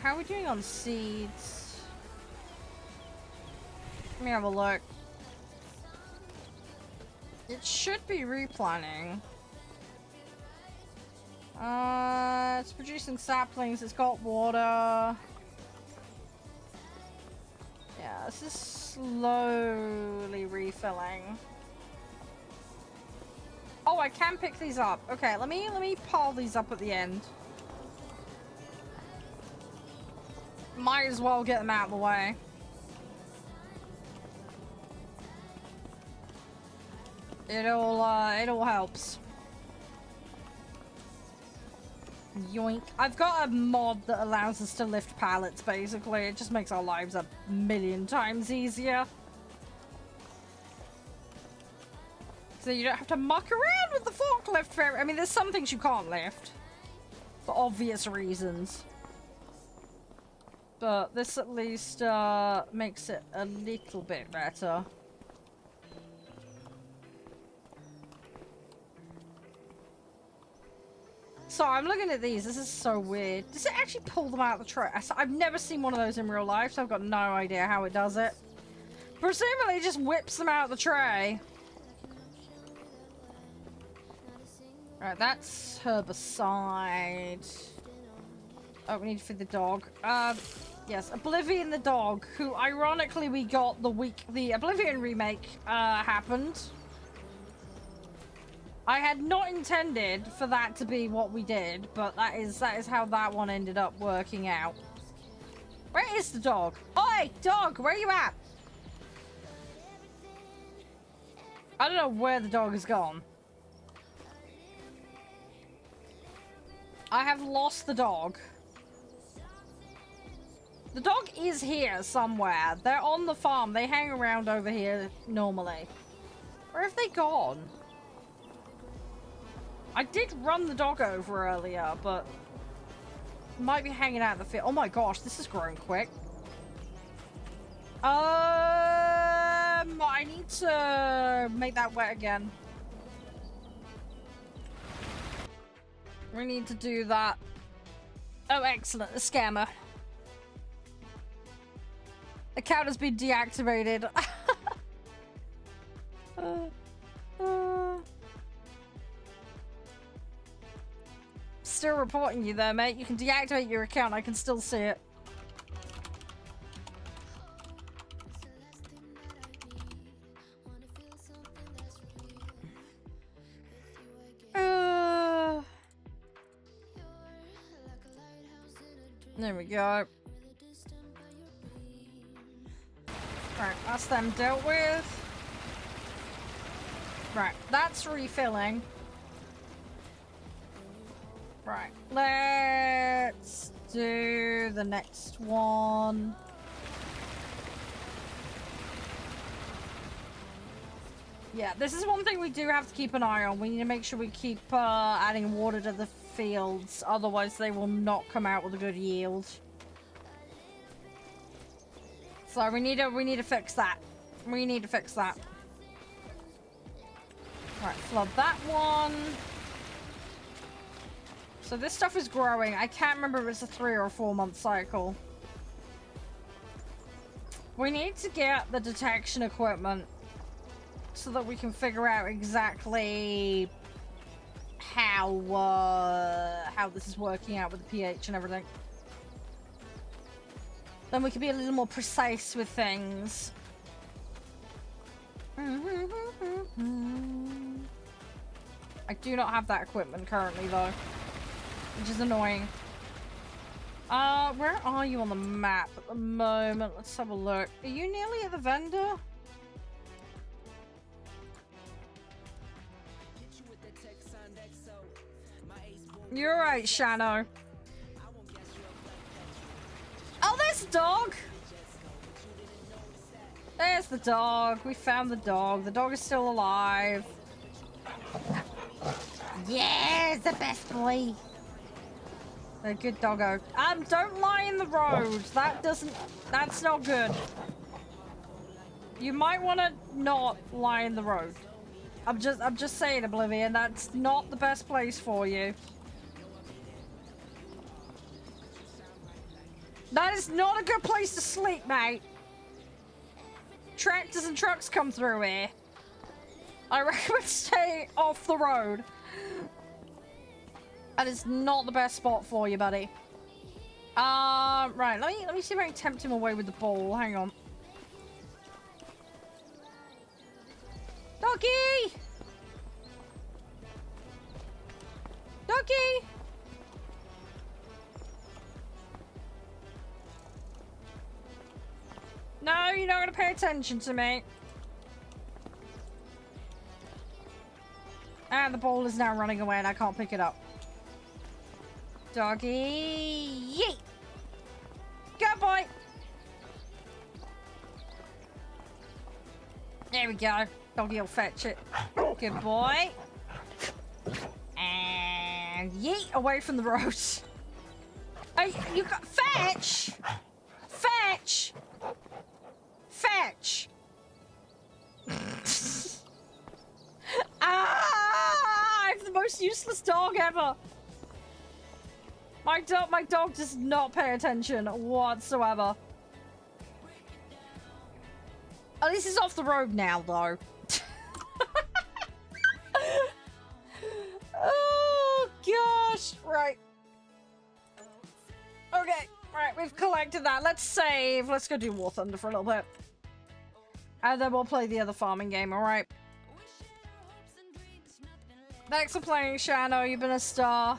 How are we doing on seeds? Let me have a look. It should be replanting. It's producing saplings, it's got water. Yeah, this is slowly refilling. Oh, I can pick these up. Okay, let me pile these up at the end. Might as well get them out of the way. It all helps. Yoink. I've got a mod that allows us to lift pallets, basically. It just makes our lives a million times easier. So you don't have to muck around with the forklift very... I mean, there's some things you can't lift. For obvious reasons. But this at least makes it a little bit better. So I'm looking at these. This is so weird. Does it actually pull them out of the tray? I've never seen one of those in real life, so I've got no idea how it does it. Presumably it just whips them out of the tray. Alright, that's herbicide. Oh, we need to feed the dog. Yes, Oblivion the dog, who ironically we got the Oblivion remake happened. I had not intended for that to be what we did, but that is how that one ended up working out. Where is the dog? Oi, dog, where are you at? I don't know where the dog has gone. I have lost the dog. The dog is here somewhere. They're on the farm. They hang around over here normally. Where have they gone? I did run the dog over earlier, but might be hanging out in the field. Oh my gosh, this is growing quick. I need to make that wet again. We need to do that. Oh, excellent. The scammer. Account has been deactivated. Still reporting you there, mate. You can deactivate your account. I can still see it. There we go. Right, that's them dealt with. Right, that's refilling. Right, let's do the next one. Yeah, this is one thing we do have to keep an eye on. We need to make sure we keep adding water to the fields, otherwise they will not come out with a good yield. So we need to fix that. We need to fix that. Right, flood that one. So this stuff is growing. I can't remember if it's a 3 or 4 month cycle. We need to get the detection equipment so that we can figure out exactly how this is working out with the pH and everything. Then we can be a little more precise with things. I do not have that equipment currently though, which is annoying. Where are you on the map at the moment? Let's have a look. Are you nearly at the vendor? You're right, Shano. Oh, there's the dog! There's the dog. We found the dog. The dog is still alive. Yeah, the best boy. A good doggo. Don't lie in the road. That's not good. You might want to not lie in the road. I'm just saying, Oblivion, that's not the best place for you. That is not a good place to sleep, mate. Tractors and trucks come through here. I recommend staying off the road. That is not the best spot for you, buddy. Right, let me see if I can tempt him away with the ball. Hang on. Doggy! Doggy! No, you're not gonna pay attention to me. And the ball is now running away and I can't pick it up. Doggy! Yeet! Good boy! There we go. Doggy will fetch it. Good boy. And yeet away from the road. Hey, you got fetch! Fetch! Fetch! Ah! I'm the most useless dog ever. My dog does not pay attention whatsoever. At least he's off the road now, though. Oh, gosh. Right. Okay. Right, we've collected that. Let's save. Let's go do War Thunder for a little bit. And then we'll play the other farming game, alright? Thanks for playing, Shano. You've been a star.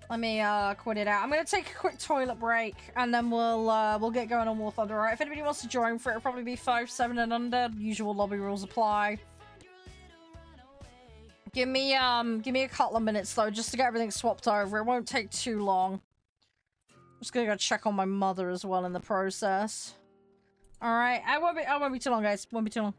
Let me quit it out. I'm gonna take a quick toilet break, and then we'll get going on War Thunder. Alright, if anybody wants to join for it, it'll probably be 5, 7, and under. Usual lobby rules apply. Give me a couple of minutes though, just to get everything swapped over. It won't take too long. I'm just gonna go check on my mother as well in the process. Alright, I won't be too long, guys. Won't be too long.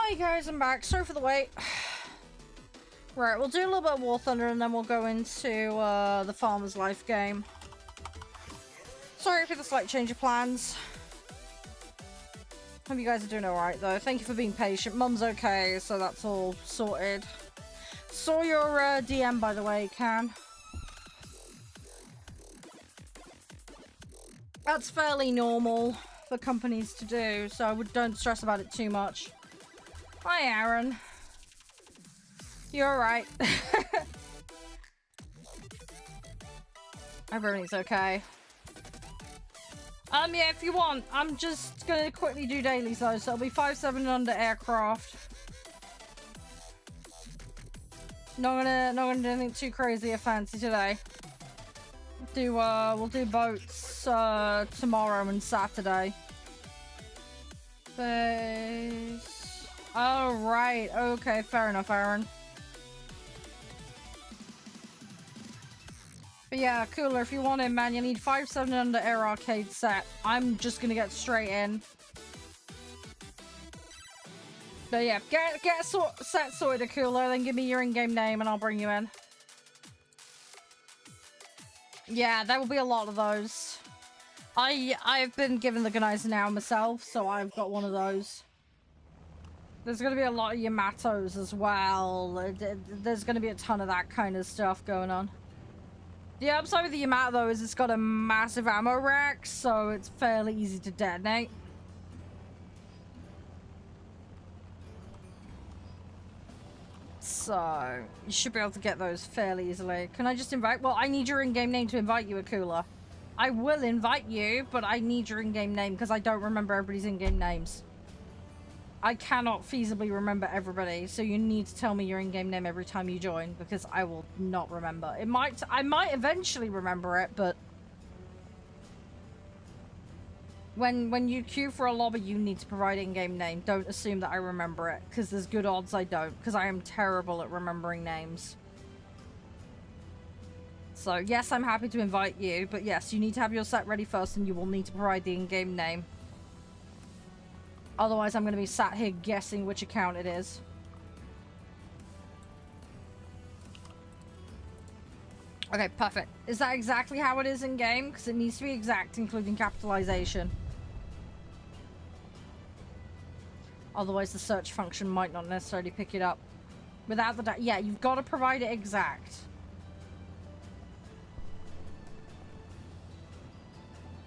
Hi guys, I'm back. Sorry for the wait. Right, we'll do a little bit of War Thunder and then we'll go into the Farmer's Life game. Sorry for the slight change of plans. Hope you guys are doing alright though. Thank you for being patient. Mum's okay, so that's all sorted. Saw your DM by the way, Can. That's fairly normal for companies to do, so don't stress about it too much. Hi, Aaron. You're alright. Everything's okay. Yeah, if you want, I'm just gonna quickly do dailies though, so it'll be 5-7 under aircraft. Not gonna do anything too crazy or fancy today. We'll do boats tomorrow and Saturday. Base. Oh right, okay, fair enough, Aaron. But yeah, Cooler, if you want him, man, you need 5-7 under air arcade set. I'm just gonna get straight in. But yeah, get set sorted, Cooler, then give me your in-game name and I'll bring you in. Yeah, there will be a lot of those. I've been given the Gunai's now myself, so I've got one of those. There's going to be a lot of Yamatos as well. There's going to be a ton of that kind of stuff going on. The upside with the Yamato, though, is it's got a massive ammo rack, so it's fairly easy to detonate. So, you should be able to get those fairly easily. Can I just invite? Well, I need your in-game name to invite you, Akula. I will invite you, but I need your in-game name because I don't remember everybody's in-game names. I cannot feasibly remember everybody, so you need to tell me your in-game name every time you join because I will not remember. I might eventually remember it, but when you queue for a lobby, you need to provide in-game name. Don't assume that I remember it, because there's good odds I don't, because I am terrible at remembering names. So, yes, I'm happy to invite you, but yes, you need to have your set ready first, and you will need to provide the in-game name. Otherwise, I'm going to be sat here guessing which account it is. Okay, perfect. Is that exactly how it is in-game? Because it needs to be exact, including capitalization. Otherwise, the search function might not necessarily pick it up. Without the... Yeah, you've got to provide it exact.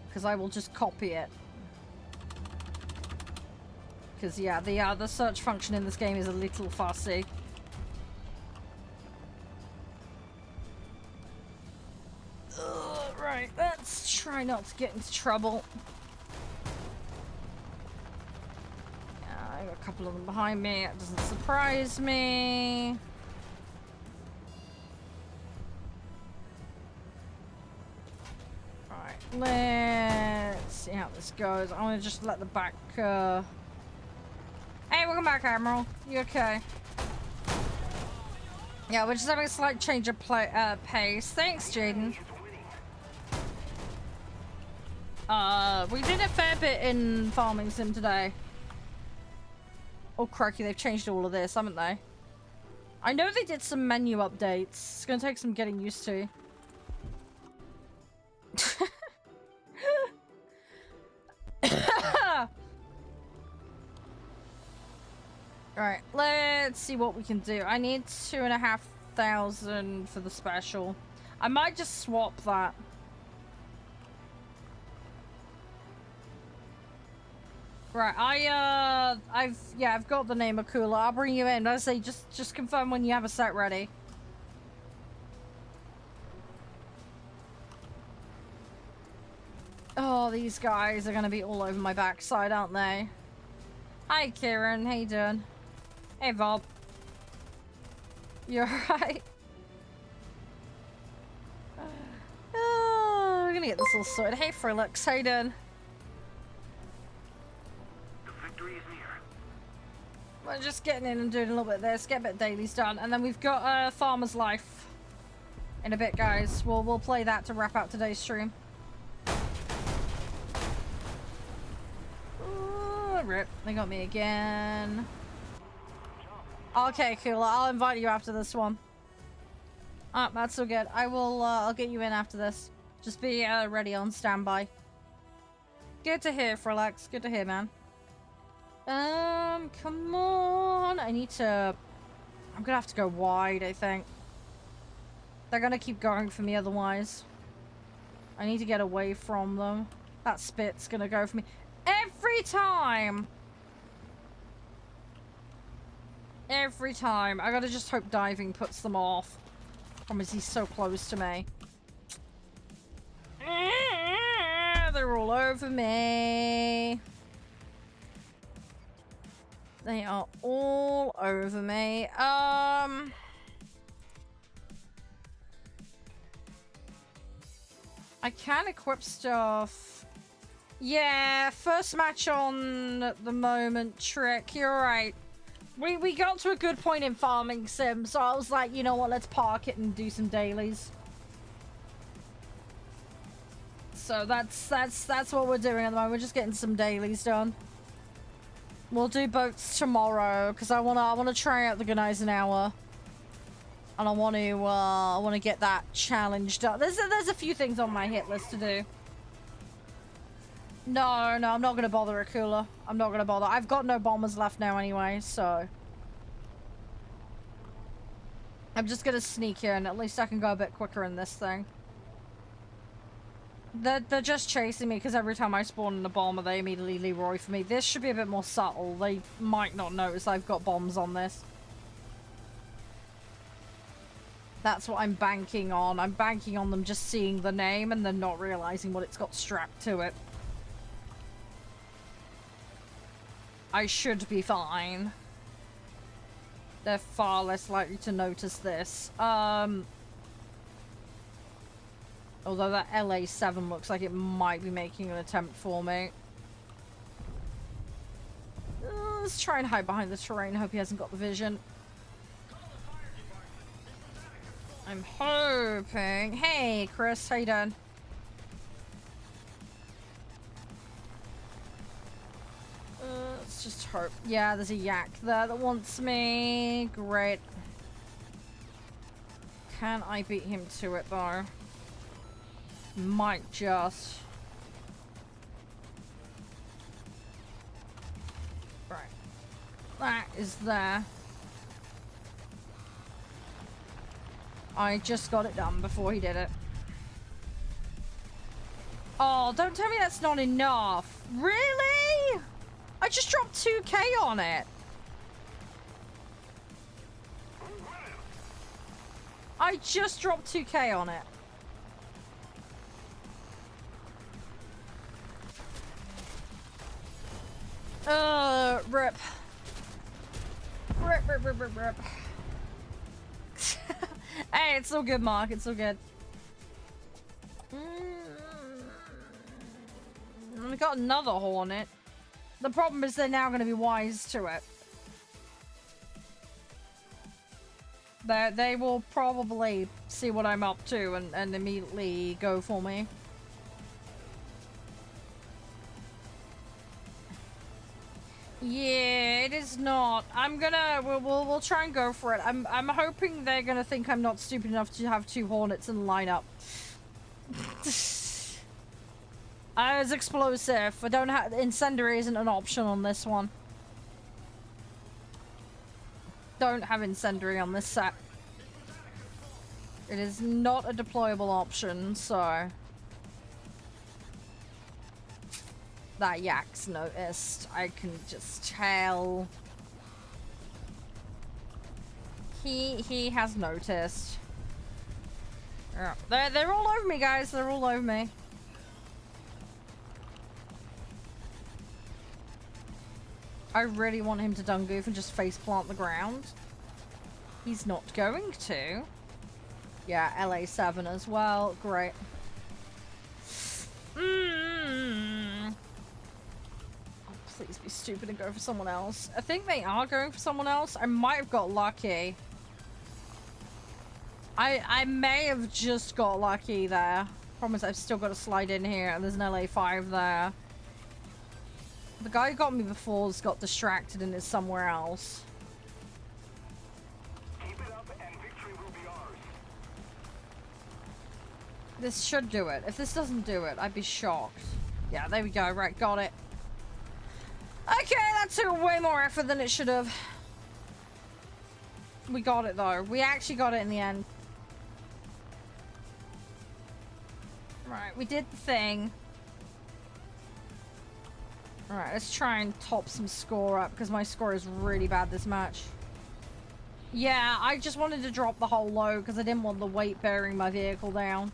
Because I will just copy it. Because, yeah, the search function in this game is a little fussy. Right, let's try not to get into trouble. I got a couple of them behind me. It doesn't surprise me. Right, let's see how this goes. I want to just let the back... Hey, welcome back, Admiral. You okay? Yeah, we're just having a slight change of pace. Thanks, Jaden. We did a fair bit in Farming Sim today. Oh, crikey, they've changed all of this, haven't they? I know they did some menu updates. It's gonna take some getting used to. Alright, let's see what we can do. I need 2,500 for the special. I might just swap that. Right, I've got the name Akula. I'll bring you in. I say just confirm when you have a set ready. Oh, these guys are gonna be all over my backside, aren't they? Hi, Kieran. How you doing? Hey, Bob. You're right. Oh, we're gonna get this all sorted. Hey, Frelix. How you doing? We're just getting in and doing a little bit of this, get a bit of dailies done, and then we've got Farmer's Life in a bit, guys. We'll play that to wrap out today's stream. Ooh, rip, they got me again. Okay, cool. I'll invite you after this one. Ah, that's so good. I will, I'll get you in after this. Just be, ready on standby. Good to hear, Frelax. Good to hear, man. Come on. I need to... I'm gonna have to go wide, I think. They're gonna keep going for me otherwise. I need to get away from them. That spit's gonna go for me. Every time! Every time. I gotta just hope diving puts them off. Promise he's so close to me. They're all over me. They are all over me. I can equip stuff. Yeah, first match on at the moment, Trick. You're right. We got to a good point in Farming Sim, so I was like, you know what, let's park it and do some dailies. So that's what we're doing at the moment. We're just getting some dailies done. We'll do boats tomorrow because I wanna try out the Gneisenhour hour, and I want to get that challenge done. There's a few things on my hit list to do. No, I'm not gonna bother a cooler. I'm not gonna bother. I've got no bombers left now anyway, so I'm just gonna sneak in. At least I can go a bit quicker in this thing. They're just chasing me because every time I spawn in a bomber, they immediately Leroy for me. This should be a bit more subtle. They might not notice I've got bombs on this. That's what I'm banking on. I'm banking on them just seeing the name and then not realizing what it's got strapped to it. I should be fine. They're far less likely to notice this. Although that LA7 looks like it might be making an attempt for me. Let's try and hide behind the terrain. Hope he hasn't got the vision. I'm hoping. Hey, Chris. How you doing? Let's just hope. Yeah, there's a yak there that wants me. Great. Can I beat him to it, though? Might just. Right. That is there. I just got it done before he did it. Oh, don't tell me that's not enough. Really? I just dropped 2k on it. I just dropped 2k on it. Rip. Rip. Hey, it's all good, Mark. It's all good. We got another hornet. The problem is they're now going to be wise to it. They will probably see what I'm up to and immediately go for me. Yeah, it is not. We'll try and go for it. I'm hoping they're gonna think I'm not stupid enough to have 2 hornets in lineup. I was explosive. I don't have incendiary isn't an option on this one. Don't have incendiary on this set. It is not a deployable option, so that yak's noticed. I can just tell. He has noticed. Yeah. They're all over me, guys. They're all over me. I really want him to dungoof and just face plant the ground. He's not going to. Yeah, LA7 as well. Great. Oh, please be stupid and go for someone else. I think they are going for someone else. I might have got lucky. I may have just got lucky there. Promise I've still got to slide in here and there's an LA5 there. The guy who got me before has got distracted and is somewhere else. This should do it. If this doesn't do it, I'd be shocked. Yeah, there we go. Right, got it. Okay, that took way more effort than it should have. We got it, though. We actually got it in the end. Right, we did the thing. Alright, let's try and top some score up, because my score is really bad this match. Yeah, I just wanted to drop the whole load, because I didn't want the weight bearing my vehicle down.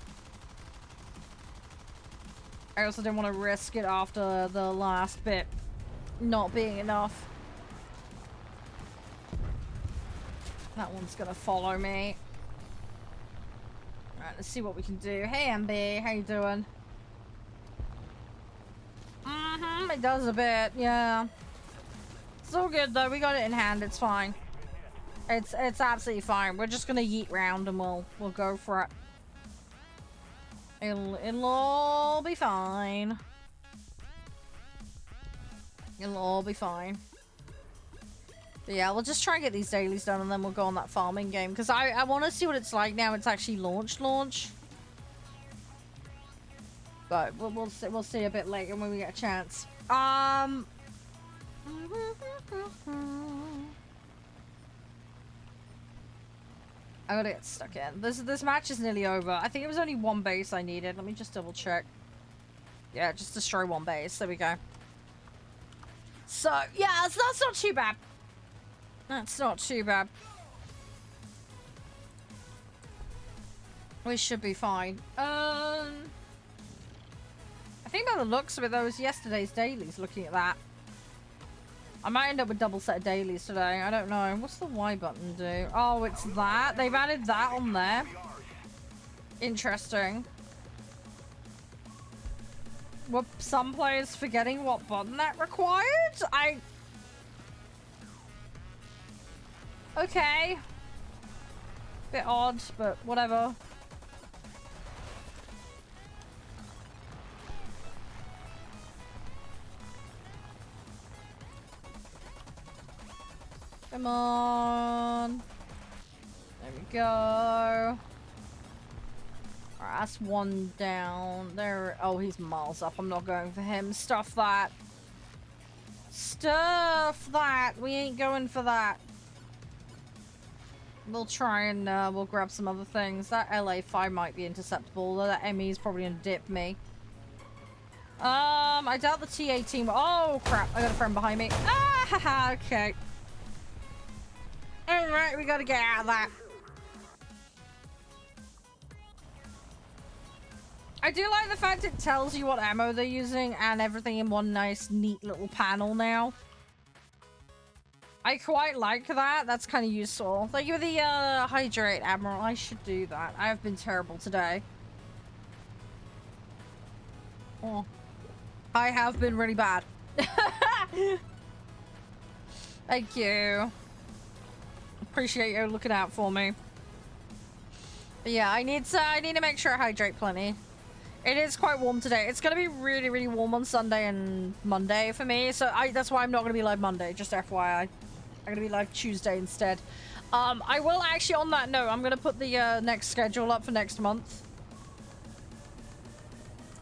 I also didn't want to risk it after the last bit not being enough. That one's gonna follow me. Alright, let's see what we can do. Hey, MB, how you doing? It does a bit, yeah. It's all good though, we got it in hand, it's fine. It's absolutely fine. We're just gonna yeet round and we'll go for it. It'll all be fine. It'll all be fine. But yeah, we'll just try and get these dailies done and then we'll go on that farming game. Because I want to see what it's like now it's actually launch. But we'll see a bit later when we get a chance. I gotta get stuck in. This match is nearly over. I think it was only one base I needed. Let me just double check. Yeah, just destroy one base. There we go. So, yeah, that's not too bad. That's not too bad. We should be fine. I think by the looks of it, that was yesterday's dailies, looking at that. I might end up with double set of dailies today. I don't know. What's the Y button do? Oh, it's that. They've added that on there. Interesting. Were some players forgetting what button that required? Okay. Bit odd, but whatever. Come on. There we go. Alright, that's one down. There. Oh, he's miles up. I'm not going for him. Stuff that. Stuff that. We ain't going for that. We'll try and we'll grab some other things. That LA5 might be interceptable, though that ME is probably gonna dip me. I doubt the T18. Oh crap! I got a friend behind me. Ah, haha. Okay. Alright, we gotta get out of that. I do like the fact it tells you what ammo they're using and everything in one nice, neat little panel now. I quite like that. That's kind of useful. Thank you for the hydrate, Admiral. I should do that. I have been terrible today. Oh. I have been really bad. Thank you. Appreciate you looking out for me. But yeah, I need to make sure I hydrate plenty. It is quite warm today. It's gonna be really, really warm on Sunday and Monday for me. So that's why I'm not gonna be live Monday. Just FYI, I'm gonna be live Tuesday instead. I will actually, on that note, I'm gonna put the next schedule up for next month.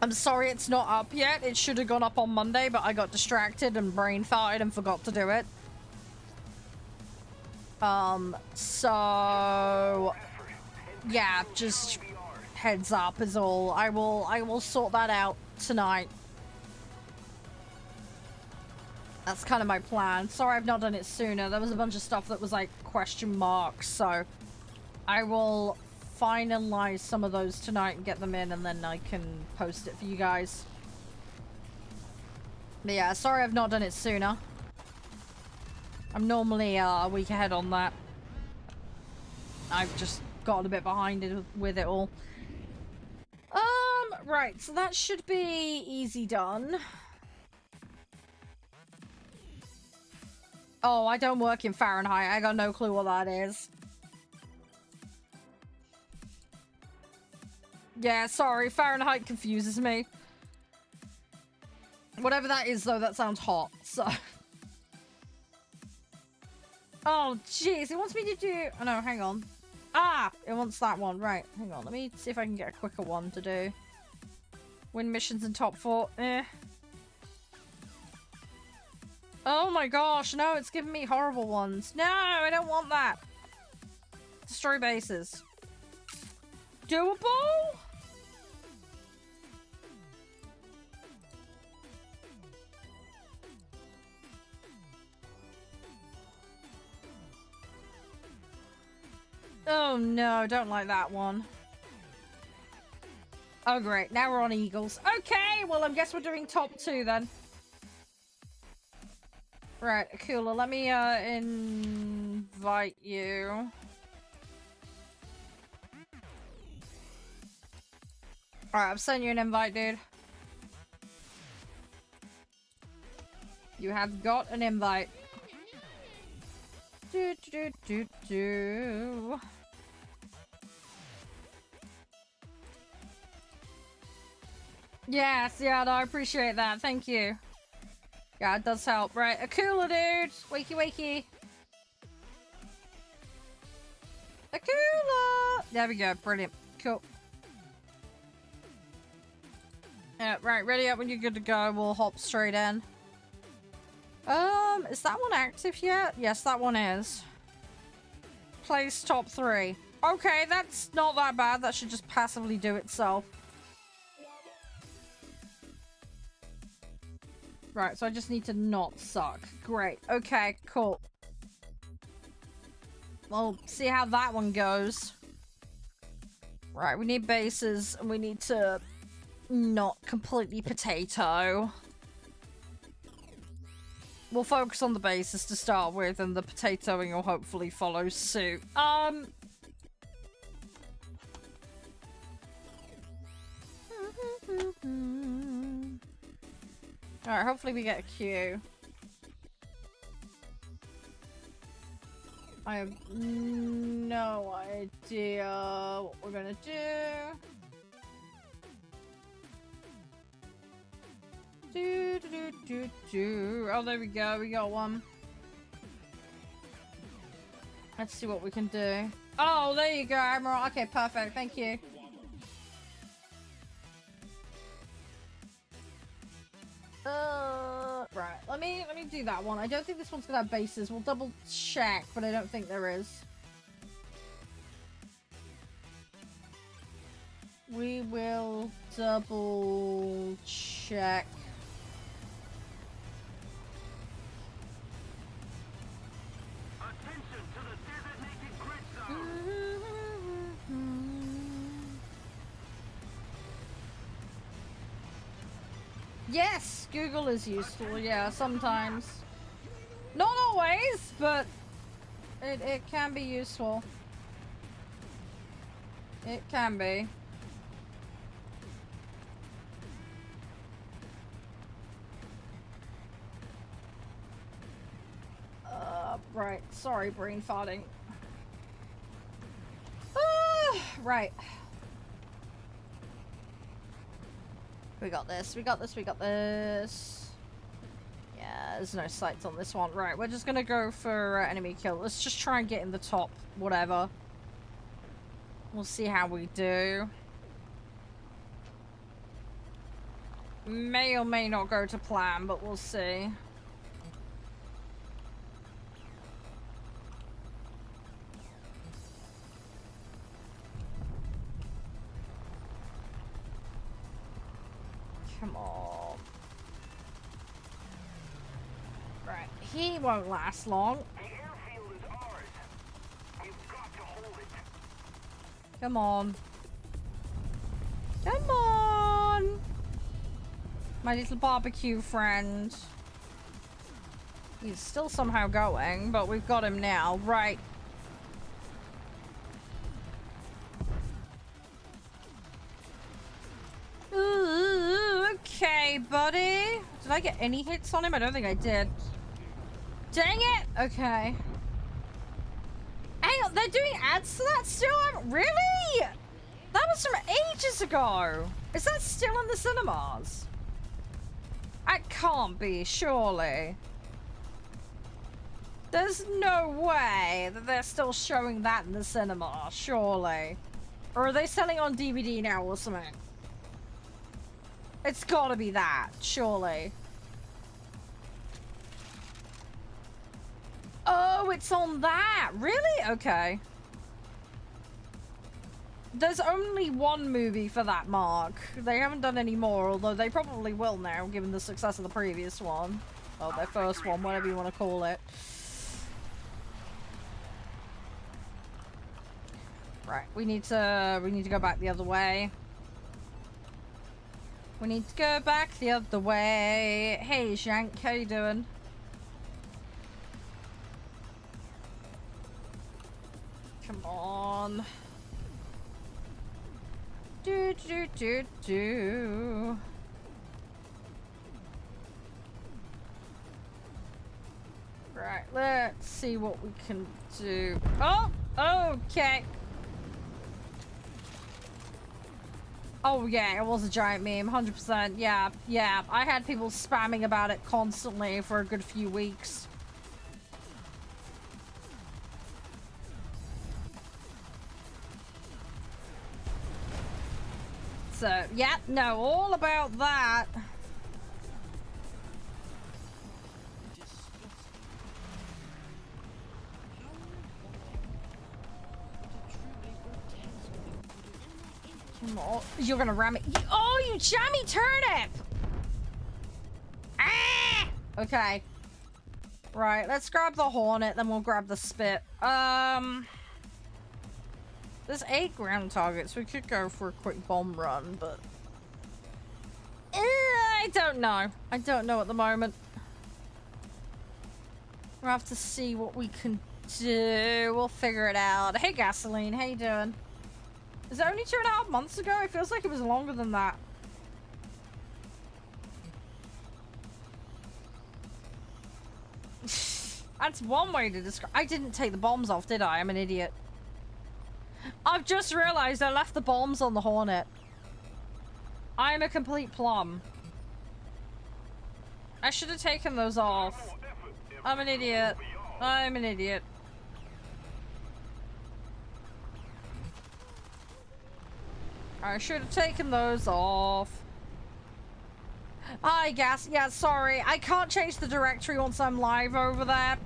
I'm sorry it's not up yet. It should have gone up on Monday, but I got distracted and brain farted and forgot to do it. So yeah, just heads up is all. I will sort that out tonight. That's kind of my plan. Sorry I've not done it sooner. There was a bunch of stuff that was like question marks, so I will finalize some of those tonight and get them in, and then I can post it for you guys. But yeah, sorry I've not done it sooner. I'm normally a week ahead on that. I've just gotten a bit behind it with it all. Right, so that should be easy done. Oh, I don't work in Fahrenheit. I got no clue what that is. Yeah, sorry. Fahrenheit confuses me. Whatever that is, though, that sounds hot, so... Oh, jeez. It wants me to do... Oh, no, hang on. Ah! It wants that one. Right. Hang on. Let me see if I can get a quicker one to do. Win missions in top 4. Eh. Oh my gosh. No, it's giving me horrible ones. No, I don't want that. Destroy bases. Doable? Oh no, don't like that one. Oh great, now we're on Eagles. Okay, well I guess we're doing top 2 then. Right, Akula, let me invite you. Alright, I've sent you an invite, dude. You have got an invite. Do do do do. Yes, yeah, no, I appreciate that. Thank you. Yeah, it does help. Right, Akula, dude. Wakey, wakey. Akula. There we go. Brilliant. Cool. Yeah, right. Ready up when you're good to go. We'll hop straight in. Is that one active yet? Yes, that one is. Place top 3. Okay, that's not that bad. That should just passively do itself. Right, so I just need to not suck. Great. Okay, cool. We'll see how that one goes. Right, we need bases, and we need to not completely potato. We'll focus on the bases to start with, and the potatoing will hopefully follow suit. Alright, hopefully we get a queue. I have no idea what we're gonna do. Oh, there we go. We got one. Let's see what we can do. Oh, there you go, Admiral. Okay, perfect. Thank you. Right. Let me do that one. I don't think this one's gonna have bases. We'll double check, but I don't think there is. We will double check. Attention to the designated grid zone. Yes, Google is useful. Yeah, sometimes. Not always, but it can be useful. It can be. Right. Sorry, brain farting. Right. We got this. We got this. We got this. Yeah, there's no sights on this one. Right, we're just gonna go for enemy kill. Let's just try and get in the top, whatever. We'll see how we do. May or may not go to plan, but we'll see. Come on. Right, he won't last long. The airfield is ours. We've got to hold it. Come on. Come on! My little barbecue friend. He's still somehow going, but we've got him now. Right. Ooh, okay, buddy. Did I get any hits on him? I don't think I did. Dang it! Okay. Hang on, they're doing ads to that still? Really? That was from ages ago. Is that still in the cinemas? It can't be, surely. There's no way that they're still showing that in the cinema, surely. Or are they selling on DVD now or something? It's gotta be that, surely. Oh, it's on that! Really? Okay. There's only one movie for that, Mark. They haven't done any more, although they probably will now, given the success of the previous one. Oh, their first one, whatever you want to call it. Right, we need to go back the other way. We need to go back the other way. Hey, Shank, how you doing? Come on. Do. Right, let's see what we can do. Oh, okay. Oh yeah, it was a giant meme, 100%. Yeah. I had people spamming about it constantly for a good few weeks. So, yeah, no, all about that. Come on. You're gonna ram it. Oh, you jammy turnip! Ah! Okay. Right, let's grab the hornet, then we'll grab the spit. There's 8 ground targets. We could go for a quick bomb run, but... I don't know. I don't know at the moment. We'll have to see what we can do. We'll figure it out. Hey, Gasoline. How you doing? Is it only 2.5 months ago? It feels like it was longer than that. That's one way to describe... I didn't take the bombs off, did I? I'm an idiot. I've just realized I left the bombs on the Hornet. I'm a complete plum. I should have taken those off. I'm an idiot. I'm an idiot. I should have taken those off. Hi, Gas. Yeah, sorry. I can't change the directory once I'm live over there.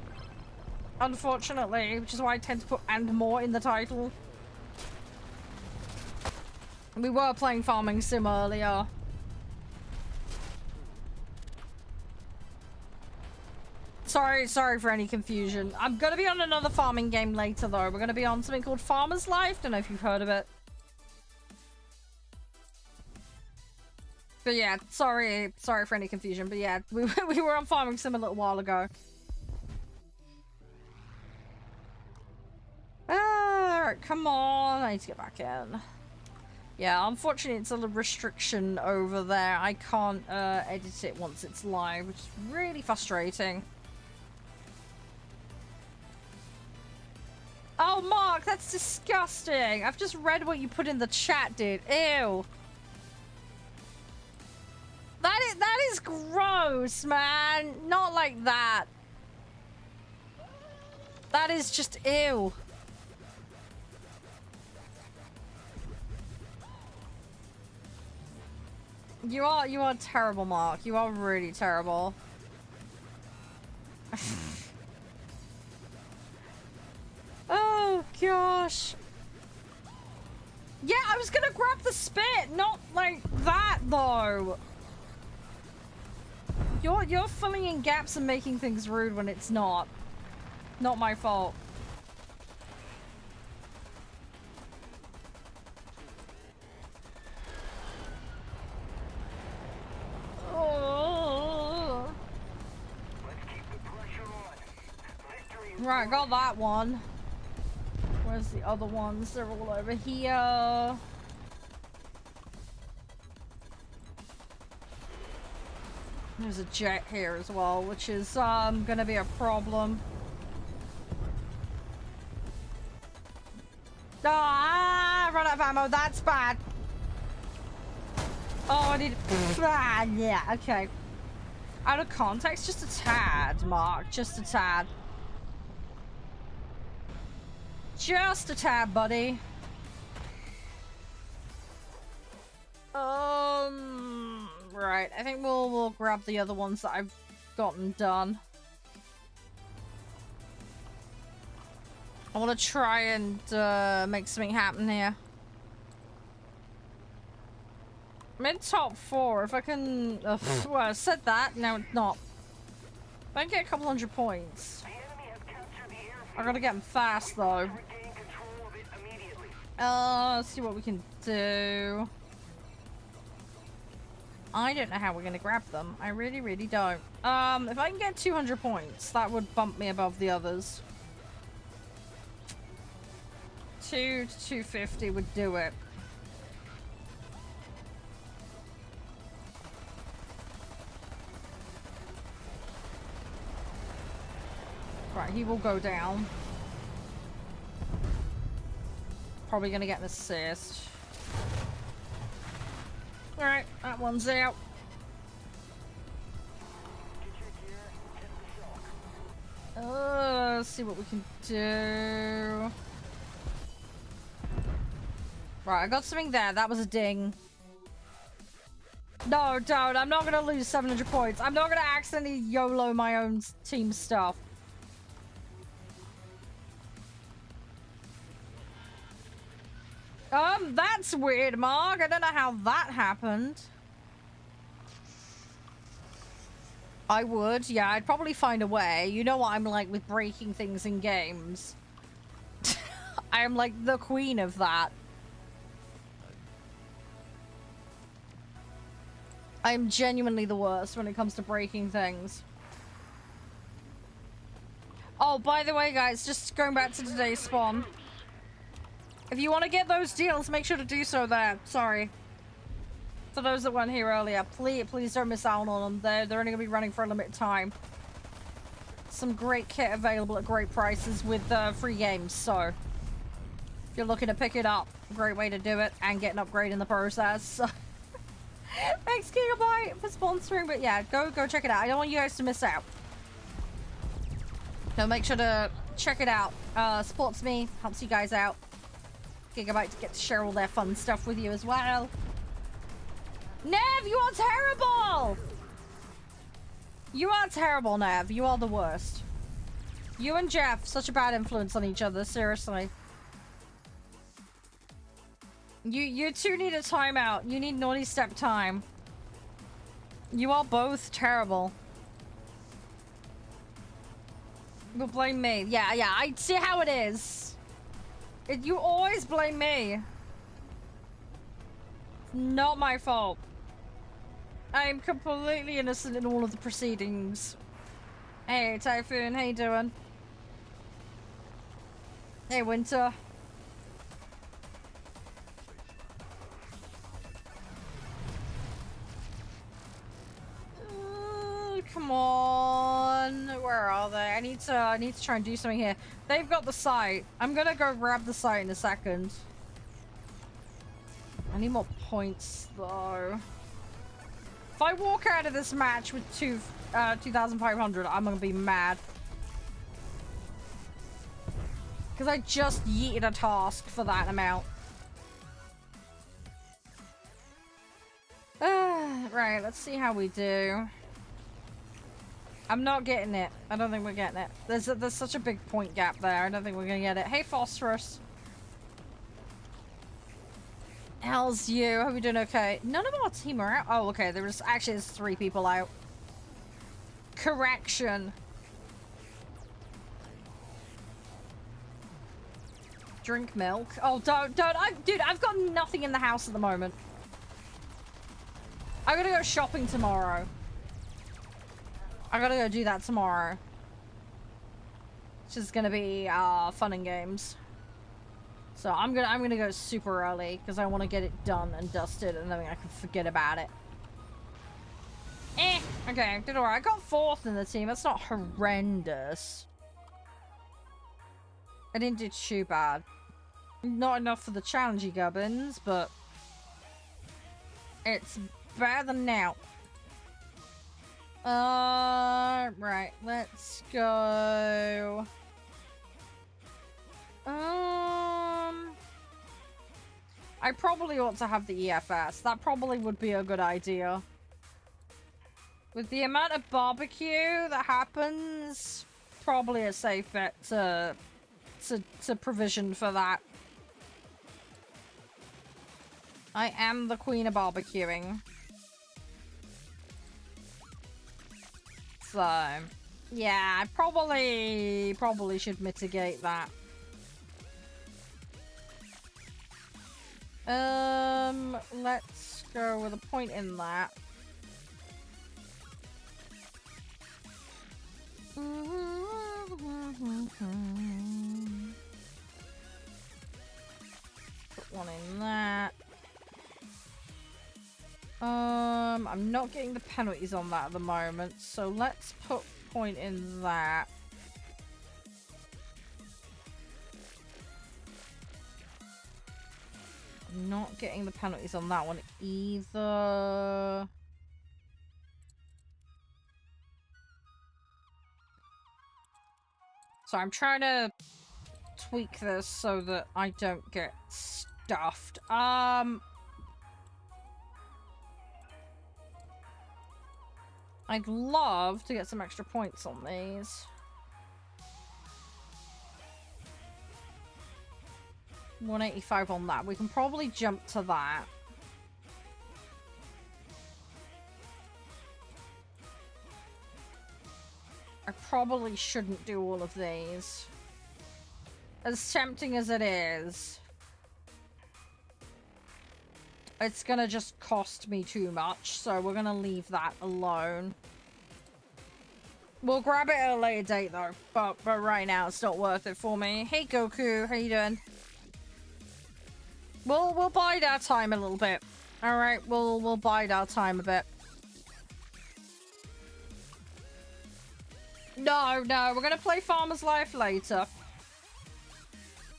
Unfortunately, which is why I tend to put "and more" in the title. We were playing Farming Sim earlier. Sorry for any confusion. I'm gonna be on another farming game later though. We're gonna be on something called Farmer's Life. Don't know if you've heard of it. But yeah, sorry for any confusion. But yeah, we were on Farming Sim a little while ago. Alright, come on. I need to get back in. Yeah, unfortunately it's a restriction over there. I can't edit it once it's live, which is really frustrating. Oh, Mark, that's disgusting. I've just read what you put in the chat, dude. Ew. That is gross, man. Not like that. That is just ew. You are terrible, Mark. You are really terrible. Oh gosh. Yeah, I was gonna grab the spit, not like that though. You're filling in gaps and making things rude when it's not. Not my fault. Oh. Right, got that one. Where's the other ones? They're all over here. There's a jet here as well, which is gonna be a problem. Ah, run out of ammo. That's bad. Oh, I need. Yeah, okay. Out of context, just a tad, Mark. Just a tad. Just a tab, buddy. Right. I think we'll grab the other ones that I've gotten done. I want to try and make something happen here. I'm in top 4. If I can... well, I said that. Now it's not. If I can get a couple hundred points. I gotta get them fast, though. Let's see what we can do. I don't know how we're gonna grab them. I really, really don't. If I can get 200 points, that would bump me above the others. 2 to 250 would do it. Right, he will go down. Probably gonna get an assist. Alright, that one's out. Let's see what we can do. Right, I got something there. That was a ding. No, don't. I'm not gonna lose 700 points. I'm not gonna accidentally YOLO my own team stuff. That's weird, Mark. I don't know how that happened. I would, yeah, I'd probably find a way. You know what I'm like with breaking things in games. I am like the queen of that. I'm genuinely the worst when it comes to breaking things. Oh, by the way, guys, just going back to today's spawn. If you want to get those deals, make sure to do so there. Sorry. For those that weren't here earlier, please don't miss out on them. They're only going to be running for a limited time. Some great kit available at great prices with free games, so if you're looking to pick it up, great way to do it and get an upgrade in the process. So. Thanks, Gigabyte, for sponsoring, but yeah, go check it out. I don't want you guys to miss out. So make sure to check it out. Supports me, helps you guys out. Gigabyte to get to share all their fun stuff with you as well. Nev, you are terrible! You are terrible, Nev. You are the worst. You and Jeff, such a bad influence on each other, seriously. You two need a timeout. You need naughty step time. You are both terrible. You'll blame me. Yeah, I see how it is. You always blame me. Not my fault. I am completely innocent in all of the proceedings. Hey, Typhoon, how you doing? Hey, Winter. Come on. Where are they? I need to try and do something here. They've got the site. I'm gonna go grab the site in a second. I need more points though. If I walk out of this match with 2,500, I'm gonna be mad. Because I just yeeted a task for that amount. Right, let's see how we do. I'm not getting it. I don't think we're getting it. There's such a big point gap there. I don't think we're gonna get it. Hey, Phosphorus. How's you? Hope you're doing okay. None of our team are out. Oh, okay. There's 3 people out. Correction. Drink milk. Oh, don't. Dude, I've got nothing in the house at the moment. I'm gonna go shopping tomorrow. I gotta go do that tomorrow. Which is gonna be fun and games. So I'm gonna go super early because I want to get it done and dusted, and then I can forget about it. Okay, did alright. I got 4th in the team. That's not horrendous. I didn't do too bad. Not enough for the challengey gubbins, but it's better than now. Right, let's go. I probably ought to have the EFS. That probably would be a good idea. With the amount of barbecue that happens, probably a safe bet to provision for that. I am the queen of barbecuing. So, yeah, I probably should mitigate that. Let's go with a point in that. Put one in that. I'm not getting the penalties on that at the moment, so let's put point in that. I'm not getting the penalties on that one either. So I'm trying to tweak this so that I don't get stuffed. I'd love to get some extra points on these. $185 on that. We can probably jump to that. I probably shouldn't do all of these. As tempting as it is, it's gonna just cost me too much, so we're gonna leave that alone. We'll grab it at a later date though, but right now it's not worth it for me. Hey Goku, how you doing? We'll bide our time a little bit. All right, we'll bide our time a bit. No, we're gonna play Farmer's Life later.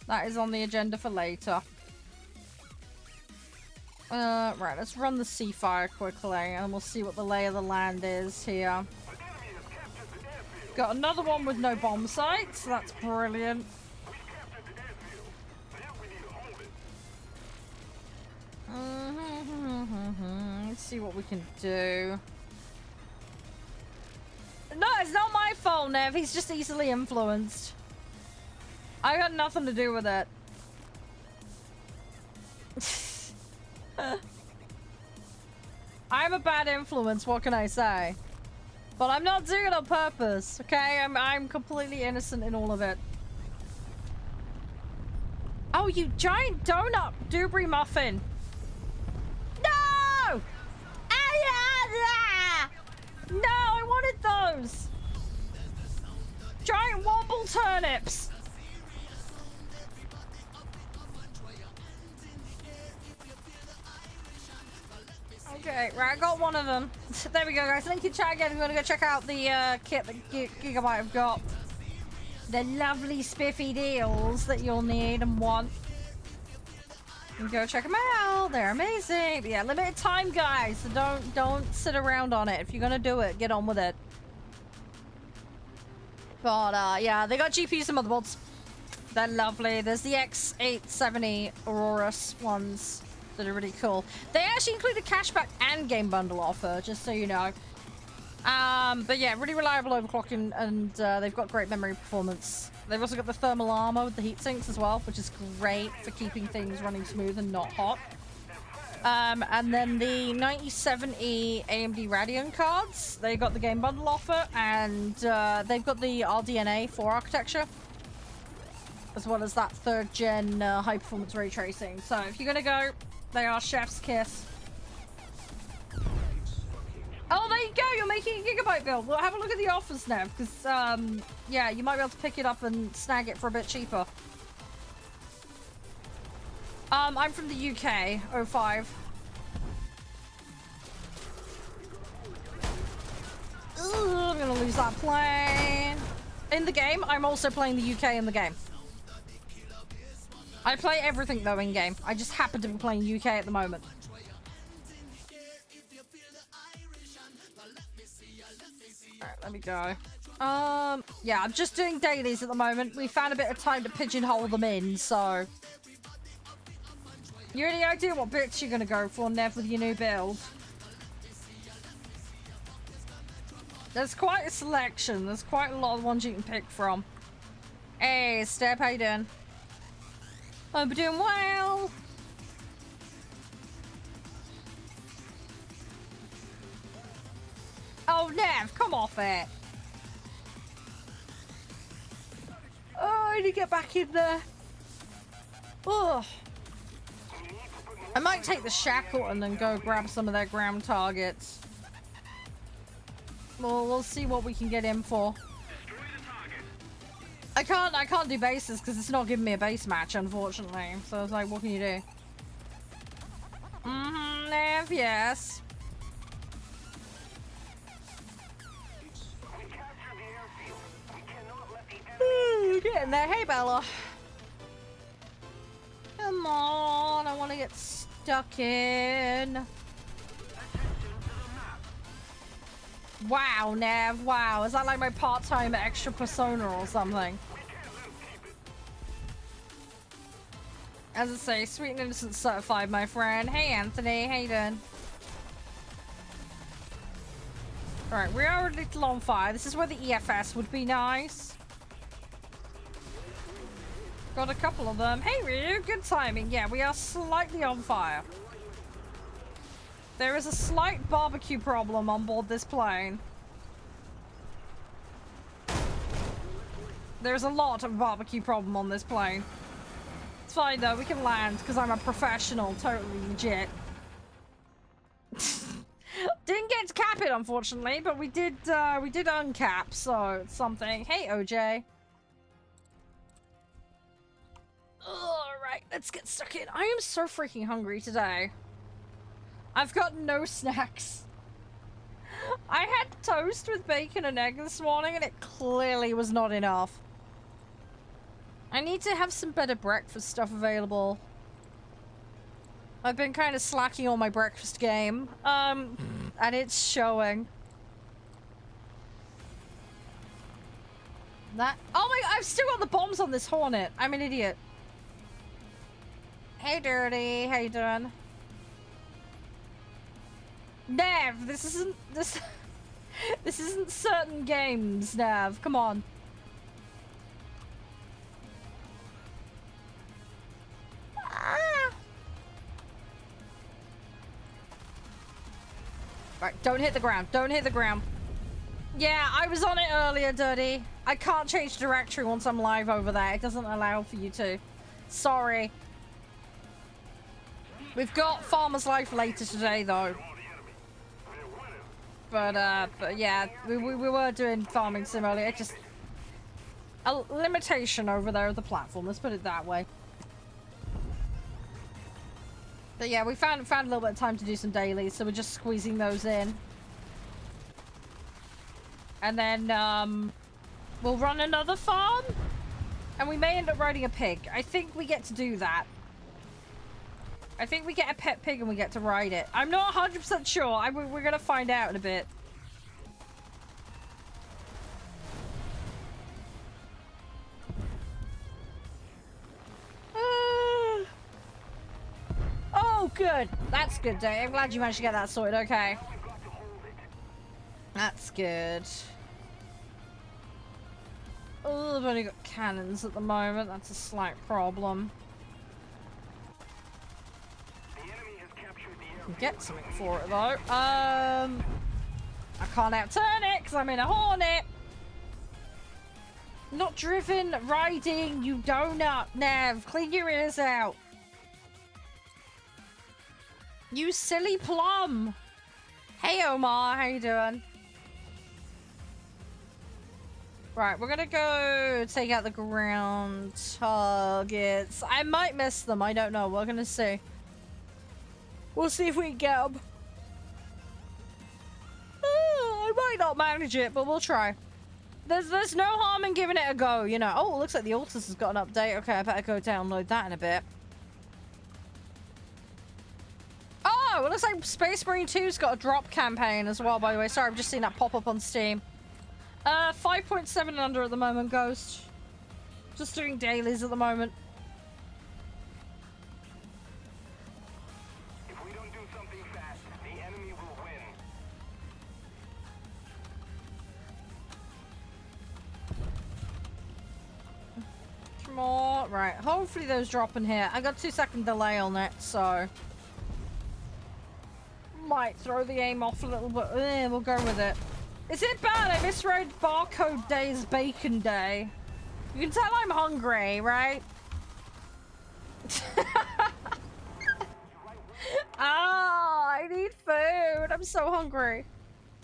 That is on the agenda for later. Right, let's run the sea fire quickly and we'll see what the lay of the land is here. Got another one with no bomb sites. That's brilliant. Let's see what we can do. No, it's not my fault, Nev. He's just easily influenced. I got nothing to do with it. I'm a bad influence, what can I say? But I'm not doing it on purpose, okay? I'm completely innocent in all of it. Oh, you giant donut Dewberry muffin. No! No, I wanted those. Giant womble turnips. Okay, right, I got one of them. There we go, guys. Link in chat again if you want to go check out the kit that Gigabyte have got. The lovely spiffy deals that you'll need and want. You can go check them out. They're amazing. But yeah, limited time, guys. So don't sit around on it. If you're gonna do it, get on with it. But yeah, they got GPUs and motherboards. They're lovely. There's the X870 Aurorus ones that are really cool. They actually include a cashback and game bundle offer, just so you know. But yeah, really reliable overclocking, and they've got great memory performance. They've also got the thermal armor with the heat sinks as well, which is great for keeping things running smooth and not hot. And then the 9070 AMD Radeon cards, they got the game bundle offer, and they've got the RDNA 4 architecture, as well as that 3rd gen high performance ray tracing. So if you're gonna go, they are chef's kiss. Oh, there you go. You're making a Gigabyte build. Well, have a look at the offers now, because, yeah, you might be able to pick it up and snag it for a bit cheaper. I'm from the UK, 05. Ugh, I'm gonna lose that plane. In the game, I'm also playing the UK in the game. I play everything, though, in game. I just happen to be playing UK at the moment. Alright, let me go. Yeah, I'm just doing dailies at the moment. We found a bit of time to pigeonhole them in, so... You any idea what bits you're gonna go for, Nev, with your new build? There's quite a selection. There's quite a lot of ones you can pick from. Hey, Step, how you doing? I'm doing well. Oh, Nev, come off it. Oh, I need to get back in there. Oh. I might take the Shackleton and go grab some of their ground targets. Well, we'll see what we can get in for. I can't do bases because it's not giving me a base match, unfortunately. So I was like, what can you do? Mm-hmm, Nev, yes. Ooh, getting there. Hey, Bella. Come on, I want to get stuck in. Wow, Nev, wow. Is that like my part-time extra persona or something? As I say, sweet and innocent certified, my friend. Hey, Anthony, how you doing? Alright, we are a little on fire. This is where the EFS would be nice. Got a couple of them. Hey, Ryu, good timing. Yeah, we are slightly on fire. There is a slight barbecue problem on board this plane. There's a lot of barbecue problem on this plane. It's fine though, we can land because I'm a professional, totally legit. Didn't get to cap it, unfortunately, but we did uncap, so it's something. Hey, OJ. Alright, let's get stuck in. I am so freaking hungry today. I've got no snacks. I had toast with bacon and egg this morning and it clearly was not enough. I need to have some better breakfast stuff available. I've been kind of slacking on my breakfast game. And it's showing. That— oh my— I've still got the bombs on this Hornet. I'm an idiot. Hey, Dirty. How you doing? Nev, this isn't— this isn't certain games, Nev. Come on. Ah. Right, don't hit the ground. Don't hit the ground. Yeah, I was on it earlier, Dirty. I can't change directory once I'm live over there. It doesn't allow for you to. Sorry. We've got Farmer's Life later today, though. But yeah, we were doing Farming Sim earlier. It's just a limitation over there of the platform. Let's put it that way. But yeah, we found a little bit of time to do some dailies, so we're just squeezing those in. And then we'll run another farm, and we may end up riding a pig. I think we get to do that. I think we get a pet pig and we get to ride it. I'm not 100% sure. We're gonna find out in a bit. Oh, good. That's good, Dave. I'm glad you managed to get that sorted. Okay. That's good. Oh, I've only got cannons at the moment. That's a slight problem. Get something for it though. I can't outturn it because I'm in a Hornet. Not driven, riding, you donut, Nev. Clean your ears out. You silly plum. Hey Omar, how you doing? Right, we're gonna go take out the ground targets. I might miss them, I don't know. We're gonna see. We'll see if we can get them. I might not manage it, but we'll try. There's no harm in giving it a go, you know. Oh, it looks like the Altus has got an update. Okay, I better go download that in a bit. Oh, it looks like Space Marine 2's got a drop campaign as well, by the way. Sorry, I've just seen that pop up on Steam. 5.7 and under at the moment, Ghost. Just doing dailies at the moment. more. Right, hopefully those drop in here. I got 2-second delay on it, so might throw the aim off a little bit. We'll go with it. Is it bad? I misread barcode day as bacon day. You can tell I'm hungry, right? I need food. I'm so hungry.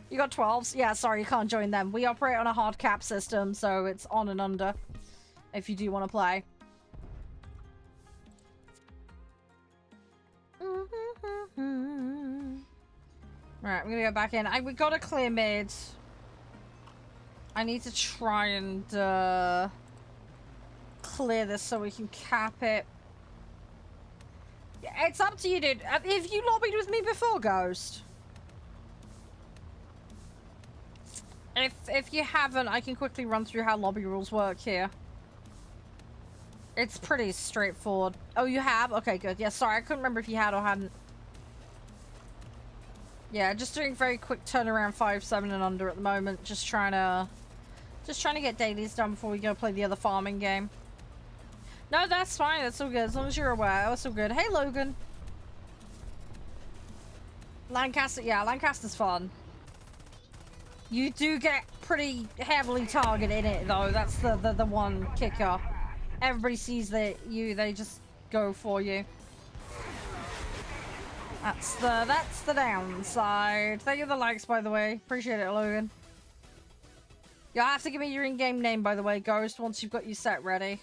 You got 12s? Yeah, sorry, you can't join them. We operate on a hard cap system, so it's on and under if you do want to play. Right, I'm gonna go back in. We got a clear mid. I need to try and clear this so we can cap it. It's up to you, dude. Have you lobbied with me before, Ghost? If you haven't, I can quickly run through how lobby rules work here. It's pretty straightforward. Oh, you have? Okay, good. Yeah, sorry, I couldn't remember if you had or hadn't. Yeah, just doing very quick turnaround 5-7 and under at the moment. Just trying to get dailies done before we go play the other farming game. No, that's fine. That's all good. As long as you're aware, that's all good. Hey, Logan. Lancaster, yeah, Lancaster's fun. You do get pretty heavily targeted in it, though. That's the one kicker. Everybody sees they just go for you. That's the downside. Thank you for the likes, by the way. Appreciate it, Logan. You'll have to give me your in-game name, by the way, Ghost, once you've got your set ready.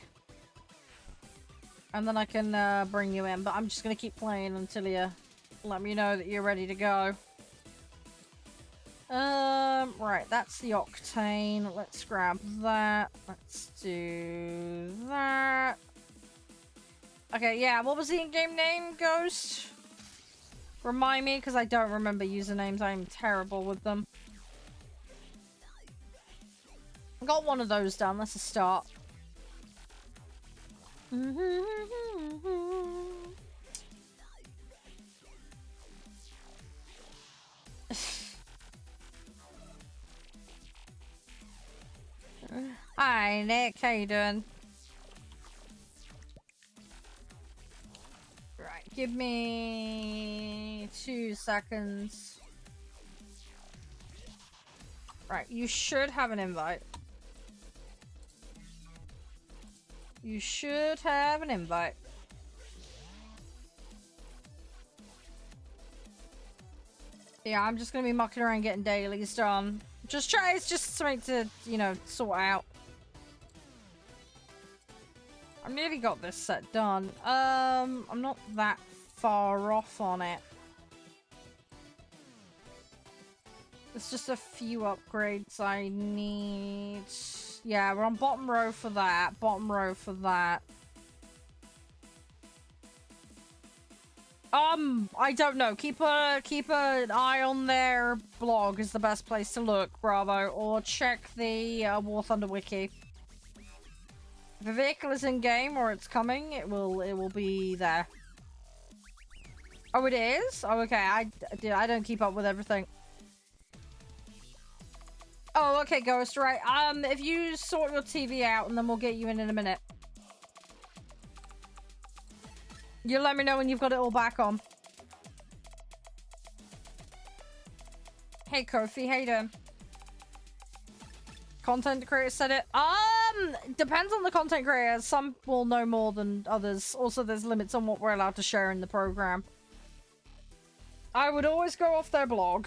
And then I can bring you in, but I'm just gonna keep playing until you let me know that you're ready to go. Right, that's the octane. Let's grab that. Let's do that. Okay, yeah, what was the in-game name, Ghost? Remind me, because I don't remember usernames. I'm terrible with them. I got one of those done. That's a start. Hi, Nick. How you doing? Right, give me 2 seconds. Right, you should have an invite. You should have an invite. Yeah, I'm just gonna be mucking around getting dailies done. It's just something to, you know, sort out. I've nearly got this set done. I'm not that far off on it. There's just a few upgrades I need. Yeah, we're on bottom row for that. Bottom row for that. I don't know. Keep an eye on their blog is the best place to look, Bravo, or check the War Thunder wiki. If the vehicle is in game or it's coming, it will be there. Oh, it is? Oh, okay. I don't keep up with everything. Oh, okay, Ghost, right. If you sort your TV out, and then we'll get you in a minute. You let me know when you've got it all back on. Hey, Kofi, how you doing? Content creator said it. Depends on the content creator. Some will know more than others. Also, there's limits on what we're allowed to share in the program. I would always go off their blog.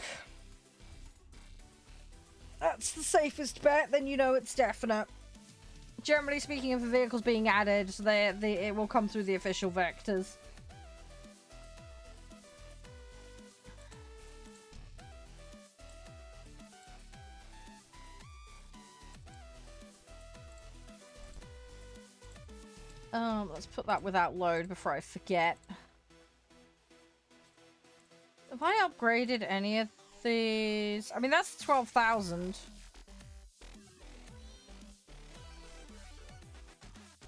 That's the safest bet, then you know it's definite. Generally speaking, if a vehicle's being added, it will come through the official vectors. Let's put that without load before I forget. Have I upgraded any of these? I mean, that's 12,000.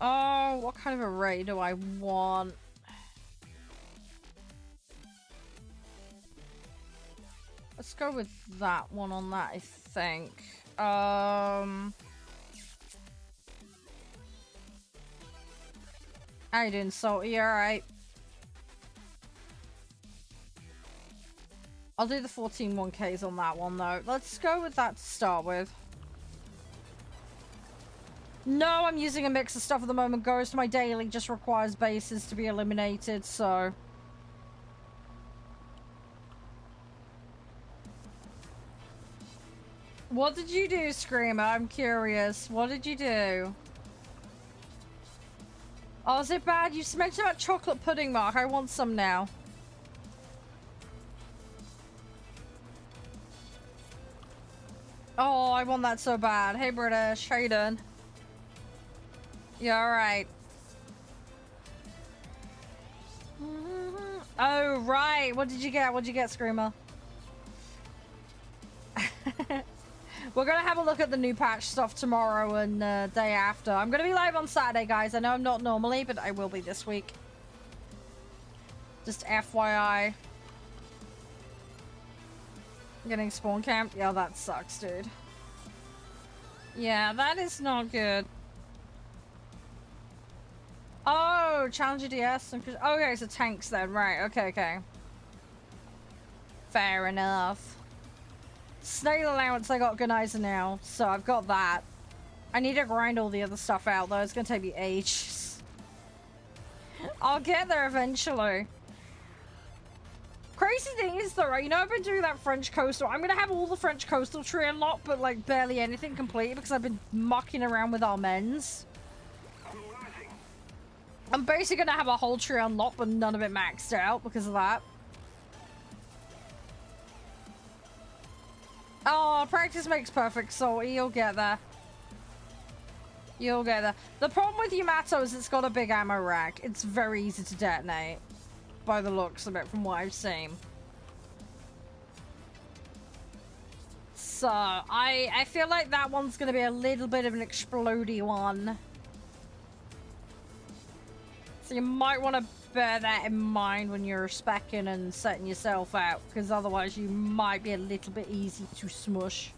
Oh, what kind of array do I want? Let's go with that one on that, I think. How you doing, Salty? You alright? I'll do the 14 1Ks on that one, though. Let's go with that to start with. No, I'm using a mix of stuff at the moment. Ghost, my daily just requires bases to be eliminated, so... What did you do, Screamer? I'm curious. What did you do? Oh, is it bad? You mentioned about chocolate pudding, Mark. I want some now. Oh, I want that so bad. Hey, British. How you doing? Yeah, alright. Oh, right. What did you get? What did you get, Screamer? We're gonna have a look at the new patch stuff tomorrow and day after. I'm gonna be live on Saturday, guys. I know I'm not normally, but I will be this week. Just FYI. Getting spawn camped? Yeah, that sucks, dude. Yeah, that is not good. Oh, Challenger DS. Okay, so tanks then. Right, okay. Fair enough. Snail allowance, I got Organizer now, so I've got that. I need to grind all the other stuff out, though. It's gonna take me ages. I'll get there eventually. Crazy thing is, though, right? You know, I've been doing that French coastal. I'm gonna have all the French coastal tree unlocked, but, like, barely anything complete because I've been mucking around with our men's. I'm basically gonna have a whole tree unlocked, but none of it maxed out because of that. Oh, practice makes perfect, so you'll get there. You'll get there. The problem with Yamato is it's got a big ammo rack. It's very easy to detonate. By the looks of it, from what I've seen. So, I feel like that one's going to be a little bit of an explodey one. So you might want to bear that in mind when you're speccing and setting yourself out, because otherwise you might be a little bit easy to smush.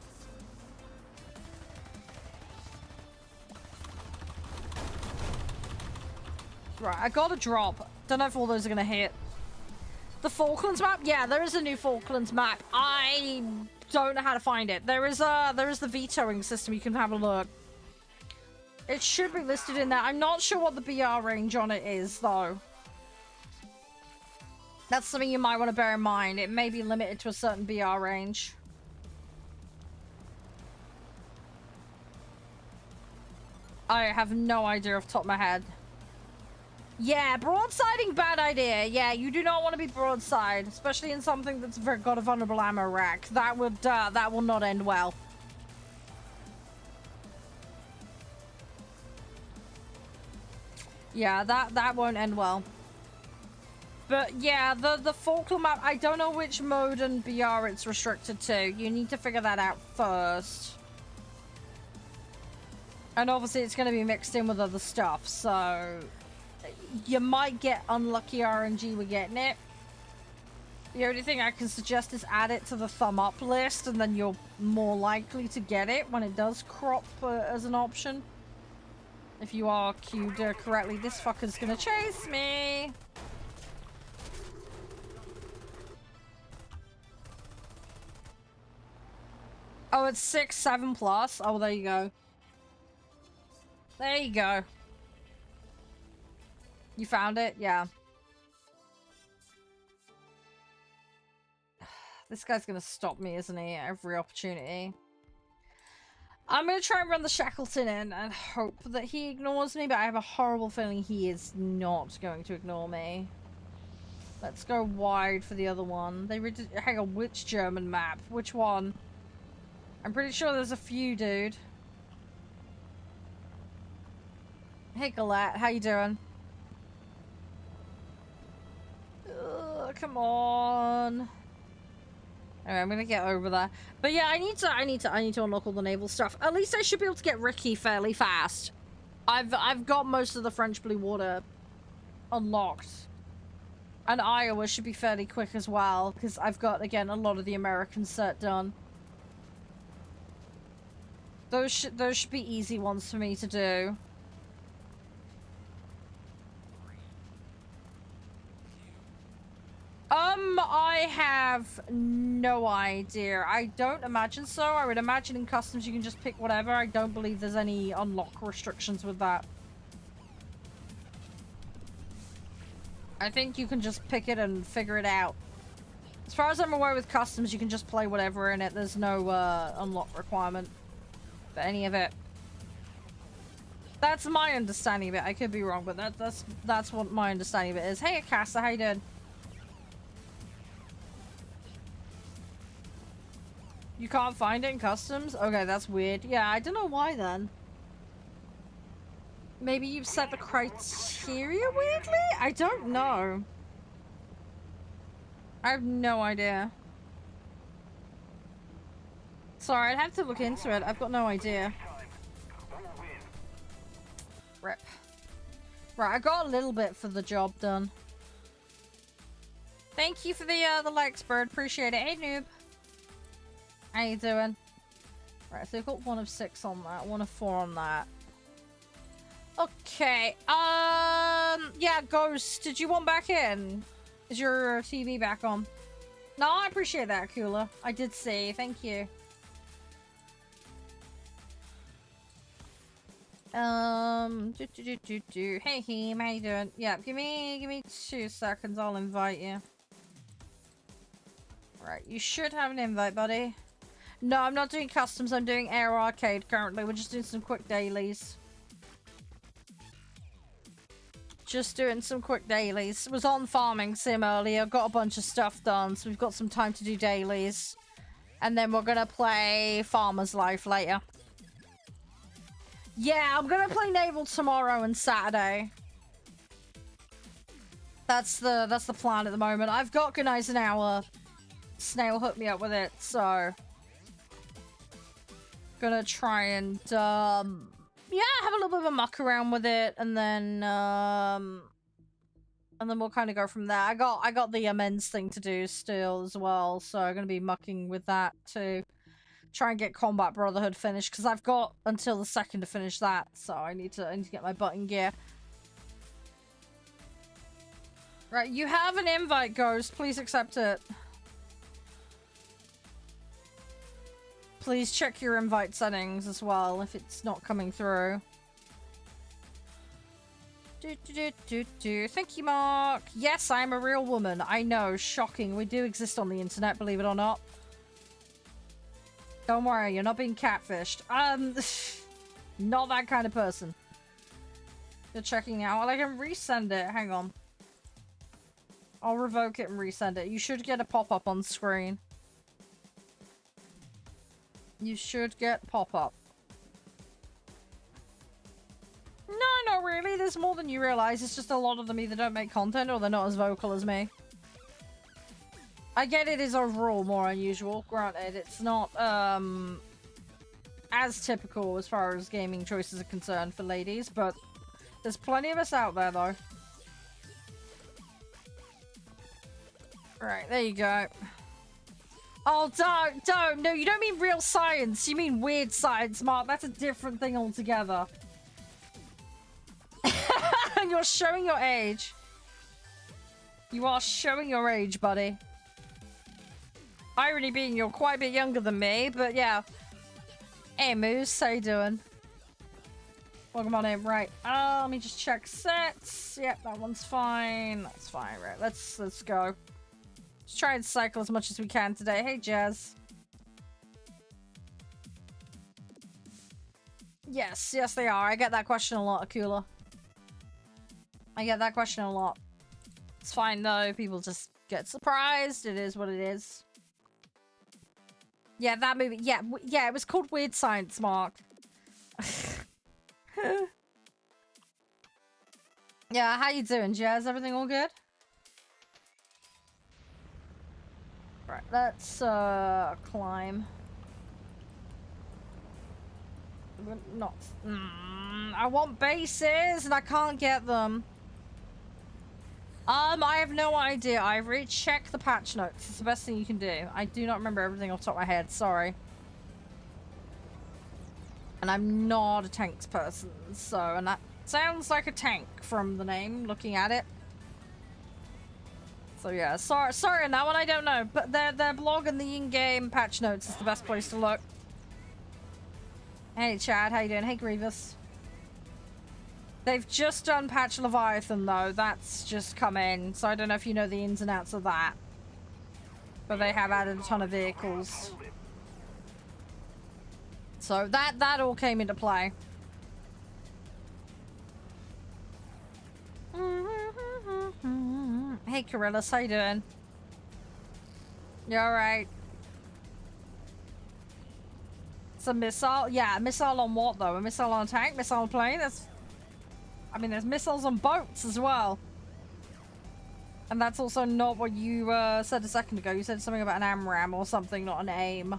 Right, I got a drop. Don't know if all those are gonna hit. The Falklands map? Yeah, there is a new Falklands map. I don't know how to find it. There is the vetoing system. You can have a look. It should be listed in there. I'm not sure what the BR range on it is, though. That's something you might want to bear in mind. It may be limited to a certain BR range. I have no idea off the top of my head. Yeah, broadsiding, bad idea. Yeah, you do not want to be broadside, especially in something that's got a vulnerable ammo rack. That will not end well. Yeah, that won't end well. But yeah, the Falkland map, I don't know which mode and BR it's restricted to. You need to figure that out first. And obviously it's going to be mixed in with other stuff, so you might get unlucky RNG with getting it. The only thing I can suggest is add it to the thumb up list, and then you're more likely to get it when it does crop as an option. If you are queued correctly. This fucker's gonna chase me. Oh, it's 6, 7 plus. Oh, there you go. There you go. You found it? Yeah. This guy's gonna stop me, isn't he? At every opportunity. I'm gonna try and run the Shackleton in and hope that he ignores me, but I have a horrible feeling he is not going to ignore me. Let's go wide for the other one. Hang on, which German map? Which one? I'm pretty sure there's a few, dude. Hey, Galette, how you doing? Ugh, come on. Alright, I'm gonna get over there. But yeah, I need to unlock all the naval stuff. At least I should be able to get Ricky fairly fast. I've got most of the French Blue Water unlocked. And Iowa should be fairly quick as well, because I've got, again, a lot of the American set done. Those should be easy ones for me to do. have no idea. I don't imagine so. I would imagine in customs you can just pick whatever. I don't believe there's any unlock restrictions with that. I think you can just pick it and figure it out. As far as I'm aware with customs, you can just play whatever in it. There's no unlock requirement for any of it. That's my understanding of it. I could be wrong, but that's what my understanding of it is. Hey, Akasa, how you doing? You can't find it in customs? Okay, that's weird. Yeah, I don't know why then. Maybe you've set the criteria weirdly? I don't know. I have no idea. Sorry, I'd have to look into it. I've got no idea. Rip. Right, I got a little bit for the job done. Thank you for the likes, bird. Appreciate it. Hey, noob. How you doing? Right, so we've got 1 of 6 on that, 1 of 4 on that. Okay, yeah, Ghost, did you want back in? Is your TV back on? No, I appreciate that, Kula. I did see, thank you. Hey, Heem, how you doing? Yeah, give me 2 seconds, I'll invite you. Right, you should have an invite, buddy. No, I'm not doing customs, I'm doing Air Arcade currently. We're just doing some quick dailies. Just doing some quick dailies. Was on Farming Sim earlier, got a bunch of stuff done, so we've got some time to do dailies. And then we're gonna play Farmer's Life later. Yeah, I'm gonna play Naval tomorrow and Saturday. That's the plan at the moment. I've got Good Eisenhower. Snail hooked me up with it, so gonna try and yeah, have a little bit of a muck around with it, and then we'll kind of go from there. I got the amends thing to do still as well, so I'm gonna be mucking with that to try and get Combat Brotherhood finished, because I've got until the 2nd to finish that, so I need to get my butt in gear. Right, you have an invite, Ghost. Please accept it. Please check your invite settings as well if it's not coming through. Thank you, Mark. Yes, I am a real woman. I know, shocking. We do exist on the internet, believe it or not. Don't worry, you're not being catfished. Not that kind of person. You're checking now. Well, I can resend it. Hang on. I'll revoke it and resend it. You should get a pop-up on screen. You should get pop-up. No, not really. There's more than you realize. It's just a lot of them either don't make content or they're not as vocal as me. I get it is overall more unusual. Granted, it's not as typical as far as gaming choices are concerned for ladies, but there's plenty of us out there, though. Right, there you go. Oh, don't. No, you don't mean real science. You mean weird science, Mark. That's a different thing altogether. And you're showing your age. You are showing your age, buddy. Irony being you're quite a bit younger than me, but yeah. Hey, Moose, how you doing? Welcome on in. Right. Let me just check sets. Yep, that one's fine. That's fine. Right, let's go. Let's try and cycle as much as we can today. Hey, Jazz. Yes, they are. I get that question a lot, Akula. I get that question a lot. It's fine, though. People just get surprised. It is what it is. Yeah, that movie. Yeah, it was called Weird Science, Mark. Yeah, how you doing, Jazz? Everything all good? Right, let's climb. Not. I want bases and I can't get them. I have no idea, Ivory. Check the patch notes. It's the best thing you can do. I do not remember everything off the top of my head. Sorry. And I'm not a tanks person, so, and that sounds like a tank from the name, looking at it. So yeah, sorry on that one, I don't know. But their blog and the in-game patch notes is the best place to look. Hey Chad, how you doing? Hey Grievous. They've just done patch Leviathan though, that's just come in. So I don't know if you know the ins and outs of that. But they have added a ton of vehicles. So that all came into play. Hey Coryllis, how you doing? You alright? It's a missile? Yeah, a missile on what though? A missile on a tank? Missile on a plane? I mean, there's missiles on boats as well. And that's also not what you said a second ago. You said something about an AMRAAM or something, not an AIM.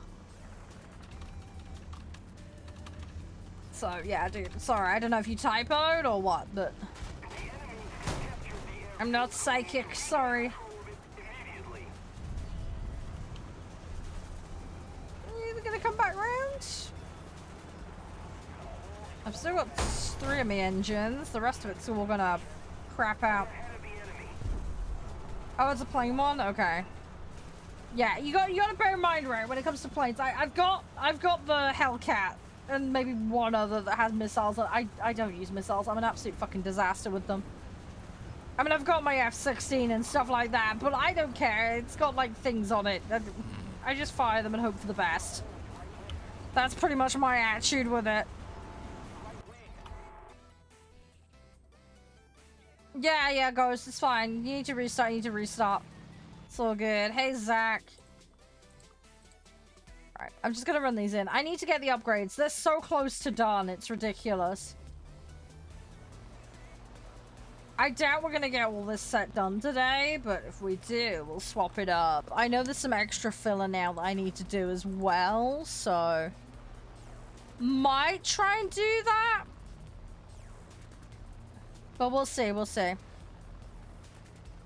So, yeah, dude. Sorry, I don't know if you typoed or what, but... I'm not psychic, sorry. Are they gonna come back round? I've still got 3 of my engines. The rest of it's all gonna crap out. Oh, it's a plane one? Okay. Yeah, you gotta bear in mind, right, when it comes to planes, I've got the Hellcat and maybe one other that has missiles. I don't use missiles. I'm an absolute fucking disaster with them. I mean, I've got my F-16 and stuff like that, but I don't care. It's got, like, things on it. I just fire them and hope for the best. That's pretty much my attitude with it. Yeah, Ghost, it's fine. You need to restart, It's all good. Hey, Zach. Alright, I'm just gonna run these in. I need to get the upgrades. They're so close to done, it's ridiculous. I doubt we're gonna get all this set done today, but if we do, we'll swap it up. I know there's some extra filler now that I need to do as well, so... might try and do that. But we'll see,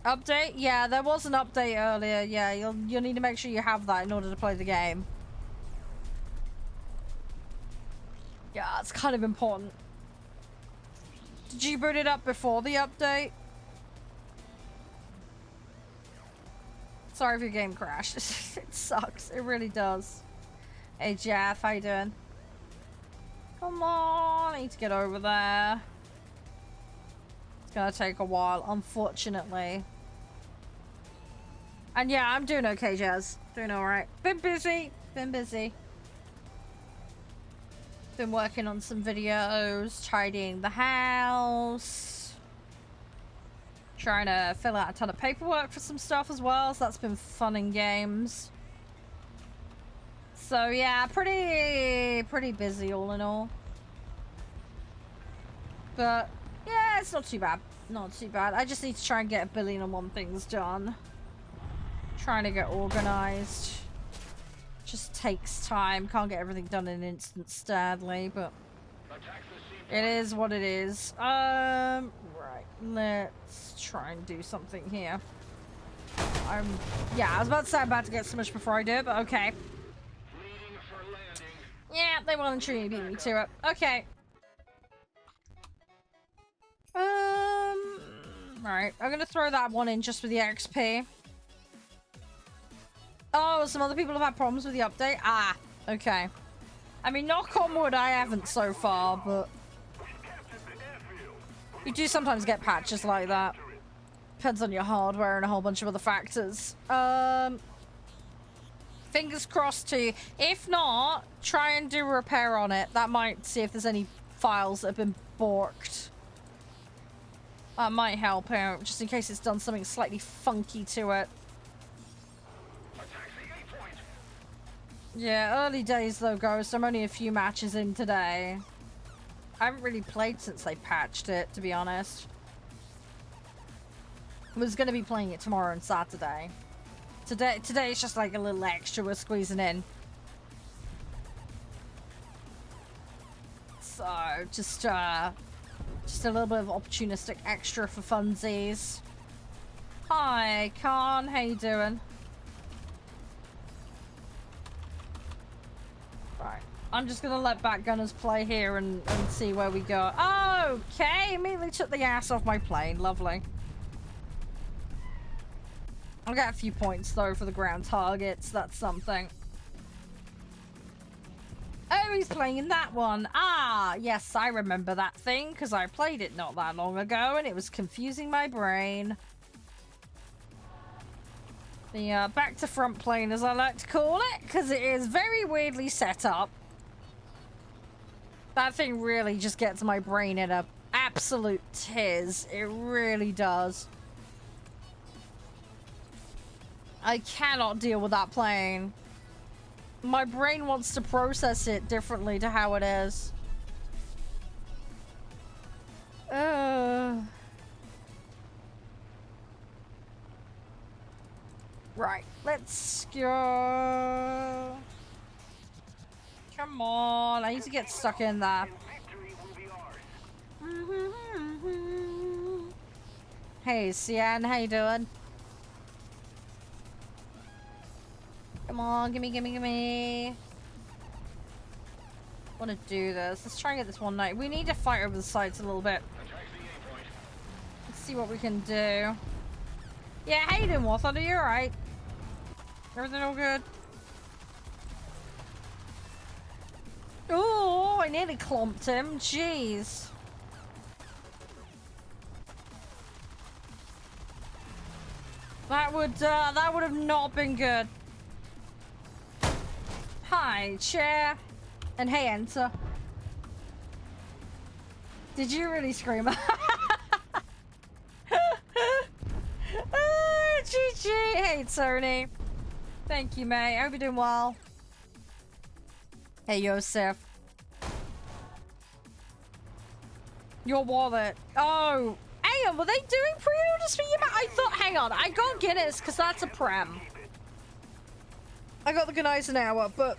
Update? Yeah, there was an update earlier. Yeah, you'll need to make sure you have that in order to play the game. Yeah, it's kind of important. Did you boot it up before the update? Sorry if your game crashed. It sucks. It really does. Hey, Jeff, how you doing? Come on, I need to get over there. It's gonna take a while, unfortunately. And yeah, I'm doing okay, Jazz. Doing alright. Been busy. Been working on some videos, tidying the house. Trying to fill out a ton of paperwork for some stuff as well, so that's been fun and games. So yeah, pretty busy all in all. But yeah, it's not too bad. Not too bad. I just need to try and get 1,000,001 things done. Trying to get organized. Just takes time. Can't get everything done in an instant, sadly, but it is what it is. Right. Let's try and do something here. Yeah, I was about to say I'm about to get so much before I do it, but okay. Yeah, they voluntarily beat me to it. Okay. Right. I'm gonna throw that one in just for the XP. Oh, some other people have had problems with the update? Ah, okay. I mean, knock on wood, I haven't so far, but... you do sometimes get patches like that. Depends on your hardware and a whole bunch of other factors. Fingers crossed too. If not, try and do a repair on it. That might see if there's any files that have been borked. That might help out, just in case it's done something slightly funky to it. Yeah, early days though, Ghost. I'm only a few matches in today. I haven't really played since they patched it, to be honest. I was going to be playing it tomorrow and Saturday. Today it's just like a little extra we're squeezing in. So, just a little bit of opportunistic extra for funsies. Hi, Khan. How you doing? Right. I'm just gonna let backgunners play here and see where we go. Okay, immediately took the ass off my plane. Lovely. I'll get a few points though for the ground targets. That's something. Oh, he's playing that one. Ah, yes, I remember that thing because I played it not that long ago and it was confusing my brain. The back to front plane, as I like to call it, because it is very weirdly set up. That thing really just gets my brain in a absolute tiz. It really does. I cannot deal with that plane. My brain wants to process it differently to how it is. Right, let's go. Come on, I need to get stuck in there. Hey, Cian, how you doing? Come on, gimme, gimme, gimme. Want to do this. Let's try and get this one night. We need to fight over the sides a little bit. Let's see what we can do. Yeah, how you doing, Warthunder? You alright? Everything all good? Oh, I nearly clomped him. Jeez. That would have not been good. Hi, chair. And hey, enter. Did you really scream? GG. Hey, Tony. Thank you, mate. I hope you're doing well. Hey, Yosef. Your wallet. Oh. Hang on, were they doing pre-orders for you? I thought, hang on. I got Guinness because that's a Prem. I got the Gneisenauer, but...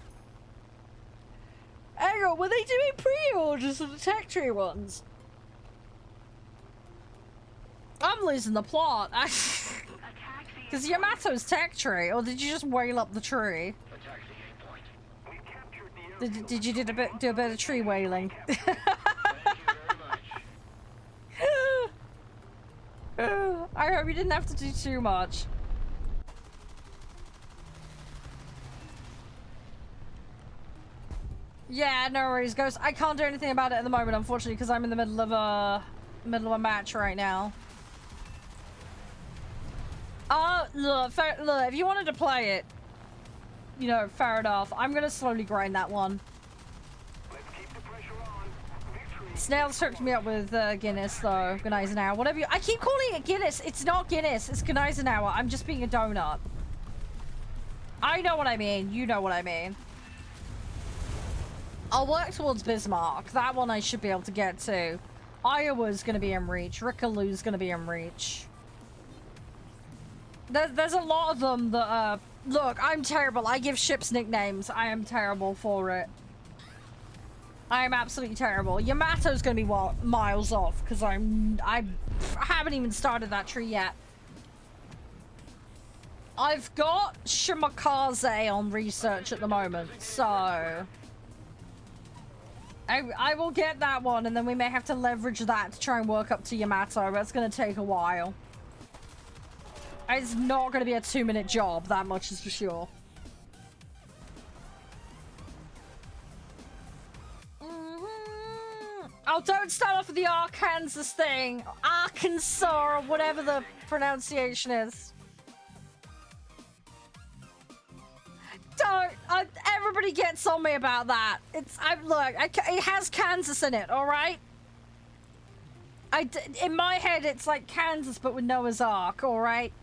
Hang on, were they doing pre-orders for the tech tree ones? I'm losing the plot. Because Yamato's tech tree, or did you just whale up the tree? Did you do a bit of tree whaling? I hope you didn't have to do too much. Yeah, no worries, Ghost. I can't do anything about it at the moment, unfortunately, because I'm in the middle of a match right now. Look, if you wanted to play it, you know, fair enough. I'm gonna slowly grind that one. Let's keep the pressure on. Victory. Snails hooked me up with Guinness, though. Gneisenauer. Whatever you... I keep calling it Guinness. It's not Guinness. It's Gneisenauer. I'm just being a donut. I know what I mean. You know what I mean. I'll work towards Bismarck. That one I should be able to get to. Iowa's gonna be in reach. Rickaloo's gonna be in reach. There's a lot of them that, look, I'm terrible. I give ships nicknames. I am terrible for it. I am absolutely terrible. Yamato's gonna be miles off because I haven't even started that tree yet. I've got Shimakaze on research at the moment, so I will get that one, and then we may have to leverage that to try and work up to Yamato. That's gonna take a while. It's not gonna be a 2-minute job, that much is for sure. Oh, don't start off with the Arkansas thing. Arkansas, or whatever the pronunciation is. Don't. Everybody gets on me about that. Look, it has Kansas in it, alright? In my head, it's like Kansas, but with Noah's Ark, alright?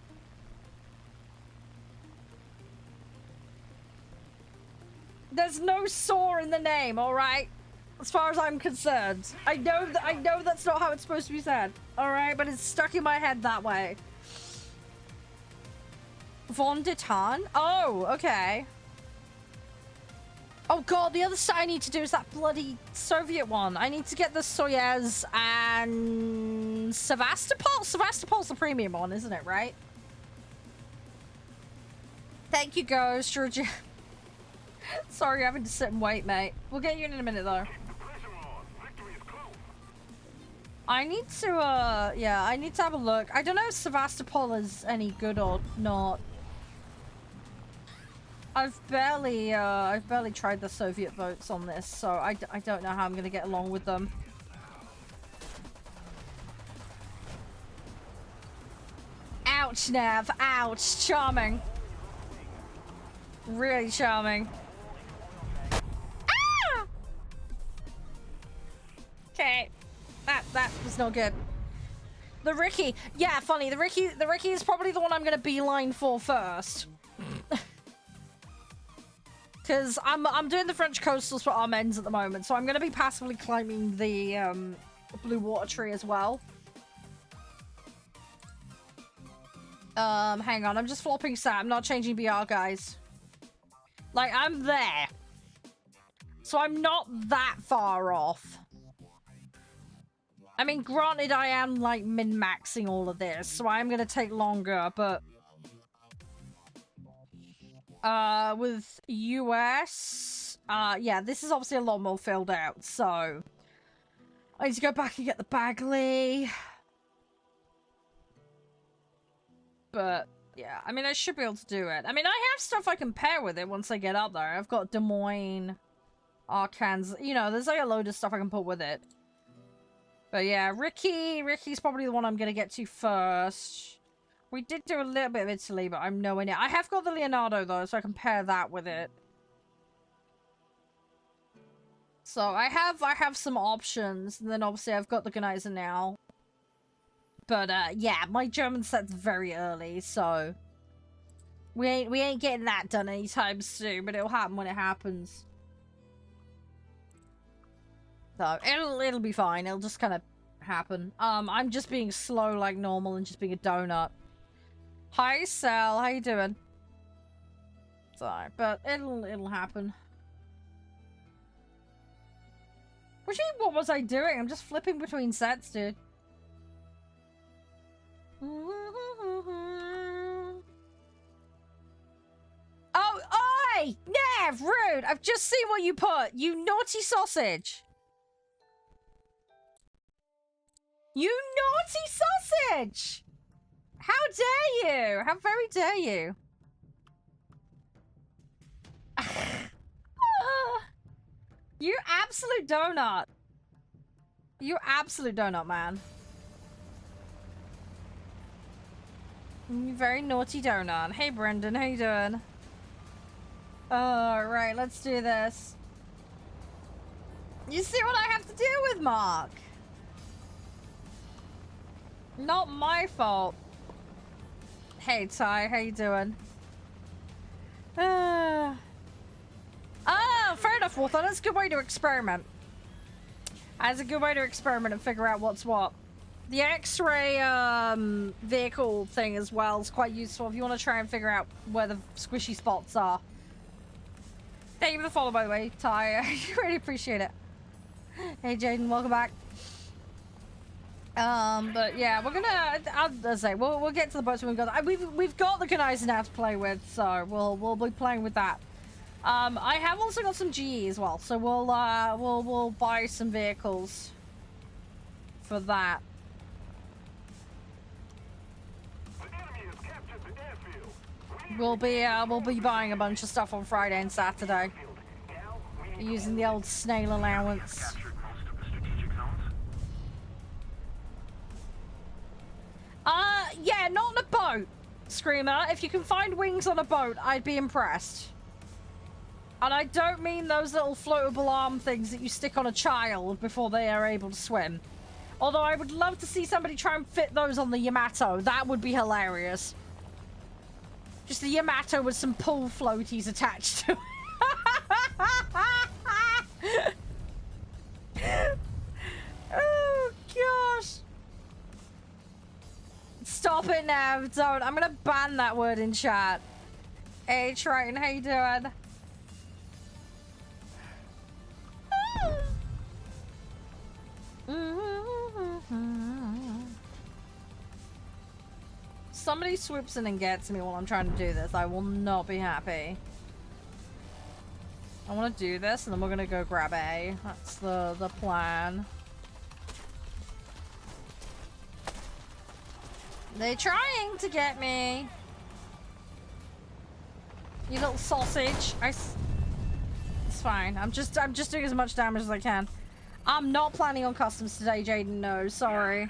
There's no saw in the name, alright? As far as I'm concerned. I know that's not how it's supposed to be said, alright? But it's stuck in my head that way. Von de Tan? Oh, okay. Oh god, the other stuff I need to do is that bloody Soviet one. I need to get the Soyuz and Sevastopol? Sevastopol's the premium one, isn't it, right? Thank you, Ghost. Sorry, you're having to sit and wait, mate. We'll get you in a minute, though. I need to, yeah, I need to have a look. I don't know if Sevastopol is any good or not. I've barely tried the Soviet boats on this, so I don't know how I'm gonna get along with them. Ouch, Nav. Ouch. Charming. Really charming. Ah! Okay. That was not good. The Ricky. Yeah, funny. The Ricky is probably the one I'm gonna beeline for first. Because I'm doing the French coastals for Armennes at the moment, so I'm gonna be passively climbing the blue water tree as well. Hang on, I'm just flopping sat. I'm not changing BR, guys. Like, I'm there. So I'm not that far off. I mean, granted, I am, like, min-maxing all of this, so I'm gonna take longer, but... with US... yeah, this is obviously a lot more filled out, so... I need to go back and get the Bagley. But, yeah, I mean, I should be able to do it. I mean, I have stuff I can pair with it once I get up there. I've got Des Moines, Arkansas, you know, there's like a load of stuff I can put with it. But yeah, Ricky's probably the one I'm gonna get to first. We did do a little bit of Italy, but I'm nowhere near. I have got the Leonardo, though, so I can pair that with it. So I have some options, and then obviously I've got the Gneiser now. But, yeah, my German set's very early, so... We ain't getting that done anytime soon, but it'll happen when it happens. So, it'll be fine. It'll just kind of happen. I'm just being slow like normal and just being a donut. Hi, Sal. How you doing? Sorry, but it'll happen. What do you mean, what was I doing? I'm just flipping between sets, dude. Oh, oi! Nev, rude! I've just seen what you put, you naughty sausage! You naughty sausage! How dare you? How very dare you? You absolute donut. You absolute donut, man. You very naughty donut. Hey, Brendan, how you doing? Alright, let's do this. You see what I have to deal with, Mark? Not my fault. Hey, Ty, how you doing? Ah, fair enough, Walter. That's a good way to experiment. That's a good way to experiment and figure out what's what. The X-ray vehicle thing as well is quite useful if you want to try and figure out where the squishy spots are. Thank you for the follow, by the way, Ty. I really appreciate it. Hey, Jaden, welcome back. But yeah, we're gonna. I'll say we'll get to the boats when we've got the Gneiser now to play with, so we'll be playing with that. I have also got some GE as well, so we'll buy some vehicles for that. We'll be buying a bunch of stuff on Friday and Saturday, using the old snail allowance. Yeah, not on a boat, Screamer. If you can find wings on a boat, I'd be impressed. And I don't mean those little floatable arm things that you stick on a child before they are able to swim. Although I would love to see somebody try and fit those on the Yamato. That would be hilarious. Just the Yamato with some pool floaties attached to it. Oh, gosh. Stop it now. Don't. I'm going to ban that word in chat. Hey, Triton, how you doing? Somebody swoops in and gets me while I'm trying to do this. I will not be happy. I want to do this, and then we're going to go grab A. That's the plan. They're trying to get me. You little sausage. It's fine. I'm just doing as much damage as I can. I'm not planning on customs today, Jaden. No, sorry.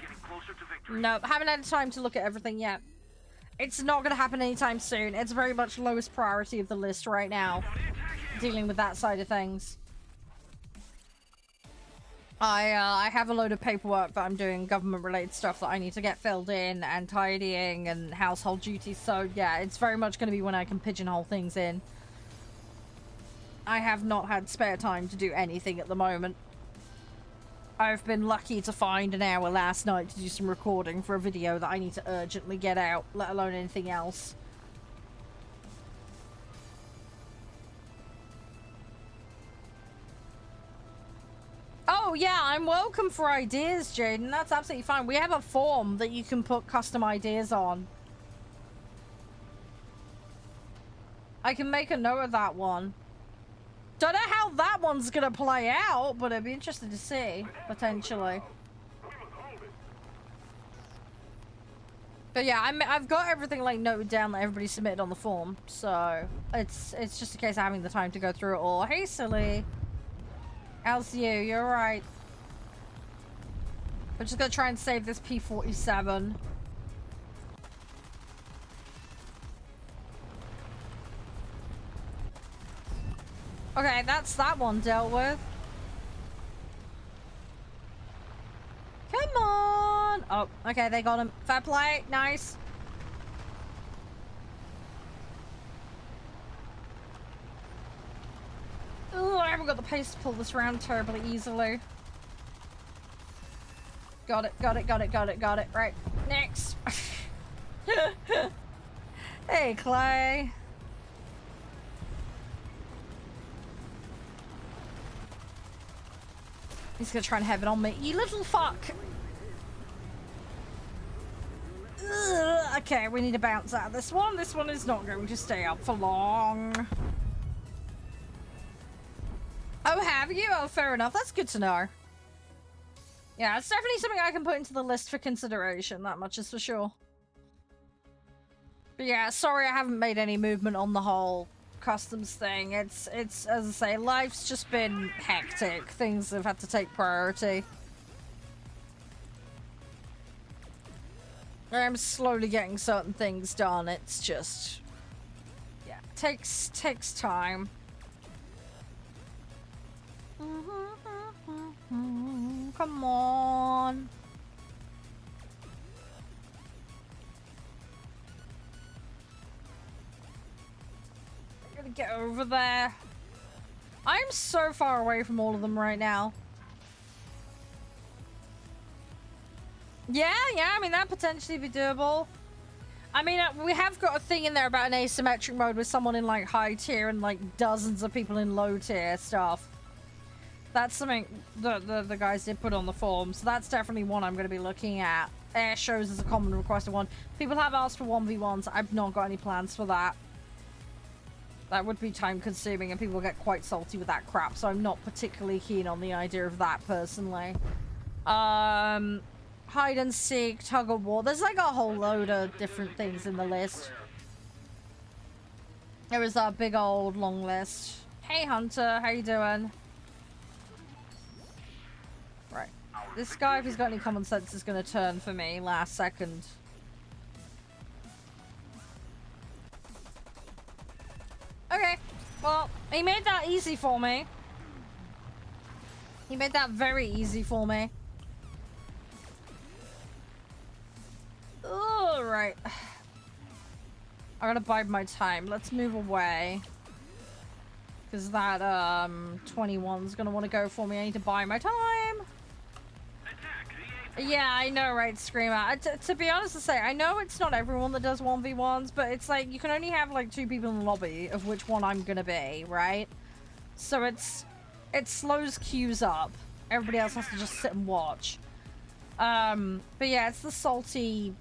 No, haven't had time to look at everything yet. It's not going to happen anytime soon. It's very much lowest priority of the list right now. Dealing with that side of things. I have a load of paperwork that I'm doing, government-related stuff that I need to get filled in, and tidying, and household duties, so yeah, it's very much going to be when I can pigeonhole things in. I have not had spare time to do anything at the moment. I've been lucky to find an hour last night to do some recording for a video that I need to urgently get out, let alone anything else. Oh yeah, I'm welcome for ideas, Jaden. That's absolutely fine. We have a form that you can put custom ideas on. I can make a note of that one. Don't know how that one's gonna play out, but I'd be interested to see, potentially. But yeah, I've got everything like noted down that everybody submitted on the form, so it's just a case of having the time to go through it all. Hey, silly. How's you? You're right. We're just gonna try and save this P-47. Okay, that's that one dealt with. Come on! Oh, okay, they got him. Fair play. Nice. Oh, I haven't got the pace to pull this around terribly easily. Got it, got it, got it, got it, got it. Right, next. Hey, Clay. He's gonna try and have it on me. You little fuck! Ugh, okay, we need to bounce out of this one. This one is not going to stay up for long. Oh, have you? Oh, fair enough. That's good to know. Yeah, it's definitely something I can put into the list for consideration. That much is for sure. But yeah, sorry I haven't made any movement on the whole customs thing. It's as I say, life's just been hectic. Things have had to take priority. I'm slowly getting certain things done. It's just, yeah, takes time. Come on. I gotta get over there. I'm so far away from all of them right now. Yeah, I mean, that potentially be doable. I mean, we have got a thing in there about an asymmetric mode with someone in, like, high tier and, like, dozens of people in low tier stuff. That's something that the guys did put on the form, so that's definitely one I'm going to be looking at. Air shows as a common requested one. People have asked for 1v1s. I've not got any plans for that. That would be time consuming and people get quite salty with that crap, so I'm not particularly keen on the idea of that personally. Hide and seek, tug of war. There's like a whole load of different things in the list. There is a big old long list. Hey Hunter, how you doing? Right. This guy, if he's got any common sense, is going to turn for me last second. Okay. Well, he made that easy for me. He made that very easy for me. Alright. I gotta bide my time. Let's move away. Because that 21's gonna want to go for me. I need to buy my time. Yeah, I know, right, Screamer. To be honest to say, I know it's not everyone that does 1v1s, but it's like, you can only have like 2 people in the lobby, of which one I'm gonna be, right? So it slows queues up. Everybody else has to just sit and watch. But yeah, it's the salty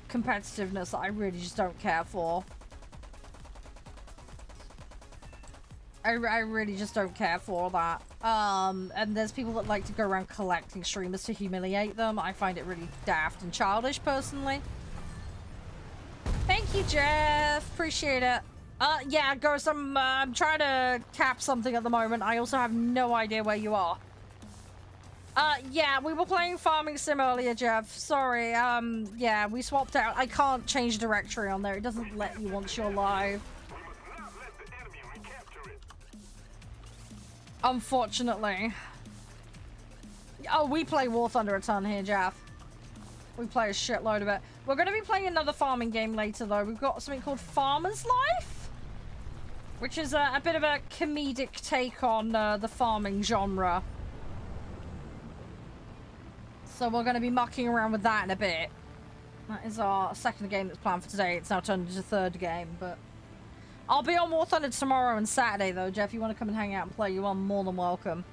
competitiveness that I really just don't care for. I really just don't care for that. And there's people that like to go around collecting streamers to humiliate them. I find it really daft and childish, personally. Thank you, Jeff. Appreciate it. Yeah, Ghost, I'm trying to cap something at the moment. I also have no idea where you are. Yeah, we were playing Farming Sim earlier, Jeff. Sorry, yeah, we swapped out. I can't change directory on there. It doesn't let you once you're live. Unfortunately. Oh, we play War Thunder a ton here, Jeff. We play a shitload of it. We're going to be playing another farming game later, though. We've got something called Farmer's Life, which is a bit of a comedic take on the farming genre. So we're going to be mucking around with that in a bit. That is our second game that's planned for today. It's now turned into third game, but... I'll be on War Thunder tomorrow and Saturday, though, Jeff. If you want to come and hang out and play, you are more than welcome.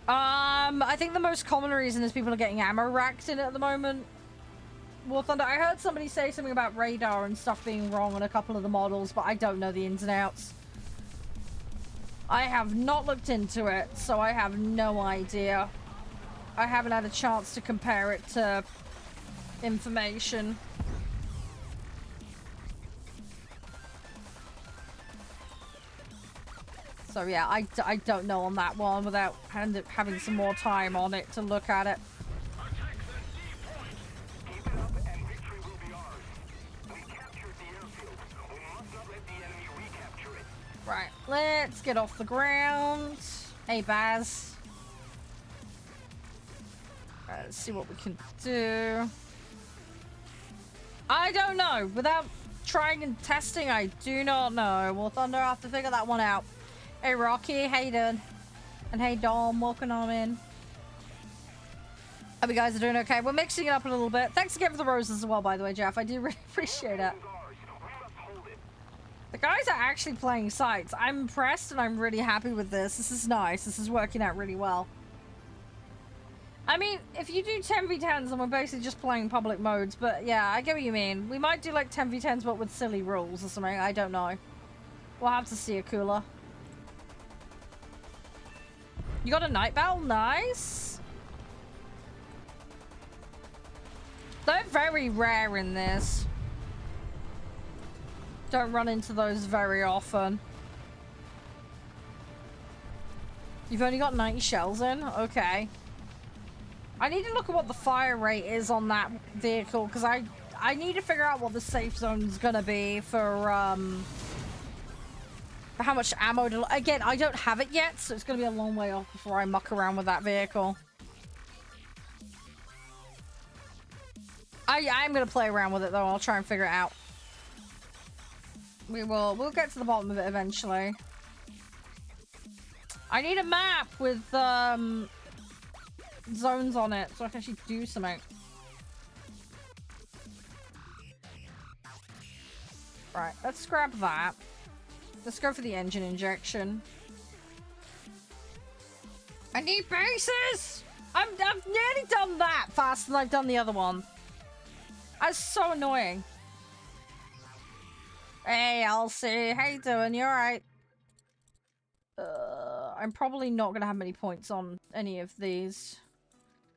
I think the most common reason is people are getting ammo racked in it at the moment. War Thunder, I heard somebody say something about radar and stuff being wrong on a couple of the models, but I don't know the ins and outs. I have not looked into it, so I have no idea. I haven't had a chance to compare it to information. So yeah, I don't know on that one without having some more time on it to look at it. Right, let's get off the ground. Hey, Baz. Right, let's see what we can do. I don't know. Without trying and testing, I do not know. War Thunder, I have to figure that one out. Hey, Rocky. How you doing? And hey, Dom. Welcome on in. Hope you guys are doing okay. We're mixing it up a little bit. Thanks again for the roses as well, by the way, Jeff. I do really appreciate it. The guys are actually playing sites. I'm impressed and I'm really happy with this. This is nice. This is working out really well. I mean, if you do 10v10s, then we're basically just playing public modes. But yeah, I get what you mean. We might do like 10v10s, but with silly rules or something. I don't know. We'll have to see, Akula. You got a night battle? Nice. They're very rare in this. Don't run into those very often. You've only got 90 shells in? Okay. I need to look at what the fire rate is on that vehicle, because I need to figure out what the safe zone's gonna be for how much ammo to... Again, I don't have it yet, so it's gonna be a long way off before I muck around with that vehicle. I'm gonna play around with it, though. I'll try and figure it out. We'll get to the bottom of it eventually. I need a map with zones on it so I can actually do something. Right, let's grab that. Let's go for the engine injection. I need bases! I've nearly done that faster than I've done the other one. That's so annoying. Hey, Elsie. How you doing? You alright? I'm probably not going to have many points on any of these.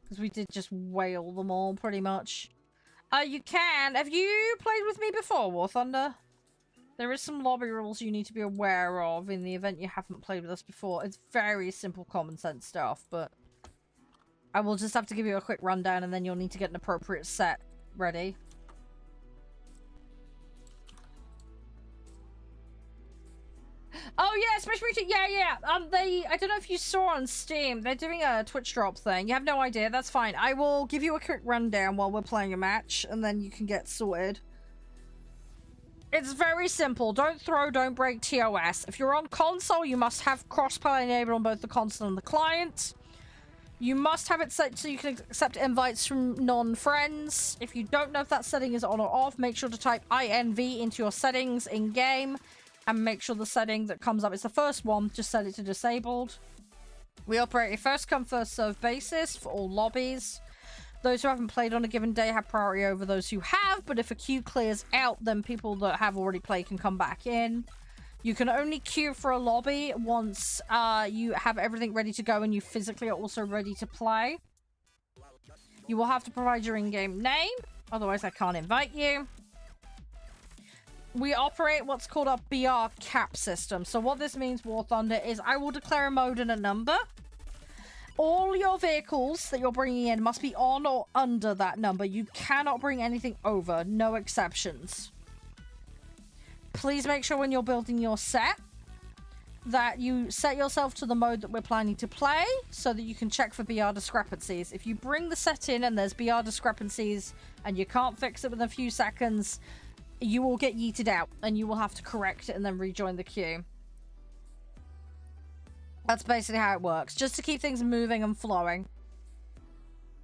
Because we did just whale them all, pretty much. You can. Have you played with me before, War Thunder? There is some lobby rules you need to be aware of in the event you haven't played with us before. It's very simple, common sense stuff, but... I will just have to give you a quick rundown and then you'll need to get an appropriate set ready. Oh yeah, Smash Meeting. Yeah. I don't know if you saw on Steam, they're doing a Twitch drop thing. You have no idea. That's fine. I will give you a quick rundown while we're playing a match, and then you can get sorted. It's very simple. Don't throw, don't break TOS. If you're on console, you must have crossplay enabled on both the console and the client. You must have it set so you can accept invites from non-friends. If you don't know if that setting is on or off, make sure to type INV into your settings in-game. And make sure the setting that comes up is the first one. Just set it to disabled. We operate a first come first serve basis for all lobbies. Those who haven't played on a given day have priority over those who have, but if a queue clears out, then people that have already played can come back in. You can only queue for a lobby once you have everything ready to go and you physically are also ready to play. You will have to provide your in-game name, otherwise I can't invite you. We operate what's called a BR cap system. So what this means, War Thunder, is I will declare a mode and a number. All your vehicles that you're bringing in must be on or under that number. You cannot bring anything over, no exceptions. Please make sure when you're building your set that you set yourself to the mode that we're planning to play so that you can check for BR discrepancies. If you bring the set in and there's BR discrepancies and you can't fix it within a few seconds, you will get yeeted out and you will have to correct it and then rejoin the queue. That's basically how it works, just to keep things moving and flowing.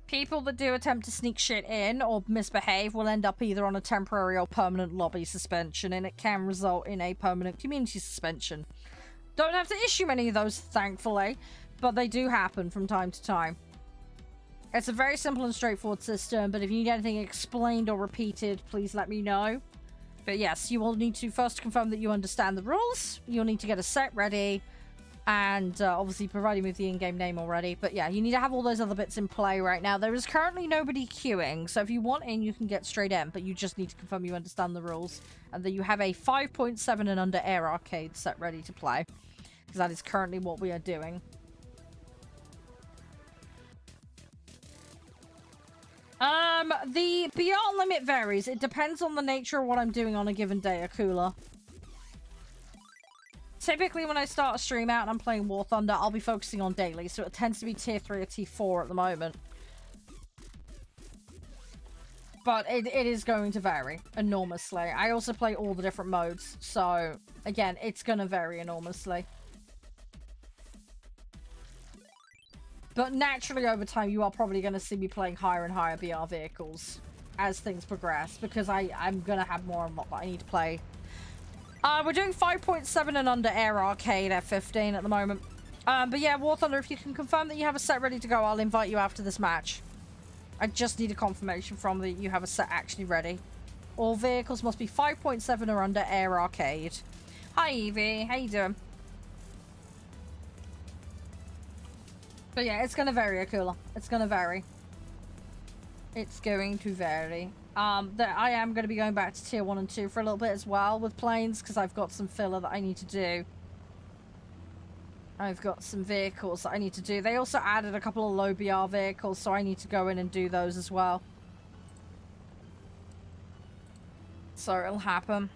People that do attempt to sneak shit in or misbehave will end up either on a temporary or permanent lobby suspension, and it can result in a permanent community suspension. Don't have to issue many of those, thankfully, but they do happen from time to time. It's a very simple and straightforward system, but if you need anything explained or repeated, please let me know. But yes, you will need to first confirm that you understand the rules. You'll need to get a set ready. And obviously providing with the in-game name already. But yeah, you need to have all those other bits in play right now. There is currently nobody queuing. So if you want in, you can get straight in. But you just need to confirm you understand the rules. And that you have a 5.7 and under air arcade set ready to play. Because that is currently what we are doing. The BR limit varies. It depends on the nature of what I'm doing on a given day, Akula. Typically, when I start a stream out and I'm playing War Thunder, I'll be focusing on daily, so it tends to be tier 3 or tier 4 at the moment. But it is going to vary enormously. I also play all the different modes, so again, it's going to vary enormously. But naturally, over time, you are probably going to see me playing higher and higher BR vehicles as things progress, because I'm going to have more and more that I need to play. We're doing 5.7 and under air arcade at 15 at the moment. But yeah, War Thunder, if you can confirm that you have a set ready to go, I'll invite you after this match. I just need a confirmation from that you have a set actually ready. All vehicles must be 5.7 or under air arcade. Hi, Evie. How you doing? But yeah, it's going to vary, Akula. It's going to vary. It's going to vary. I am going to be going back to tier 1 and 2 for a little bit as well with planes, because I've got some filler that I need to do. I've got some vehicles that I need to do. They also added a couple of low BR vehicles, so I need to go in and do those as well. So it'll happen.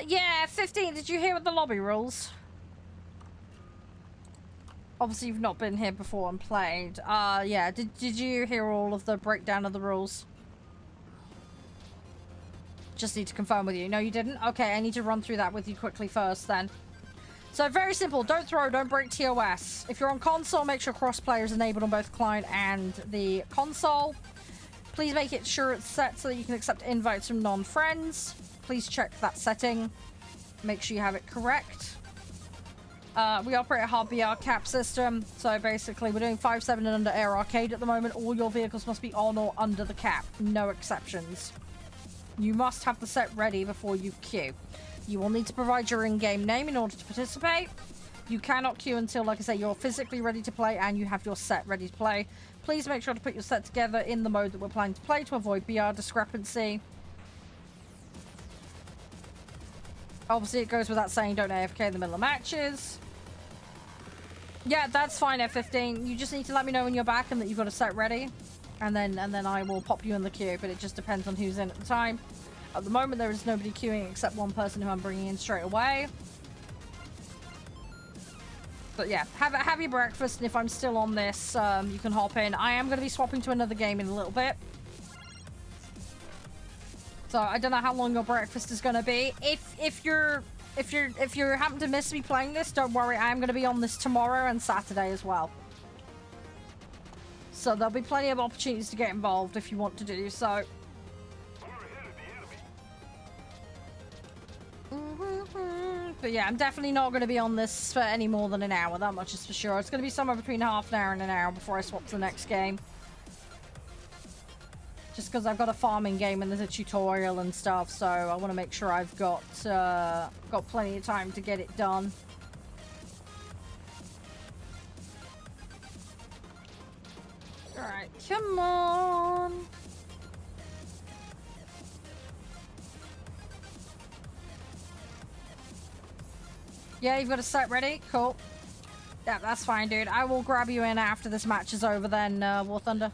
Yeah, 15. Did you hear what the lobby rules? Obviously, you've not been here before and played. Yeah, did you hear all of the breakdown of the rules? Just need to confirm with you. No, you didn't? Okay, I need to run through that with you quickly first then. So, very simple. Don't throw, don't break TOS. If you're on console, make sure crossplay is enabled on both client and the console. Please make it sure it's set so that you can accept invites from non-friends. Please check that setting. Make sure you have it correct. We operate a hard BR cap system. So, basically, we're doing 5.7 and under air arcade at the moment. All your vehicles must be on or under the cap. No exceptions. You must have the set ready before you queue. You will need to provide your in-game name in order to participate. You cannot queue until, like I say, you're physically ready to play and you have your set ready to play. Please make sure to put your set together in the mode that we're planning to play to avoid BR discrepancy. Obviously, it goes without saying don't AFK in the middle of matches. Yeah, that's fine, F15. You just need to let me know when you're back and that you've got a set ready. And then I will pop you in the queue, but it just depends on who's in at the time. At the moment, there is nobody queuing except one person who I'm bringing in straight away. But yeah, have your breakfast, and if I'm still on this, you can hop in. I am going to be swapping to another game in a little bit. So I don't know how long your breakfast is going to be. If you happen to miss me playing this, don't worry. I am going to be on this tomorrow and Saturday as well. So there'll be plenty of opportunities to get involved if you want to do so. But yeah, I'm definitely not going to be on this for any more than an hour. That much is for sure. It's going to be somewhere between half an hour and an hour before I swap to the next game. Just because I've got a farming game and there's a tutorial and stuff, so I want to make sure I've got plenty of time to get it done. Alright, come on. Yeah, you've got a set ready? Cool. Yeah, that's fine, dude. I will grab you in after this match is over then, War Thunder.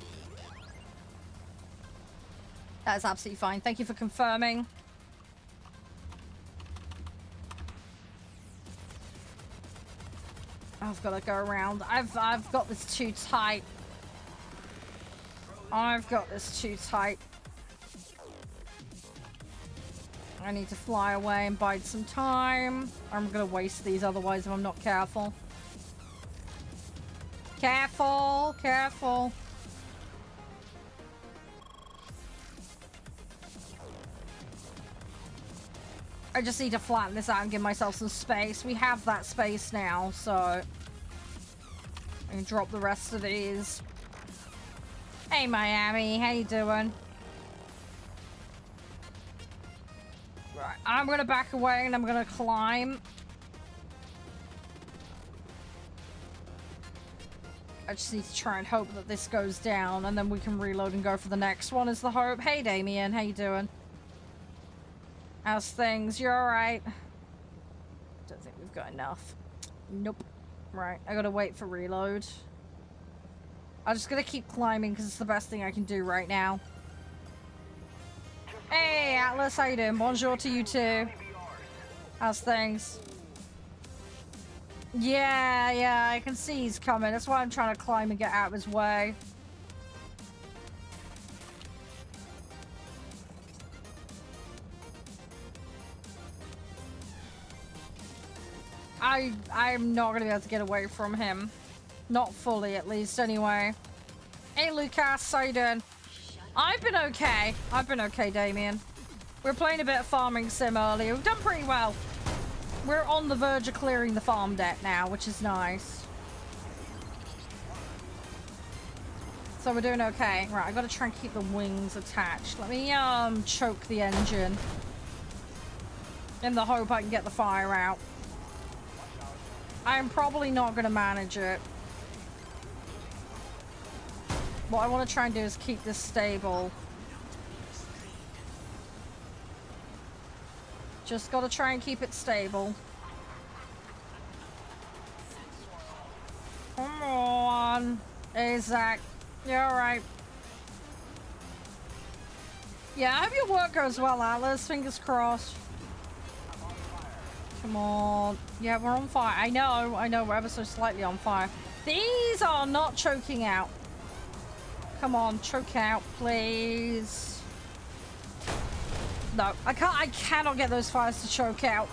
That's absolutely fine. Thank you for confirming. I've got to go around. I've got this too tight. I've got this too tight. I need to fly away and bide some time. I'm gonna waste these otherwise if I'm not careful. Careful, careful. I just need to flatten this out and give myself some space. We have that space now, so I can drop the rest of these. Hey, Miami, how you doing? Right, I'm gonna back away and I'm gonna climb. I just need to try and hope that this goes down and then we can reload and go for the next one is the hope. Hey, Damien, how you doing? How's things? You alright? Don't think we've got enough. Nope. Right, I gotta wait for reload. I'm just gonna keep climbing because it's the best thing I can do right now. Hey, Atlas, how you doing? Bonjour to you too. How's things? Yeah, I can see he's coming. That's why I'm trying to climb and get out of his way. I'm not gonna be able to get away from him. Not fully, at least, anyway. Hey, Lucas, how you doing? I've been okay. I've been okay, Damien. We were playing a bit of farming sim earlier. We've done pretty well. We're on the verge of clearing the farm debt now, which is nice. So we're doing okay. Right, I gotta try and keep the wings attached. Let me, choke the engine. In the hope I can get the fire out. I'm probably not gonna manage it. What I want to try and do is keep this stable. Just gotta try and keep it stable. Come on. Hey, Zach. You alright? Yeah, I hope your work goes well, Atlas. Fingers crossed. Come on. Yeah, we're on fire. I know, we're ever so slightly on fire. These are not choking out. Come on, choke out, please. No, I cannot get those fires to choke out.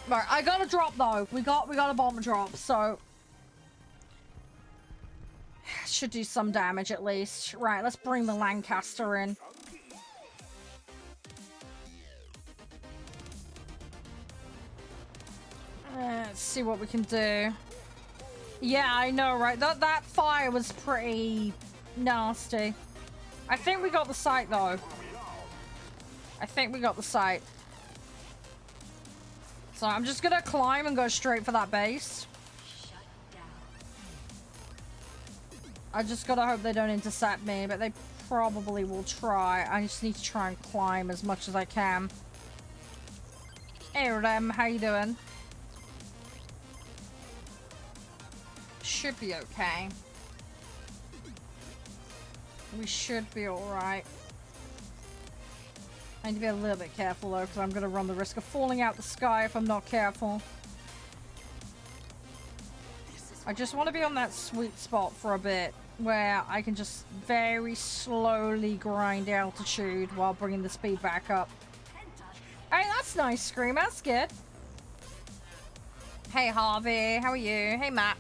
Right, I got a drop though. We got a bomb drop, so should do some damage at least. Right, let's bring the Lancaster in. Let's see what we can do. Yeah, I know, right? That fire was pretty nasty. I think we got the site, though. I think we got the site. So I'm just gonna climb and go straight for that base. I just gotta hope they don't intercept me, but they probably will try. I just need to try and climb as much as I can. Hey, Rem, how you doing? Should be okay. We should be alright. I need to be a little bit careful though, because I'm going to run the risk of falling out the sky if I'm not careful. I just want to be on that sweet spot for a bit, where I can just very slowly grind altitude while bringing the speed back up. Hey, that's nice, Scream. That's good. Hey, Harvey. How are you? Hey, Matt.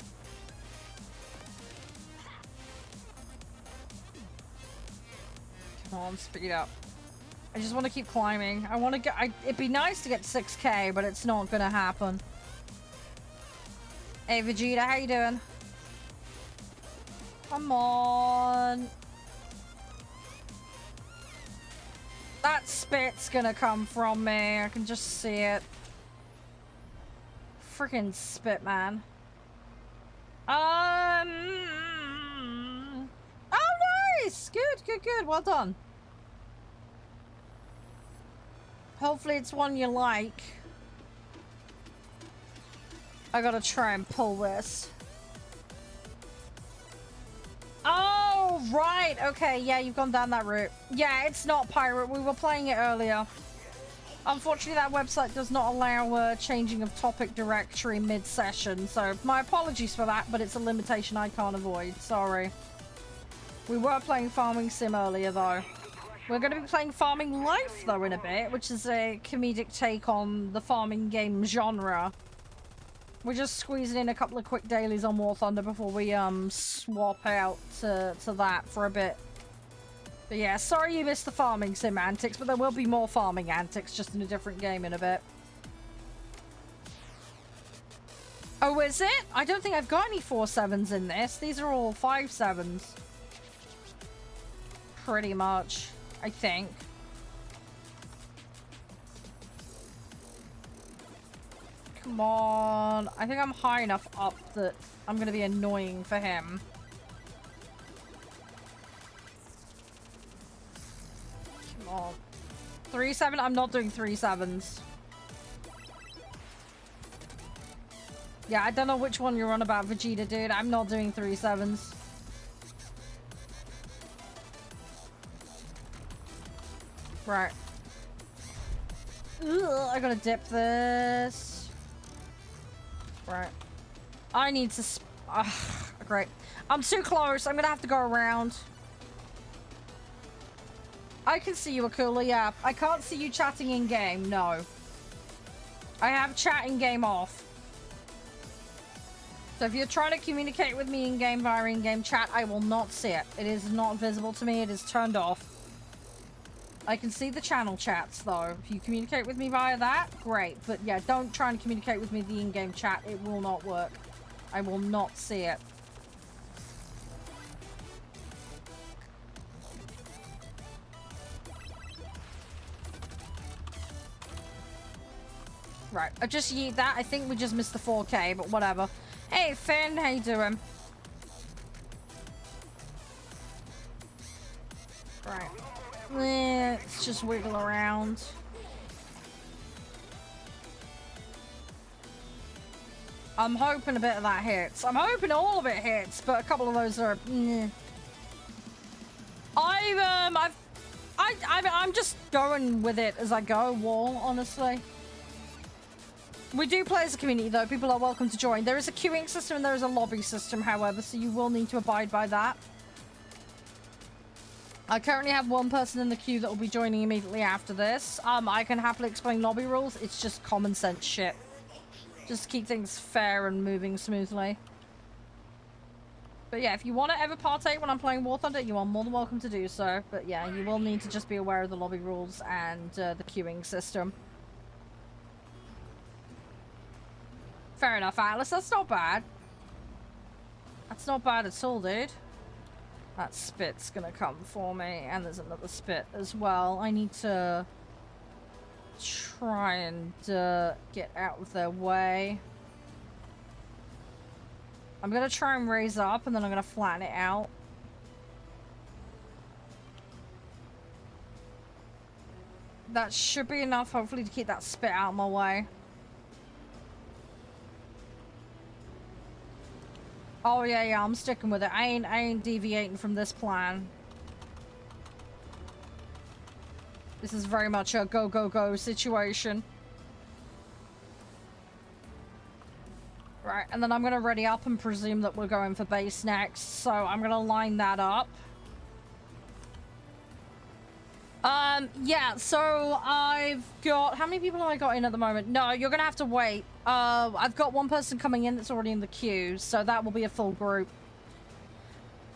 Come on, speed up. I just want to keep climbing. I want to get... it'd be nice to get 6k, but it's not gonna happen. Hey, Vegeta, how you doing? Come on. That spit's gonna come from me. I can just see it. Freaking spit, man. Oh, nice! Good, good, good. Well done. Hopefully it's one you like. I gotta try and pull this. Oh, right. Okay, yeah, you've gone down that route. Yeah, it's not pirate. We were playing it earlier. Unfortunately, that website does not allow changing of topic directory mid-session, so my apologies for that, but it's a limitation I can't avoid. Sorry. We were playing Farming Sim earlier, though. We're going to be playing Farming Life, though, in a bit, which is a comedic take on the farming game genre. We're just squeezing in a couple of quick dailies on War Thunder before we swap out to that for a bit. But yeah, sorry you missed the farming sim antics, but there will be more farming antics just in a different game in a bit. Oh, is it? I don't think I've got any 4-7s in this. These are all 5-7s. Pretty much, I think. Come on. I think I'm high enough up that I'm going to be annoying for him. Come on. 3-7? I'm not doing 3-7s. Yeah, I don't know which one you're on about, Vegeta, dude. I'm not doing 3-7s. Right. Ugh, I gotta dip this. Right. I need to... great. I'm too close. I'm gonna have to go around. I can see you, Akula, yeah. I can't see you chatting in-game, no. I have chat in-game off. So if you're trying to communicate with me in-game via in-game chat, I will not see it. It is not visible to me. It is turned off. I can see the channel chats, though. If you communicate with me via that, great. But yeah, don't try and communicate with me the in-game chat. It will not work. I will not see it. Right, I just yeet that. I think we just missed the 4K, but whatever. Hey, Finn, how you doing? Right. Let's just wiggle around. I'm hoping a bit of that hits. I'm hoping all of it hits, but a couple of those are... I'm just going with it as I go, Wall, honestly. We do play as a community, though. People are welcome to join. There is a queuing system and there is a lobby system, however, so you will need to abide by that. I currently have one person in the queue that will be joining immediately after this. I can happily explain lobby rules. It's just common sense shit. Just to keep things fair and moving smoothly. But yeah, if you want to ever partake when I'm playing War Thunder, you are more than welcome to do so. But yeah, you will need to just be aware of the lobby rules and the queuing system. Fair enough, Atlas. That's not bad. That's not bad at all, dude. That spit's gonna come for me. And there's another spit as well. I need to try and get out of their way. I'm gonna try and raise up and then I'm gonna flatten it out. That should be enough, hopefully, to keep that spit out of my way. Oh yeah, I'm sticking with it. I ain't deviating from this plan. This is very much a go, go, go situation. Right, and then I'm gonna ready up and presume that we're going for base next. So I'm gonna line that up. Yeah, so I've got... How many people have I got in at the moment? No, you're gonna have to wait. I've got one person coming in that's already in the queue, so that will be a full group.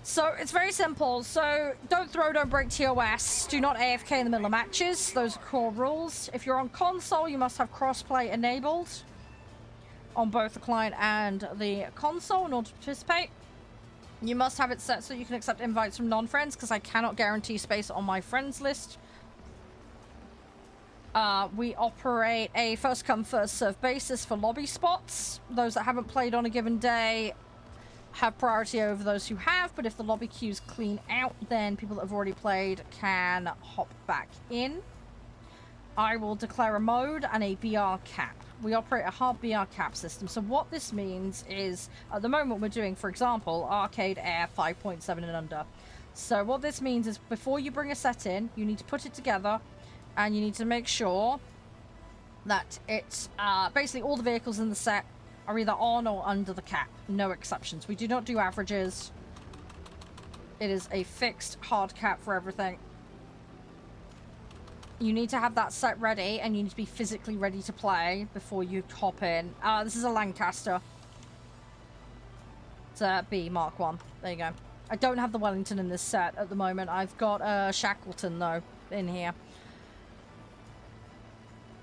So it's very simple. So don't throw, don't break TOS. Do not AFK in the middle of matches. Those are core rules. If you're on console, you must have crossplay enabled on both the client and the console in order to participate. You must have it set so you can accept invites from non-friends, because I cannot guarantee space on my friends list. We operate a first come, first serve basis for lobby spots. Those that haven't played on a given day have priority over those who have, but if the lobby queue's clean out, then people that have already played can hop back in. I will declare a mode and a BR cap. We operate a hard BR cap system. So what this means is, at the moment we're doing, for example, Arcade Air 5.7 and under. So what this means is before you bring a set in, you need to put it together and you need to make sure that it's basically all the vehicles in the set are either on or under the cap. No exceptions. We do not do averages. It is a fixed hard cap for everything. You need to have that set ready and you need to be physically ready to play before you hop in. This is a Lancaster. It's a B Mark 1. There you go. I don't have the Wellington in this set at the moment. I've got Shackleton though in here.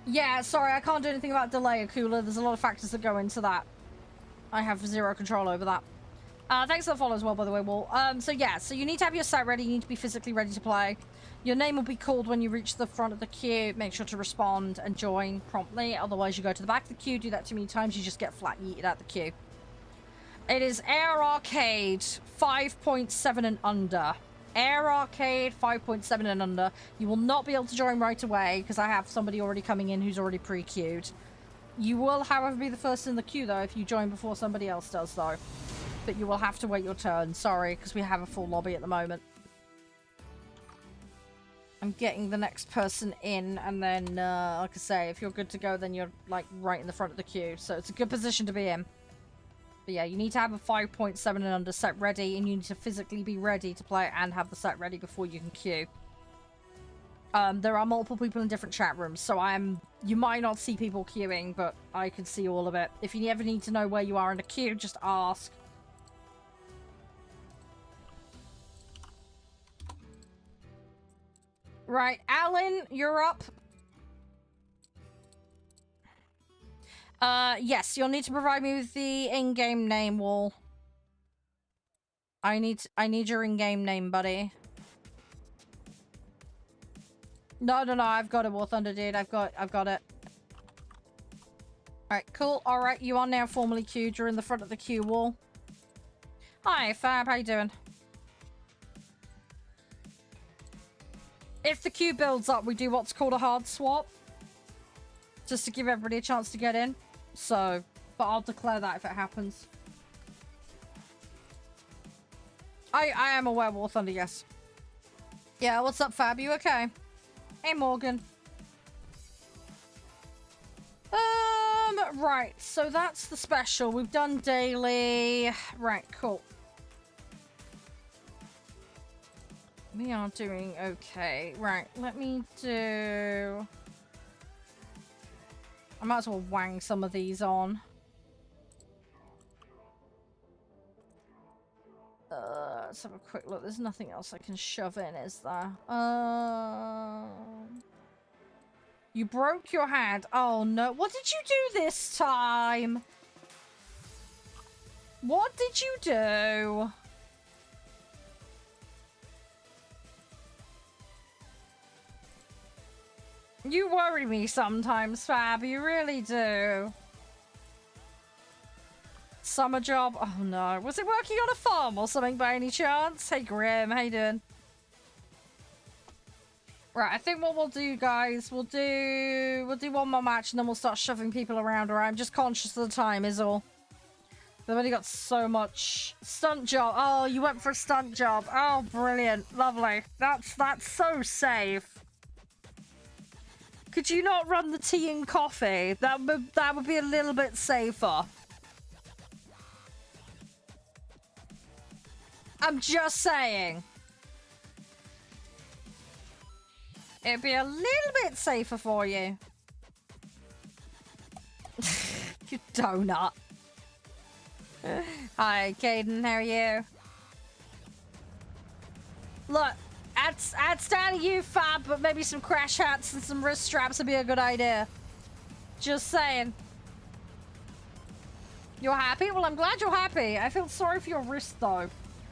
Yeah, sorry, I can't do anything about delay, Akula. There's a lot of factors that go into that. I have zero control over that. Thanks for the follow as well, by the way, Wall. So yeah, so you need to have your set ready. You need to be physically ready to play. Your name will be called when you reach the front of the queue. Make sure to respond and join promptly. Otherwise, you go to the back of the queue. Do that too many times, you just get flat yeeted out the queue. It is Air Arcade 5.7 and under. Air Arcade 5.7 and under. You will not be able to join right away because I have somebody already coming in who's already pre-queued. You will, however, be the first in the queue, though, if you join before somebody else does, though. But you will have to wait your turn. Sorry, because we have a full lobby at the moment. I'm getting the next person in, and then, like I say, if you're good to go, then you're, like, right in the front of the queue. So it's a good position to be in. But yeah, you need to have a 5.7 and under set ready, and you need to physically be ready to play and have the set ready before you can queue. There are multiple people in different chat rooms, so you might not see people queuing, but I can see all of it. If you ever need to know where you are in the queue, just ask. Right, Alan, you're up. Yes, you'll need to provide me with the in-game name, Wall. I need your in-game name, buddy. No, I've got it, War Thunder, dude. I've got it. Alright, cool. Alright, you are now formally queued. You're in the front of the queue, Wall. Hi, Fab, how you doing? If the queue builds up, we do what's called a hard swap. Just to give everybody a chance to get in. So, but I'll declare that if it happens. I am aware, War Thunder, yes. Yeah, what's up, Fab? You okay? Hey, Morgan. Right, so that's the special. We've done daily. Right, cool. We are doing okay. Right, let me do... I might as well wang some of these on. Let's have a quick look. There's nothing else I can shove in, is there? You broke your hand. Oh, no. What did you do this time? What did you do? You worry me sometimes, Fab. You really do. Summer job? Oh no. Was it working on a farm or something by any chance? Hey Grim, how you doing? Right, I think what we'll do, guys, we'll do one more match and then we'll start shoving people around. Or I'm just conscious of the time is all. They've only got so much. Stunt job. Oh, you went for a stunt job. Oh, brilliant. Lovely. That's so safe. Could you not run the tea and coffee? That would be a little bit safer. I'm just saying. It'd be a little bit safer for you. You donut. Hi, Caden. How are you? Look, I'd stand you, Fab, but maybe some crash hats and some wrist straps would be a good idea. Just saying. You're happy? Well, I'm glad you're happy. I feel sorry for your wrist, though.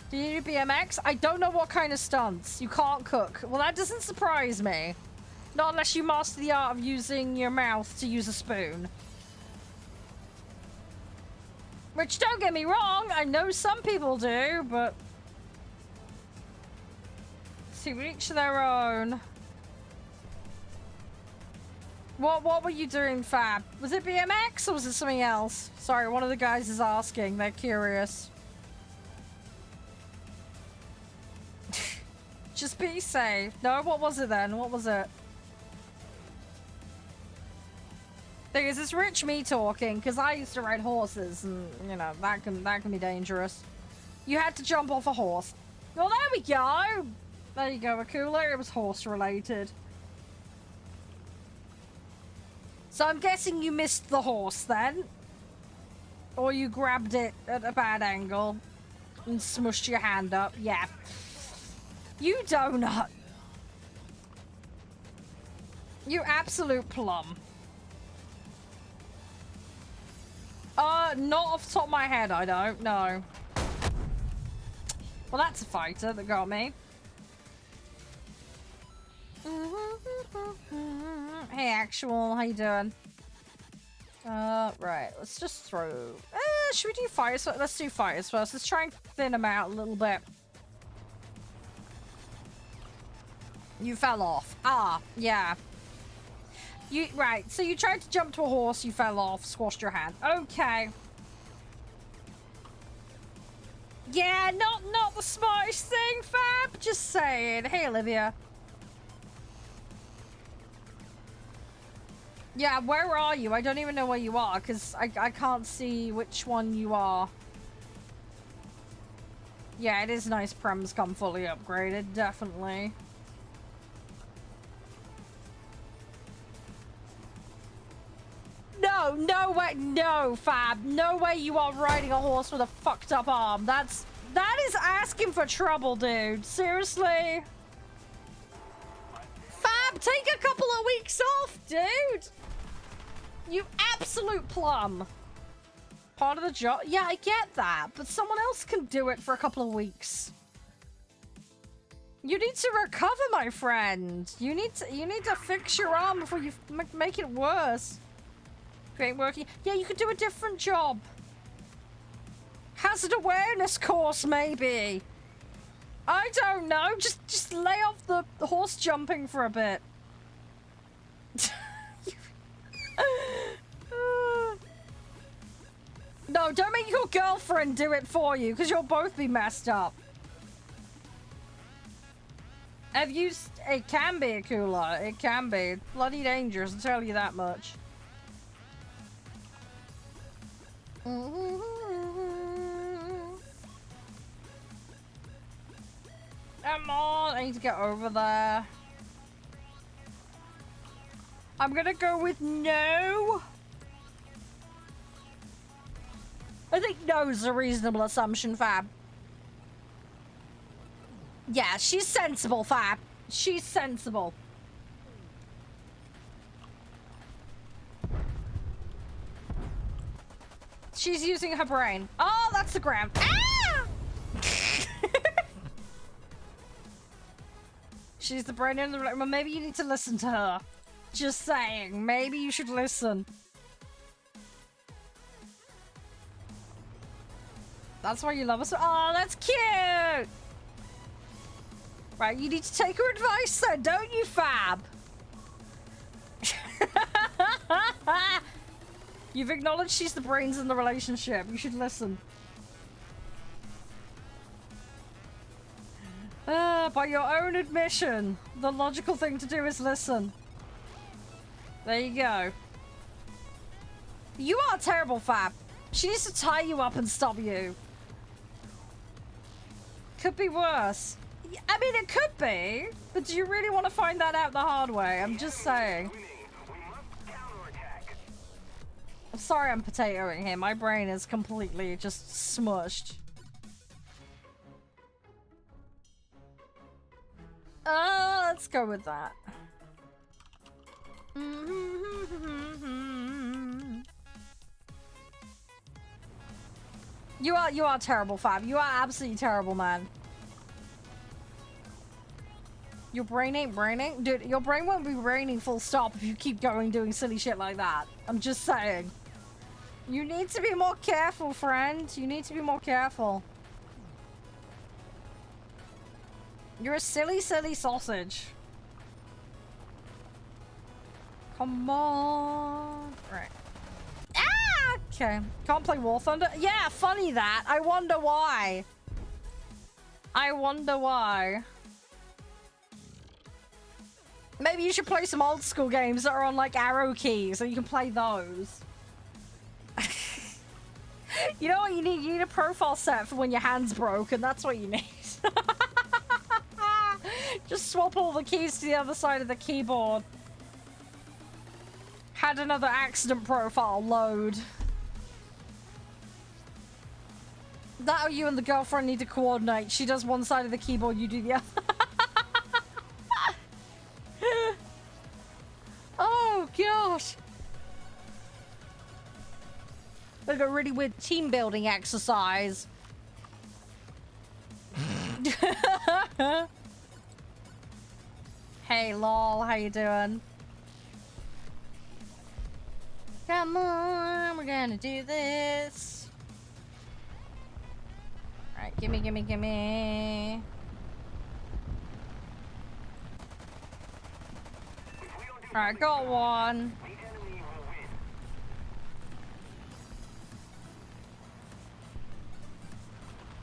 Do you do BMX? I don't know what kind of stunts. You can't cook. Well, that doesn't surprise me. Not unless you master the art of using your mouth to use a spoon. Which, don't get me wrong, I know some people do, but... to each their own. What were you doing, Fab? Was it BMX or was it something else? Sorry, one of the guys is asking. They're curious. Just be safe. No, what was it then? What was it? Thing is, it's rich me talking, because I used to ride horses, and, you know, that can be dangerous. You had to jump off a horse. Well, there we go! There you go, Akula. It was horse-related. So I'm guessing you missed the horse, then? Or you grabbed it at a bad angle and smushed your hand up. Yeah. You donut. You absolute plum. Not off the top of my head, I don't know. Well, that's a fighter that got me. Hey, Actual, how you doing? Right, let's just throw... should we do fires? Let's do fires first. Let's try and thin them out a little bit. You fell off. Ah, yeah. Right, so you tried to jump to a horse, you fell off, squashed your hand. Okay. Yeah, not the smartest thing, Fab. Just saying. Hey, Olivia. Yeah, where are you? I don't even know where you are, because I can't see which one you are. Yeah, it is nice Prem's come fully upgraded, definitely. No way, no, Fab. No way you are riding a horse with a fucked up arm. That is asking for trouble, dude. Seriously? Fab, take a couple of weeks off, dude. You absolute plum. Part of the job. Yeah, I get that, but someone else can do it for a couple of weeks. You need to recover, my friend. You need to fix your arm before you make it worse. If it ain't working. Yeah, you could do a different job. Hazard awareness course, maybe. I don't know. Just lay off the horse jumping for a bit. No, don't make your girlfriend do it for you, because you'll both be messed up. It can be a cooler. It can be. Bloody dangerous, I'll tell you that much. Come on, I need to get over there. I'm gonna go with no. I think no is a reasonable assumption, Fab. Yeah, she's sensible, Fab. She's sensible. She's using her brain. Oh, that's the ground. Ah! She's the brain in the... Well, maybe you need to listen to her. Just saying. Maybe you should listen. That's why you love us. Oh, that's cute! Right, you need to take her advice then, don't you, Fab? You've acknowledged she's the brains in the relationship. You should listen. By your own admission, the logical thing to do is listen. There you go. You are terrible, Fab. She needs to tie you up and stop you. Could be worse. I mean, it could be, but do you really want to find that out the hard way? I'm just saying. I'm sorry I'm potatoing him. My brain is completely just smushed. Let's go with that. You are terrible, Fab. You are absolutely terrible, man. Your brain ain't braining? Dude, your brain won't be braining full stop if you keep going doing silly shit like that. I'm just saying. You need to be more careful, friend. You need to be more careful. You're a silly, silly sausage. Come on. Right. Ah! Okay. Can't play War Thunder? Yeah, funny that. I wonder why. I wonder why. Maybe you should play some old school games that are on like arrow keys so you can play those. You know what you need? You need a profile set for when your hand's broken. That's what you need. Just swap all the keys to the other side of the keyboard. Had another accident profile load. That or you and the girlfriend need to coordinate. She does one side of the keyboard, you do the other. Oh, gosh. Like a really weird team building exercise. Hey, lol, how you doing? Come on, we're gonna do this. Alright, gimme, gimme, gimme. Alright, got one.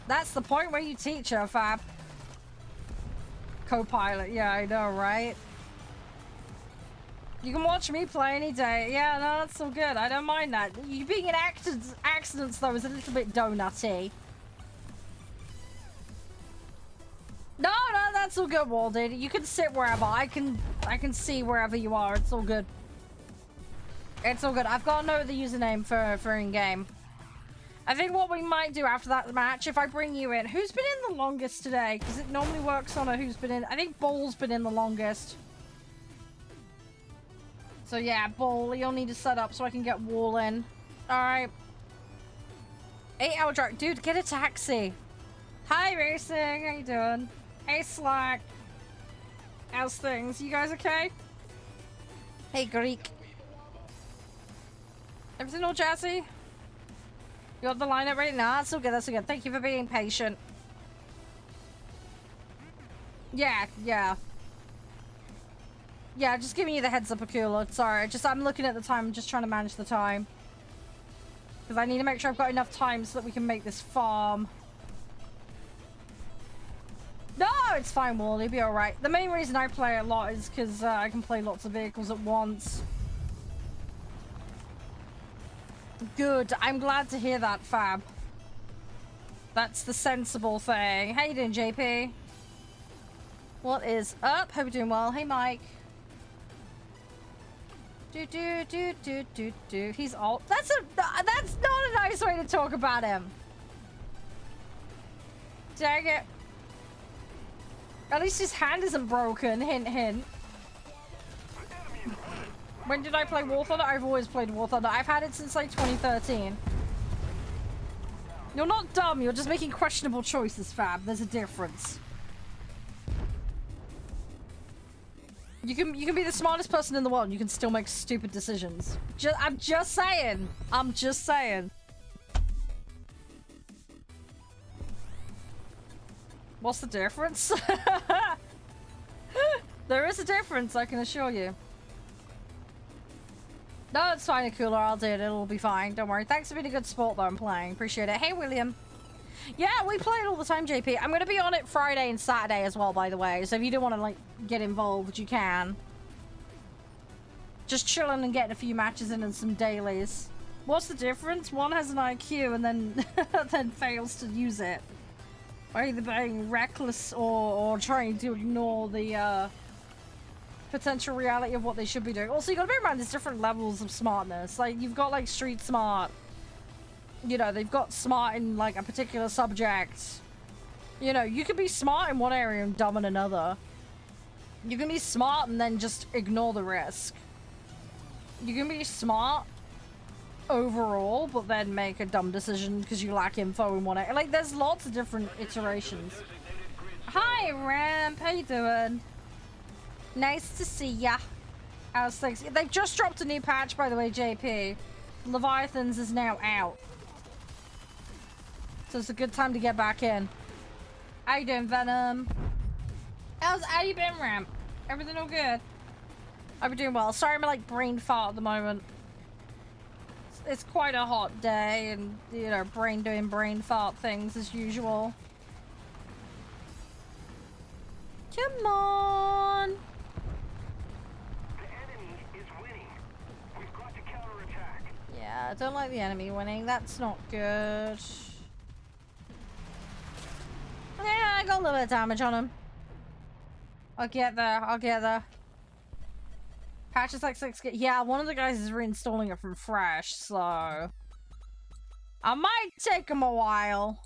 That's the point where you teach her, Fab. Co-pilot, yeah, I know, right? You can watch me play any day. Yeah, no, that's all good. I don't mind that. You being in accidents, though, is a little bit donutty. No, that's all good, Walden. You can sit wherever. I can see wherever you are. It's all good. It's all good. I've got to know the username for in-game. I think what we might do after that match, if I bring you in... Who's been in the longest today? Because it normally works on a who's been in... I think Ball's been in the longest. So yeah, Ball, you'll need to set up so I can get Wall in. Alright. 8-hour drive. Dude, get a taxi. Hi, Racing. How you doing? Hey, Slack. How's things? You guys okay? Hey, Greek. Everything all jazzy? You got the lineup right now? That's all good, that's all good. Thank you for being patient. Yeah. Yeah, just giving you the heads up, Akula. Sorry, I'm looking at the time. I'm just trying to manage the time. Because I need to make sure I've got enough time so that we can make this farm. No, it's fine, Wally. Be alright. The main reason I play a lot is because I can play lots of vehicles at once. Good. I'm glad to hear that, Fab. That's the sensible thing. How you doing, JP? What is up? Hope you're doing well. Hey, Mike. Do. He's old. That's not a nice way to talk about him. Dang it. At least his hand isn't broken. Hint, hint. When did I play War Thunder? I've always played War Thunder. I've had it since like 2013. You're not dumb. You're just making questionable choices, Fab. There's a difference. You can be the smartest person in the world and you can still make stupid decisions. I'm just saying. I'm just saying. What's the difference? There is a difference, I can assure you. No, it's fine, Akula. I'll do it. It'll be fine. Don't worry. Thanks for being a good sport, though. I'm playing. Appreciate it. Hey, William. Yeah, we play it all the time, JP. I'm going to be on it Friday and Saturday as well, by the way. So if you do want to, like, get involved, you can. Just chilling and getting a few matches in and some dailies. What's the difference? One has an IQ and then then fails to use it. Or either being reckless or trying to ignore the potential reality of what they should be doing. Also, you got to bear in mind there's different levels of smartness. Like, you've got, like, street smart. You know, they've got smart in, like, a particular subject. You know, you can be smart in one area and dumb in another. You can be smart and then just ignore the risk. You can be smart overall, but then make a dumb decision because you lack info in one area. Like, there's lots of different iterations. Hi, Ramp. How you doing? Nice to see ya. How's things? They just dropped a new patch, by the way, JP. Leviathans is now out. So it's a good time to get back in. How you doing, Venom? How you been, Ramp? Everything all good? I've been doing well. Sorry, I'm like brain fart at the moment. It's quite a hot day, and you know, brain doing brain fart things as usual. Come on. The enemy is winning. We've got to counterattack. Yeah, I don't like the enemy winning. That's not good. Yeah, I got a little bit of damage on him. I'll get there. I'll get there. Patch is like 6. Yeah, one of the guys is reinstalling it from fresh, so I might take him a while.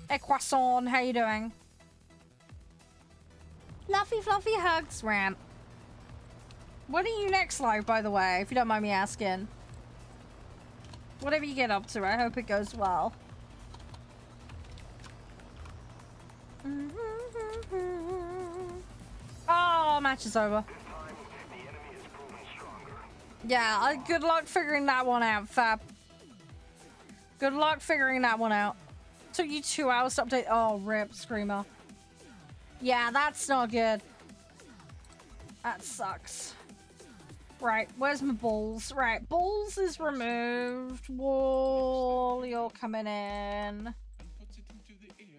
Hey, Croissant, how you doing? Fluffy, fluffy hugs, Ramp. What are you next live, by the way, if you don't mind me asking? Whatever you get up to, I hope it goes well. Oh, match is over. This time, the enemy is proven stronger. Yeah, good luck figuring that one out, Fab. Good luck figuring that one out. Took you 2 hours to update. Oh, rip, Screamer. Yeah, that's not good. That sucks. Right, where's my balls? Right, balls is removed. Wall, you're coming in.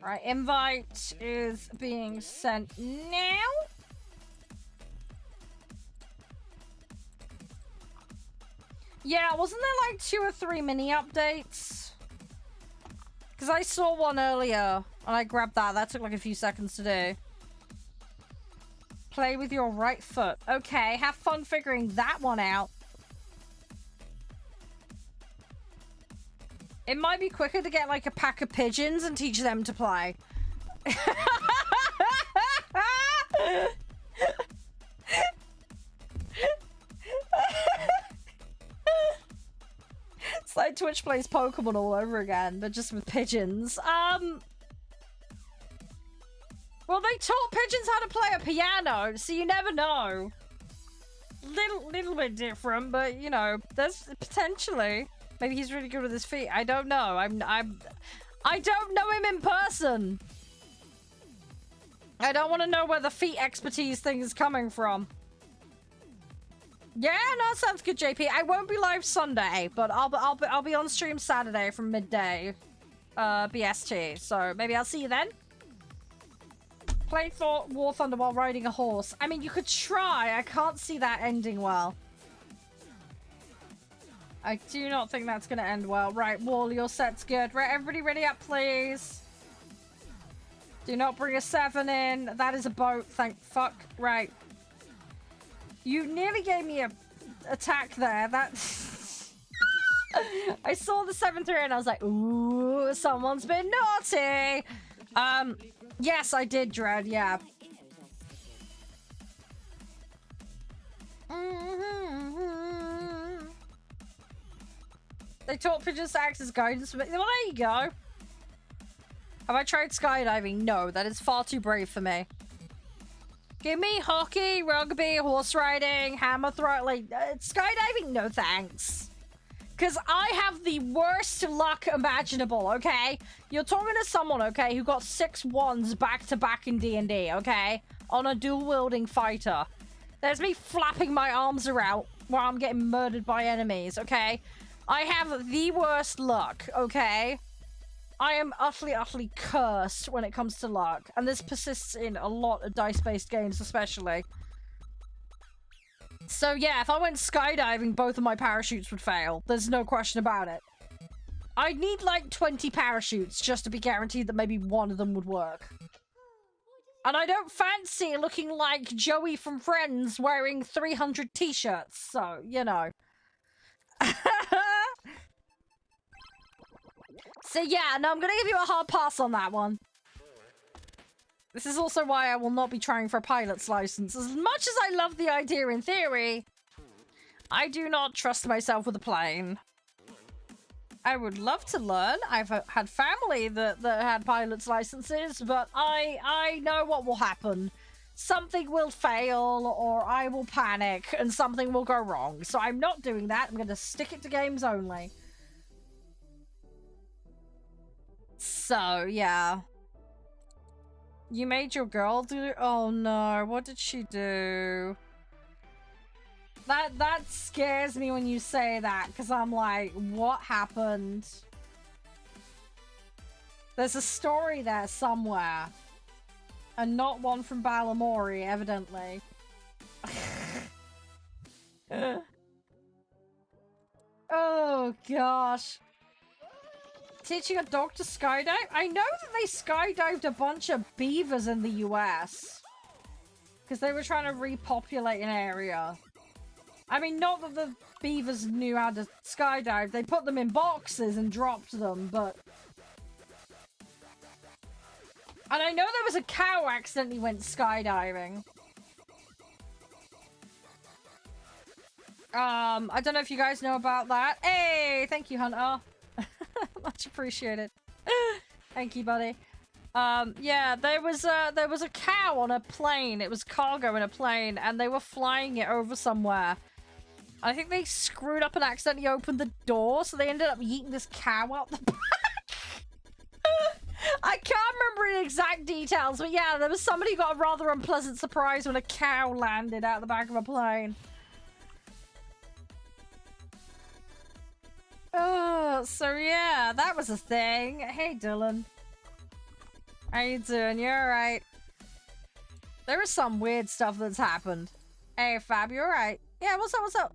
Right, invite is being sent now. Yeah, wasn't there like 2 or 3 mini updates? Because I saw one earlier and I grabbed that. That took like a few seconds to do. Play with your right foot. Okay, have fun figuring that one out. It might be quicker to get like a pack of pigeons and teach them to play. It's like Twitch plays Pokemon all over again, but just with pigeons. Well, they taught pigeons how to play a piano, so you never know. Little bit different, but you know, there's potentially. Maybe he's really good with his feet. I don't know. I don't know him in person. I don't want to know where the feet expertise thing is coming from. Yeah, no, sounds good, JP. I won't be live Sunday, but I'll be on stream Saturday from midday, BST. So maybe I'll see you then. Play for War Thunder while riding a horse. I mean, you could try. I can't see that ending well. I do not think that's going to end well. Right, Wall, your set's good. Right, everybody ready up, please. Do not bring a 7 in. That is a boat, thank fuck. Right. You nearly gave me a attack there. That I saw the 7-3 and I was like, ooh, someone's been naughty. Yes, I did, Dread, yeah. They taught pigeons to act as guidance. Well, there you go. Have I tried skydiving? No, that is far too brave for me. Give me hockey, rugby, horse riding, hammer throw, like, skydiving? No thanks. Because I have the worst luck imaginable, okay? You're talking to someone, okay, who got 6 1s back-to-back in D&D, okay? On a dual-wielding fighter. There's me flapping my arms around while I'm getting murdered by enemies, okay? I have the worst luck, okay? I am utterly, utterly cursed when it comes to luck. And this persists in a lot of dice-based games, especially. So yeah, if I went skydiving, both of my parachutes would fail. There's no question about it. I'd need like 20 parachutes just to be guaranteed that maybe one of them would work. And I don't fancy looking like Joey from Friends wearing 300 t-shirts, so, you know. So yeah, no, I'm gonna give you a hard pass on that one. This is also why I will not be trying for a pilot's license. As much as I love the idea in theory, I do not trust myself with a plane. I would love to learn. I've had family that had pilot's licenses, but I know what will happen. something will fail or I will panic and something will go wrong. So I'm not doing that. I'm going to stick it to games only. So, yeah. You made your girl do... Oh no, what did she do? That scares me when you say that, because I'm like, what happened? There's a story there somewhere. And not one from Balamori, evidently. Oh, gosh. Teaching a dog to skydive? I know that they skydived a bunch of beavers in the US. Because they were trying to repopulate an area. I mean, not that the beavers knew how to skydive. They put them in boxes and dropped them, but... And I know there was a cow accidentally went skydiving. I don't know if you guys know about that. Hey, thank you, Hunter. Much appreciated. Thank you, buddy. Yeah, there was a cow on a plane. It was cargo in a plane, and they were flying it over somewhere. I think they screwed up and accidentally opened the door, so they ended up eating this cow out the back. I can't remember the exact details, but yeah, there was somebody who got a rather unpleasant surprise when a cow landed out the back of a plane. Oh, so yeah, that was a thing. Hey, Dylan. How you doing? You alright? There is some weird stuff that's happened. Hey, Fab, you alright? Yeah, what's up, what's up?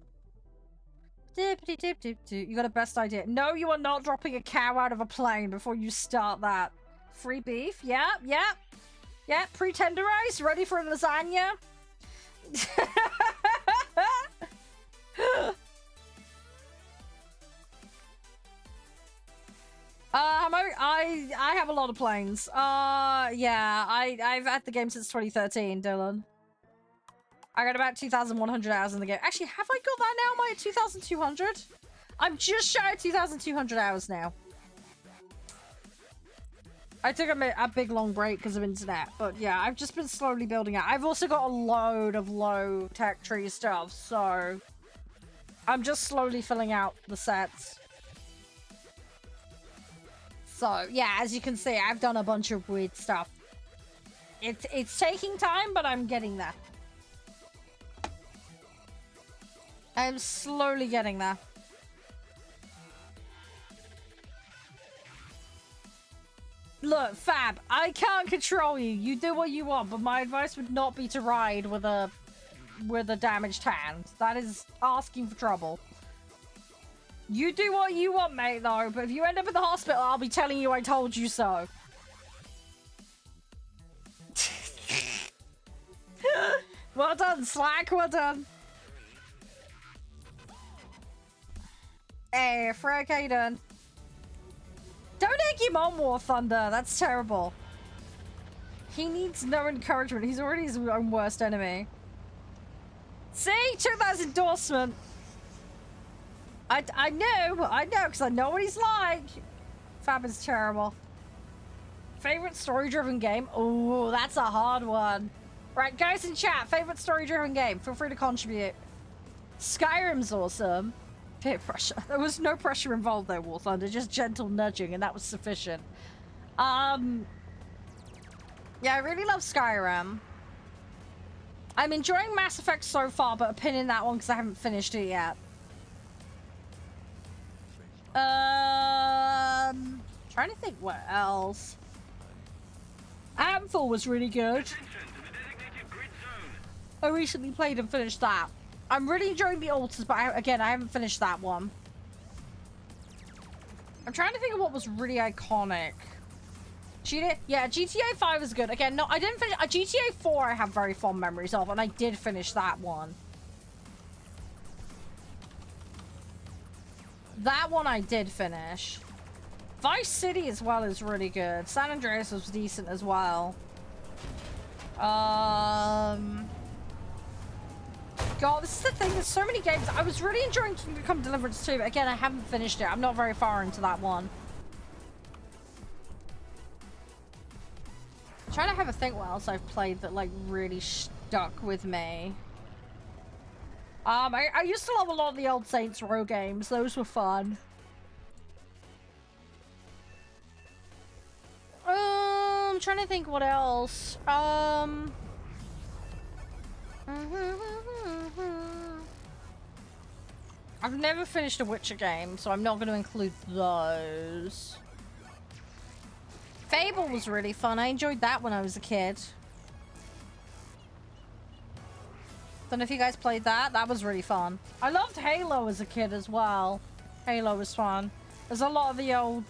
Dippity dip dip dip. You got a best idea. No, you are not dropping a cow out of a plane before you start that. Free beef? Yeah, yeah. Yeah, pre-tenderized, ready for lasagna? I have a lot of planes. Yeah, I've had the game since 2013, Dylan. I got about 2,100 hours in the game. Actually, have I got that now? Am I at 2,200? I'm just shy of 2,200 hours now. I took a big long break because of internet, but yeah, I've just been slowly building out. I've also got a load of low tech tree stuff, so I'm just slowly filling out the sets. So yeah, as you can see, I've done a bunch of weird stuff. It's taking time, but I'm getting there. I'm slowly getting there. Look, Fab, I can't control you. You do what you want, but my advice would not be to ride with a damaged hand. That is asking for trouble. You do what you want, mate, though, but if you end up in the hospital, I'll be telling you I told you so. Well done, Slack, well done. Hey, Frank, how you doing? Don't egg him on, War Thunder. That's terrible. He needs no encouragement. He's already his own worst enemy. See? Took that as endorsement. I know, because I know what he's like. Fab is terrible. Favorite story-driven game? Oh, that's a hard one. Right, guys in chat, favorite story-driven game? Feel free to contribute. Skyrim's awesome. Peer pressure. There was no pressure involved though, War Thunder, just gentle nudging, and that was sufficient. Yeah, I really love Skyrim. I'm enjoying Mass Effect so far, but opinion that one because I haven't finished it yet. Trying to think what else. Amphil was really good. I recently played and finished that. I'm really enjoying the Altars, but again, I haven't finished that one. I'm trying to think of what was really iconic. Yeah, GTA 5 is good. Again, no, I didn't finish. GTA 4 I have very fond memories of, and I did finish that one. That one I did finish. Vice City as well is really good. San Andreas was decent as well. God, this is the thing. There's so many games. I was really enjoying Kingdom Come Deliverance 2, but again, I haven't finished it. I'm not very far into that one. Trying to have a think what else I've played that like really stuck with me. I used to love a lot of the old Saints Row games. Those were fun. I'm trying to think what else. I've never finished a Witcher game, so I'm not going to include those. Fable was really fun. I enjoyed that when I was a kid. Don't know if you guys played that. That was really fun. I loved Halo as a kid as well. Halo was fun. There's a lot of the old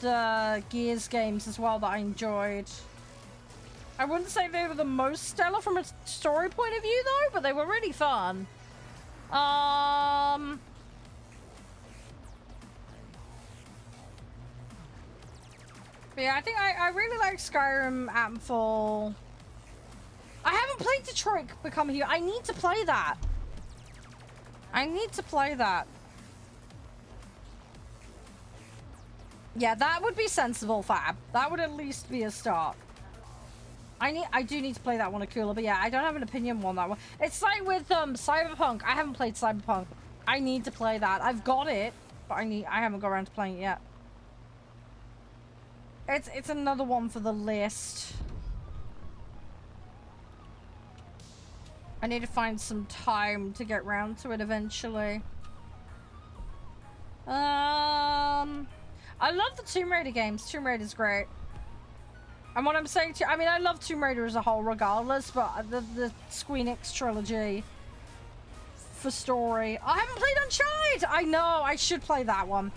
Gears games as well that I enjoyed. I wouldn't say they were the most stellar from a story point of view though, but they were really fun. But yeah, I think I really like Skyrim, Atmfall. I haven't played Detroit Become Human. I need to play that. I need to play that. Yeah, that would be sensible, Fab. That would at least be a start. I do need to play that one, Akula, but yeah, I don't have an opinion on that one. It's like with Cyberpunk. I haven't played Cyberpunk. I need to play that. I've got it, but I haven't got around to playing it yet. It's another one for the list. I need to find some time to get round to it eventually. I love the Tomb Raider games. Tomb Raider's great. And what I'm saying to you, I mean, I love Tomb Raider as a whole regardless, but the Squeenix trilogy for story. I haven't played Uncharted! I know, I should play that one.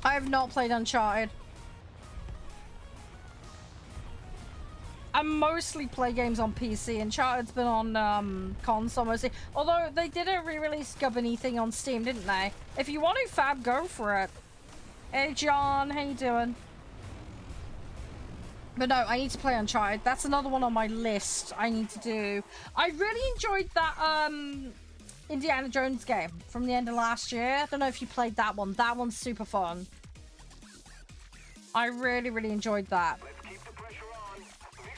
I have not played Uncharted. I mostly play games on PC. Uncharted's been on console mostly. Although they did a re-release Gubbany thing on Steam, didn't they? If you want to, Fab, go for it. Hey, John, how you doing? But no, I need to play Uncharted. That's another one on my list I need to do. I really enjoyed that Indiana Jones game from the end of last year. I don't know if you played that one. That one's super fun. I really, really enjoyed that.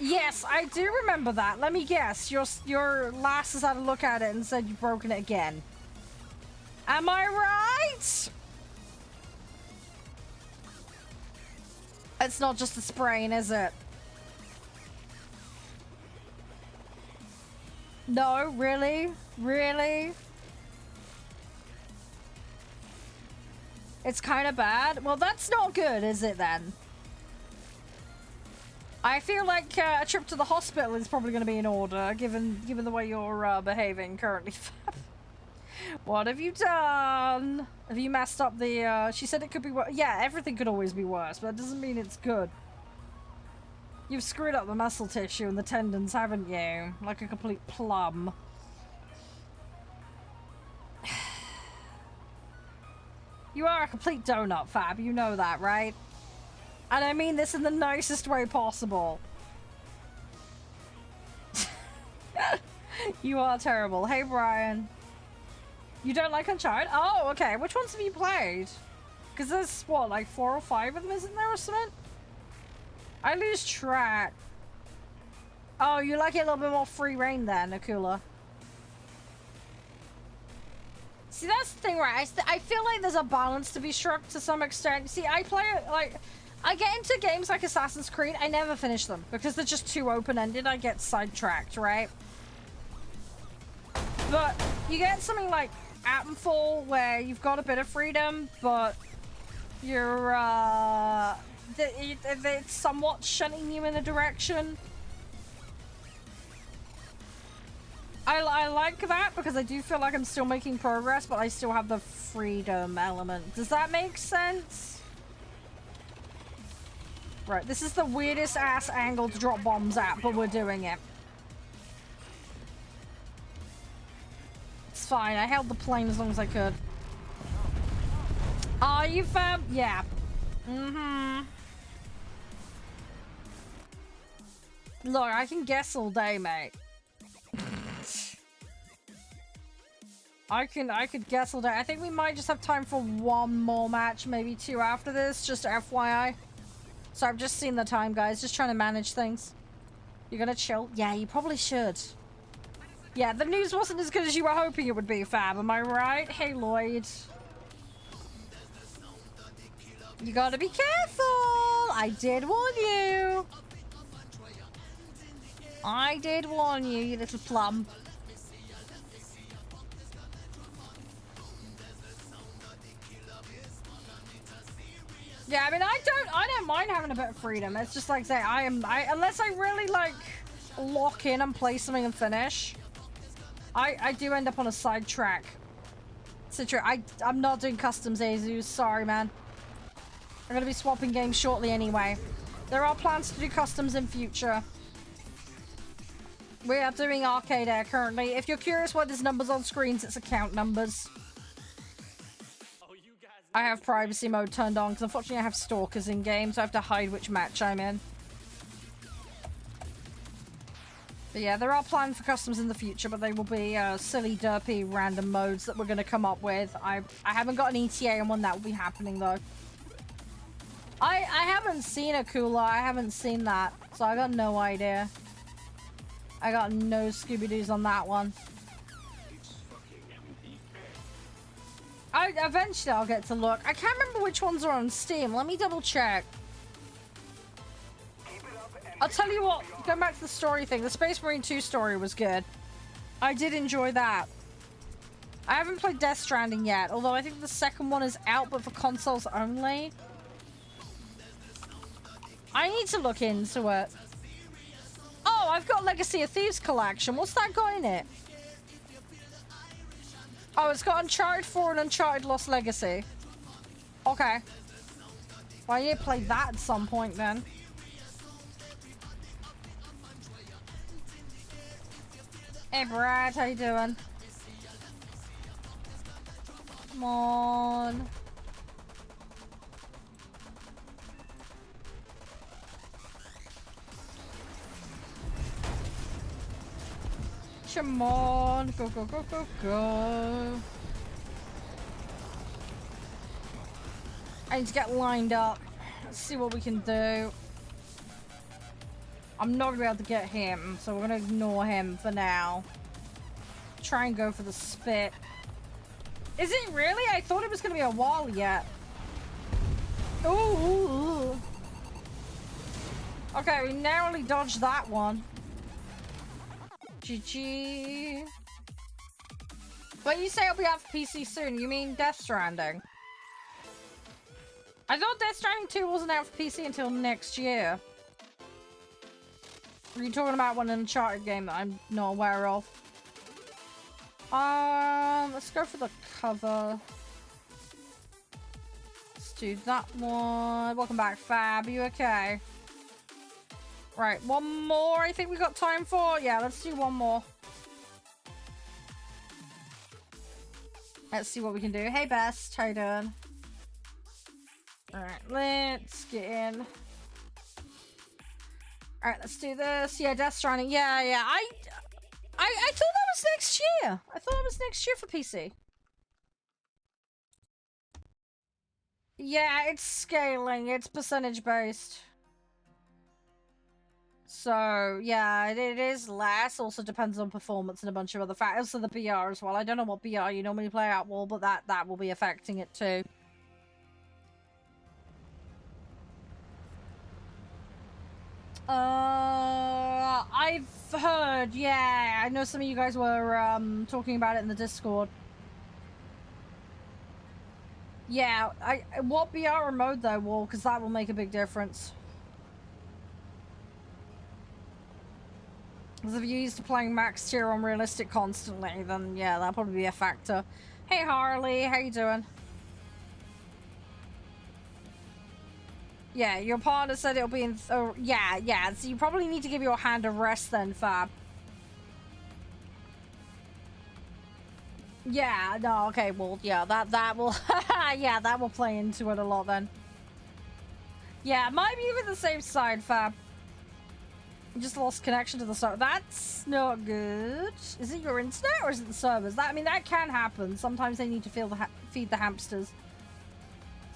Yes, I do remember that. Let me guess. Your lass has had a look at it and said you've broken it again. Am I right? It's not just a sprain, is it? No, really? Really? It's kind of bad? Well, that's not good, is it then? I feel like a trip to the hospital is probably going to be in order, given the way you're behaving currently. What have you done? Have you messed up the, she said it could be worse. Yeah, everything could always be worse, but that doesn't mean it's good. You've screwed up the muscle tissue and the tendons, haven't you? Like a complete plum. You are a complete donut, Fab. You know that, right? And I mean this in the nicest way possible. You are terrible. Hey, Brian. You don't like Uncharted? Oh, okay. Which ones have you played? Because there's, what, like 4 or 5 of them, isn't there, or something? I lose track. Oh, you like it a little bit more free reign then, Akula. See, that's the thing, right? I feel like there's a balance to be struck to some extent. See, I play it, like... I get into games like Assassin's Creed. I never finish them because they're just too open-ended. I get sidetracked, right? But you get something like Atmfall where you've got a bit of freedom, but you're it's somewhat shunting you in a direction. I like that because I do feel like I'm still making progress, but I still have the freedom element. Does that make sense? Right, this is the weirdest ass angle to drop bombs at, but we're doing it. It's fine, I held the plane as long as I could. Are you, Fab? Yeah. Mm-hmm. Look, I can guess all day, mate. I could guess all day. I think we might just have time for one more match, maybe 2 after this, just FYI. So I've just seen the time, guys. Just trying to manage things. You're gonna chill? Yeah, you probably should. Yeah, the news wasn't as good as you were hoping it would be, Fab. Am I right? Hey, Lloyd. You gotta be careful. I did warn you. I did warn you, you little plum. Yeah, I mean, I don't mind having a bit of freedom. It's just like say unless I really like lock in and play something and finish, I do end up on a side track. So true. I'm not doing customs, Azus. Sorry, man. I'm gonna be swapping games shortly anyway. There are plans to do customs in future. We are doing Arcade Air currently. If you're curious what there's numbers on screens, it's account numbers. I have privacy mode turned on because unfortunately I have stalkers in game, so I have to hide which match I'm in. But yeah, there are plans for customs in the future, but they will be silly, derpy, random modes that we're going to come up with. I haven't got an ETA on when that will be happening, though. I haven't seen a cooler. I haven't seen that, so I got no idea. I got no Scooby-Doos on that one. Eventually I'll get to look. I can't remember which ones are on Steam. Let me double check. I'll tell you what, going back to the story thing, the Space Marine 2 story was good. I did enjoy that. I haven't played Death Stranding yet, although I think the second one is out, but for consoles only. I need to look into it. Oh, I've got Legacy of Thieves collection. What's that got in it? Oh, it's got Uncharted 4 and Uncharted Lost Legacy. Okay. Well, I need to play that at some point then. Hey, Brad, how you doing? Come on. Come on. Go, go, go, go, go. I need to get lined up. Let's see what we can do. I'm not going to be able to get him, so we're going to ignore him for now. Try and go for the spit. Is it really? I thought it was going to be a while yet. Ooh. Okay, we narrowly dodged that one. GG. But you say it'll be out for PC soon. You mean Death Stranding? I thought Death Stranding 2 wasn't out for PC until next year. Are you talking about one Uncharted game that I'm not aware of? Let's go for the cover. Let's do that one. Welcome back, Fab. You okay? Right, one more I think we got time for. Yeah, let's do one more. Let's see what we can do. Hey, Best. How you doing? Alright, let's get in. Alright, let's do this. Yeah, Death Stranding. Yeah. I thought that was next year. I thought it was next year for PC. Yeah, it's scaling. It's percentage based. So, yeah, it is less. Also depends on performance and a bunch of other factors. So the BR as well. I don't know what BR you normally play at Wall, but that will be affecting it too. I've heard, yeah. I know some of you guys were talking about it in the Discord. Yeah, what BR mode though, Wall, because that will make a big difference. Because if you're used to playing max tier on realistic constantly, then yeah, that'll probably be a factor. Hey Harley, how you doing? Yeah, your partner said it'll be in... yeah, so you probably need to give your hand a rest then, Fab. Yeah, no, okay, well, yeah, that will... yeah, that will play into it a lot then. Yeah, might be even the same side, Fab. Just lost connection to the server. That's not good. Is it your internet or is it the servers? I mean, that can happen. Sometimes they need to feed the hamsters.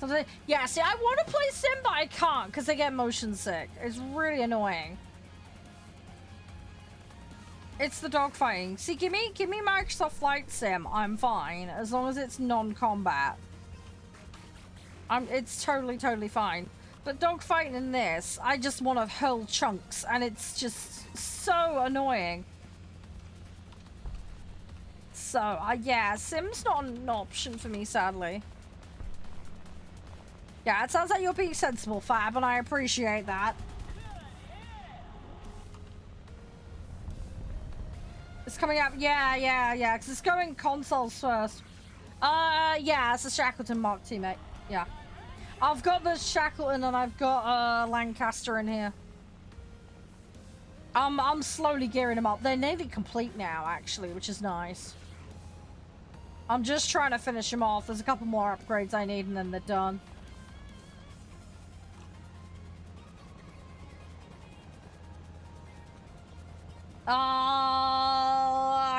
Sometimes, yeah, see, I want to play Sim, but I can't because they get motion sick. It's really annoying. It's the dogfighting. See, give me Microsoft Flight Sim. I'm fine as long as it's non-combat. It's totally fine. But dogfighting in this, I just want to hurl chunks, and it's just so annoying. So, yeah, Sim's not an option for me, sadly. Yeah, it sounds like you're being sensible, Fab, and I appreciate that. It's coming up, yeah, because it's going consoles first. Yeah, it's a Shackleton Mark II, mate. Yeah. I've got the Shackleton and I've got Lancaster in here. I'm slowly gearing them up. They're nearly complete now, actually, which is nice. I'm just trying to finish them off. There's a couple more upgrades I need and then they're done.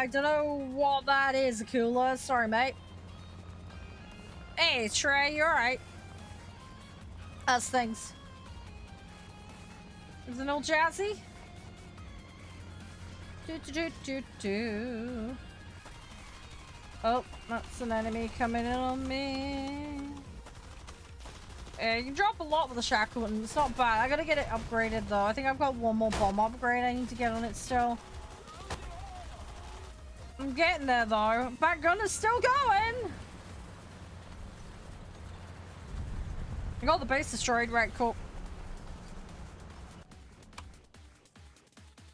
I don't know what that is, Akula. Sorry, mate. Hey, Trey, you alright? How's things? Is it all jazzy? Do. Oh, that's an enemy coming in on me. Yeah, you can drop a lot with the Shackleton. It's not bad. I gotta get it upgraded though. I think I've got one more bomb upgrade I need to get on it still. I'm getting there though. Back gun is still going. I got the base destroyed. Right, cool.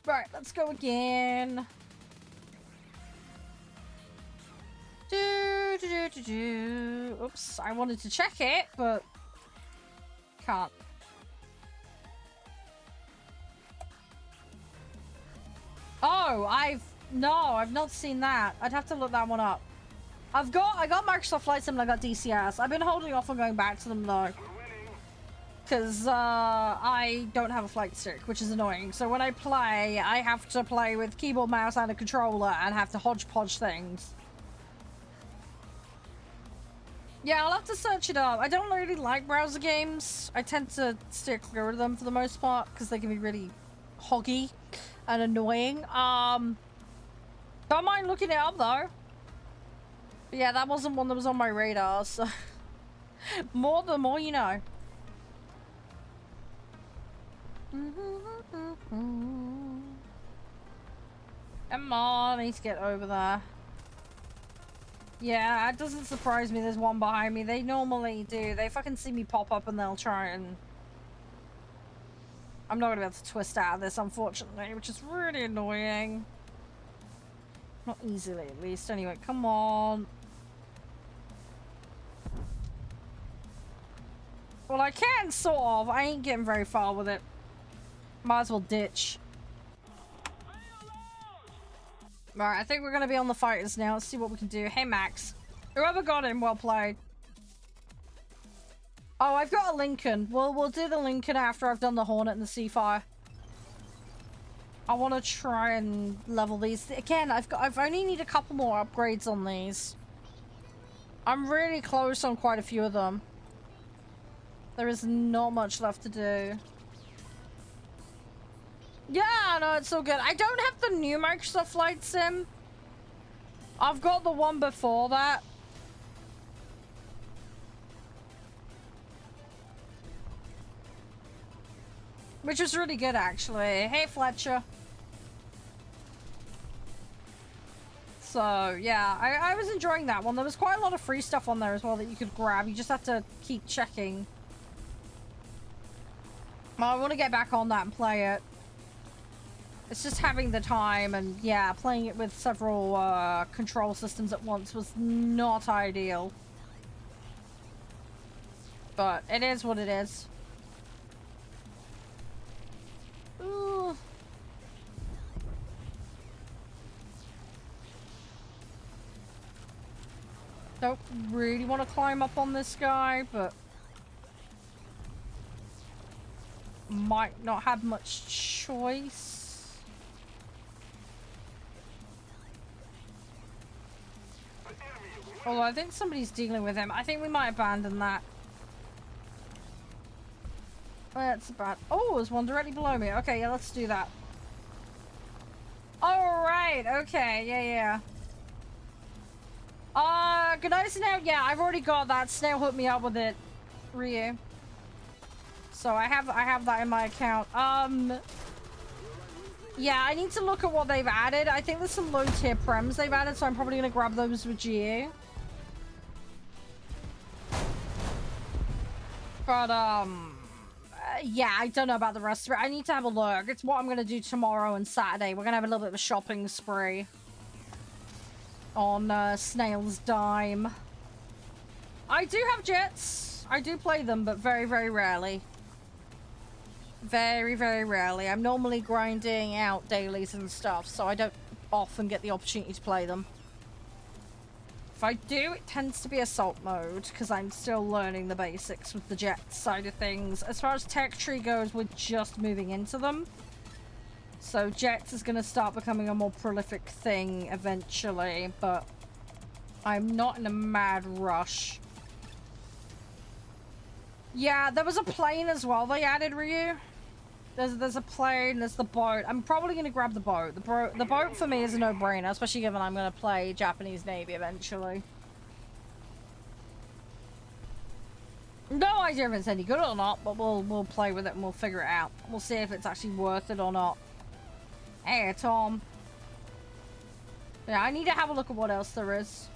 Right, let's go again. Oops, I wanted to check it, but can't. Oh, I've not seen that. I'd have to look that one up. I got Microsoft Flight Sim and I got DCS. I've been holding off on going back to them though. Because I don't have a flight stick, which is annoying. So when I play, I have to play with keyboard, mouse, and a controller and have to hodgepodge things. Yeah, I'll have to search it up. I don't really like browser games. I tend to steer clear of them for the most part because they can be really hoggy and annoying. Don't mind looking it up though. But yeah, that wasn't one that was on my radar, so the more you know. Come on, I need to get over there. Yeah, it doesn't surprise me there's one behind me. They normally do. They fucking see me pop up and they'll try and... I'm not gonna be able to twist out of this, unfortunately, which is really annoying. Not easily, at least. Anyway, come on. Well, I can, sort of. I ain't getting very far with it. Might as well ditch. Right, I think we're gonna be on the fighters now. Let's see what we can do. Hey, Max. Whoever got him, well played. Oh, I've got a Lincoln. We'll do the Lincoln after I've done the Hornet and the Seafire. I want to try and level these. Again, I've only need a couple more upgrades on these. I'm really close on quite a few of them. There is not much left to do. Yeah, no, it's all good. I don't have the new Microsoft Flight Sim. I've got the one before that. Which was really good, actually. Hey, Fletcher. So, yeah, I was enjoying that one. There was quite a lot of free stuff on there as well that you could grab. You just have to keep checking. Well, I want to get back on that and play it. It's just having the time and, yeah, playing it with several control systems at once was not ideal. But it is what it is. Ooh. Don't really want to climb up on this guy, but might not have much choice. Although I think somebody's dealing with him. I think we might abandon that. That's bad. Oh, there's one directly below me. Okay, yeah, let's do that. Alright. right. Okay. Yeah. Good night, Snail. Yeah, I've already got that. Snail hooked me up with it, Ryu. So I have that in my account. Yeah, I need to look at what they've added. I think there's some low tier prems they've added, so I'm probably gonna grab those with GU. But yeah, I don't know about the rest of it. I need to have a look. It's what I'm gonna do tomorrow and Saturday. We're gonna have a little bit of a shopping spree on Snail's dime. I do have jets. I do play them, but very, very rarely. Very, very rarely. I'm normally grinding out dailies and stuff, so I don't often get the opportunity to play them. If I do, it tends to be assault mode, because I'm still learning the basics with the jet side of things. As far as tech tree goes, we're just moving into them. So jets is going to start becoming a more prolific thing eventually, but I'm not in a mad rush. Yeah, there was a plane as well they added, Ryu. There's a plane, there's the boat. I'm probably going to grab the boat. The boat for me is a no-brainer, especially given I'm going to play Japanese Navy eventually. No idea if it's any good or not, but we'll play with it and we'll figure it out. We'll see if it's actually worth it or not. Hey, Tom. Yeah, I need to have a look at what else there is.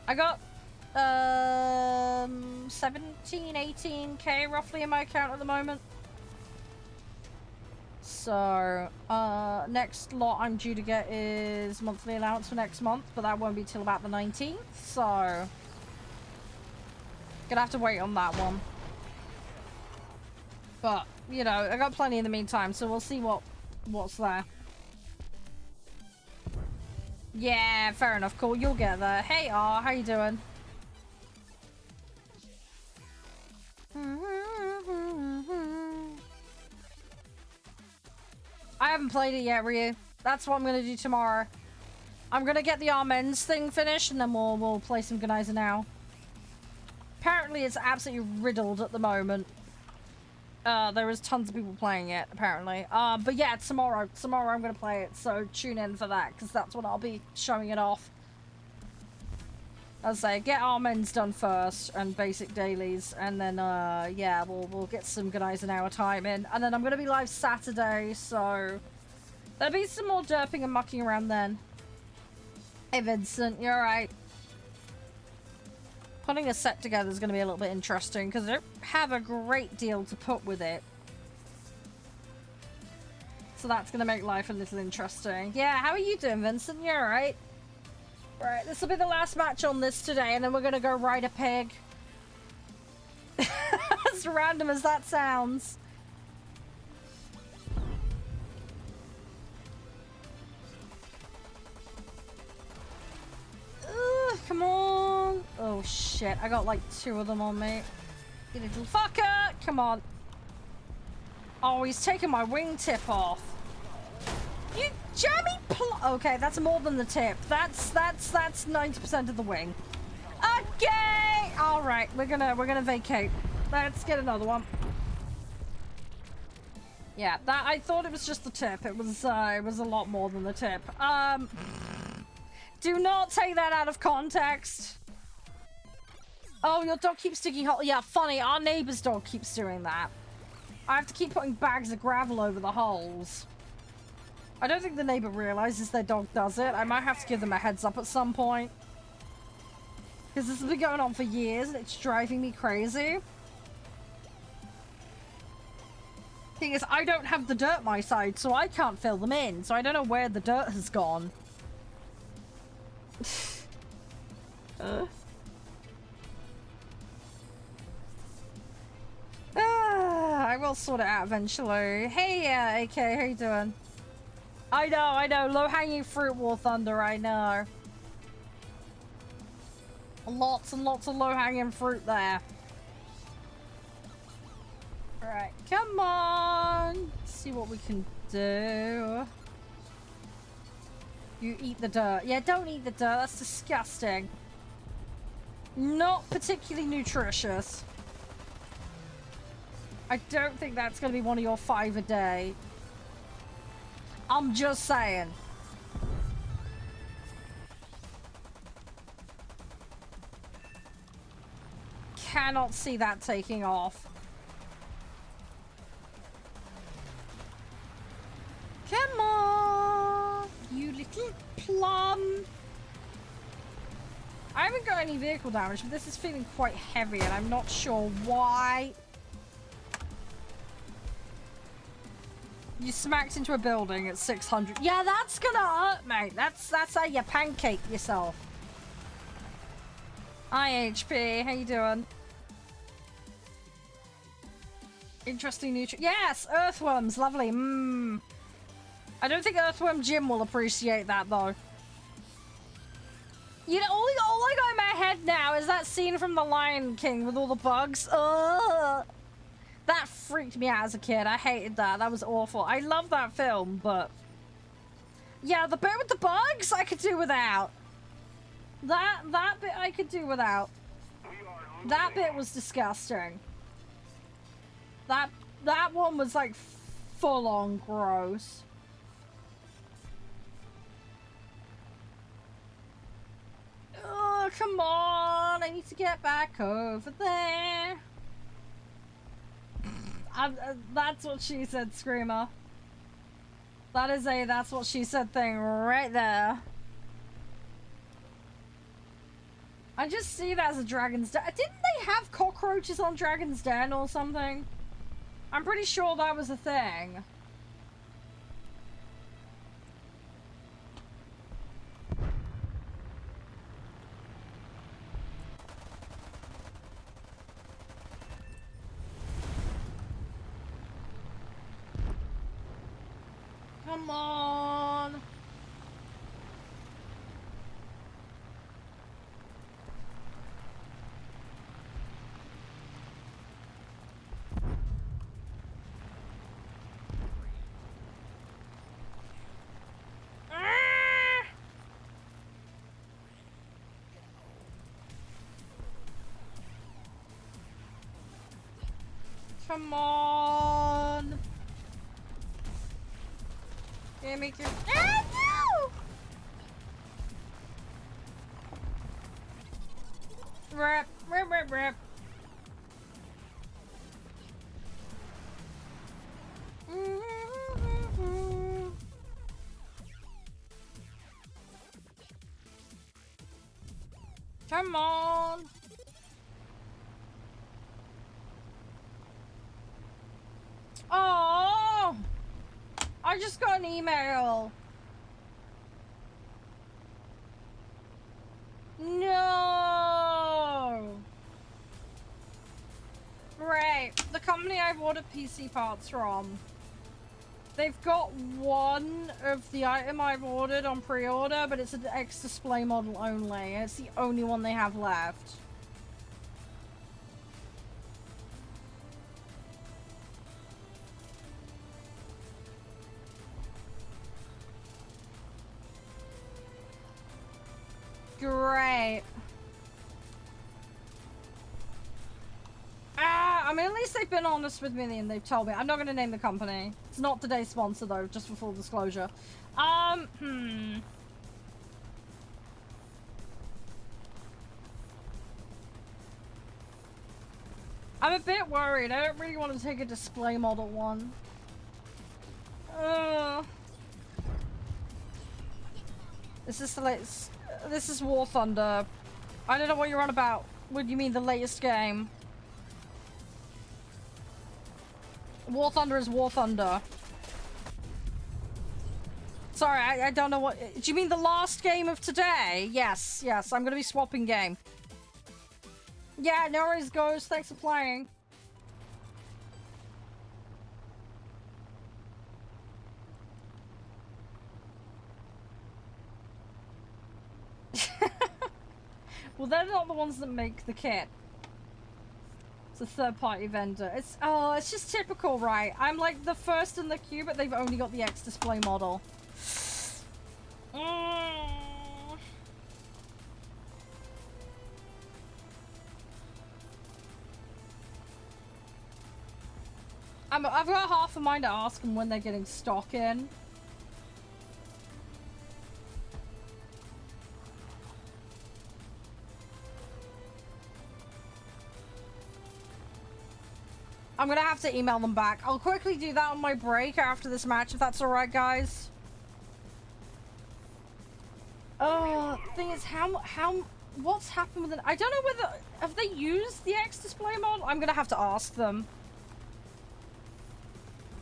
I got 17, 18k roughly in my account at the moment. So, next lot I'm due to get is monthly allowance for next month, but that won't be till about the 19th, so gonna have to wait on that one. But, you know, I got plenty in the meantime, so we'll see what's there. Yeah, fair enough, cool, you'll get there. Hey, how you doing? I haven't played it yet, Ryu. That's what I'm gonna do tomorrow. I'm gonna get the Armen's thing finished, and then we'll play some Gunaiza now. Apparently, it's absolutely riddled at the moment. There is tons of people playing it, apparently. But yeah, tomorrow I'm gonna play it, so tune in for that, because that's when I'll be showing it off. As I say, get Armen's done first, and basic dailies, and then, yeah, we'll get some Gunaiza an hour time in. And then I'm gonna be live Saturday, so there'll be some more derping and mucking around then. Hey, Vincent, you're alright. Putting a set together is gonna be a little bit interesting, because I don't have a great deal to put with it. So that's gonna make life a little interesting. Yeah, how are you doing, Vincent? You're alright? Right, this will be the last match on this today, and then we're gonna go ride a pig. As random as that sounds. Come on. Oh shit, I got like 2 of them on me. You little fucker! Come on. Oh, he's taking my wingtip off. You jammy okay, that's more than the tip. That's 90% of the wing. Okay! Alright, we're gonna vacate. Let's get another one. Yeah, that I thought it was just the tip. It was a lot more than the tip. Do not take that out of context. Oh, your dog keeps digging holes. Yeah, funny, our neighbor's dog keeps doing that. I have to keep putting bags of gravel over the holes. I don't think the neighbor realizes their dog does it. I might have to give them a heads up at some point. Because this has been going on for years and it's driving me crazy. Thing is, I don't have the dirt my side, so I can't fill them in. So I don't know where the dirt has gone. I will sort it out eventually. Hey, AK, how you doing? I know. Low-hanging fruit, War Thunder, I know. Lots and lots of low-hanging fruit there. Alright, come on. Let's see what we can do. You eat the dirt. Yeah, don't eat the dirt. That's disgusting. Not particularly nutritious. I don't think that's going to be one of your 5 a day. I'm just saying. cannot see that taking off. Come on, you little plum. I haven't got any vehicle damage, but this is feeling quite heavy, and I'm not sure why. You smacked into a building at 600. Yeah, that's gonna hurt, mate. That's how you pancake yourself. Hi, HP. How you doing? Interesting nutrient. Yes, earthworms. Lovely. Mmm. I don't think Earthworm Jim will appreciate that, though. You know, all I got in my head now is that scene from The Lion King with all the bugs. Ugh. That freaked me out as a kid. I hated that. That was awful. I love that film, but... yeah, the bit with the bugs, I could do without. That bit I could do without. That bit was disgusting. That one was, like, full-on gross. Oh, come on. I need to get back over there. That's what she said, Screamer. That is a that's what she said thing right there. I just see it as a Dragon's Den. Didn't they have cockroaches on Dragon's Den or something? I'm pretty sure that was a thing. Come on. Come on. Can't make your... ah, no! Rip. Come on. Oh! I just got an email. No! Right, the company I've ordered PC parts from. They've got one of the item I've ordered on pre-order, but it's an X-Display model only. It's the only one they have left. Great. I mean, at least they've been honest with me and they've told me. I'm not going to name the company. It's not today's sponsor, though, just for full disclosure. I'm a bit worried. I don't really want to take a display model one. This is the latest. This is War Thunder. I don't know what you're on about. What do you mean, the latest game? War Thunder is War Thunder. Sorry, I don't know what... do you mean the last game of today? Yes, I'm gonna be swapping game. Yeah, no worries, Ghost. Thanks for playing. Well, they're not the ones that make the kit. It's a third-party vendor. It's just typical, right? I'm like the first in the queue, but they've only got the X-Display model. I've got half a mind to ask them when they're getting stock in. I'm gonna have to email them back. I'll quickly do that on my break after this match, if that's alright, guys. Thing is, what's happened with it? I don't know whether, have they used the X display mod? I'm gonna have to ask them.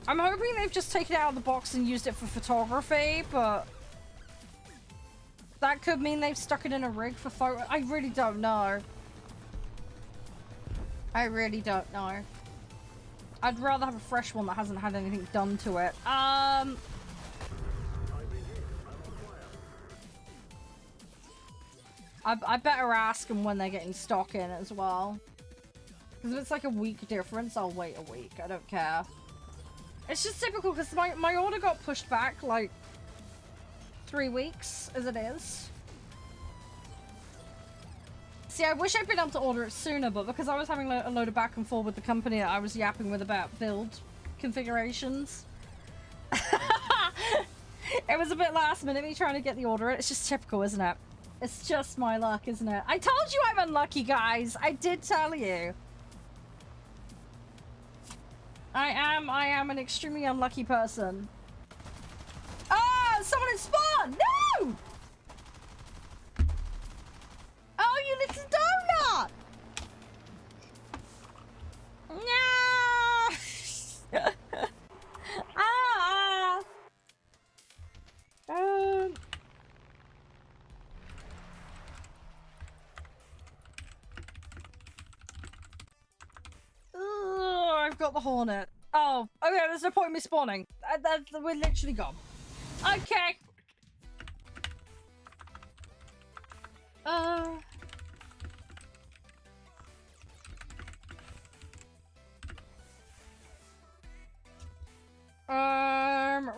I'm hoping they've just taken it out of the box and used it for photography, but that could mean they've stuck it in a rig for photo. I really don't know. I really don't know. I'd rather have a fresh one that hasn't had anything done to it. I better ask them when they're getting stock in as well. Because if it's like a week difference, I'll wait a week. I don't care. It's just typical because my order got pushed back like 3 weeks as it is. See, I wish I'd been able to order it sooner, but because I was having a load of back and forth with the company that I was yapping with about build configurations. It was a bit last minute me trying to get the order. It's just typical, isn't it? It's just my luck, isn't it? I told you I'm unlucky, guys. I did tell you. I am an extremely unlucky person. Ah, someone in spawn! No! Oh, you little donut! No! Ah! I've got the Hornet. Oh, okay, there's no point in me spawning. We're literally gone. Okay.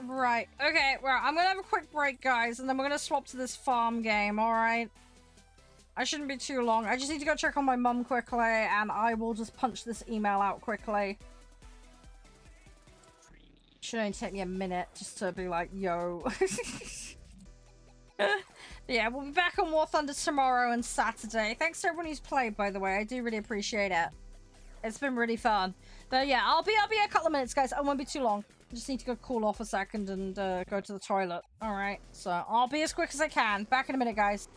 Right. Okay, well, I'm gonna have a quick break, guys, and then we're gonna swap to this farm game, alright? I shouldn't be too long. I just need to go check on my mum quickly, and I will just punch this email out quickly. Should only take me a minute just to be like, yo. Yeah, we'll be back on War Thunder tomorrow and Saturday. Thanks to everyone who's played, by the way. I do really appreciate it. It's been really fun. But yeah, I'll be a couple of minutes, guys. I won't be too long. I just need to go cool off a second and go to the toilet. Alright, so I'll be as quick as I can. Back in a minute, guys.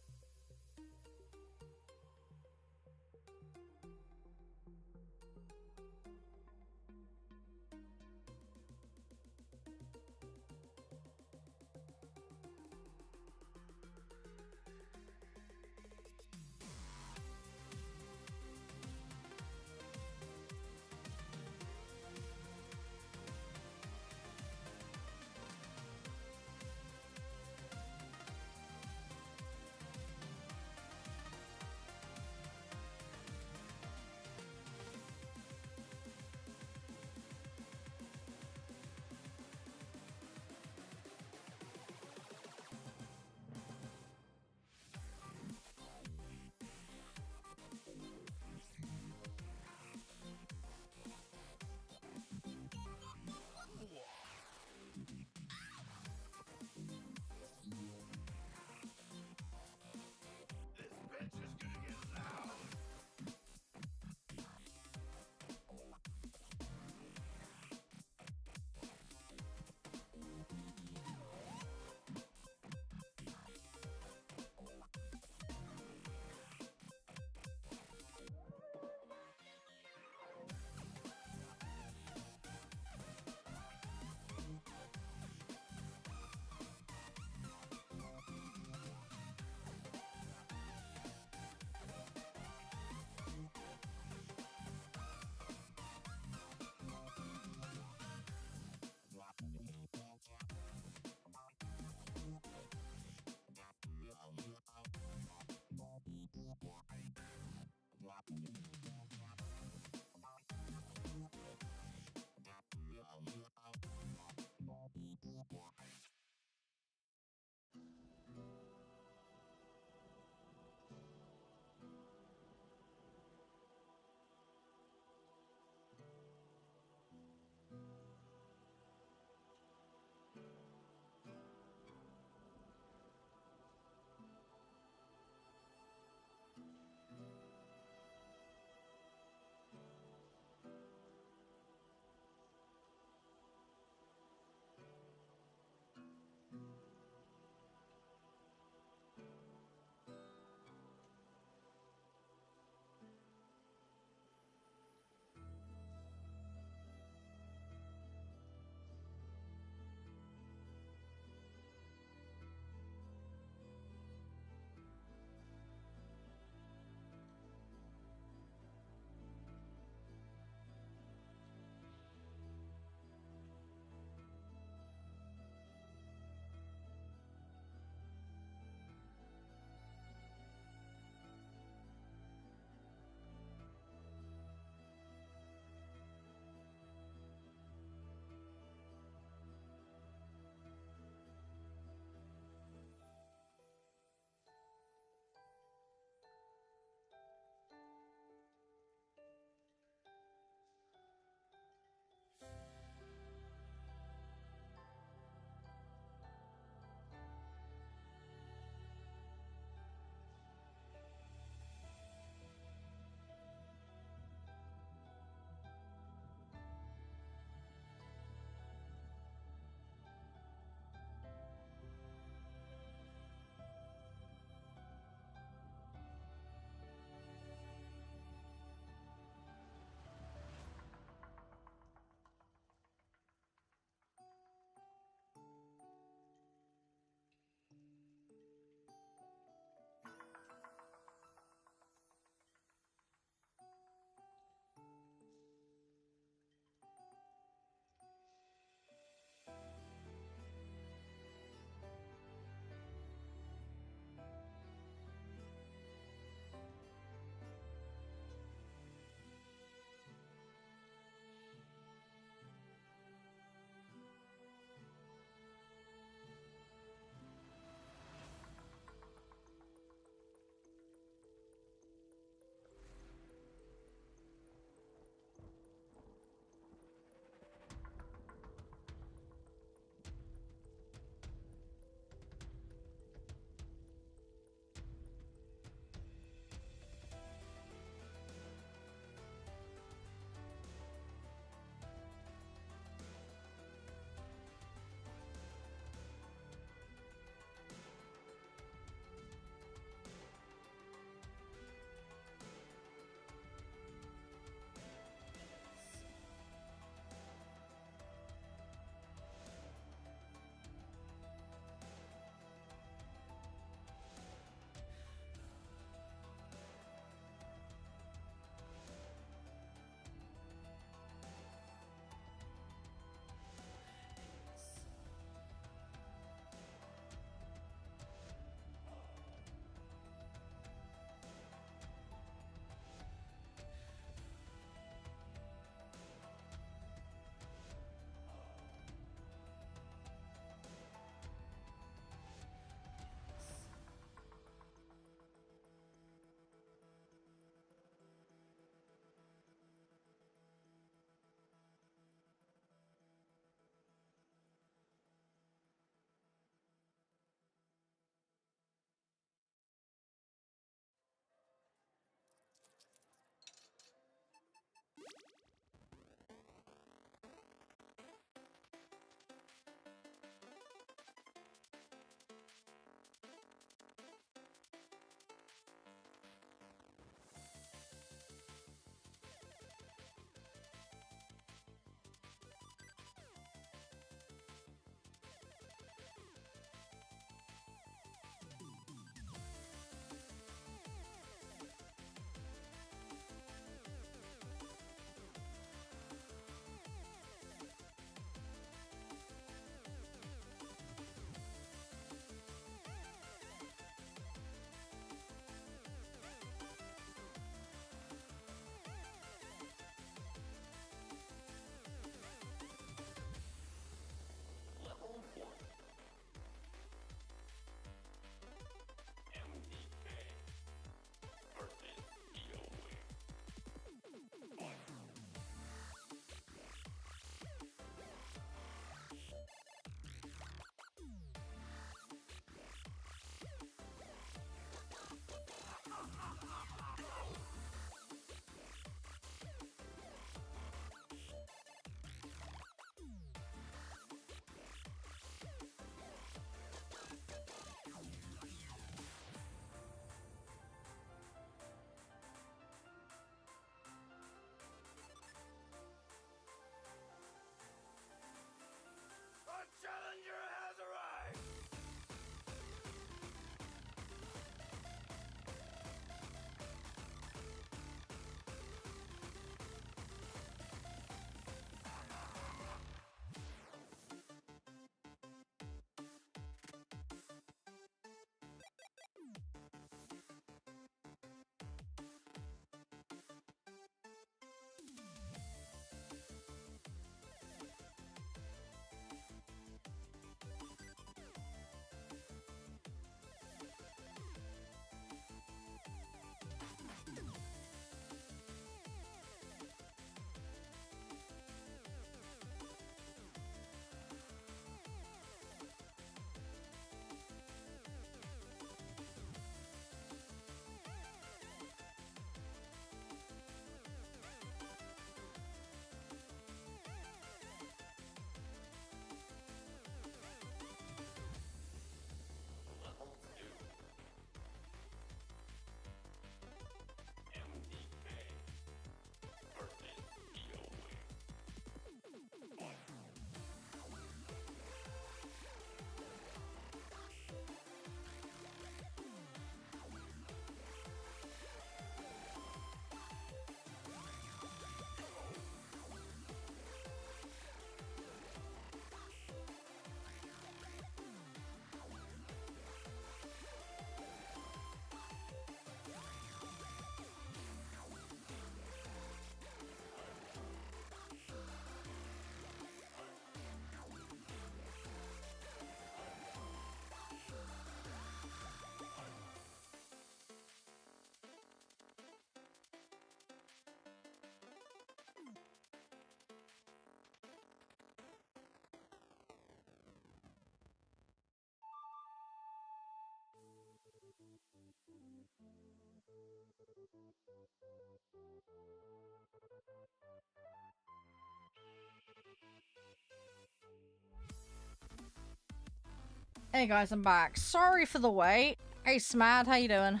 Hey guys, I'm back. Sorry for the wait. Hey Smad, how you doing?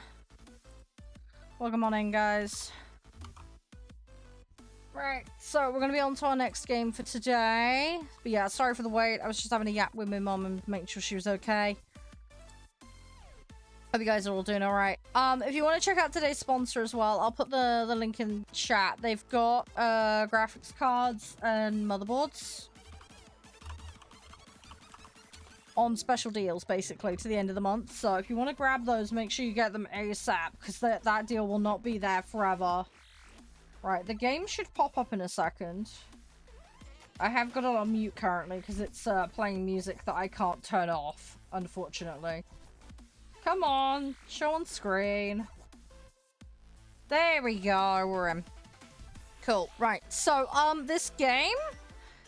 Welcome on in, guys. Right, so we're gonna be on to our next game for today. But yeah, sorry for the wait. I was just having a yap with my mom and making sure she was okay. Hope you guys are all doing alright. If you want to check out today's sponsor as well, I'll put the link in chat. They've got graphics cards and motherboards on special deals, basically, to the end of the month. So if you want to grab those, make sure you get them ASAP, because that deal will not be there forever. Right, the game should pop up in a second. I have got it on mute currently, because it's playing music that I can't turn off, unfortunately. Come on, show on screen. There we go, we're in. Cool, right, so, this game...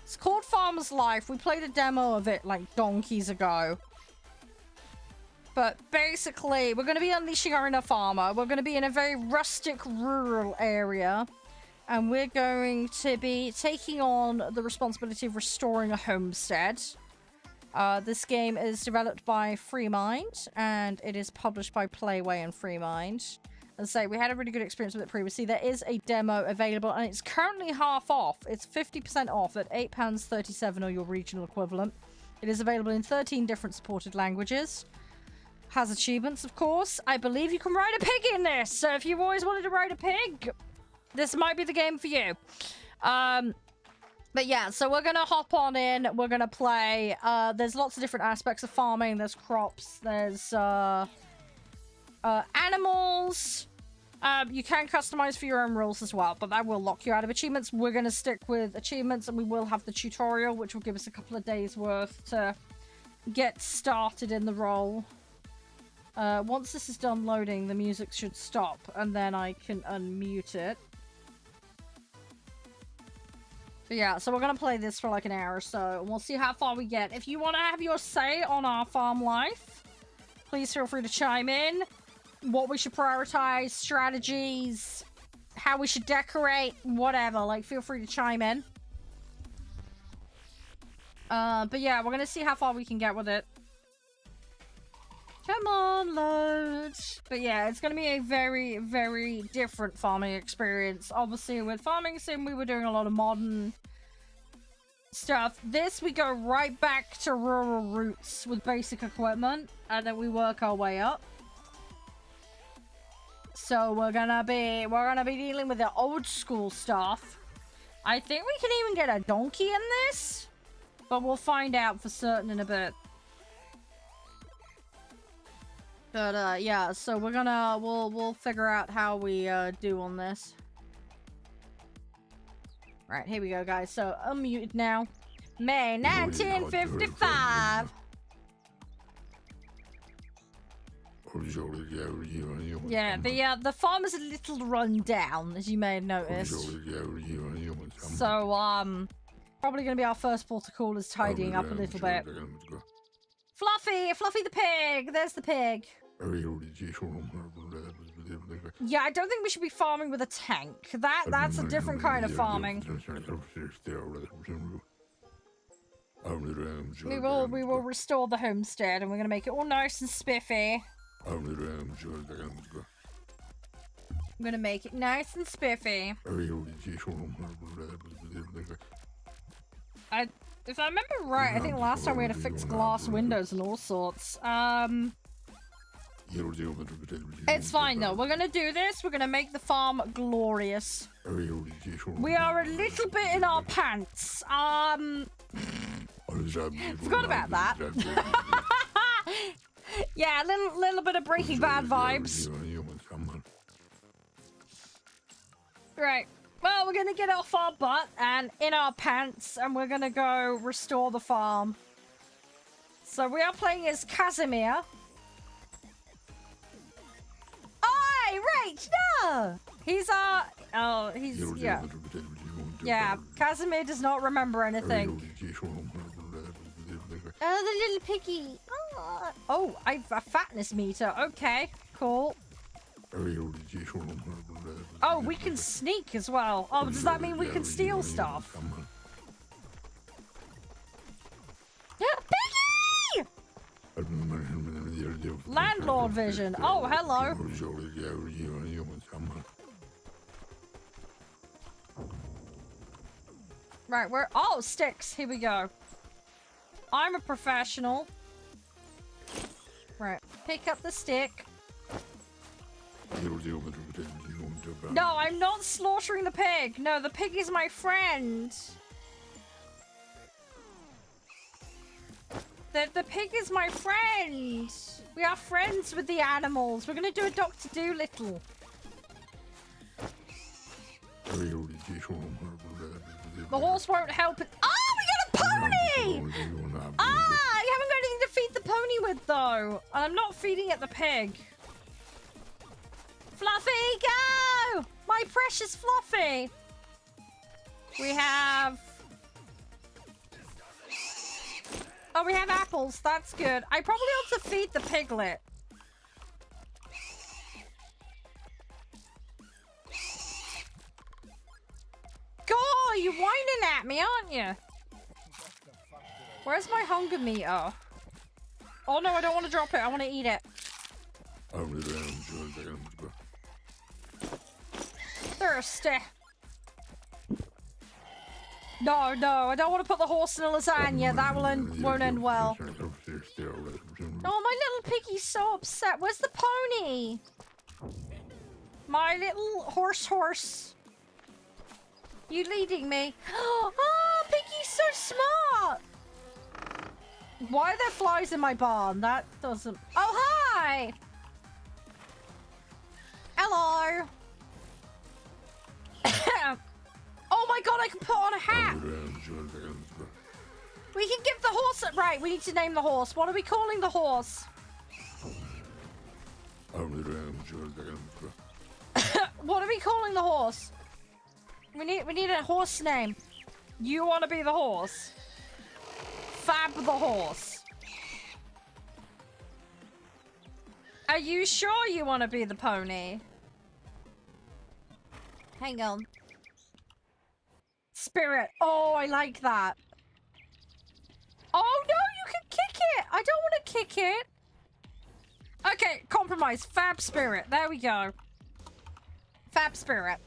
it's called Farmer's Life. We played a demo of it like donkeys ago. But basically, we're going to be unleashing our inner farmer. We're going to be in a very rustic, rural area. And we're going to be taking on the responsibility of restoring a homestead. This game is developed by FreeMind. And it is published by Playway and FreeMind. And say we had a really good experience with it previously. There is a demo available and it's currently half off. It's 50% off at £8.37 or your regional equivalent. It is available in 13 different supported languages. Has achievements, of course. I believe you can ride a pig in this. So if you've always wanted to ride a pig, this might be the game for you. But yeah, so we're going to hop on in. We're going to play. There's lots of different aspects of farming. There's crops. There's... animals. You can customize for your own rules as well, but that will lock you out of achievements. We're going to stick with achievements, and we will have the tutorial, which will give us a couple of days worth to get started in the role. Once this is done loading, the music should stop, and then I can unmute it. But yeah, so we're going to play this for like an hour or so, and we'll see how far we get. If you want to have your say on our farm life, please feel free to chime in. What we should prioritize, strategies, how we should decorate, whatever. Like, feel free to chime in. But yeah, we're gonna see how far we can get with it. Come on, load. But yeah, it's gonna be a very, very different farming experience. Obviously, with Farming Sim, we were doing a lot of modern stuff. This, we go right back to rural roots with basic equipment, and then we work our way up. So we're gonna be dealing with the old school stuff. I think we can even get a donkey in this, but we'll find out for certain in a bit. But yeah, so we'll figure out how we do on this. Right, here we go, guys. So unmuted now. May 1955. Yeah, the farm is a little run down, as you may have noticed. So, probably going to be our first port of call is tidying up a little bit. Fluffy the pig! There's the pig. Yeah, I don't think we should be farming with a tank. That's a different kind of farming. We will restore the homestead, and we're going to make it all nice and spiffy. I'm gonna make it nice and spiffy. If I remember right, I think last time we had to fix glass windows and all sorts. It's fine though. We're gonna do this. We're gonna make the farm glorious. We are a little bit in our pants. Forgot about that. Yeah, a little bit of Breaking Bad vibes. Right. Well, we're gonna get off our butt and in our pants, and we're gonna go restore the farm. So we are playing as Casimir. Oh, right, no! He's yeah. Yeah, Casimir does not remember anything. Oh, the little piggy. Oh, a fatness meter. Okay, cool. Oh, we can sneak as well. Oh, does that mean we can steal stuff? Piggy! Landlord vision. Oh, hello. Right, where? Oh, sticks. Here we go. I'm a professional. Right, pick up the stick. No, I'm not slaughtering the pig. No, the pig is my friend. The pig is my friend. We are friends with the animals. We're gonna do a Dr. Dolittle. The horse won't help it. Oh, we got a pony! Ah, I haven't got anything to feed the pony with, though. And I'm not feeding it the pig. Fluffy, go! My precious Fluffy. We have... Oh, we have apples. That's good. I probably ought to feed the piglet. God, you're whining at me, aren't you? Where's my hunger meter? Oh no, I don't want to drop it. I want to eat it. Thirsty. No, I don't want to put the horse in a lasagna. That won't end well. Oh, my little piggy's so upset. Where's the pony? My little horse. You leading me? Oh, Piggy's so smart. Why are there flies in my barn? That doesn't... Oh, hi! Hello! Oh my god, I can put on a hat! We can give the horse... Right, we need to name the horse. What are we calling the horse? What are we calling the horse? We need a horse name. You want to be the horse? Fab the horse. Are you sure you want to be the pony? Hang on. Spirit. Oh, I like that. Oh no, you can kick it. I don't want to kick it. Okay, compromise. Fab Spirit. There we go. Fab Spirit.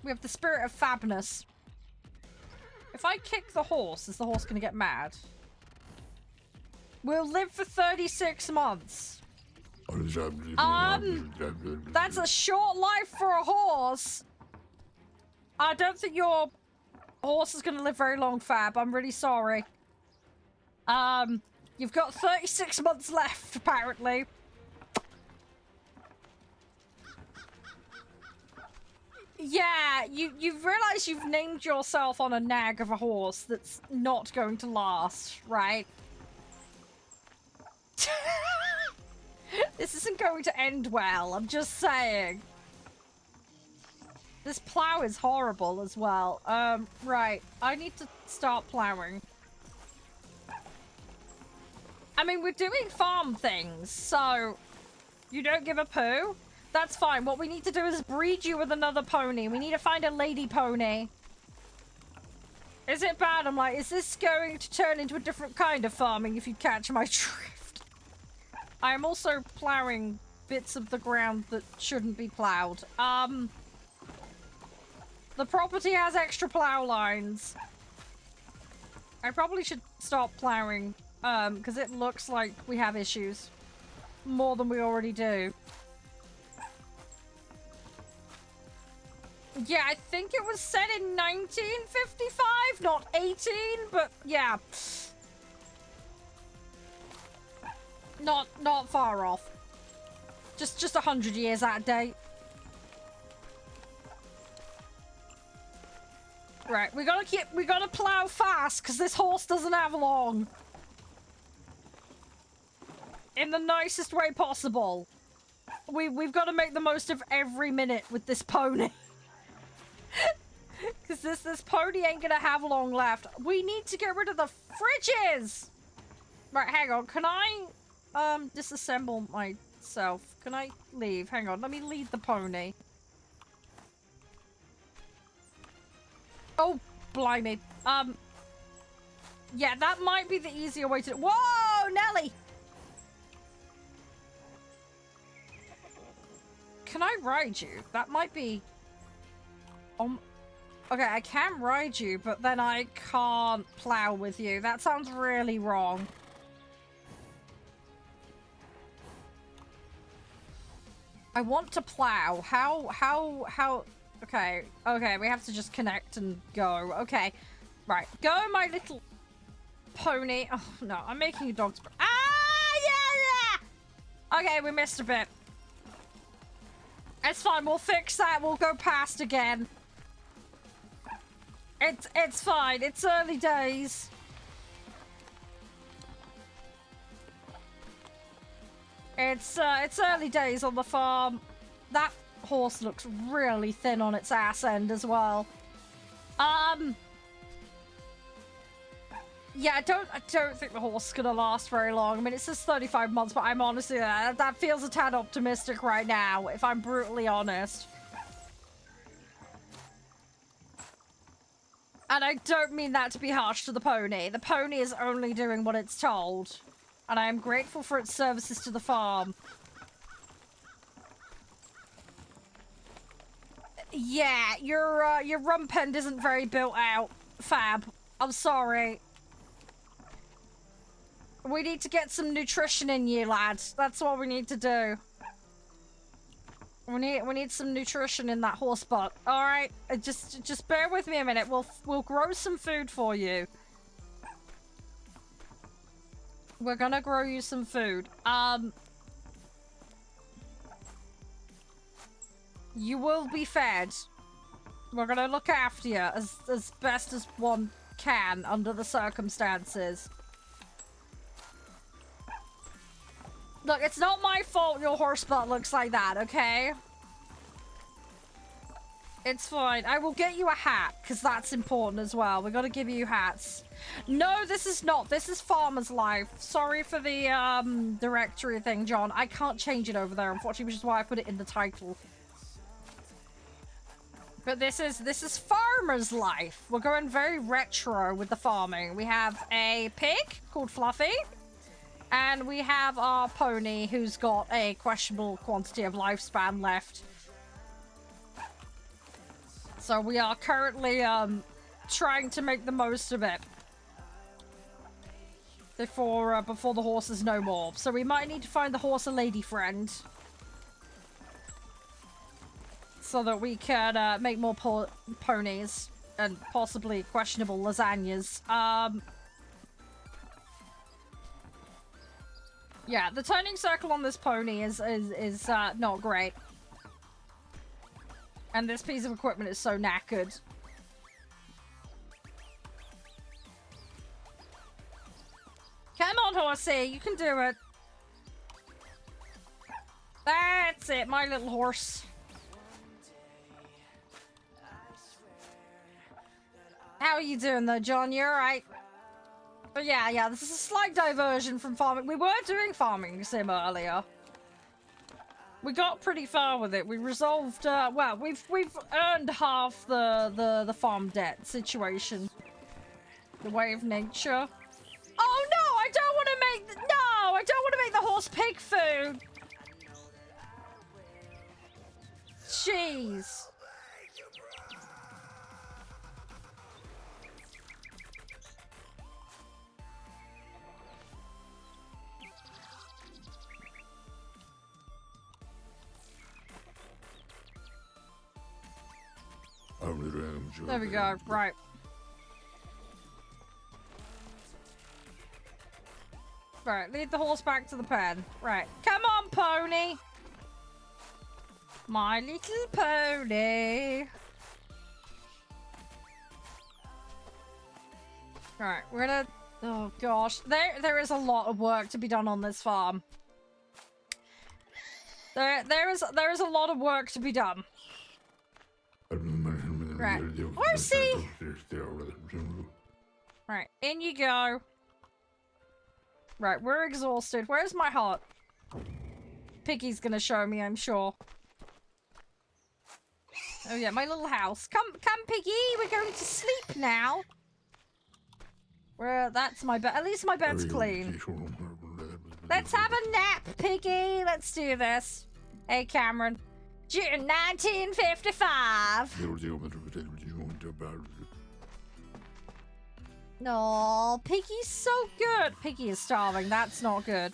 We have the spirit of fabness. If I kick the horse, is the horse going to get mad? We'll live for 36 months. That's a short life for a horse. I don't think your horse is going to live very long, Fab. I'm really sorry. You've got 36 months left, apparently. Yeah, you've realized you've named yourself on a nag of a horse that's not going to last, right? This isn't going to end well, I'm just saying. This plow is horrible as well. Right, I need to start plowing. I mean, we're doing farm things, so you don't give a poo? That's fine. What we need to do is breed you with another pony. We need to find a lady pony. Is it bad? I'm like, is this going to turn into a different kind of farming if you catch my drift? I am also plowing bits of the ground that shouldn't be plowed. The property has extra plow lines. I probably should stop plowing, because it looks like we have issues. More than we already do. Yeah, I think it was set in 1955, not 18, but yeah. Not far off. Just 100 years out of date. Right, we gotta plow fast, because this horse doesn't have long. In the nicest way possible. We've got to make the most of every minute with this pony. Because this pony ain't gonna have long left. We need to get rid of the fridges! Right, hang on. Can I disassemble myself? Can I leave? Hang on, let me lead the pony. Oh, blimey. Yeah, that might be the easier way to... Whoa, Nelly! Can I ride you? That might be... Okay, I can ride you, but then I can't plow with you. That sounds really wrong. I want to plow. How... Okay, we have to just connect and go. Okay, right. Go, my little pony. Oh, no, I'm making a dog's... yeah! Okay, we missed a bit. It's fine, we'll fix that. We'll go past again. It's fine. It's early days. It's early days on the farm. That horse looks really thin on its ass end as well. Yeah, I don't think the horse is gonna last very long. I mean, it says 35 months, but I'm honestly that feels a tad optimistic right now, if I'm brutally honest. And I don't mean that to be harsh to the pony. The pony is only doing what it's told, and I am grateful for its services to the farm. Yeah, your rump end isn't very built out, Fab. I'm sorry. We need to get some nutrition in you, lads. That's what we need to do. We need some nutrition in that horse butt. All right, just bear with me a minute. We'll grow some food for you. We're gonna grow you some food. You will be fed. We're gonna look after you as best as one can under the circumstances. Look, it's not my fault your horse butt looks like that, okay? It's fine. I will get you a hat, because that's important as well. We gotta give you hats. No, this is not. This is Farmer's Life. Sorry for the directory thing, John. I can't change it over there, unfortunately, which is why I put it in the title. But this is Farmer's Life. We're going very retro with the farming. We have a pig called Fluffy. And we have our pony who's got a questionable quantity of lifespan left. So we are currently trying to make the most of it before the horse is no more. So we might need to find the horse a lady friend so that we can make more ponies and possibly questionable lasagnas. Yeah, the turning circle on this pony is not great. And this piece of equipment is so knackered. Come on, horsey, you can do it. That's it, my little horse. How are you doing though, John? You alright? But yeah, this is a slight diversion from farming. We were doing farming sim earlier. We got pretty far with it. We resolved, well, we've earned half the farm debt situation. The way of nature. Oh no, I don't want to make I don't want to make the horse pig food. Jeez. There we go, right. Right, lead the horse back to the pen. Right, come on, pony. My little pony. Right, we're gonna... Oh, gosh. There is a lot of work to be done on this farm. There is a lot of work to be done. Right. Horsey! Right, in you go. Right, we're exhausted. Where's my heart? Piggy's gonna show me, I'm sure. Oh yeah, my little house. Come, Piggy. We're going to sleep now. That's my bed. At least my bed's clean. Let's have a nap, Piggy. Let's do this. Hey, Cameron. June 1955. No, Piggy's so good. Piggy is starving. That's not good.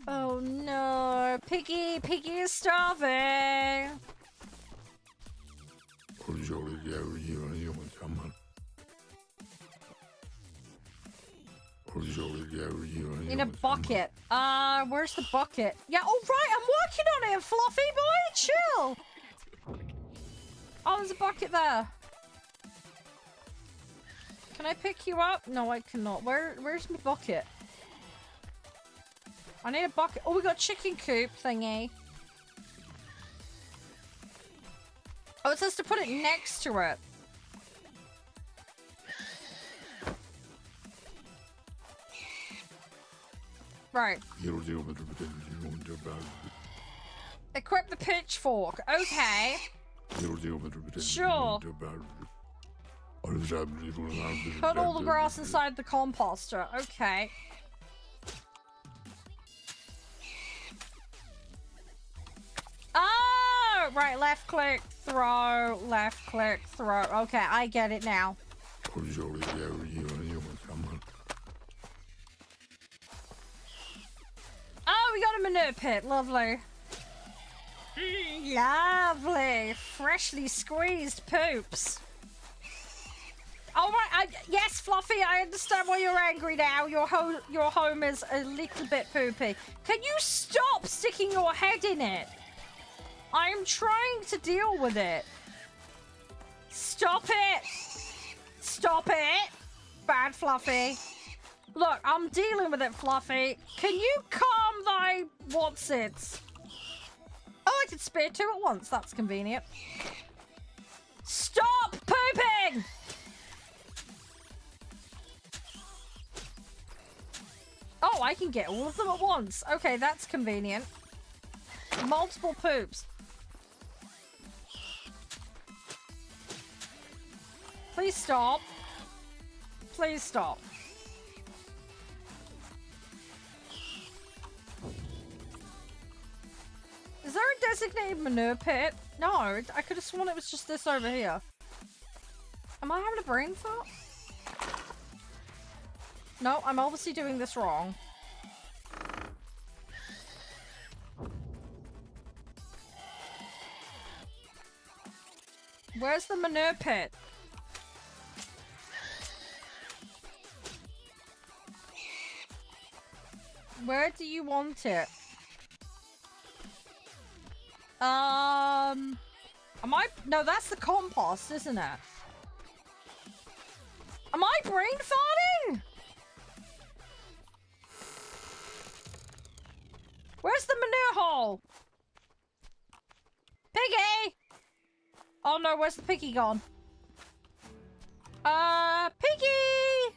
Oh no, Piggy is starving. In a bucket. Where's the bucket? Yeah, oh right, I'm working on it, Fluffy boy, chill. Oh, there's a bucket there. Can I pick you up? No, I cannot. Where's my bucket? I need a bucket. Oh, we got chicken coop thingy. Oh, it says to put it next to it. Right. Equip the pitchfork. Okay. Sure. Put all the grass inside the composter. Okay. Oh! Right, left click, throw, left click, throw. Okay, I get it now. Oh, we got a manure pit. Lovely. Lovely. Freshly squeezed poops. All right. Yes, Fluffy, I understand why you're angry now. Your home is a little bit poopy. Can you stop sticking your head in it? I'm trying to deal with it. Stop it. Stop it. Bad Fluffy. Look, I'm dealing with it, Fluffy. Can you calm thy what's-its? Oh, I can spare two at once. That's convenient. Stop pooping! Oh, I can get all of them at once. Okay, that's convenient. Multiple poops. Please stop. Please stop. Is there a designated manure pit? No, I could have sworn it was just this over here. Am I having a brain fart? No, I'm obviously doing this wrong. Where's the manure pit? Where do you want it? Am I? No, that's the compost, isn't it? Am I brain farting? Where's the manure hole? Piggy! Oh no, where's the piggy gone? Piggy!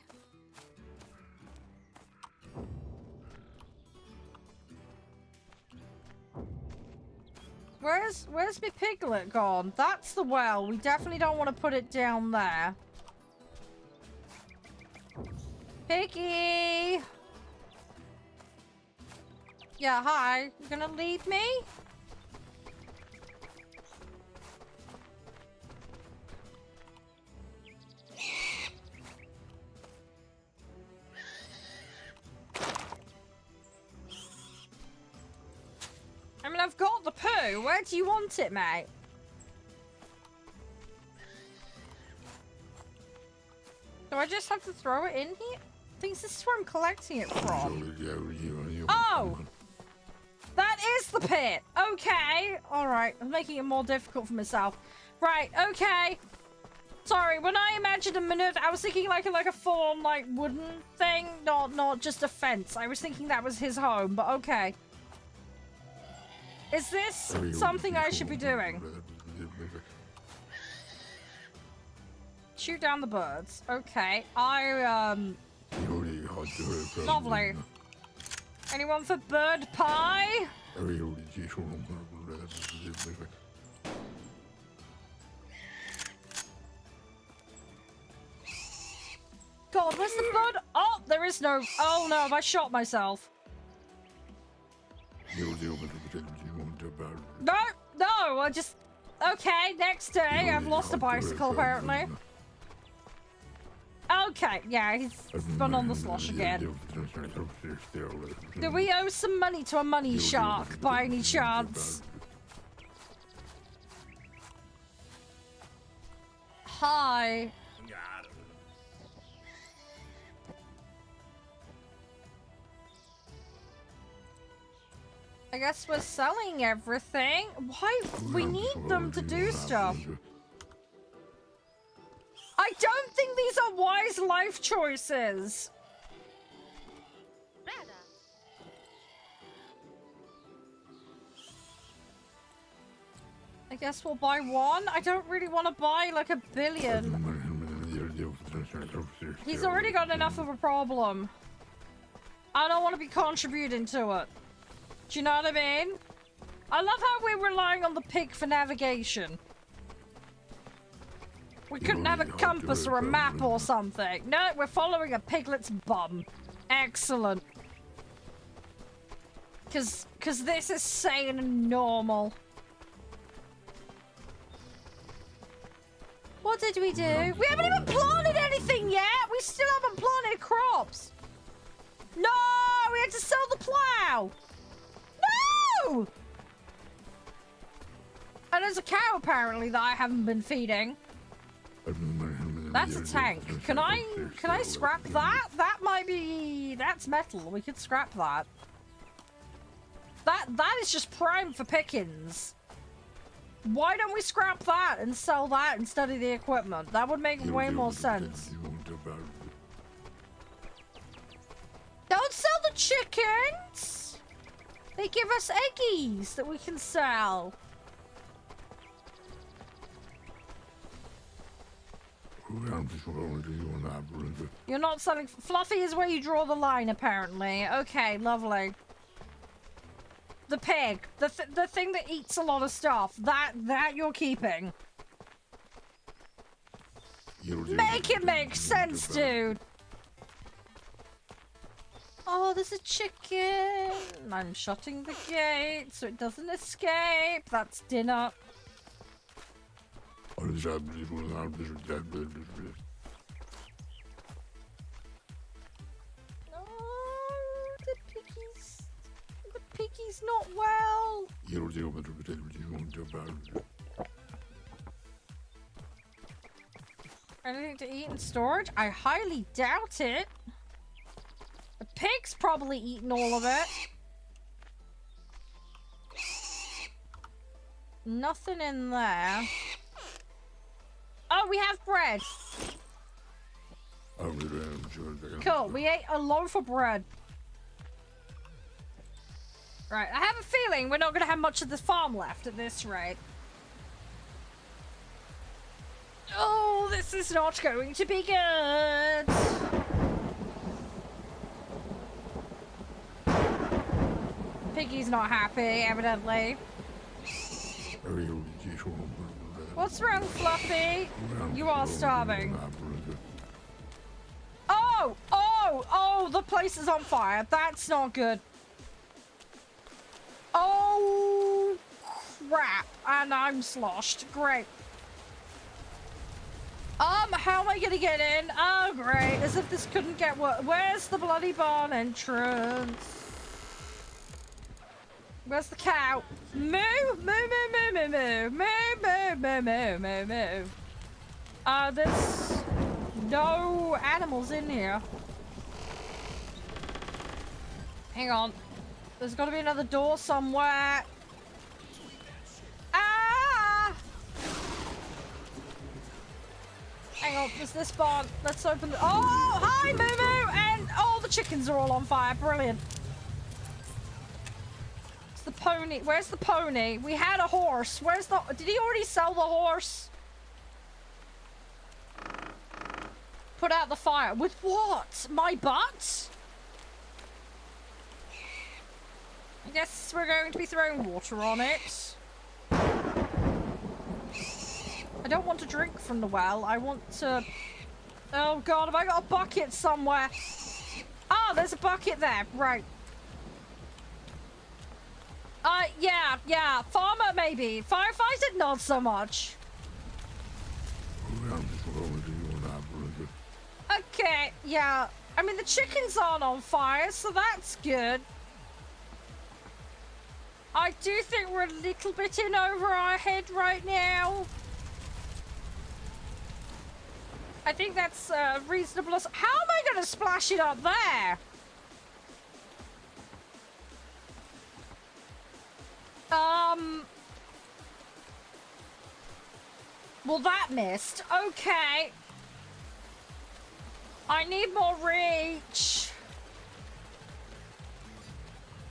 Where's my piglet gone? That's the well. We definitely don't want to put it down there. Piggy! Yeah, hi. You gonna leave me? I mean, I've got the poo. Where do you want it, mate? Do I just have to throw it in here? I think this is where I'm collecting it from. Oh! That is the pit! Okay! Alright, I'm making it more difficult for myself. Right, okay. Sorry, when I imagined a manure, I was thinking like a full-on, like, wooden thing, not just a fence. I was thinking that was his home, but okay. Is this something I should be doing? Shoot down the birds. Okay, Lovely. Anyone for bird pie? God, where's the blood? Oh, there is no. Oh no, have I shot myself? No, no, I just. Okay, next day, I've lost a bicycle apparently. Okay, yeah, he's run on the slosh again. Do we owe some money to a money shark by any chance? Hi. I guess we're selling everything. Why? We need them to do stuff. I don't think these are wise life choices. I guess we'll buy one. I don't really want to buy like 1 billion. He's already got enough of a problem. I don't want to be contributing to it. Do you know what I mean? I love how we're relying on the pig for navigation. We couldn't have a compass or a map or something. No, we're following a piglet's bum. Excellent. Cause this is sane and normal. What did we do? We haven't even planted anything yet! We still haven't planted crops! No! We had to sell the plow! No! And there's a cow apparently that I haven't been feeding. That's a tank. Can I scrap that? That might be... That's metal. We could scrap that. That is just prime for pickings. Why don't we scrap that and sell that instead of the equipment? That would make way more sense. Don't sell the chickens! They give us eggies that we can sell. You're not selling... Fluffy is where you draw the line, apparently. Okay, lovely. The pig. The thing that eats a lot of stuff. That you're keeping. Make it make sense, dude! Oh, there's a chicken! I'm shutting the gate so it doesn't escape. That's dinner. Oh, the piggy's not well. Anything to eat in storage? I highly doubt it. The pig's probably eaten all of it. Nothing in there. Oh, we have bread. Cool, we ate a loaf of bread. Right, I have a feeling we're not going to have much of the farm left at this rate. Oh, this is not going to be good. Piggy's not happy, evidently. What's wrong, Fluffy? You are starving. Oh! Oh! Oh! The place is on fire. That's not good. Oh! Crap. And I'm sloshed. Great. How am I gonna get in? Oh, great. As if this couldn't get worse. Where's the bloody barn entrance? Where's the cow? Moo! Moo, moo, moo, moo, moo. Moo, moo, moo, moo, moo, moo. There's no animals in here. Hang on. There's got to be another door somewhere. Ah! Hang on, there's this barn. Let's open the... Oh! Hi, Moo Moo! And all the chickens are all on fire. Brilliant. It's the pony. Where's the pony? We had a horse. Where's the... Did he already sell the horse? Put out the fire. With what? My butt? I guess we're going to be throwing water on it. I don't want to drink from the well. I want to... Oh god, have I got a bucket somewhere? Oh, there's a bucket there. Right. Yeah. Farmer, maybe. Firefighter, not so much. Okay, yeah. I mean, the chickens aren't on fire, so that's good. I do think we're a little bit in over our head right now. I think that's reasonable. How am I going to splash it up there? Well, that missed. Okay. I need more reach.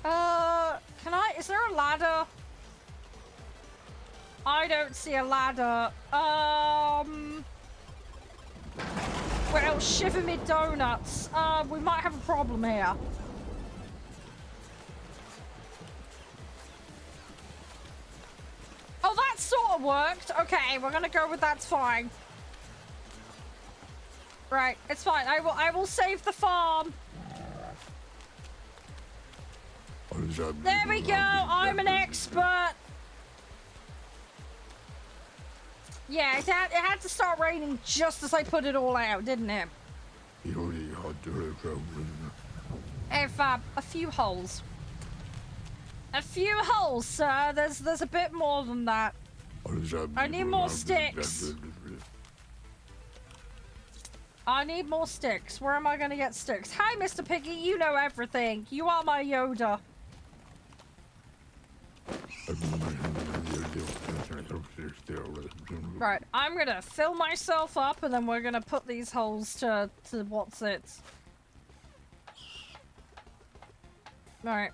Can I? Is there a ladder? I don't see a ladder. Well, shiver me donuts. We might have a problem here. Oh, that sort of worked. Okay, we're gonna go with that's fine. Right, it's fine. I will save the farm. There we go. I'm an expert. Yeah, it had to start raining just as I put it all out, didn't it? If a few holes. A few holes, sir. There's a bit more than that. I need more sticks. I need more sticks. Where am I gonna get sticks? Hi, Mr. Piggy. You know everything. You are my Yoda. Right, I'm gonna fill myself up and then we're gonna put these holes to what's it. Alright.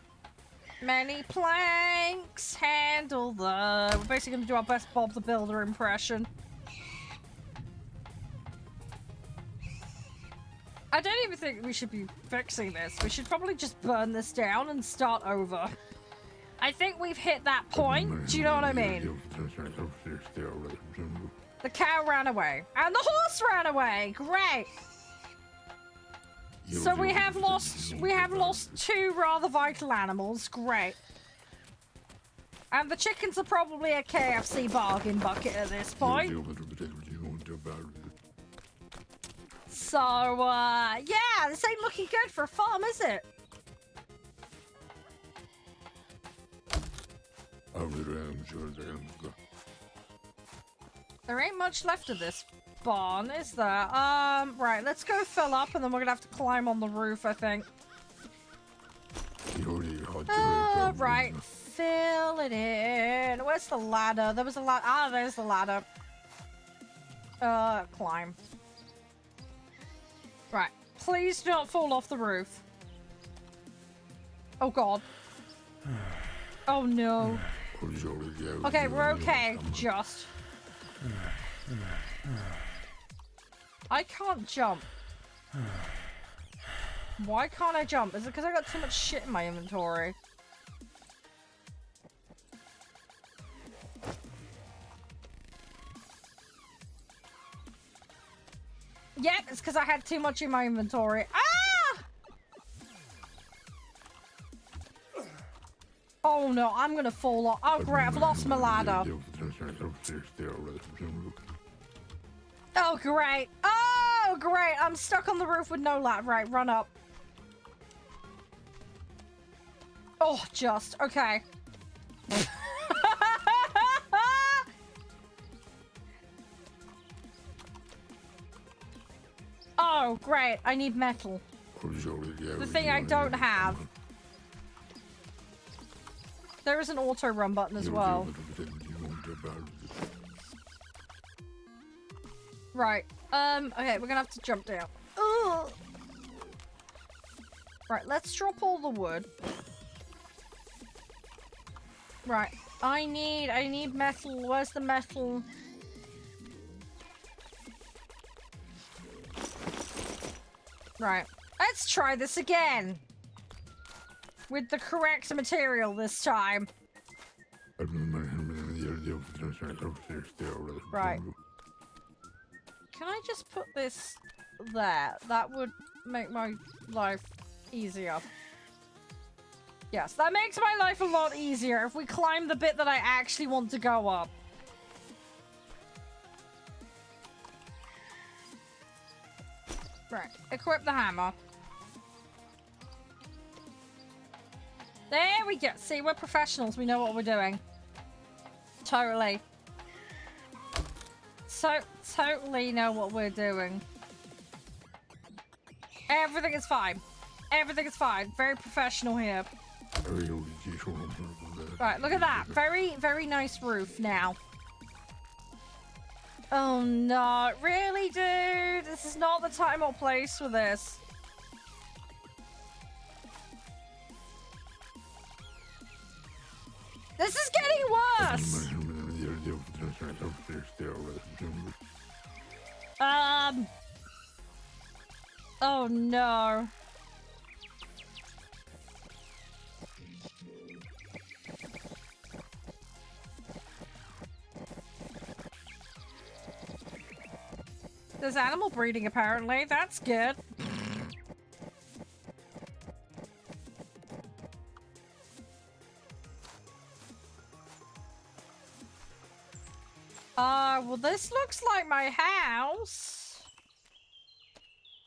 Many planks handle the... We're basically gonna do our best Bob the Builder impression. I don't even think we should be fixing this. We should probably just burn this down and start over. I think we've hit that point. Do you know what I mean? The cow ran away. And the horse ran away! Great! So we have lost 2 rather vital animals. Great. And the chickens are probably a KFC bargain bucket at this point. So, yeah, this ain't looking good for a farm, is it? There ain't much left of this barn, is there? Right, let's go fill up and then we're gonna have to climb on the roof, I think. Right, fill it in. Where's the ladder? There was a ladder. Ah, there's the ladder. Climb. Right, please do not fall off the roof. Oh god. Oh no. Okay, we're okay, just. I can't jump. Why can't I jump? Is it because I got too much shit in my inventory? Yep, it's because I had too much in my inventory. Ah! Oh no, I'm gonna fall off. Oh great, I've lost my ladder. Oh great. Oh great, I'm stuck on the roof with no ladder. Right, run up. Oh, just. Okay. Oh, great. I need metal. The thing I don't have. There is an auto run button as well. Right. Okay, we're gonna have to jump down. Ugh. Right, let's drop all the wood. Right. I need metal. Where's the metal? Right. Let's try this again. with the correct material this time. Right. Can I just put this there? That would make my life easier. Yes, that makes my life a lot easier if we climb the bit that I actually want to go up. Right, equip the hammer. There we go. See, we're professionals. We know what we're doing. Totally. Totally know what we're doing. Everything is fine. Everything is fine. Very professional here. Right, look at that. Very, very nice roof now. Oh no. Really, dude? This is not the time or place for this. This is getting worse! Oh no. There's animal breeding apparently. That's good. Well, this looks like my house.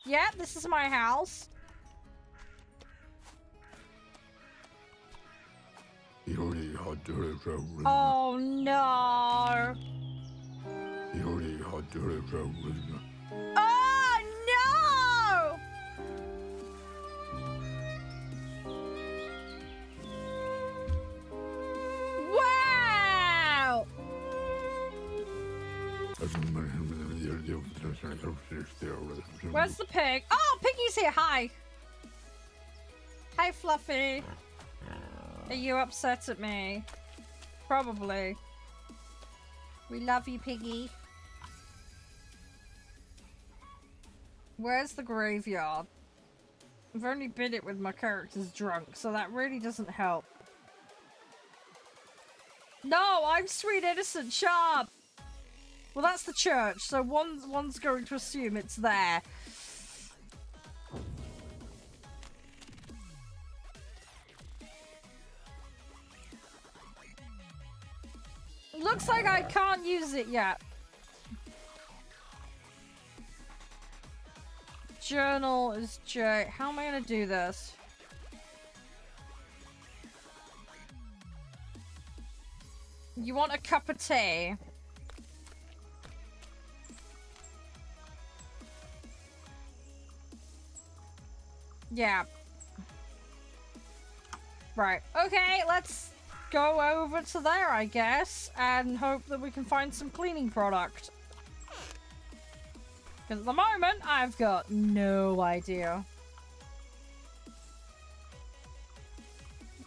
Yeah, this is my house. Oh, no. Oh, no! Wow! Where's the pig? Oh, Piggy's here. Hi. Hi, Fluffy. Are you upset at me? Probably. We love you, Piggy. Where's the graveyard? I've only been it with my characters drunk, so that really doesn't help. No, I'm sweet innocent Sharp. Well, that's the church, so one's going to assume it's there. Looks like I can't use it yet. Journal is J. How am I gonna do this? You want a cup of tea? Yeah. Right. Okay, let's go over to there, I guess, and hope that we can find some cleaning product. Because at the moment, I've got no idea.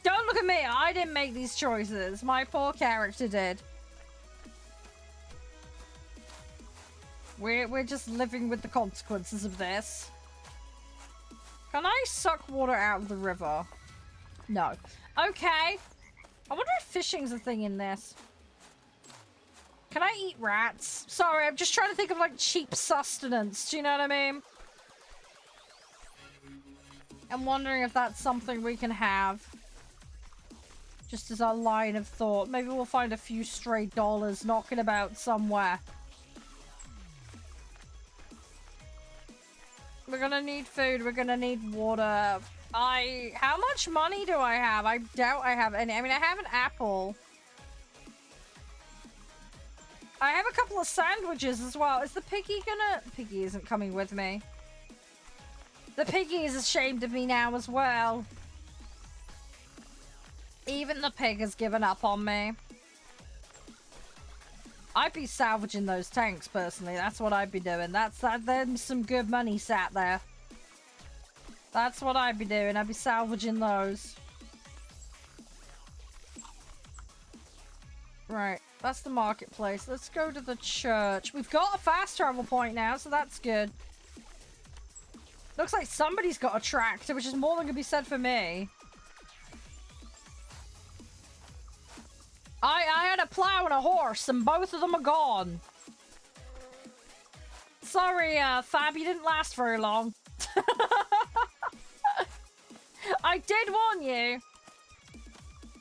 Don't look at me! I didn't make these choices. My poor character did. We're just living with the consequences of this. Can I suck water out of the river? No. Okay. I wonder if fishing's a thing in this. Can I eat rats? Sorry, I'm just trying to think of, like, cheap sustenance. Do you know what I mean? I'm wondering if that's something we can have. Just as our line of thought. Maybe we'll find a few stray dollars knocking about somewhere. We're gonna need food. We're gonna need water. How much money do I have? I doubt I have any. I mean, I have an apple. I have a couple of sandwiches as well. Is the piggy gonna... Piggy isn't coming with me. The piggy is ashamed of me now as well. Even the pig has given up on me. I'd be salvaging those tanks, personally. That's what I'd be doing. There's some good money sat there. That's what I'd be doing. I'd be salvaging those. Right. That's the marketplace. Let's go to the church. We've got a fast travel point now, so that's good. Looks like somebody's got a tractor, which is more than can be said for me. I had a plow and a horse, and both of them are gone. Sorry, Fab, you didn't last very long. I did warn you.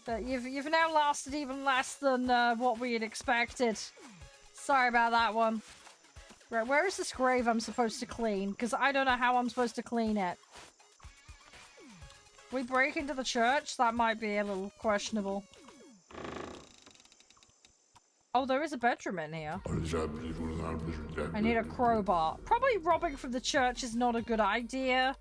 But you've now lasted even less than what we had expected. Sorry about that one. Right, where is this grave I'm supposed to clean? Because I don't know how I'm supposed to clean it. We break into the church? That might be a little questionable. Oh, there is a bedroom in here. I need a crowbar. Probably robbing from the church is not a good idea.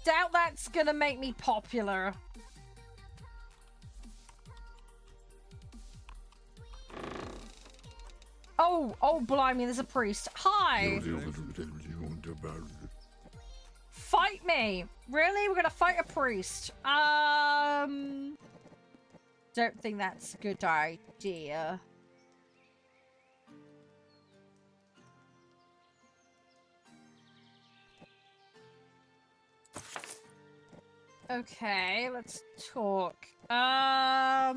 Doubt that's gonna make me popular. Oh, blimey, there's a priest. Hi! Fight me! Really? We're gonna fight a priest. Don't think that's a good idea. Okay, let's talk. I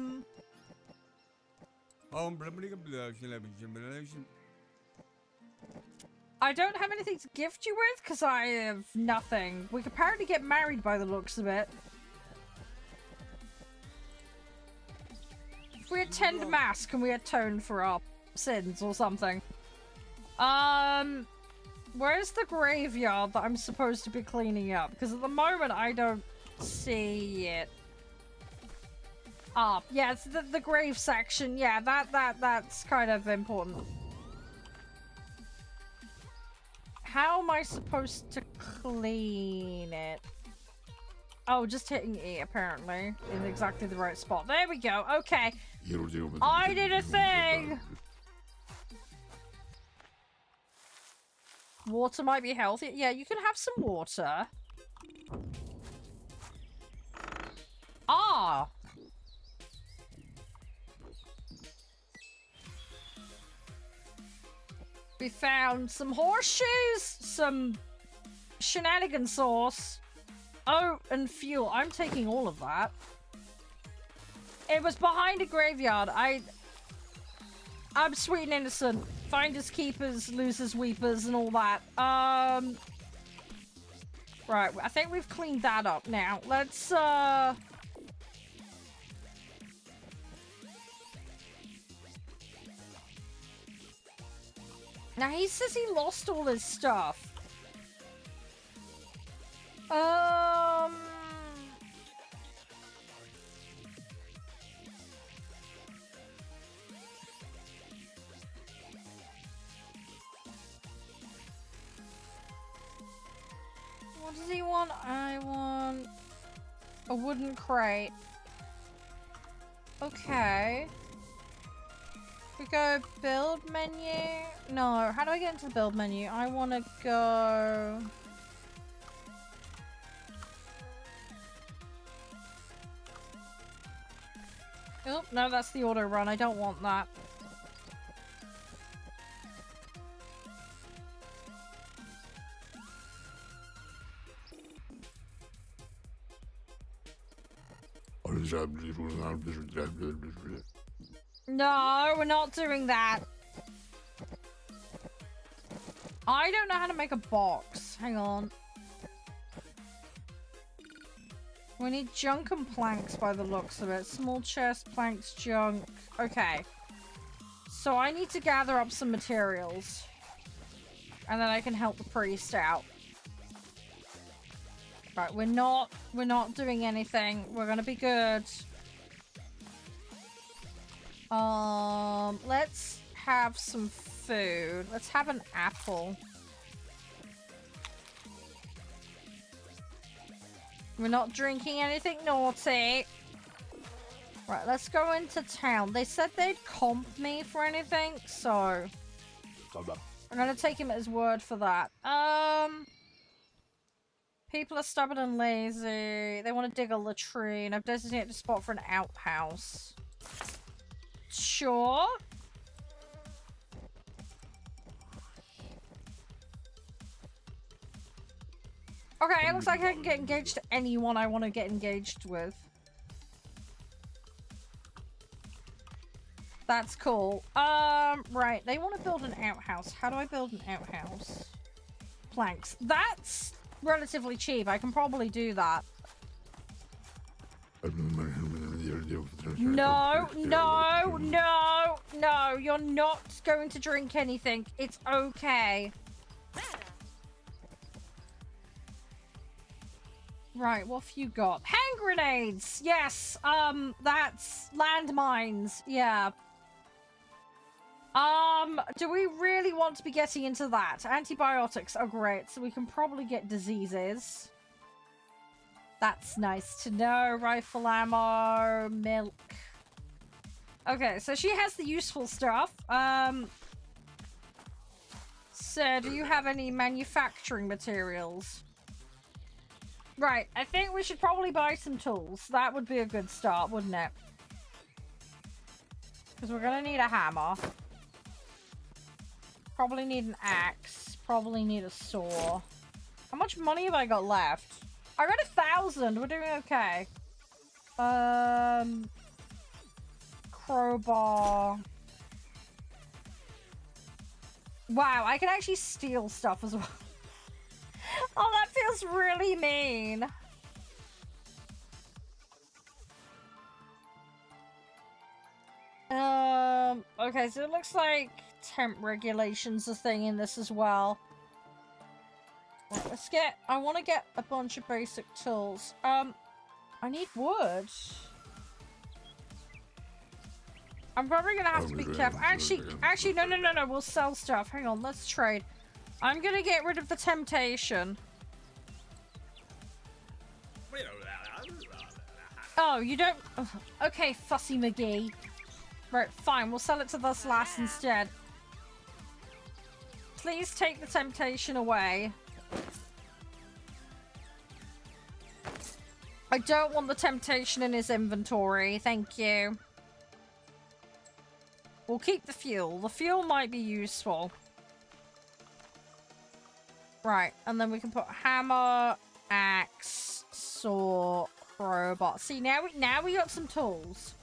don't have anything to gift you with because I have nothing. We could apparently get married by the looks of it. If we attend mass, can we atone for our sins or something? Where's the graveyard that I'm supposed to be cleaning up? Because at the moment I don't see it. Ah, yeah, it's the grave section. Yeah, that's kind of important. How am I supposed to clean it? Oh, just hitting E, apparently. In exactly the right spot. There we go. Okay. I did a thing! Water might be healthy. Yeah, you can have some water. Ah! We found some horseshoes, some shenanigan sauce. Oh, and fuel. I'm taking all of that. It was behind a graveyard. I'm sweet and innocent. Finders keepers, losers weepers, and all that. Right, I think we've cleaned that up now. Let's, Now, he says he lost all his stuff. What does he want? I want a wooden crate. Okay. We go build menu. No, how do I get into the build menu? I want to go. Oh, no, that's the auto run. I don't want that. No, we're not doing that. I don't know how to make a box. Hang on. We need junk and planks by the looks of it. Small chest, planks, junk. Okay. So I need to gather up some materials. And then I can help the priest out. Right, we're not doing anything. We're gonna be good. Let's have some food. Let's have an apple. We're not drinking anything naughty. Right, let's go into town. They said they'd comp me for anything, so I'm gonna take him at his word for that. People are stubborn and lazy. They want to dig a latrine. I've designated a spot for an outhouse. Sure. Okay, it looks like I can get engaged to anyone I want to get engaged with. That's cool. Right. They want to build an outhouse. How do I build an outhouse? Planks. That's relatively cheap. I can probably do that. No, no, no, no. You're not going to drink anything. It's okay. Right, what have you got? Hand grenades! Yes, that's landmines. Yeah. Do we really want to be getting into that? Antibiotics are great, so we can probably get diseases. That's nice to know. Rifle ammo, milk. Okay, so she has the useful stuff. So do you have any manufacturing materials? Right, I think we should probably buy some tools. That would be a good start, wouldn't it? Because we're gonna need a hammer. Probably need an axe. Probably need a saw. How much money have I got left? I got 1,000. We're doing okay. Crowbar. Wow, I can actually steal stuff as well. Oh, that feels really mean. Okay, so it looks like temp regulation's a thing in this as well. Right, let's get... I want to get a bunch of basic tools. I need wood. I'm probably gonna have to be careful. Actually, no. We'll sell stuff. Hang on, let's trade. I'm gonna get rid of the temptation. Oh, you don't... Ugh. Okay, Fussy McGee. Right, fine. We'll sell it to this lass instead. Please take the temptation away. I don't want the temptation in his inventory. Thank you. We'll keep the fuel. The fuel might be useful. Right, and then we can put hammer, axe, saw, crowbar. See, now we got some tools.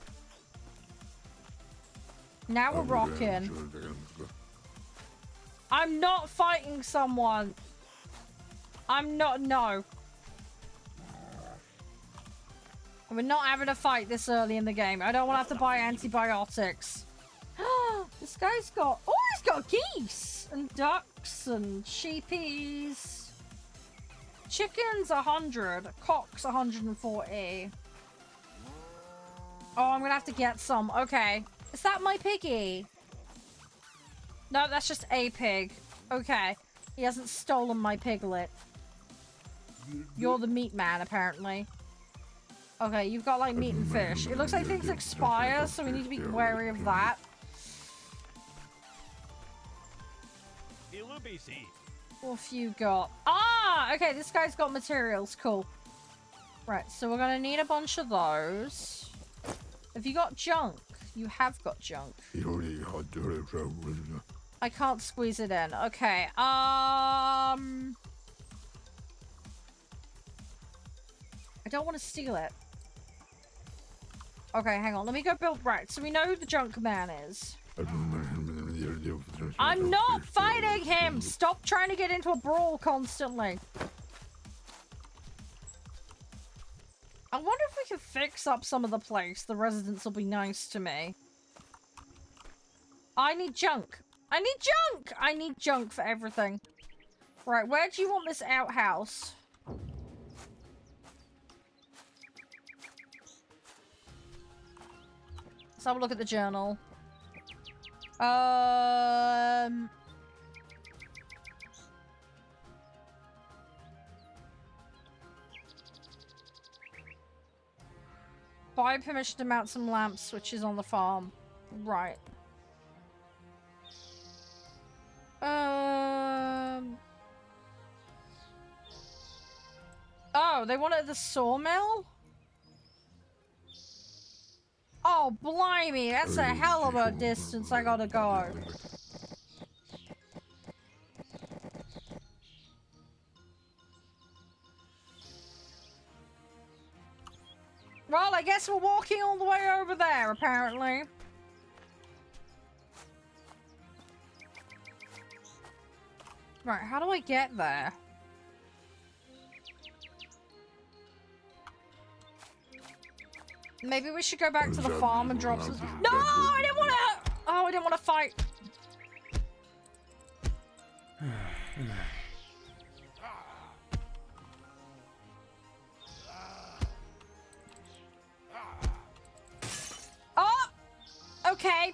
Now we're rocking. I'm not fighting someone. I'm not, no. We're not having a fight this early in the game. I don't want to have to buy antibiotics. This guy's got... Oh, he's got geese! And ducks and sheepies. Chickens, 100. Cocks, 140. Oh, I'm gonna have to get some. Okay. Is that my piggy? No, that's just a pig. Okay. He hasn't stolen my piglet. You're the meat man, apparently. Okay, you've got, like, meat and fish. It looks like things expire, so we need to be wary of that. What have you got? Ah! Okay, this guy's got materials. Cool. Right, so we're gonna need a bunch of those. Have you got junk? You have got junk. I can't squeeze it in. Okay, I don't want to steal it. Okay, hang on. Let me go build... Right, so we know who the junk man is. I'm not fighting him! Stop trying to get into a brawl constantly. I wonder if we can fix up some of the place. The residents will be nice to me. I need junk. I need junk! I need junk for everything. Right, where do you want this outhouse? Let's have a look at the journal. Buy permission to mount some lamp switches on the farm. Right. Oh, they want it at the sawmill? Oh, blimey, that's a hell of a distance I gotta go. guess we're walking all the way over there, apparently. Right, how do I get there? Maybe we should go back to the farm and drop some... No! I didn't want to... Oh, I didn't want to fight. Oh! Okay.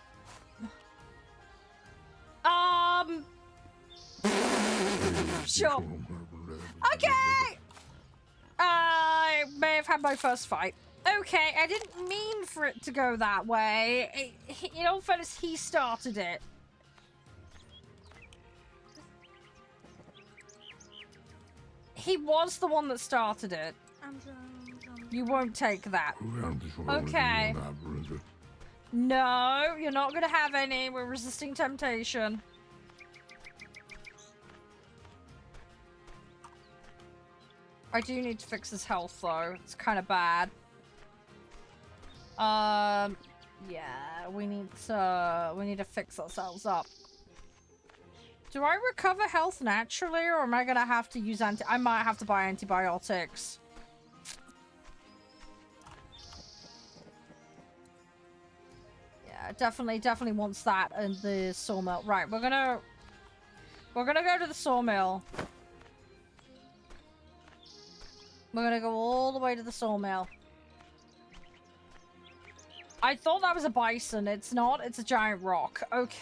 Sure. Okay! I may have had my first fight. Okay, I didn't mean for it to go that way. In all fairness, he started it. He was the one that started it. You won't take that. Okay. No, you're not gonna have any. We're resisting temptation. I do need to fix his health though. It's kind of bad. Yeah, we need to fix ourselves up. Do I recover health naturally, or am I gonna have to use I might have to buy antibiotics. Yeah, definitely wants that and the sawmill. Right, we're gonna go to the sawmill. We're gonna go all the way to the sawmill. I thought that was a bison. It's not. It's a giant rock. Okay.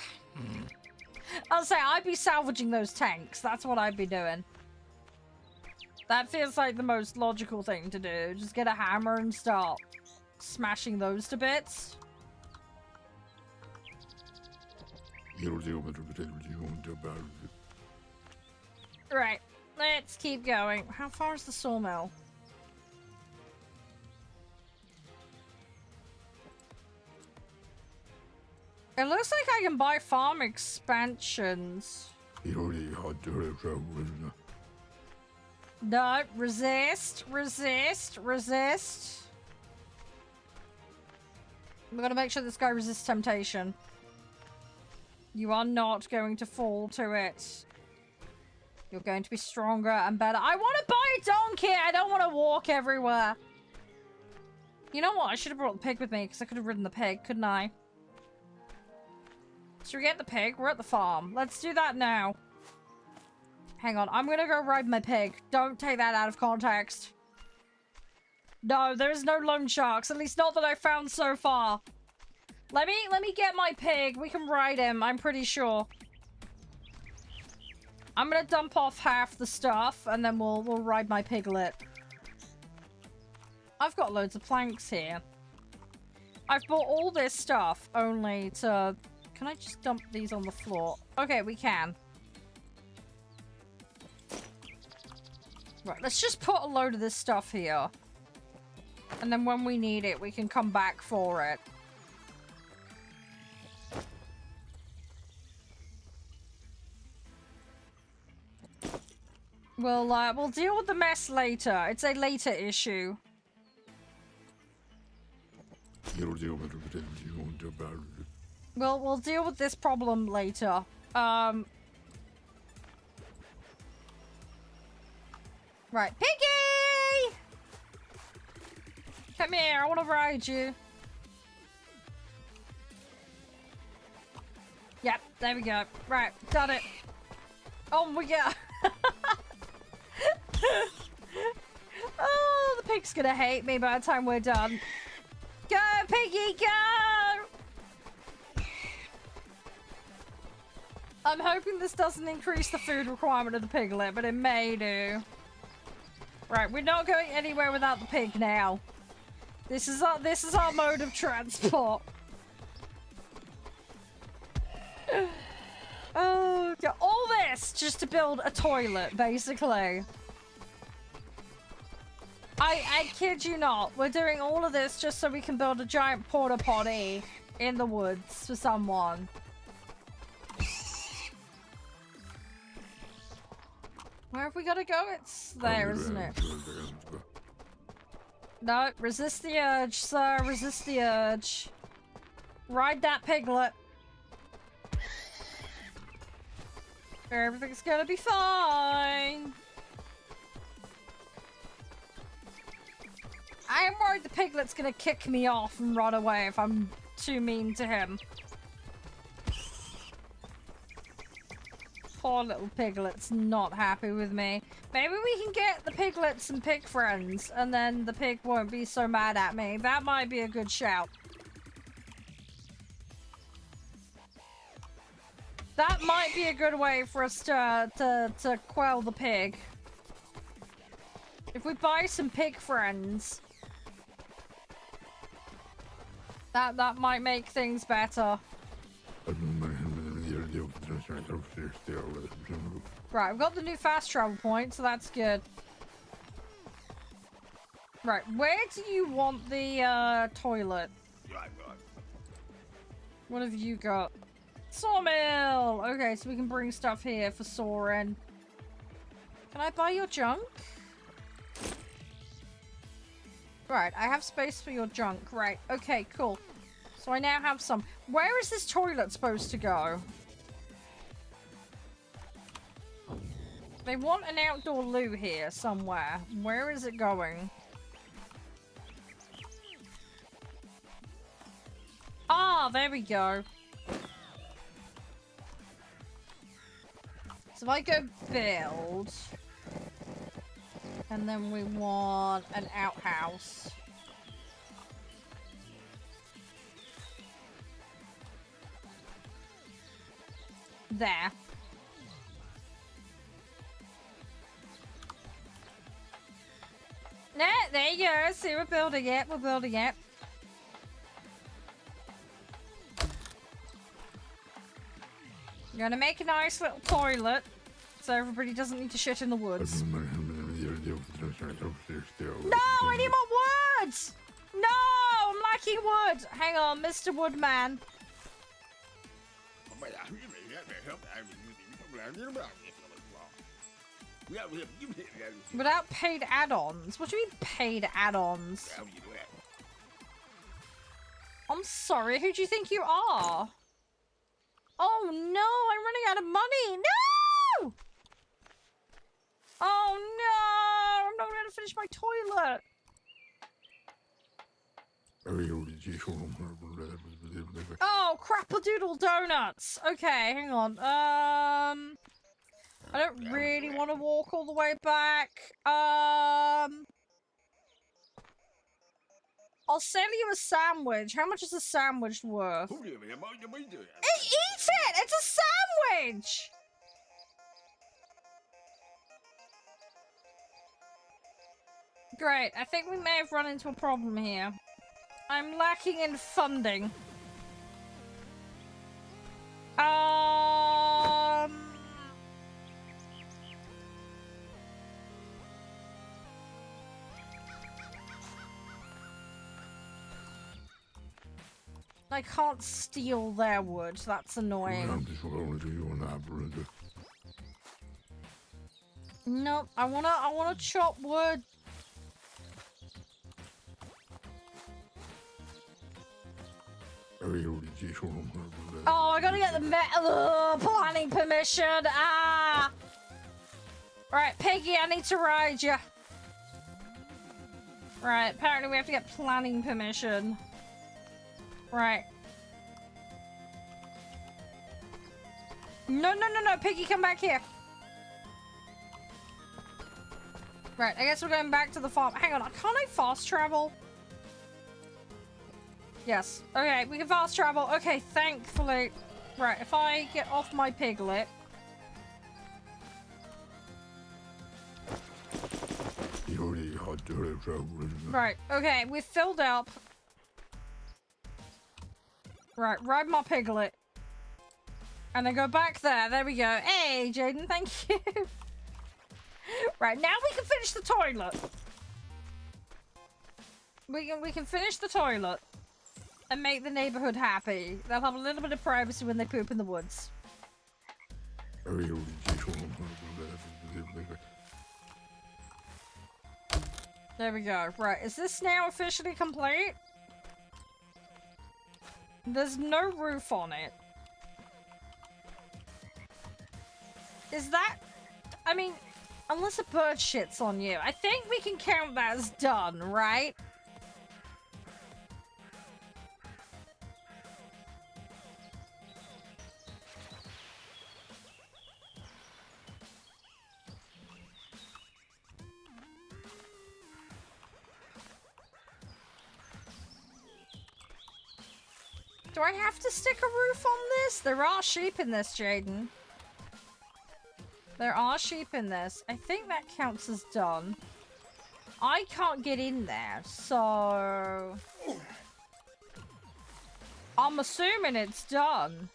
I'll say I'd be salvaging those tanks. That's what I'd be doing. That feels like the most logical thing to do. Just get a hammer and start smashing those to bits. Right. Let's keep going. How far is the sawmill? It looks like I can buy farm expansions. No, resist. We're gonna make sure this guy resists temptation. You are not going to fall to it. You're going to be stronger and better. I want to buy a donkey! I don't want to walk everywhere. You know what? I should have brought the pig with me because I could have ridden the pig, couldn't I? Should we get the pig? We're at the farm. Let's do that now. Hang on. I'm gonna go ride my pig. Don't take that out of context. No, there's no loan sharks. At least not that I found so far. Let me get my pig. We can ride him, I'm pretty sure. I'm gonna dump off half the stuff and then we'll ride my piglet. I've got loads of planks here. I've bought all this stuff only to... Can I just dump these on the floor? Okay, we can. Right, let's just put a load of this stuff here. And then when we need it, we can come back for it. We'll deal with the mess later. It's a later issue. We'll deal with this problem later. Right, Piggy! Come here, I want to ride you. Yep, there we go. Right, done it. Oh my god. Oh, the pig's gonna hate me by the time we're done. Go, Piggy, go! I'm hoping this doesn't increase the food requirement of the piglet, but it may do. Right, we're not going anywhere without the pig now. This is our mode of transport. Oh, yeah, all this just to build a toilet, basically. I kid you not. We're doing all of this just so we can build a giant porta potty in the woods for someone. Where have we got to go? It's there, isn't it? No, resist the urge, sir. Resist the urge. Ride that piglet. Everything's gonna be fine. I am worried the piglet's gonna kick me off and run away if I'm too mean to him. Poor little piglet's not happy with me. Maybe we can get the piglets and pig friends, and then the pig won't be so mad at me. That might be a good shout. That might be a good way for us to quell the pig. If we buy some pig friends, that might make things better. Right, we've got the new fast travel point, so that's good. Right, where do you want the toilet? What have you got? Sawmill! Okay, so we can bring stuff here for Soren. Can I buy your junk? Right, I have space for your junk. Right, okay, cool. So I now have some. Where is this toilet supposed to go? They want an outdoor loo here somewhere. Where is it going? Ah, there we go. So if I go build, and then we want an outhouse. There. Nah, there you go. See, we're building it. We're building it. I'm gonna make a nice little toilet so everybody doesn't need to shit in the woods. No, I need more wood! No, I'm lacking wood. Hang on, Mr. Woodman. Without paid add-ons? What do you mean paid add-ons? I'm sorry, who do you think you are? Oh no, I'm running out of money! No! Oh no, I'm not going to finish my toilet. Oh, crap-a-doodle donuts. Okay, hang on. I don't really want to walk all the way back. I'll sell you a sandwich. How much is a sandwich worth? Eat it! It's a sandwich! Great. I think we may have run into a problem here. I'm lacking in funding. I can't steal their wood. That's annoying. Nope. I wanna chop wood. Oh, I gotta get the planning permission. Ah. Right, Piggy, I need to ride you. Right, apparently we have to get planning permission. Right. No, Piggy, come back here. Right, I guess we're going back to the farm. Hang on, can't I fast travel? Yes. Okay, we can fast travel. Okay, thankfully. Right, if I get off my piglet. Right, okay, we've filled up. Right, ride my piglet. And then go back there. There we go. Hey, Jaden, thank you. Right, now we can finish the toilet. We can finish the toilet. And make the neighborhood happy. They'll have a little bit of privacy when they poop in the woods. There we go. Right, is this now officially complete? There's no roof on it. Is that... I mean, unless a bird shits on you, I think we can count that as done, right? Do I have to stick a roof on this? There are sheep in this, Jaden. There are sheep in this. I think that counts as done. I can't get in there, so... I'm assuming it's done.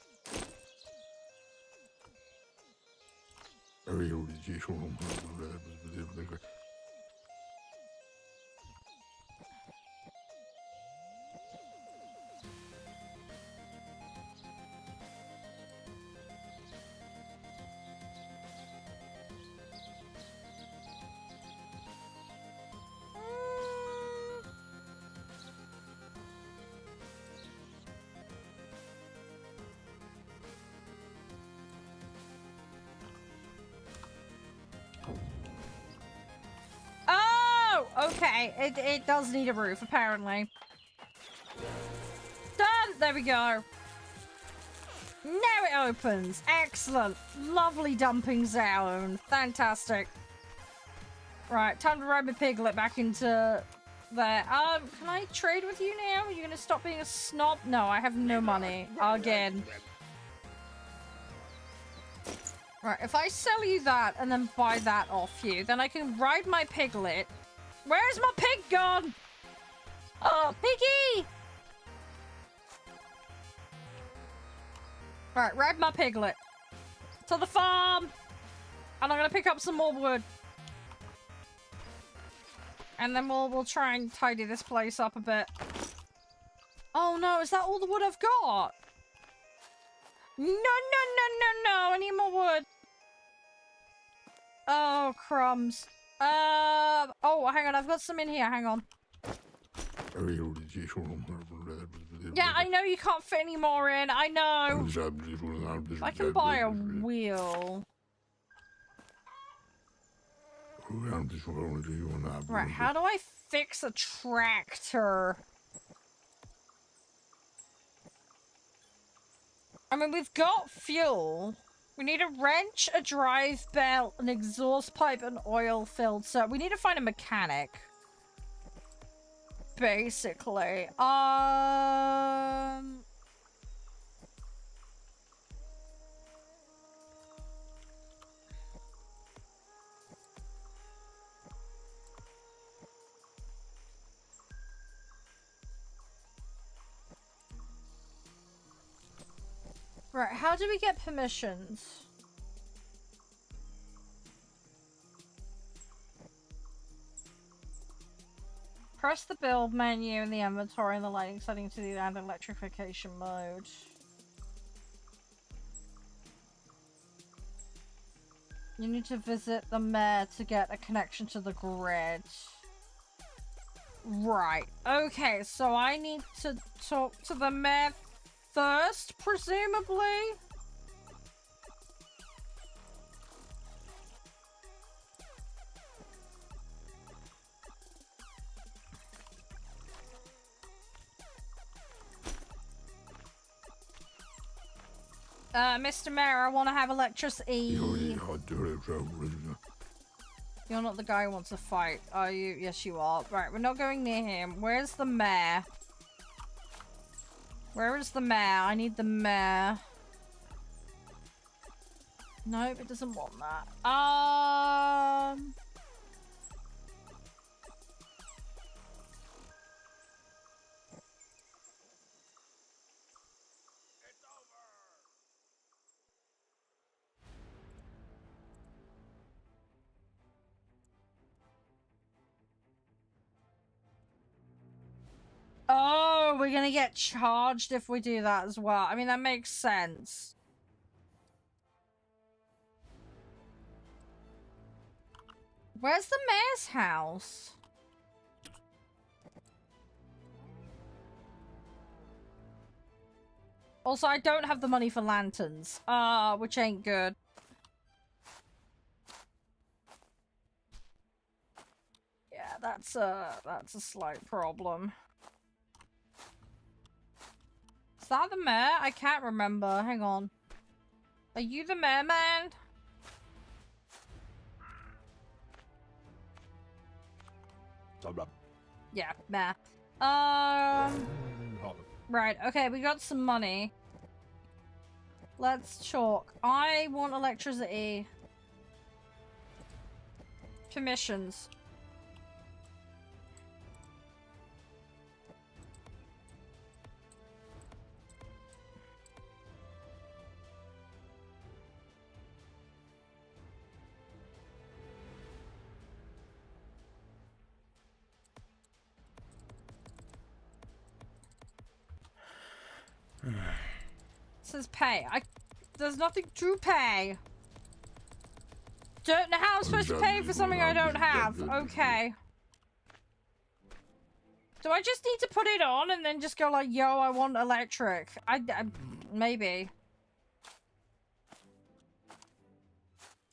Okay, it does need a roof, apparently. Done! There we go. Now it opens. Excellent. Lovely dumping zone. Fantastic. Right, time to ride my piglet back into there. Can I trade with you now? Are you gonna stop being a snob? No, I have no money. Again. Right, if I sell you that and then buy that off you, then I can ride my piglet. Where's my pig gone? Oh, piggy! Right, ride my piglet. To the farm! And I'm gonna pick up some more wood. And then we'll try and tidy this place up a bit. Oh no, is that all the wood I've got? No, I need more wood. Oh, crumbs. Oh, hang on, I've got some in here, hang on. Yeah, I know you can't fit any more in, I know. I can buy a wheel. Right, how do I fix a tractor? I mean, we've got fuel. We need a wrench, a drive belt, an exhaust pipe, an oil filter. We need to find a mechanic. Basically. Right, how do we get permissions? Press the build menu in the inventory and the lighting setting to the add electrification mode. You need to visit the mayor to get a connection to the grid. Right. Okay, so I need to talk to the mayor first, presumably? Mr. Mayor, I want to have electricity. You're not the guy who wants to fight, are you? Yes, you are. Right, we're not going near him. Where's the mayor? Where is the mayor? I need the mayor. Nope, it doesn't want that. Oh, we're gonna get charged if we do that as well. I mean, that makes sense. Where's the mayor's house? Also, I don't have the money for lanterns, which ain't good. Yeah, that's a slight problem. Is that the mayor? I can't remember. Hang on. Are you the mayor, man? Yeah, mayor. Right, okay, we got some money. Let's chalk. I want electricity. Permissions. It says pay. There's nothing to pay. Don't know how I'm supposed to pay for something I don't have. Okay. Do I just need to put it on and then just go like, yo, I want electric? Maybe.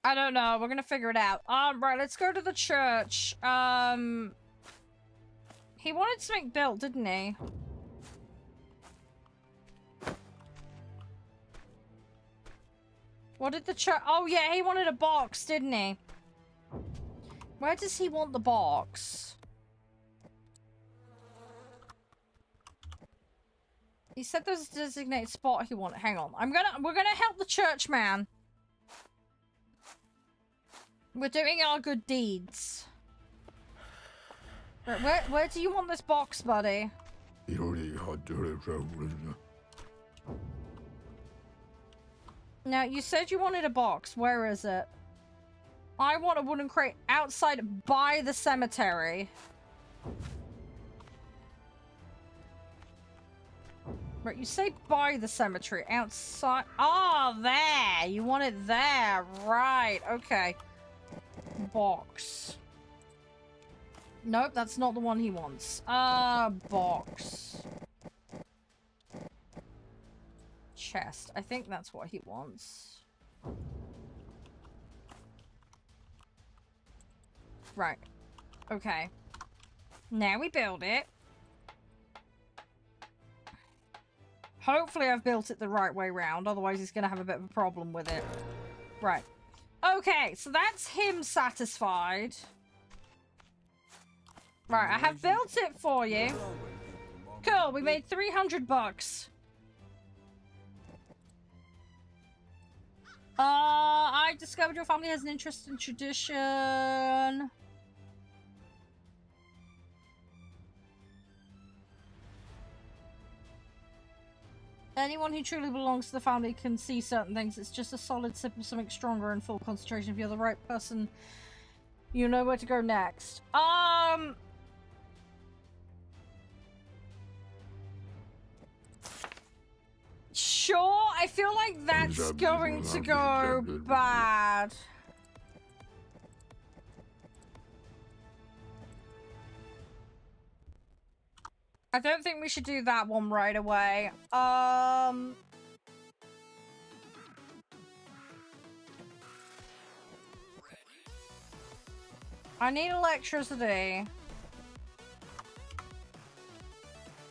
I don't know. We're gonna figure it out. Right, let's go to the church. He wanted something built, didn't he? What did the church... Oh, yeah, he wanted a box, didn't he? Where does he want the box? He said there's a designated spot he wanted. Hang on. We're gonna help the church man. We're doing our good deeds. Right, where do you want this box, buddy? Now, you said you wanted a box. Where is it? I want a wooden crate outside by the cemetery. Right, you say by the cemetery. Outside. Oh, there. You want it there. Right. Okay. Box. Nope, that's not the one he wants. Box. Chest. I think that's what he wants. Right. Okay. Now we build it. Hopefully I've built it the right way round, otherwise he's gonna have a bit of a problem with it. Right. Okay, so that's him satisfied. Right, I have built it for you. Cool, we made 300 bucks. I discovered your family has an interest in tradition. Anyone who truly belongs to the family can see certain things. It's just a solid sip of something stronger and full concentration. If you're the right person, you know where to go next. Sure, I feel like that's going to go bad. I don't think we should do that one right away. I need electricity.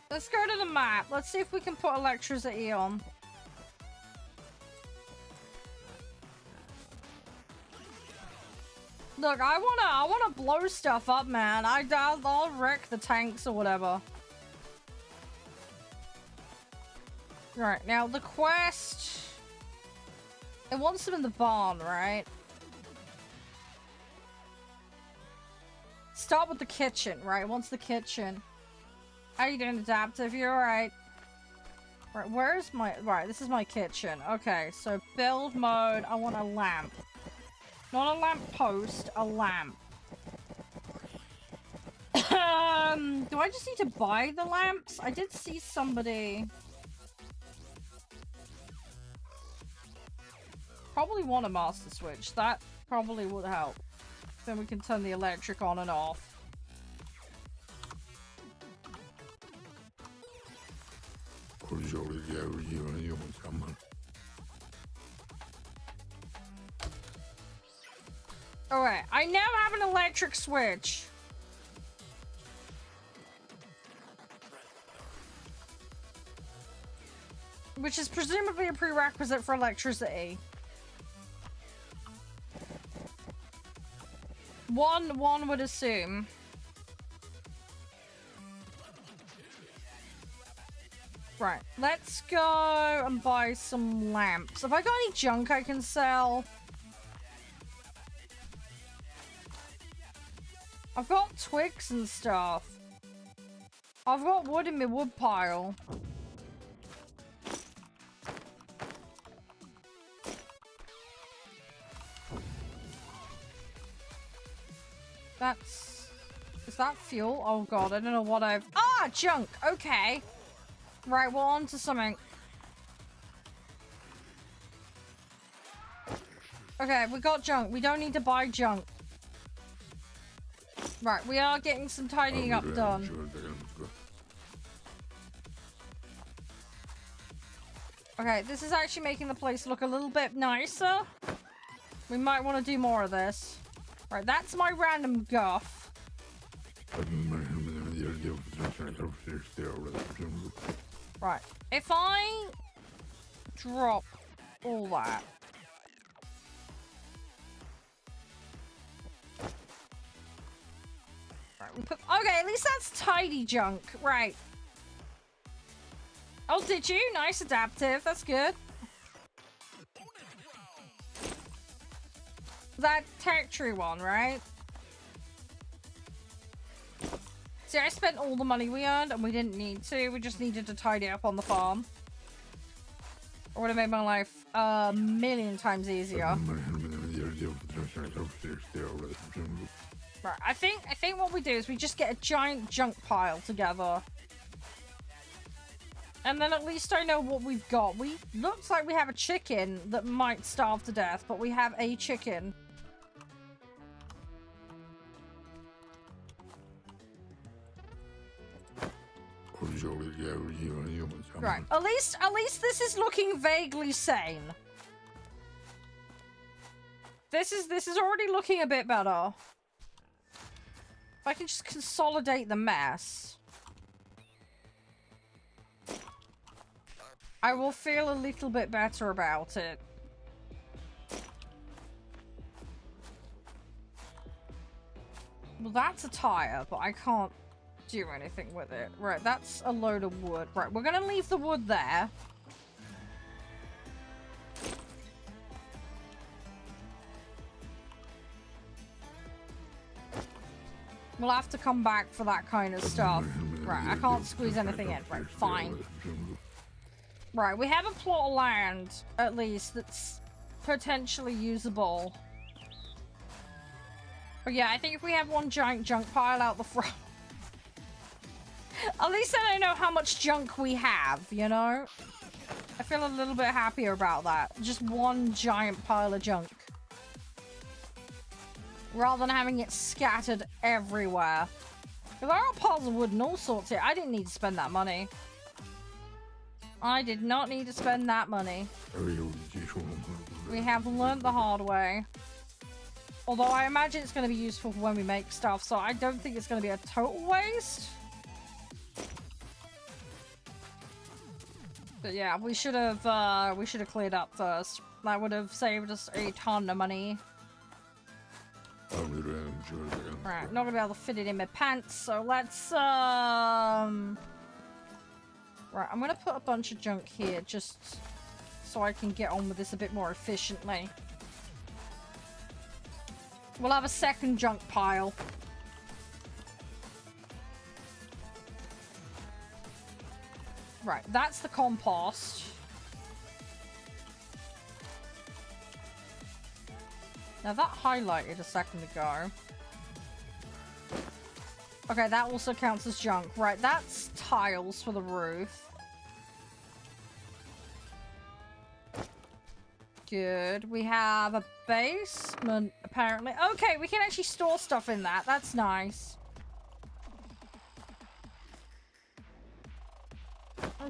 Let's go to the map. Let's see if we can put electricity on. Look, I wanna blow stuff up, man. I'll wreck the tanks or whatever. Right, now the quest... It wants them in the barn, right? Start with the kitchen, right? It wants the kitchen. How you doing, Adaptive? You alright? Right, where's my... Right, this is my kitchen. Okay, so build mode. I want a lamp. Not a lamp post, a lamp. Do I just need to buy the lamps? I did see somebody... Probably want a master switch. That probably would help. Then we can turn the electric on and off. Alright, I now have an electric switch. Which is presumably a prerequisite for electricity. One would assume. Right, let's go and buy some lamps. Have I got any junk I can sell? I've got twigs and stuff. I've got wood in my wood pile. Is that fuel? Oh god, I don't know what I've... Ah, junk! Okay. Right, we're on to something. Okay, we got junk. We don't need to buy junk. Right, we are getting some tidying up done. Okay, this is actually making the place look a little bit nicer. We might want to do more of this. Right, that's my random guff. Right, if I drop all that. Right, we put, okay, at least that's tidy junk. Right. Oh, did you? Nice adaptive. That's good. That territory one, right? See, I spent all the money we earned and we didn't need to. We just needed to tidy up on the farm. It would have made my life a million times easier. Right, I think what we do is we just get a giant junk pile together. And then at least I know what we've got. Looks like we have a chicken that might starve to death, but we have a chicken. Right. At least this is looking vaguely sane. This is already looking a bit better. If I can just consolidate the mess, I will feel a little bit better about it. Well, that's a tire, but I can't do anything with it. Right, that's a load of wood. Right, we're gonna leave the wood there. We'll have to come back for that kind of stuff. Right, I can't squeeze anything in. Right, fine. Right, we have a plot of land, at least, that's potentially usable. But yeah, I think if we have one giant junk pile out the front... At least then I know how much junk we have, you know? I feel a little bit happier about that. Just one giant pile of junk. Rather than having it scattered everywhere. There are piles of wood and all sorts here. I didn't need to spend that money. I did not need to spend that money. We have learned the hard way. Although I imagine it's going to be useful for when we make stuff, so I don't think it's going to be a total waste. But yeah, we should have cleared up first. That would have saved us a ton of money. Right, not gonna be able to fit it in my pants, so let's right, I'm gonna put a bunch of junk here just so I can get on with this a bit more efficiently. We'll have a second junk pile. Right, that's the compost. Now that highlighted a second ago. Okay, that also counts as junk. Right, that's tiles for the roof. Good. We have a basement, apparently. Okay, we can actually store stuff in that. That's nice.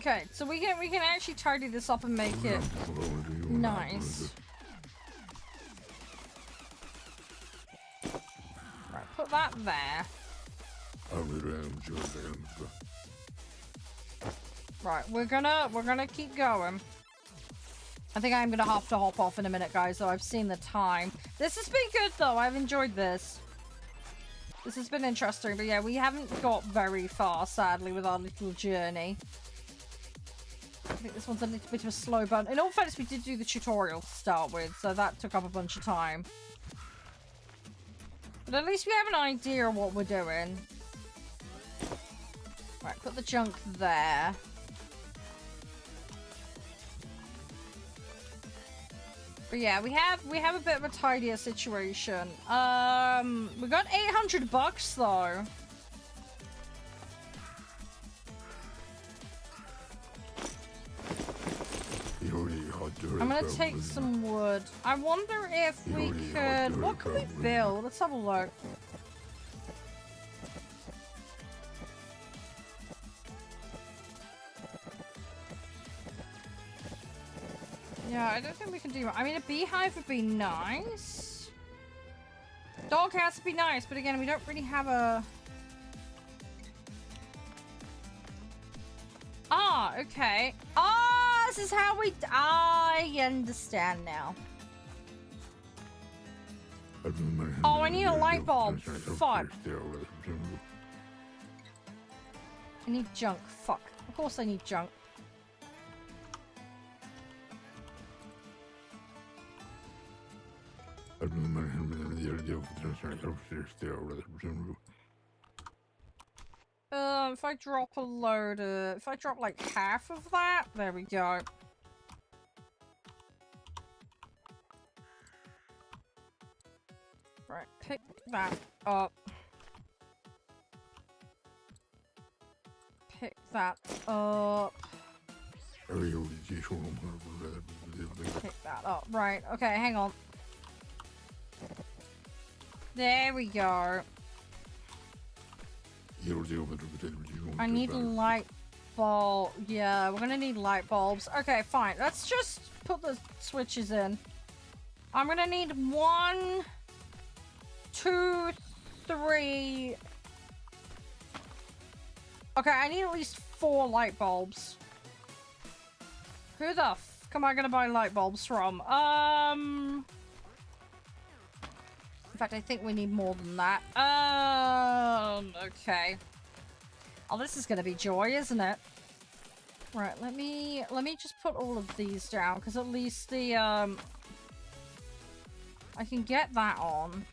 Okay, so we can actually tidy this up and make it nice. Right, put that there. Right, we're gonna keep going. I think I'm gonna have to hop off in a minute, guys, though I've seen the time. This has been good, though. I've enjoyed this. This has been interesting, but yeah, we haven't got very far, sadly, with our little journey. I think this one's a little bit of a slow burn. In all fairness, we did do the tutorial to start with, so that took up a bunch of time. But at least we have an idea of what we're doing. Right, put the junk there. But yeah, we have a bit of a tidier situation. We got $800 though. I'm gonna take some wood. I wonder if we could. What can we build? Let's have a look. Yeah, I don't think we can do it. I mean, a beehive would be nice. Doghouse would be nice, but again, we don't really have a... Ah, okay. Ah, this is how we... I understand now. Oh, I need a light bulb. Fuck. I need junk. Fuck. Of course I need junk. If I drop a load of... If I drop like half of that, there we go. Right, pick that up. Pick that up. Pick that up. Right, okay, hang on. There we go. I need a light bulb. Yeah, we're gonna need light bulbs. Okay, fine. Let's just put the switches in. I'm gonna need 1, 2, 3. Okay, I need at least 4 light bulbs. Who the f am I gonna buy light bulbs from? In fact, I think we need more than that. Okay. Oh, this is gonna be joy, isn't it? Right, let me just put all of these down, because at least the, I can get that on.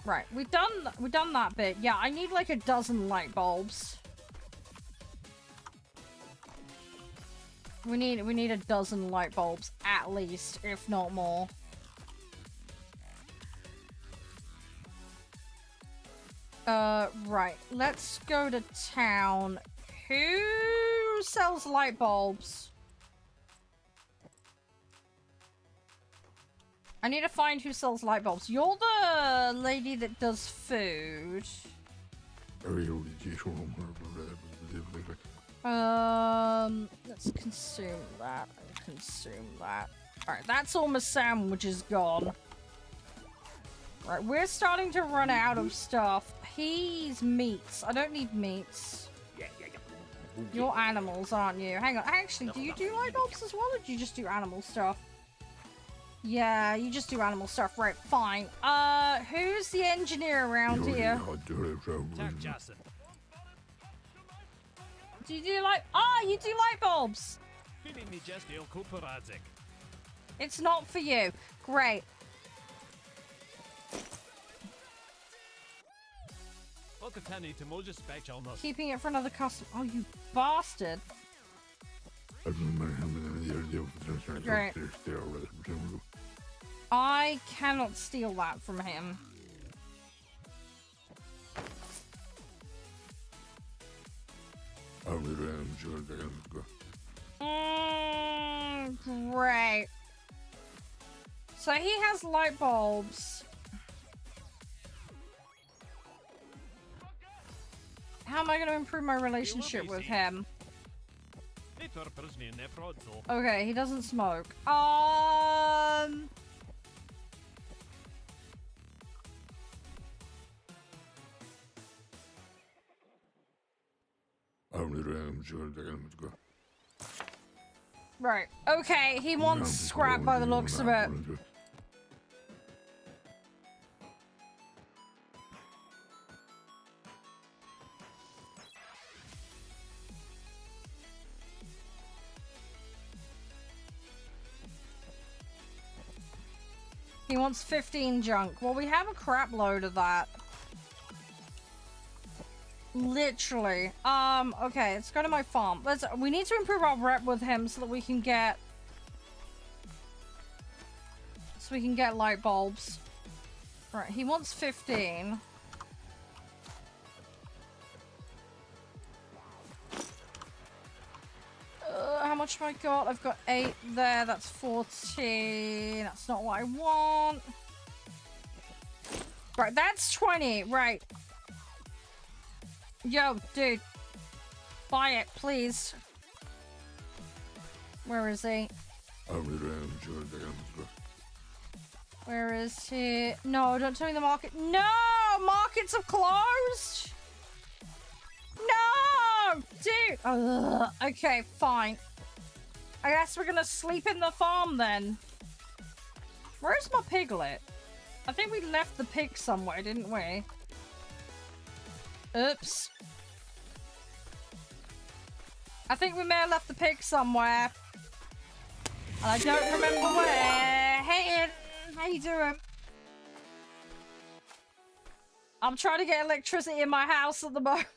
Right, we've done that bit. Yeah, I need like a dozen light bulbs. We need a dozen light bulbs, at least, if not more. Right. Let's go to town. Who sells light bulbs? I need to find who sells light bulbs. You're the lady that does food. Let's consume that and consume that. Alright, that's all my sandwiches gone. Right, we're starting to run out of stuff. He's meats. I don't need meats. You're animals, aren't you? Hang on. Actually, do you do light bulbs as well, or do you just do animal stuff? Yeah, you just do animal stuff. Right, fine. Who's the engineer around here? Do you do light... Ah, you do light bulbs! It's not for you. Great. Keeping it for another customer. Oh, you bastard. Great. I cannot steal that from him. Great. So he has light bulbs. How am I going to improve my relationship with him? Okay, he doesn't smoke. Right. Okay, he wants scrap by the looks of it. He wants 15 junk. Well, we have a crap load of that. Literally. Okay, let's go to my farm. We need to improve our rep with him so that we can get... light bulbs. Right, he wants 15. How much have I got? I've got 8 there. That's 14. That's not what I want. Right, that's 20. Right. Yo, dude. Buy it, please. Where is he? Where is he? No, don't tell me the market. No! Markets have closed! No! Dude! Ugh. Okay, fine. I guess we're gonna sleep in the farm then. Where's my piglet? I think we left the pig somewhere, didn't we? Oops. I think we may have left the pig somewhere. And I don't remember where. Hey, Ian. How you doing? I'm trying to get electricity in my house at the moment.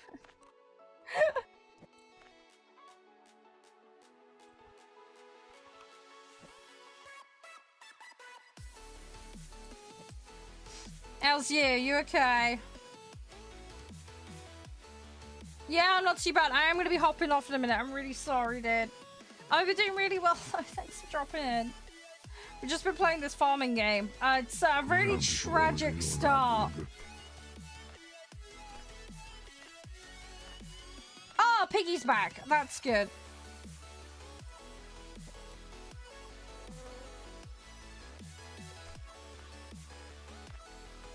How's you? You okay? Yeah, I'm not too bad. I am going to be hopping off in a minute. I'm really sorry, dude. I've been doing really well. Thanks for dropping in. We've just been playing this farming game. It's a really tragic start. Oh, Piggy's back. That's good.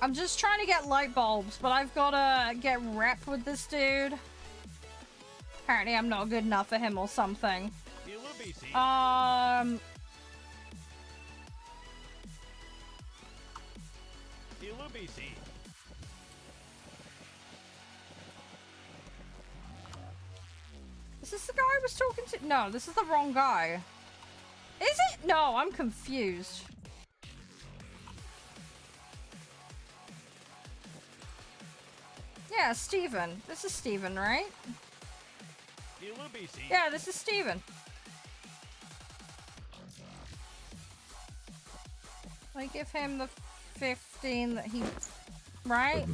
I'm just trying to get light bulbs, but I've got to get rep with this dude. Apparently I'm not good enough for him or something. Is this the guy I was talking to? No, this is the wrong guy. Is it? No, I'm confused. Yeah, Steven. This is Steven, right? Yeah, this is Steven. I give him the 15 that he... Right?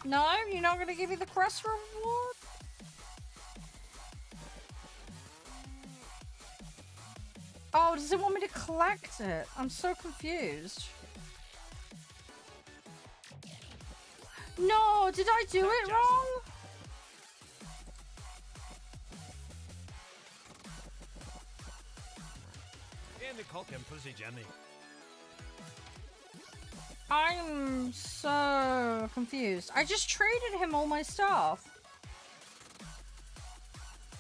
No, you're not going to give me the quest reward? Oh, does it want me to collect it? I'm so confused. No, did I do it wrong? I'm so confused. I just traded him all my stuff.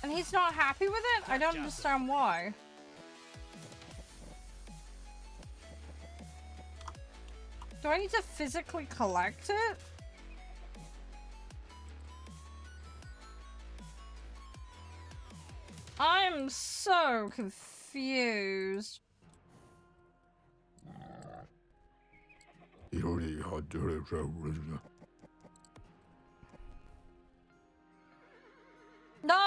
And he's not happy with it? I don't understand why. Do I need to physically collect it? I'm so confused. No,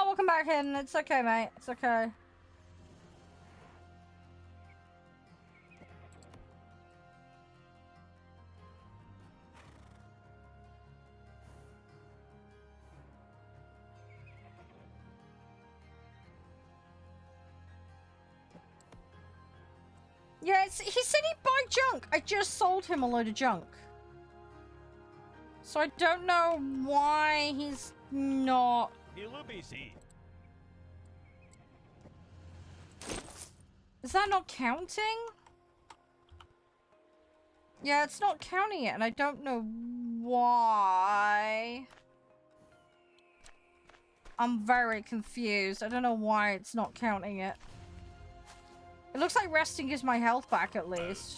we'll come back in. It's okay, mate. It's okay. Yes, he said he'd buy junk. I just sold him a load of junk. So I don't know why he's not... Is that not counting? Yeah, it's not counting it, and I don't know why. I'm very confused. I don't know why it's not counting it. It looks like resting gives my health back at least.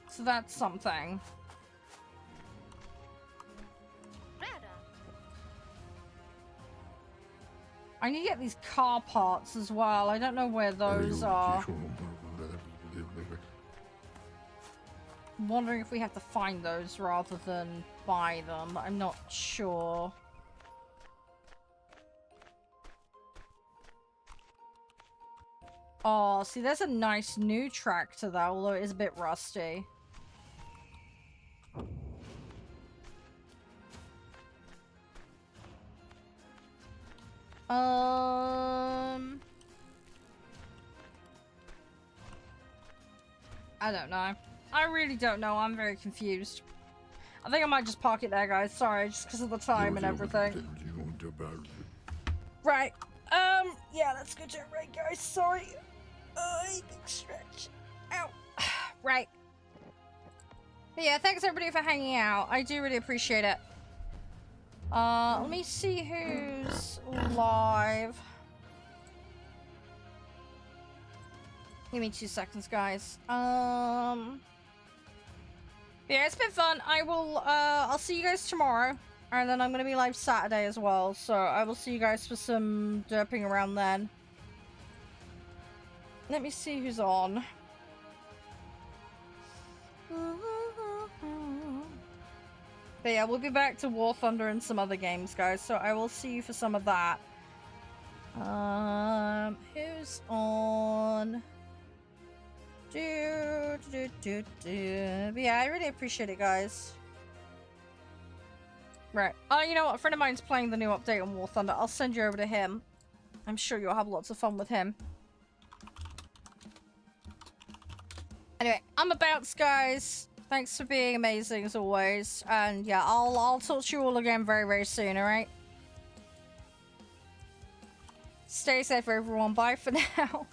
So that's something. I need to get these car parts as well. I don't know where those are. I'm wondering if we have to find those rather than buy them. I'm not sure. Oh, see, there's a nice new tractor though, although it is a bit rusty. I don't know. I really don't know. I'm very confused. I think I might just park it there, guys. Sorry, just because of the time and everything. Right. Yeah, let's go to it right, guys. Sorry. Big stretch. Ow. Right. But yeah, thanks everybody for hanging out. I do really appreciate it. Let me see who's live. Give me 2 seconds, guys. Yeah, it's been fun. I'll see you guys tomorrow. And then I'm gonna be live Saturday as well. So I will see you guys for some derping around then. Let me see who's on. But yeah, we'll be back to War Thunder and some other games, guys. So I will see you for some of that. Who's on? But yeah, I really appreciate it, guys. Right. Oh, you know what? A friend of mine's playing the new update on War Thunder. I'll send you over to him. I'm sure you'll have lots of fun with him. Anyway, I'm a bounce, guys. Thanks for being amazing as always. And yeah, I'll talk to you all again very, very soon, alright? Stay safe, everyone. Bye for now.